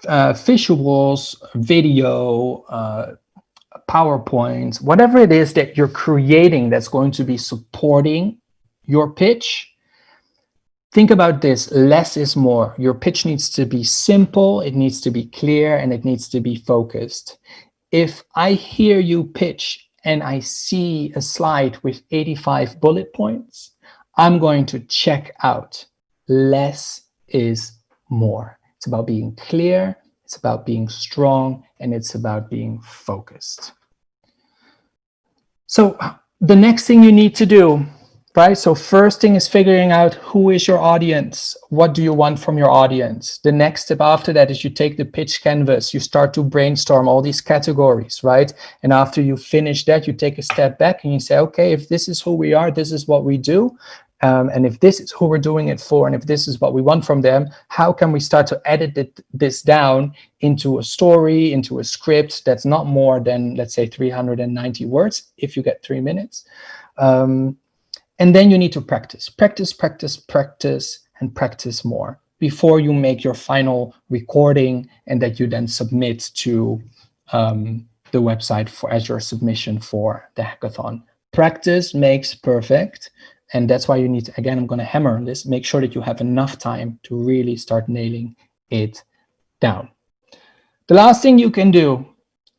visuals, video, PowerPoints, whatever it is that you're creating that's going to be supporting your pitch. Think about this, less is more. Your pitch needs to be simple, it needs to be clear, and it needs to be focused. If I hear you pitch and I see a slide with 85 bullet points, I'm going to check out. Less is more. It's about being clear, it's about being strong, and it's about being focused. So the next thing you need to do, right? So first thing is figuring out who is your audience. What do you want from your audience? The next step after that is you take the pitch canvas, you start to brainstorm all these categories, right? And after you finish that, you take a step back and you say, okay, if this is who we are, this is what we do. And if this is who we're doing it for, and if this is what we want from them, how can we start to edit this down into a story, into a script that's not more than, let's say, 390 words, if you get 3 minutes. And then you need to practice, and practice more before you make your final recording and that you then submit to the website as your submission for the hackathon. Practice makes perfect. And that's why you need to, again, I'm going to hammer on this, make sure that you have enough time to really start nailing it down. The last thing you can do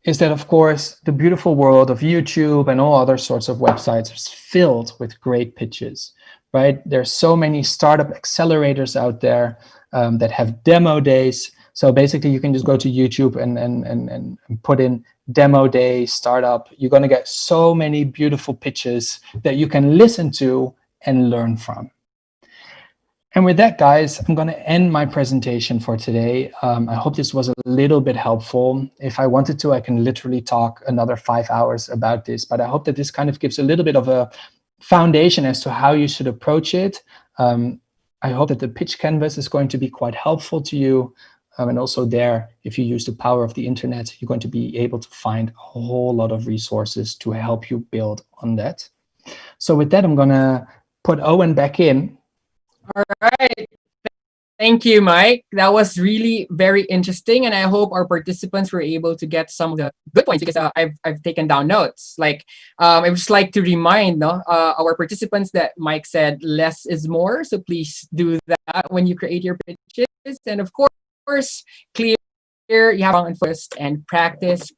is that, of course, the beautiful world of YouTube and all other sorts of websites is filled with great pitches, right? There's so many startup accelerators out there that have demo days. So basically, you can just go to YouTube and put in demo day startup. You're going to get so many beautiful pitches that you can listen to and learn from. And with that, guys, I'm going to end my presentation for today. I hope this was a little bit helpful. If I wanted to, I can literally talk another 5 hours about this, but I hope that this kind of gives a little bit of a foundation as to how you should approach it. I hope that the pitch canvas is going to be quite helpful to you. And also there, if you use the power of the internet, you're going to be able to find a whole lot of resources to help you build on that. So with that, I'm going to put Owen back in. All right. Thank you, Mike. That was really very interesting. And I hope our participants were able to get some of the good points because I've taken down notes. Like, I would just like to remind our participants that Mike said less is more. So please do that when you create your pitches. And of course, clear, you have on first and practice.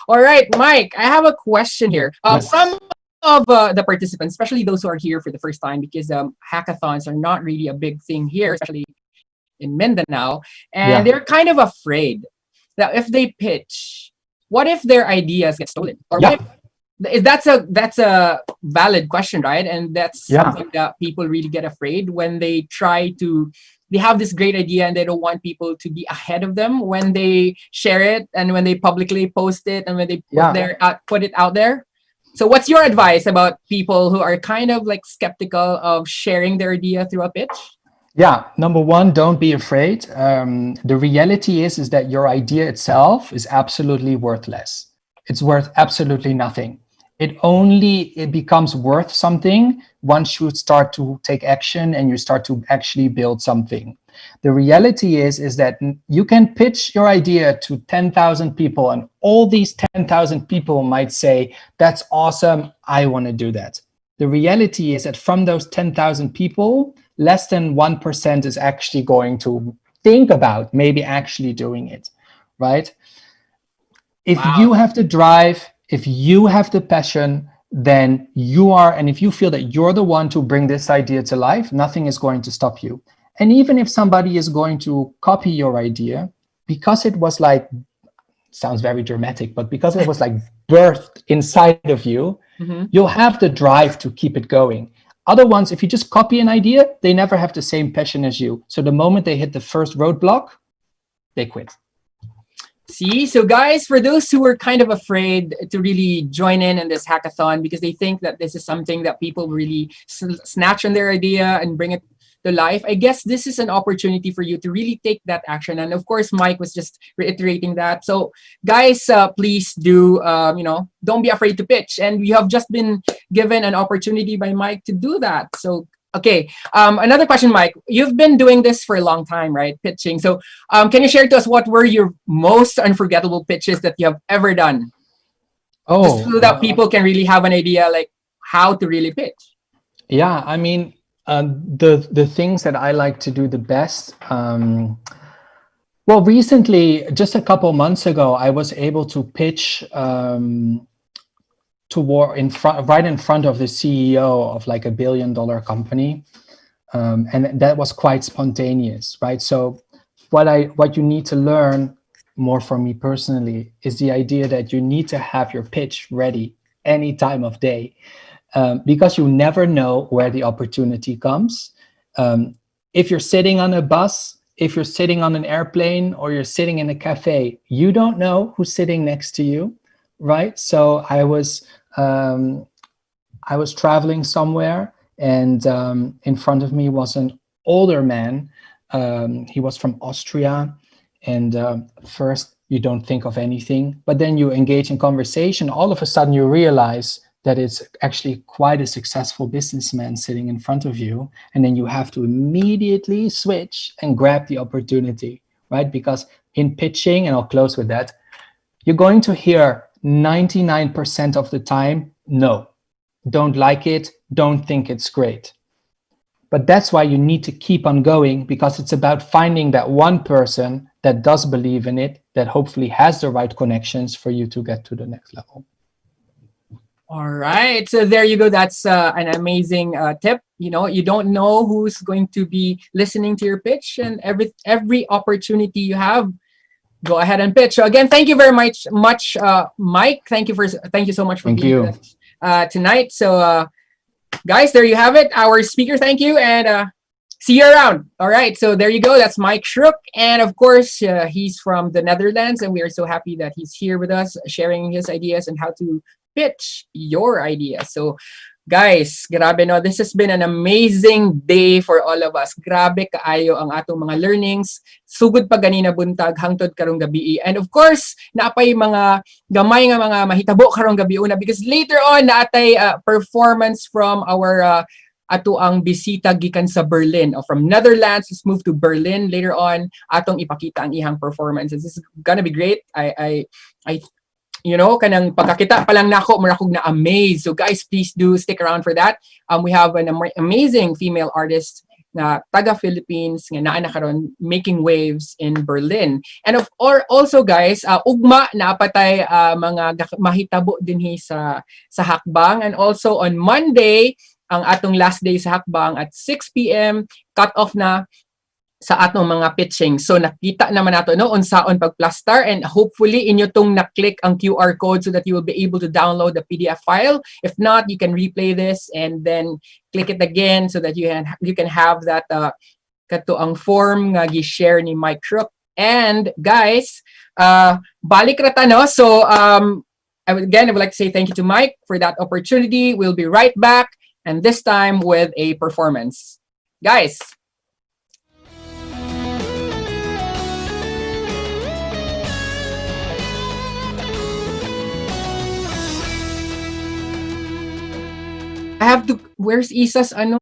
All right, Mike, I have a question here. Some of the participants, especially those who are here for the first time, because hackathons are not really a big thing here, especially in Mindanao, and they're kind of afraid that if they pitch, what if their ideas get stolen? Or what if, that's a valid question, right? And that's something that people really get afraid when they try to. They have this great idea and they don't want people to be ahead of them when they share it and when they publicly post it and when they put it out there. So what's your advice about people who are kind of like skeptical of sharing their idea through a pitch? Yeah, number one, don't be afraid. The reality is that your idea itself is absolutely worthless. It's worth absolutely nothing. It becomes worth something once you start to take action and you start to actually build something. The reality is that you can pitch your idea to 10,000 people and all these 10,000 people might say, that's awesome, I want to do that. The reality is that from those 10,000 people, less than 1% is actually going to think about maybe actually doing it, right? If you have the drive, if you have the passion, then you are, and if you feel that you're the one to bring this idea to life, nothing is going to stop you. And even if somebody is going to copy your idea, because it was like, sounds very dramatic, but because it was like birthed inside of you, you'll have the drive to keep it going. Other ones, if you just copy an idea, they never have the same passion as you. So the moment they hit the first roadblock, they quit. See, so guys, for those who are kind of afraid to really join in this hackathon because they think that this is something that people really snatch on their idea and bring it to life, I guess this is an opportunity for you to really take that action. And of course, Mike was just reiterating that. So guys, please do, don't be afraid to pitch. And you have just been given an opportunity by Mike to do that. So, okay. Another question, Mike. You've been doing this for a long time, right? Pitching. So can you share to us what were your most unforgettable pitches that you have ever done? Just so that people can really have an idea like how to really pitch. Yeah, I mean, the things that I like to do the best. Well, recently, just a couple months ago, I was able to pitch right in front of the CEO of like $1 billion company, and that was quite spontaneous, right? So, what you need to learn more from me personally is the idea that you need to have your pitch ready any time of day, because you never know where the opportunity comes. If you're sitting on a bus, if you're sitting on an airplane, or you're sitting in a cafe, you don't know who's sitting next to you, right? So I was traveling somewhere, and in front of me was an older man. He was from Austria. And first, you don't think of anything, but then you engage in conversation. All of a sudden, you realize that it's actually quite a successful businessman sitting in front of you. And then you have to immediately switch and grab the opportunity, right? Because in pitching, and I'll close with that, you're going to hear 99% of the time, no, don't like it, don't think it's great. But that's why you need to keep on going, because it's about finding that one person that does believe in it, that hopefully has the right connections for you to get to the next level. All right. So there you go. That's an amazing tip. You don't know who's going to be listening to your pitch, and every opportunity you have, go ahead and pitch. So again, thank you very much, Mike. Thank you so much for being with us tonight. So guys, there you have it. Our speaker, thank you, and see you around. All right, so there you go. That's Mike Schroek, and of course, he's from the Netherlands, and we are so happy that he's here with us, sharing his ideas and how to pitch your ideas. So, guys, grabe no, this has been an amazing day for all of us. Grabe kaayo ang atong mga learnings. Sugod pa ganina buntag hangtod karong gabi. And of course, naapay mga gamay nga mga mahitabo karong gabi una, because later on naatay performance from our ato ang bisita gikan sa Berlin, or from Netherlands. Let's move to Berlin later on. Atong ipakita ang ihang performance. This is gonna be great. I kanang pagkakita pa lang nako, marakog na amazed. So guys, please do stick around for that. We have an amazing female artist na taga Philippines nga naa na karon making waves in Berlin. And also guys, ugma naapatay mga mahitabo dinhi sa Hackbang. And also on Monday, ang atong last day sa Hackbang at 6 p.m. cut off na sa atong mga pitching. So nakita naman nato unsaon pagplastar, and hopefully inyo tong na-click ang QR code so that you will be able to download the PDF file. If not, you can replay this and then click it again so that you can have that kato ang form nga gi-share ni Mike Schroek. And guys, balik rata no. So I would like to say thank you to Mike for that opportunity. We'll be right back, and this time with a performance. Guys, I have to, where's Isa's ano?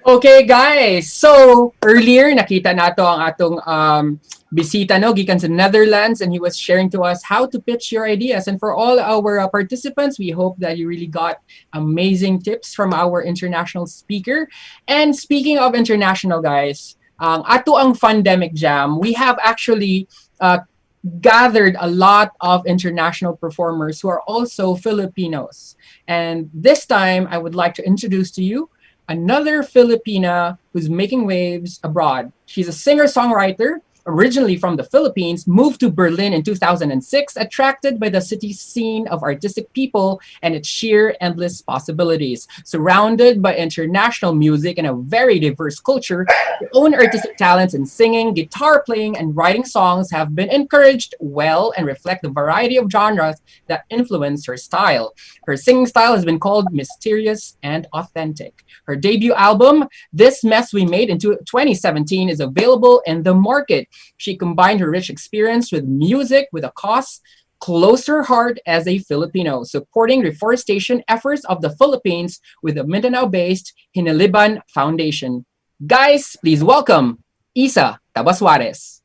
Okay, guys. So, earlier, nakita nato ang atong bisita, no, gikan sa Netherlands, and he was sharing to us how to pitch your ideas. And for all our participants, we hope that you really got amazing tips from our international speaker. And speaking of international, guys, ato ang Fundemic Jam, we have actually gathered a lot of international performers who are also Filipinos. And this time, I would like to introduce to you another Filipina who's making waves abroad. She's a singer-songwriter, originally from the Philippines, moved to Berlin in 2006, attracted by the city's scene of artistic people and its sheer endless possibilities. Surrounded by international music and a very diverse culture, her own artistic talents in singing, guitar playing, and writing songs have been encouraged well and reflect the variety of genres that influence her style. Her singing style has been called mysterious and authentic. Her debut album, This Mess We Made in 2017, is available in the market. She combined her rich experience with music with a cause close to her heart as a Filipino, supporting reforestation efforts of the Philippines with the Mindanao-based Hinaliban Foundation. Guys, please welcome Isa Tabaswares.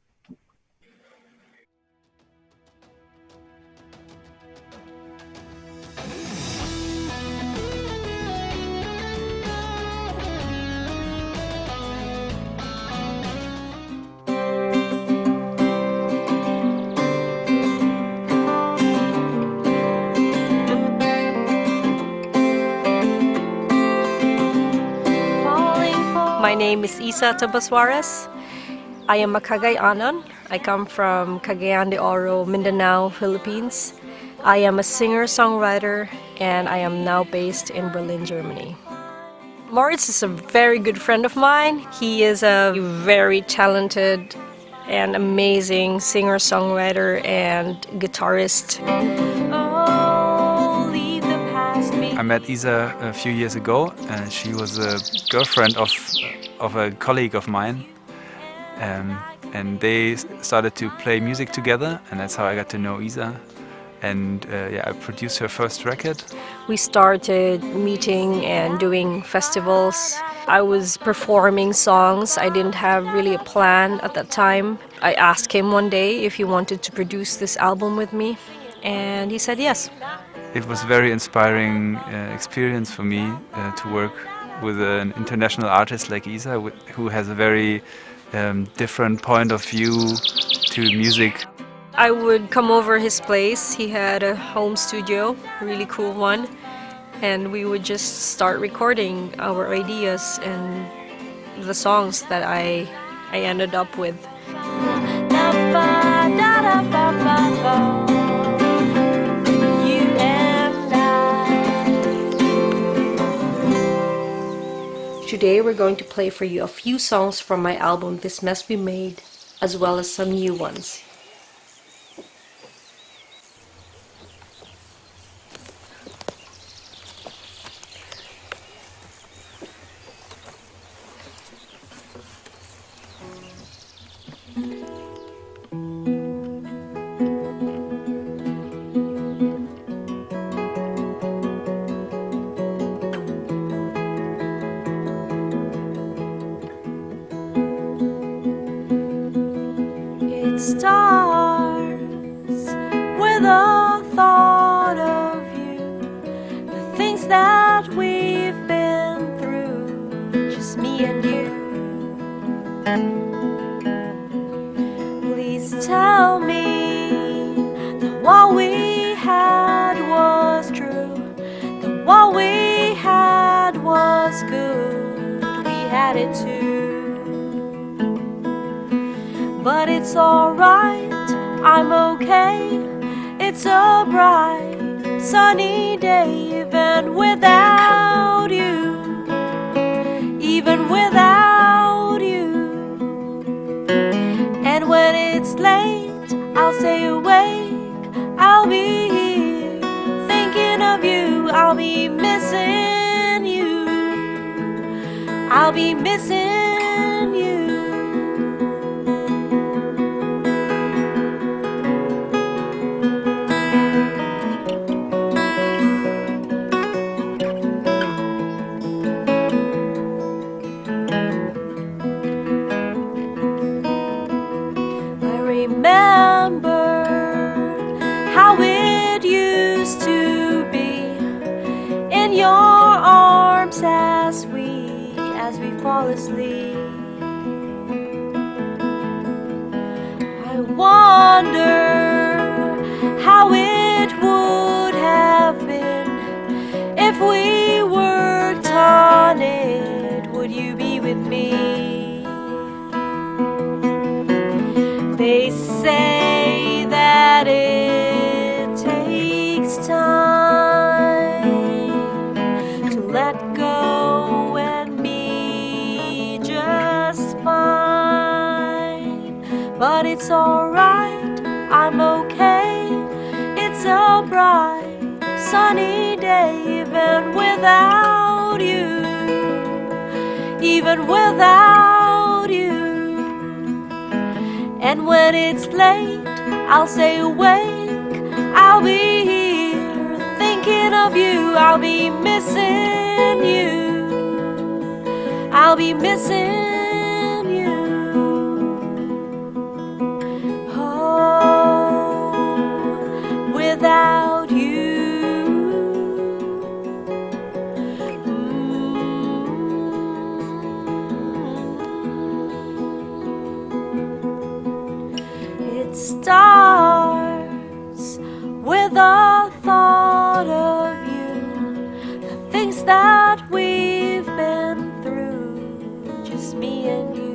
My name is Isa Tabaswares. I am a Cagayanan. I come from Cagayan de Oro, Mindanao, Philippines. I am a singer-songwriter and I am now based in Berlin, Germany. Moritz is a very good friend of mine. He is a very talented and amazing singer-songwriter and guitarist. I met Isa a few years ago, and she was a girlfriend of a colleague of mine, and they started to play music together, and that's how I got to know Isa. And yeah, I produced her first record. We started meeting and doing festivals. I was performing songs. I didn't have really a plan at that time. I asked him one day if he wanted to produce this album with me, and he said yes. It was a very inspiring experience for me to work with an international artist like Isa, who has a very different point of view to music. I would come over his place. He had a home studio, a really cool one, and we would just start recording our ideas and the songs that I ended up with. Today we're going to play for you a few songs from my album This Mess We Made, as well as some new ones. It starts with a thought of you, the things that we've been through, just me and you. Please tell me that what we had was true, that what we had was good, we had it too. But it's alright, I'm okay. It's a bright, sunny day, even without you. Even without you. And when it's late, I'll stay awake. I'll be here, thinking of you. I'll be missing you. I'll be missing you. fall asleep. I wonder how it would have been if we worked on it. Would you be with me? They say that it takes time to let go and be just fine. But it's alright, I'm okay. It's a bright, sunny day, even without you. Even without you. And when it's late, I'll stay awake. I'll be here thinking of you. I'll be missing you. I'll be missing you. Oh, without you. It starts with a thought of you, the things that we've been through, just me and you.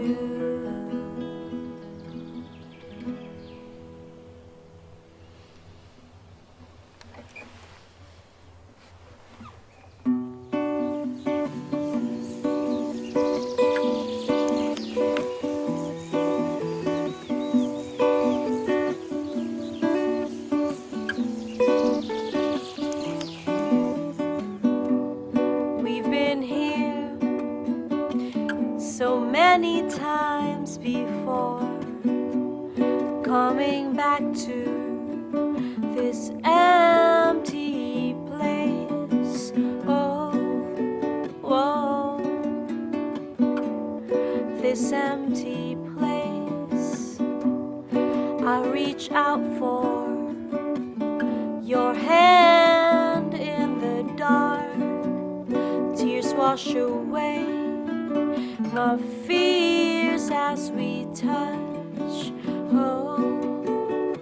We've been here so many times before, coming back to this empty place. Oh, whoa, this empty place. I reach out for your hand in the dark. Tears wash away my fears as we touch. Oh,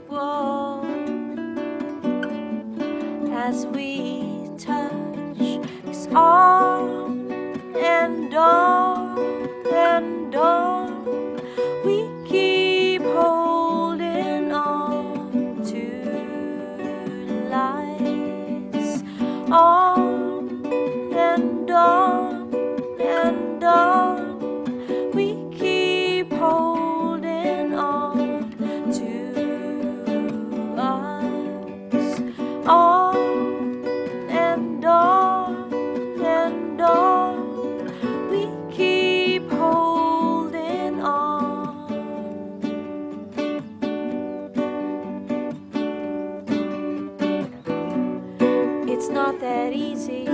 whoa, as we touch. 'Cause on and on and on, we keep holding on to lies. On and on and on, we keep holding on to us. On and on and on, we keep holding on. It's not that easy,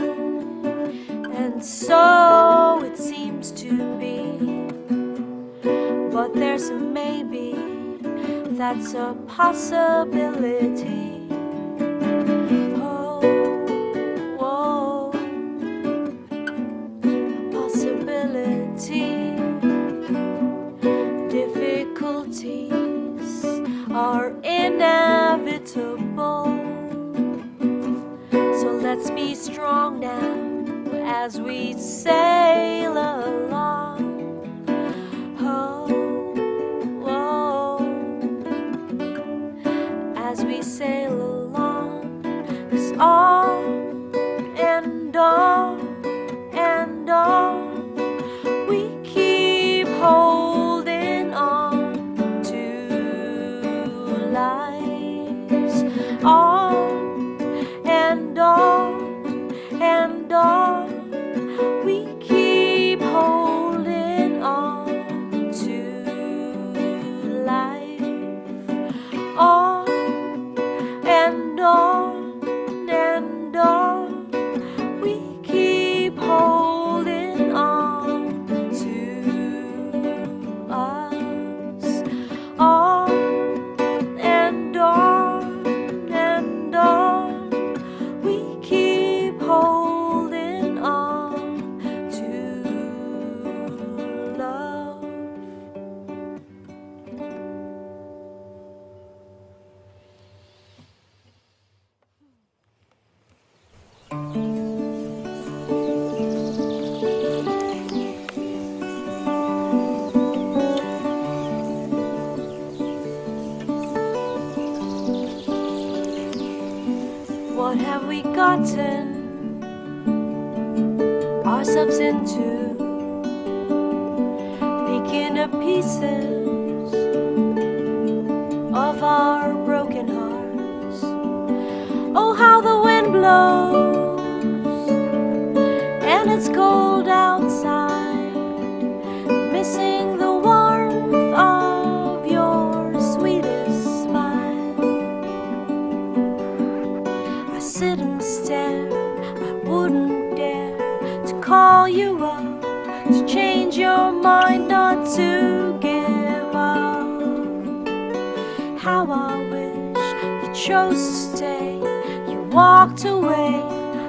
and so it seems to be. But there's a maybe, that's a possibility. Oh, whoa, possibility. Difficulties are inevitable. So let's be strong now as we sail along. Oh, whoa, as we sail along. 'Cause on and on and on, we keep holding on to lives. On and on and on, we keep breaking to pieces of our broken hearts. Oh, how the wind blows and it's cold outside, missing the warmth of your sweetest smile. I sit and stare, I wouldn't dare to call you up, to change your mind, not to give up. How I wish you chose to stay. You walked away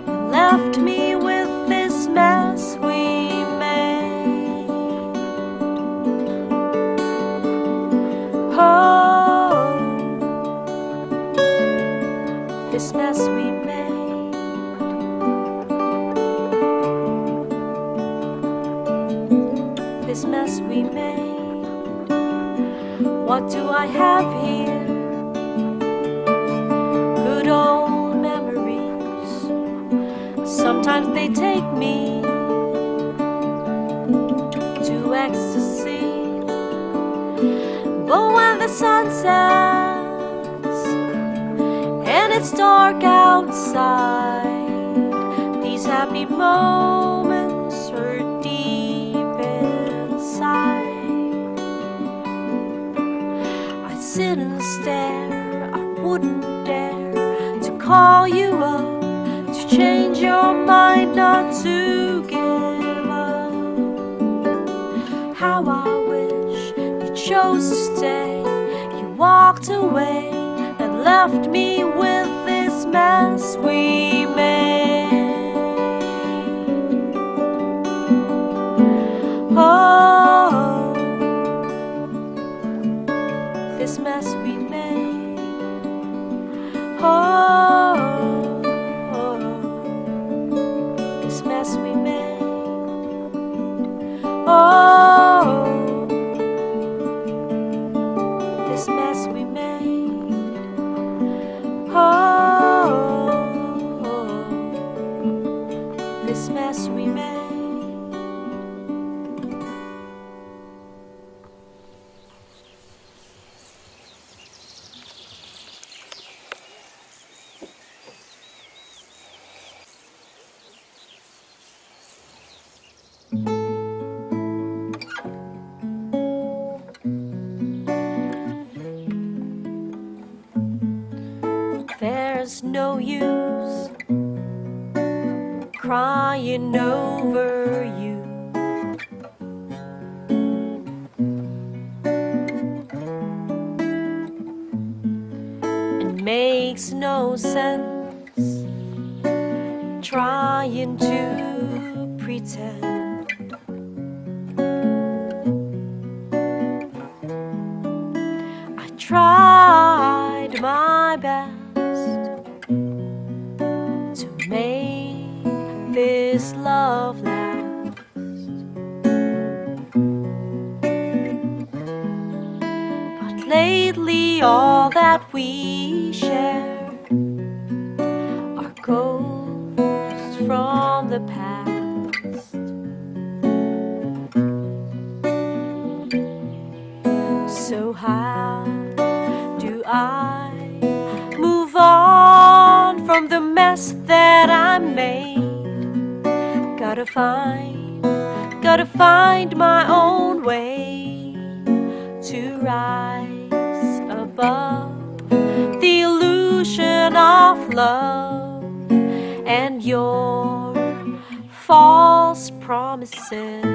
and left me with this mess we made. Oh, this mess we made. This mess we made. What do I have here? Good old memories. Sometimes they take me to ecstasy. But when the sun sets and it's dark outside, these happy moments hurt deep inside. I sit and stare, I wouldn't dare to call you up, to change your mind, not to give up. How I wish you chose to stay. You walked away and left me with this mess we made. Oh, this mess we made. Oh, this mess we made. Oh, this mess we made. Oh, this mess we made. There's no use crying over you. It makes no sense trying to pretend. I tried my best to make this love last, but lately all that we share are ghosts from the past. So how do I move on from the mess that I made? Gotta find my own way to rise above the illusion of love and your false promises.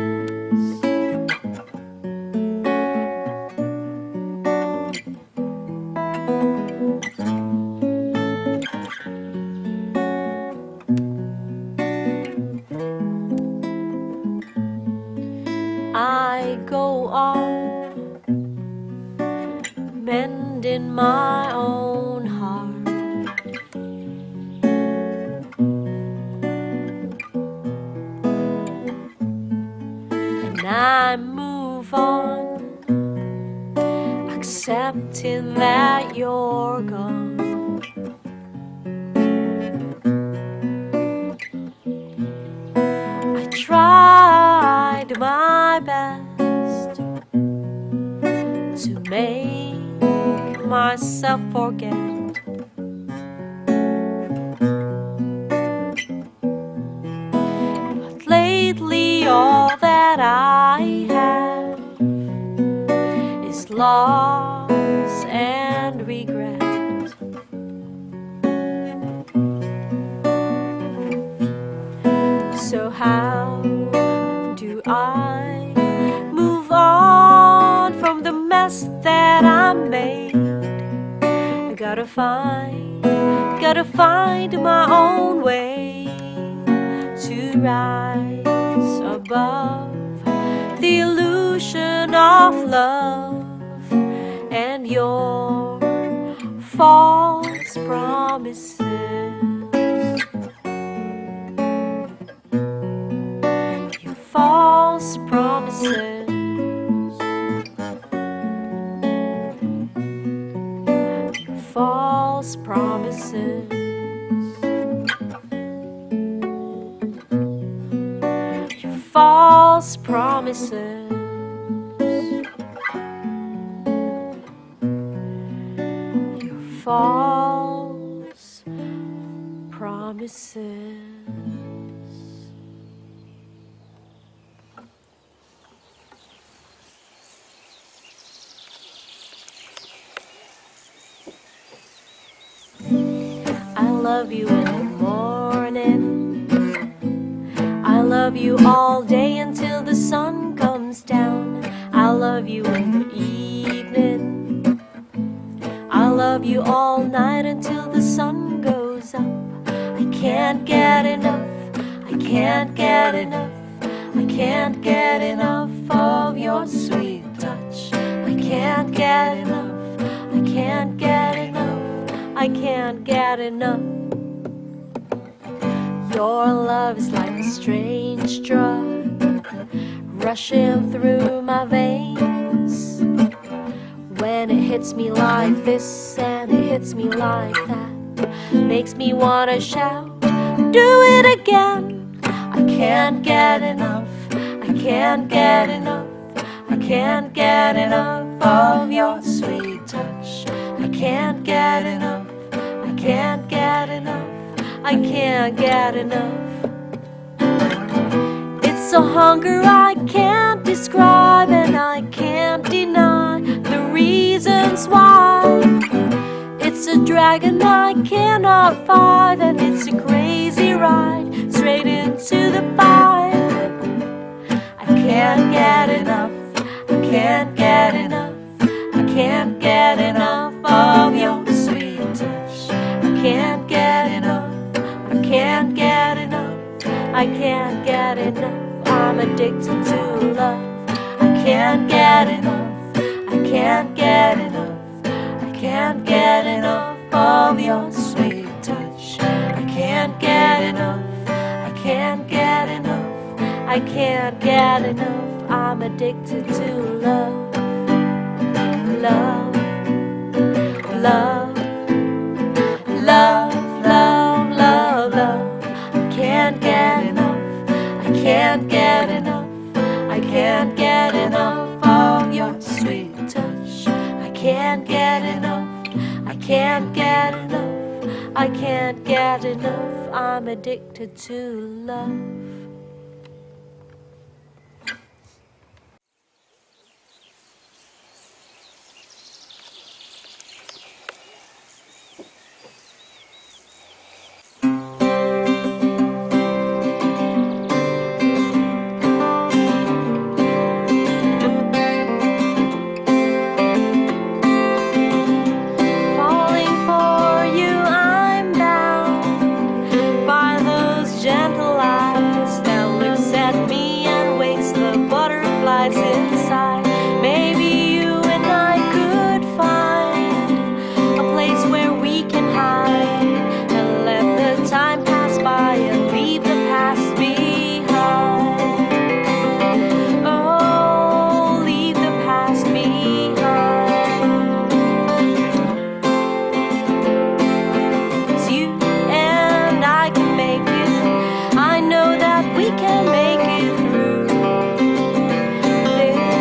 I go on mending my own heart, and I move on, accepting that you're gone. I tried my best make myself forget. But lately all that I have is loss and regret. So how do I move on from the mess that I made? I gotta find my own way to rise above the illusion of love and your false promises. Your false promises. Your false promises. Your false promises. Your false promises. I love you in the morning. I love you all day until the sun comes down. I love you in the evening. I love you all night until the sun goes up. I can't get enough. I can't get enough. I can't get enough of your sweet touch. I can't get enough. I can't get enough. I can't get enough. Your love is like a strange drug rushing through my veins. When it hits me like this and it hits me like that, makes me wanna shout, do it again. I can't get enough. I can't get enough. I can't get enough of your sweet touch. I can't get enough. I can't get enough. I can't get enough. It's a hunger I can't describe, and I can't deny the reasons why. It's a dragon I cannot fight, and it's a crazy ride straight into the fire. I can't get enough. I can't get enough. I can't get enough of your sweet touch. I can't get enough. I can't get enough. I can't get enough. I'm addicted to love. I can't get enough. I can't get enough. I can't get enough of your sweet touch. I can't get enough. I can't get enough. I can't get enough. I'm addicted to love. Love. Love. Love. Love. Love. Love. I can't get enough. I can't get enough. I can't get enough of your sweet touch. I can't get enough. I can't get enough. I can't get enough. I'm addicted to love. Falling for you, I'm bound by those gentle eyes that looks at me and wakes the butterflies inside. Maybe you and I could find a place where we can hide and let the time pass by and leave the past behind. Oh, leave the past behind. 'Cause you and I can make it. I know that we can make it through this.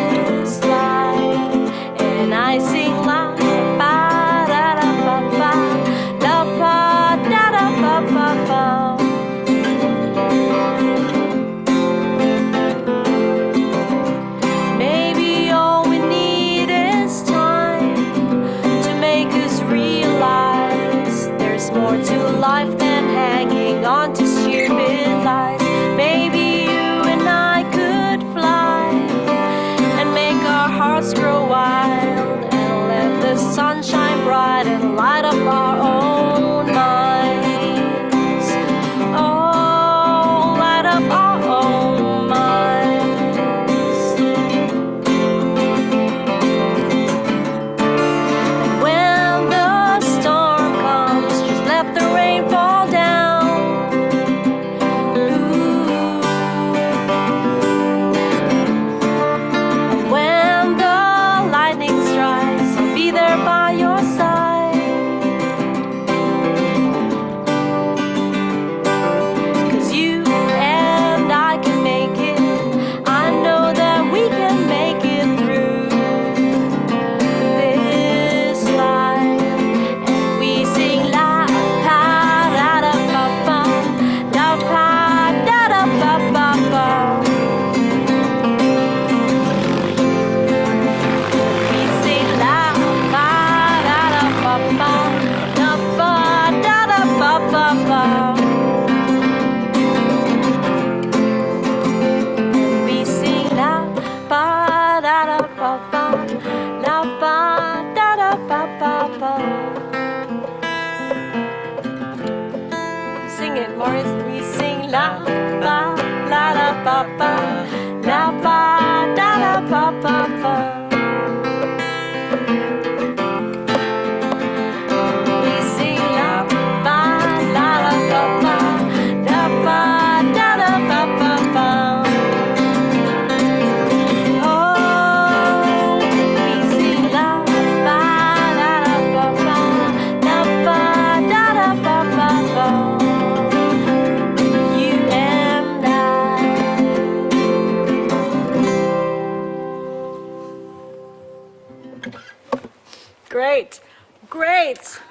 Great. Great.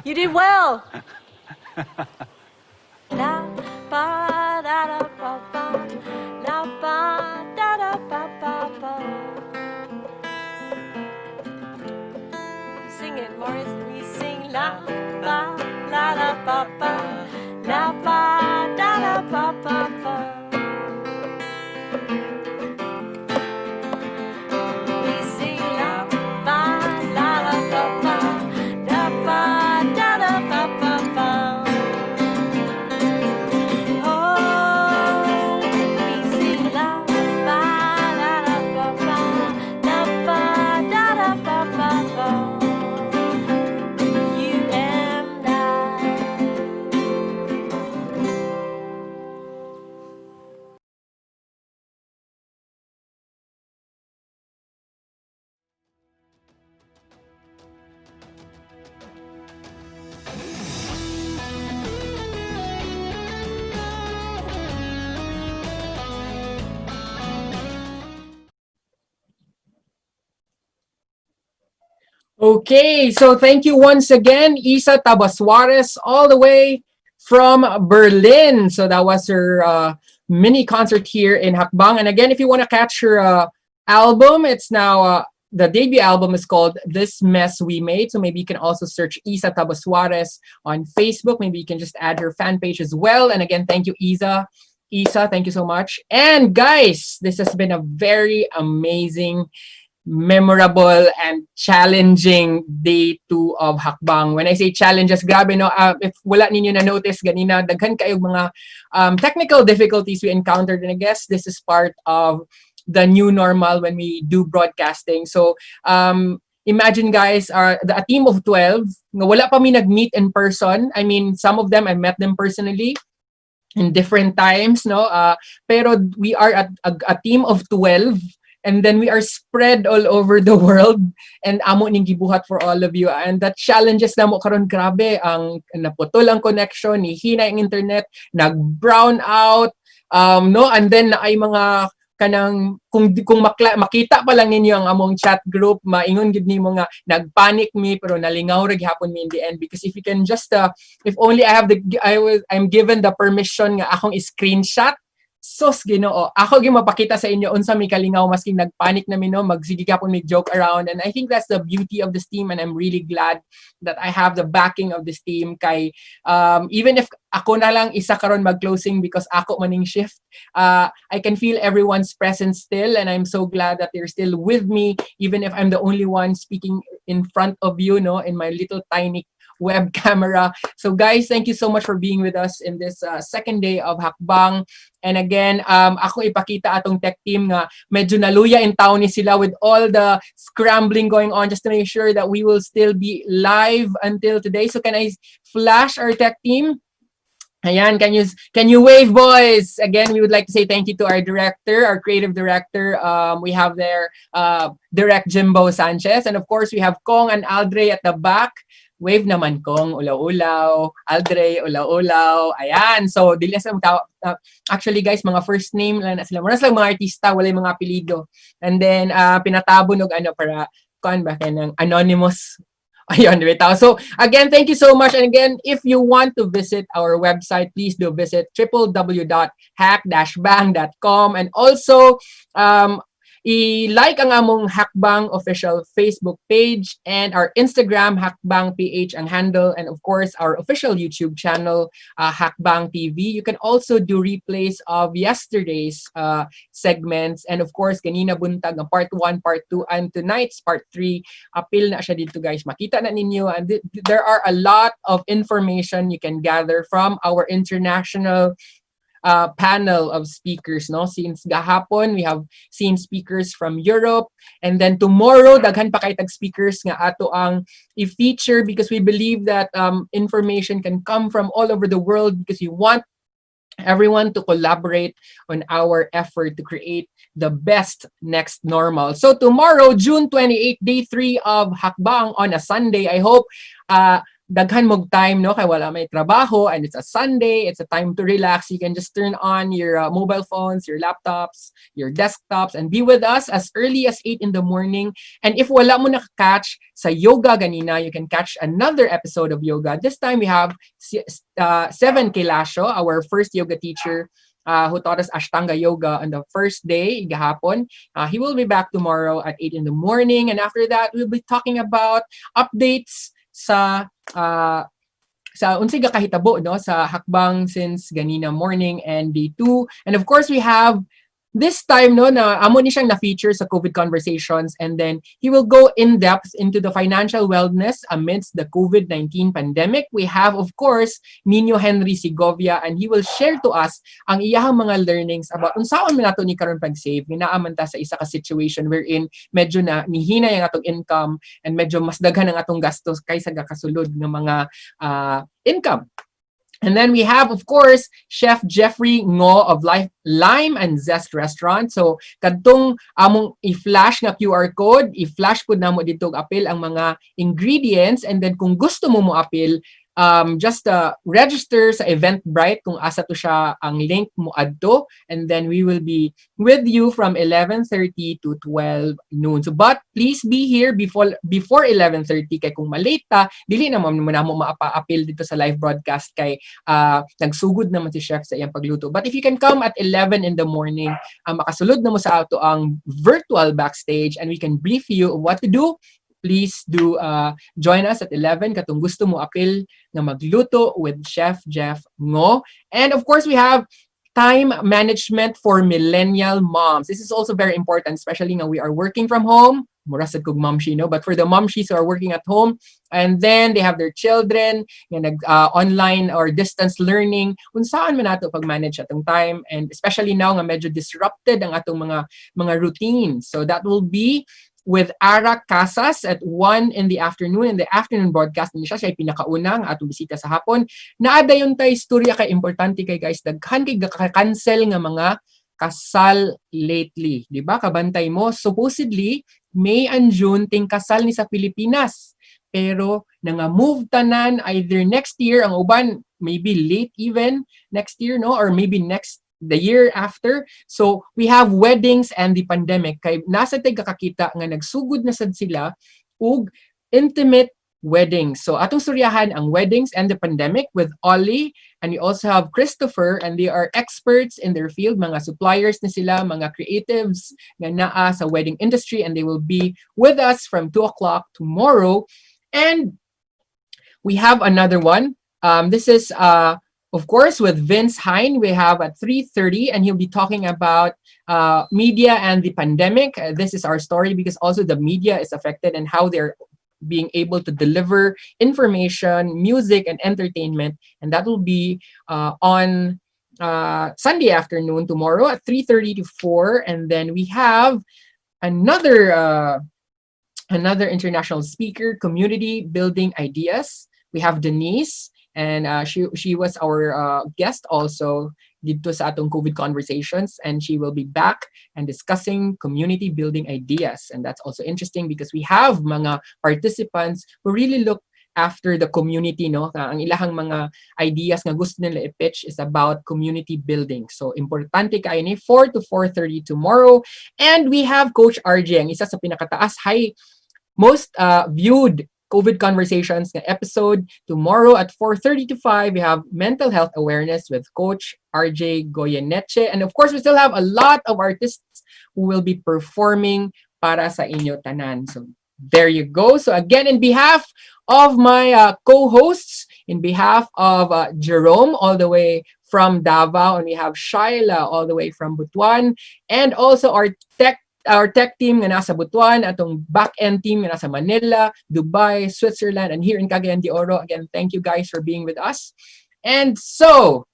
You did well. La ba da da ba ba. La ba da da ba ba ba. Sing it, Morris. We sing la ba la da ba ba. La ba da da ba ba ba. We sing la ba la da ba ba. La ba da da ba ba ba. Oh, we sing la ba la da ba ba. La ba da da ba ba ba. You and I. Okay, so thank you once again, Isa Tabaswares, all the way from Berlin. So that was her mini concert here in Hakbang. And again, if you want to catch her album, it's now the debut album is called This Mess We Made. So maybe you can also search Isa Tabaswares on Facebook. Maybe you can just add her fan page as well. And again, thank you, Isa. Isa, thank you so much. And guys, this has been a very amazing, memorable and challenging day 2 of Hakbang. When I say challenges, grabe no, if wala ninyo na notice ganina, daghan kayo mga technical difficulties we encountered, and I guess this is part of the new normal when we do broadcasting. So imagine guys, a team of 12, nga wala pa mi nag-meet in person. I mean, some of them I met them personally in different times, no? Pero we are a team of 12. And then we are spread all over the world, and amo ning gibuhat for all of you. And the challenges na mo karon, grabe, ang naputol ang connection, hihina ang internet, nag-brown out, no? And then ay mga kanang kung makita pa lang ninyo ang among chat group, maingon gid nimo nga nagpanic me, pero nalingaw ra gihapon me in the end, because if you can just if only I'm given the permission nga akong screenshot, sos Ginoo, ako gyud mapakita sa inyo unsa mi kalingaw masking nagpanic na mi, no, magsige gapon mi joke around. And I think that's the beauty of this team, and I'm really glad that I have the backing of this team. Kay even if ako na lang isa karon mag-closing because ako maning shift, I can feel everyone's presence still, and I'm so glad that they're still with me, even if I'm the only one speaking in front of you, no, in my little tiny web camera. So guys, thank you so much for being with us in this second day of Hakbang. And again, ako ipakita atong tech team nga medyo naluya in town ni sila with all the scrambling going on just to make sure that we will still be live until today. So can I flash our tech team? Ayan, can you wave, boys? Again, we would like to say thank you to our director, our creative director. We have there Direct Jimbo Sanchez, and of course we have Kong and Aldre at the back. Wave naman, Kong, ulaw-ulaw, Aldre, ulaw-ulaw. Ayan, so dili sa actually guys, mga first name lang na sila. Maras lang mga artista, wala yung mga apelido. And then pinatabo nog para kuan ba kanang anonymous. Ayun, bitaw. So again, thank you so much. And again, if you want to visit our website, please do visit www.hack-bang.com, and also i-like ang among Hackbang official Facebook page and our Instagram, Hackbang PH ang handle, and of course our official YouTube channel, Hackbang TV. You can also do replays of yesterday's segments, and of course ganina buntag ang part 1, part 2, and tonight's part 3. Apil na siya dito guys, makita na ninyo, and there are a lot of information you can gather from our international panel of speakers, no? Since gahapon we have seen speakers from Europe, and then tomorrow daghan pa kay tag speakers nga ato ang i-feature, because we believe that information can come from all over the world, because we want everyone to collaborate on our effort to create the best next normal. So tomorrow, June 28, day 3 of Hakbang on a Sunday, I hope daghan mog time, no, kay wala may trabaho, and it's a Sunday, it's a time to relax. You can just turn on your mobile phones, your laptops, your desktops, and be with us as early as 8 in the morning. And if wala mo nakaka-catch sa yoga ganina, you can catch another episode of yoga. This time we have Seven Kilasho, our first yoga teacher, who taught us Ashtanga Yoga on the first day, gahapon. He will be back tomorrow at 8 in the morning. And after that, we'll be talking about updates sa unsay gakahitabo, no, sa hakbang since ganina morning and day 2. And of course, we have this time, no, na amo ni siyang na-feature sa COVID Conversations, and then he will go in depth into the financial wellness amidst the COVID-19 pandemic. We have, of course, Nino Henry Segovia, and he will share to us ang iyahang mga learnings about unsaon man nato ni karon pag-save. Ginaaman ta sa isa ka situation wherein medyo na nihina yung atong income and medyo mas daghan ang atong gastos kaysa gakasulod ng mga income. And then we have, of course, Chef Jeffrey Ngo of Lime and Zest Restaurant. So, kadtong among i-flash nga QR code, i-flash po na mo dito apil ang mga ingredients, and then kung gusto mo apil, just register sa Eventbrite kung asa to siya ang link mo adto, and then we will be with you from 11:30 to 12 noon. So, but please be here before 11:30 kay kung malate ta, dili na mo maapa-appeal dito sa live broadcast kay nagsugod naman si chef sa iyang pagluto. But if you can come at 11 in the morning, makasulod na mo sa ato ang virtual backstage, and we can brief you of what to do. Please do join us at 11 katong gusto mo apil nga magluto with Chef Jeff Ngo. And of course, we have time management for millennial moms. This is also very important, especially now we are working from home. Murasad kog momshi, no? But for the momshies who are working at home, and then they have their children, online or distance learning, unsaan man nato pag-manage atong time, and especially now nga medyo disrupted ang atong mga routines. So that will be with Ara Casas at 1 in the afternoon. In the afternoon broadcast niya siya pinakauna nga atong bisita sa hapon. Naadayon tay istorya kay importante kay guys, daghan kay gaka-cancel nga mga kasal lately, di ba? Kabantay mo, supposedly May and June ting kasal ni sa Pilipinas. Pero nanga-move tanan either next year, ang uban maybe late even next year, no, or maybe the year after. So we have weddings and the pandemic. Kay nasa tay kakakita nga nagsugod na sad sila ug intimate weddings. So atong suryahan ang weddings and the pandemic with Ollie, and we also have Christopher, and they are experts in their field, mga suppliers na sila, mga creatives nga naa sa wedding industry, and they will be with us from 2 o'clock tomorrow. And we have another one. This is of course, with Vince Hein, we have at 3:30, and he'll be talking about media and the pandemic. This is our story because also the media is affected and how they're being able to deliver information, music, and entertainment. And that will be on Sunday afternoon tomorrow at 3:30 to 4. And then we have another international speaker, community building ideas. We have Denise. And she was our guest also dito sa atong COVID Conversations, and she will be back and discussing community building ideas. And that's also interesting because we have mga participants who really look after the community, no? Ang ilahang mga ideas nga gusto nila i-pitch is about community building. So importante kayo ni 4 to 4:30 tomorrow. And we have Coach RJ, ang isa sa pinakataas most viewed COVID Conversations na episode tomorrow at 4:30 to 5. We have mental health awareness with Coach RJ Goyeneche. And of course, we still have a lot of artists who will be performing para sa inyo tanan. So there you go. So again, in behalf of my co-hosts, in behalf of Jerome all the way from Davao, and we have Shaila all the way from Butuan, and also our tech team nga nasa Butuan, atong back-end team nga nasa Manila, Dubai, Switzerland, and here in Cagayan de Oro. Again, thank you guys for being with us. And so,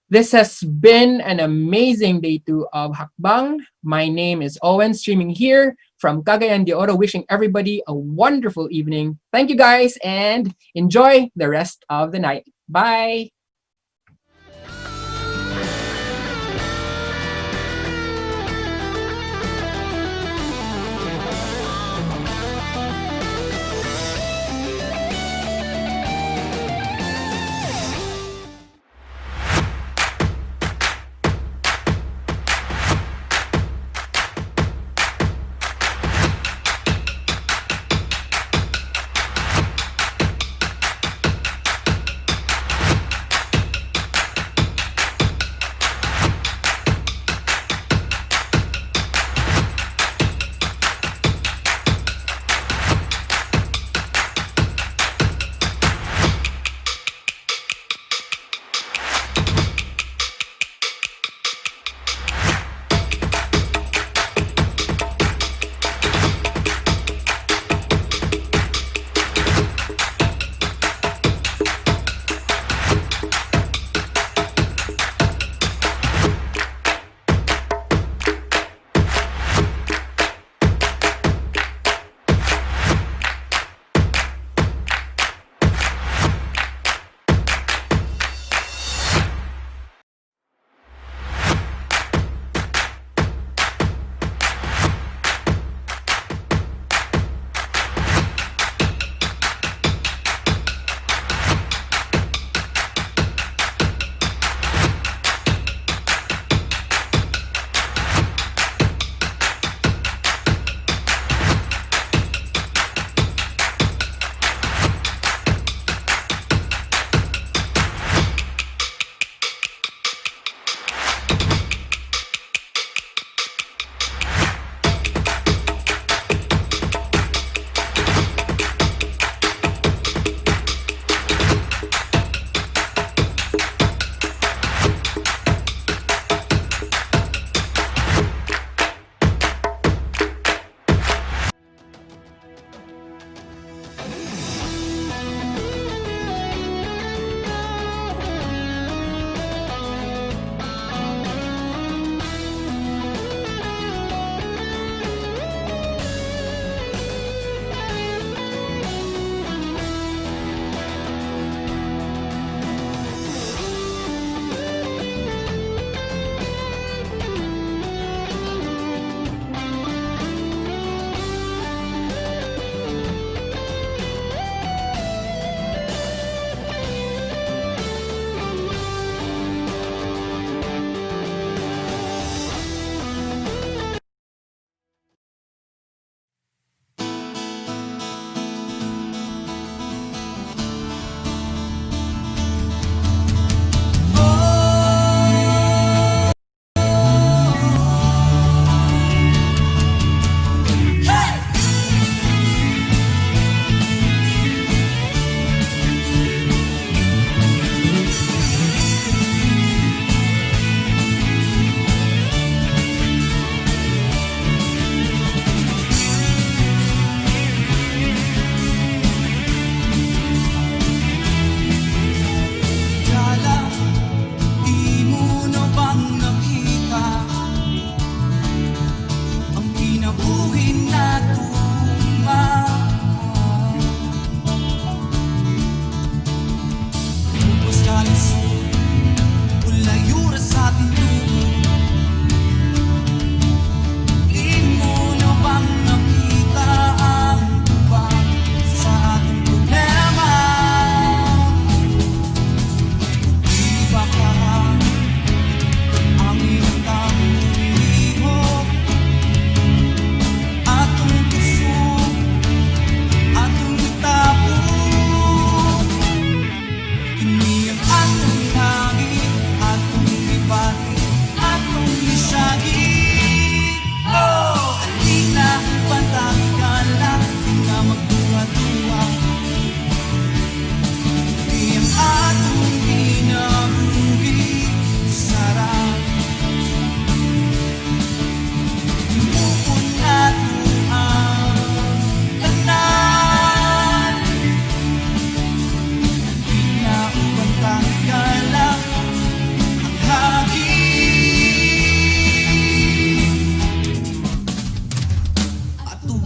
this has been an amazing day 2 of Hakbang. My name is Owen, streaming here from Cagayan de Oro, wishing everybody a wonderful evening. Thank you guys, and enjoy the rest of the night. Bye!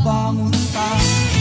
nabangon ka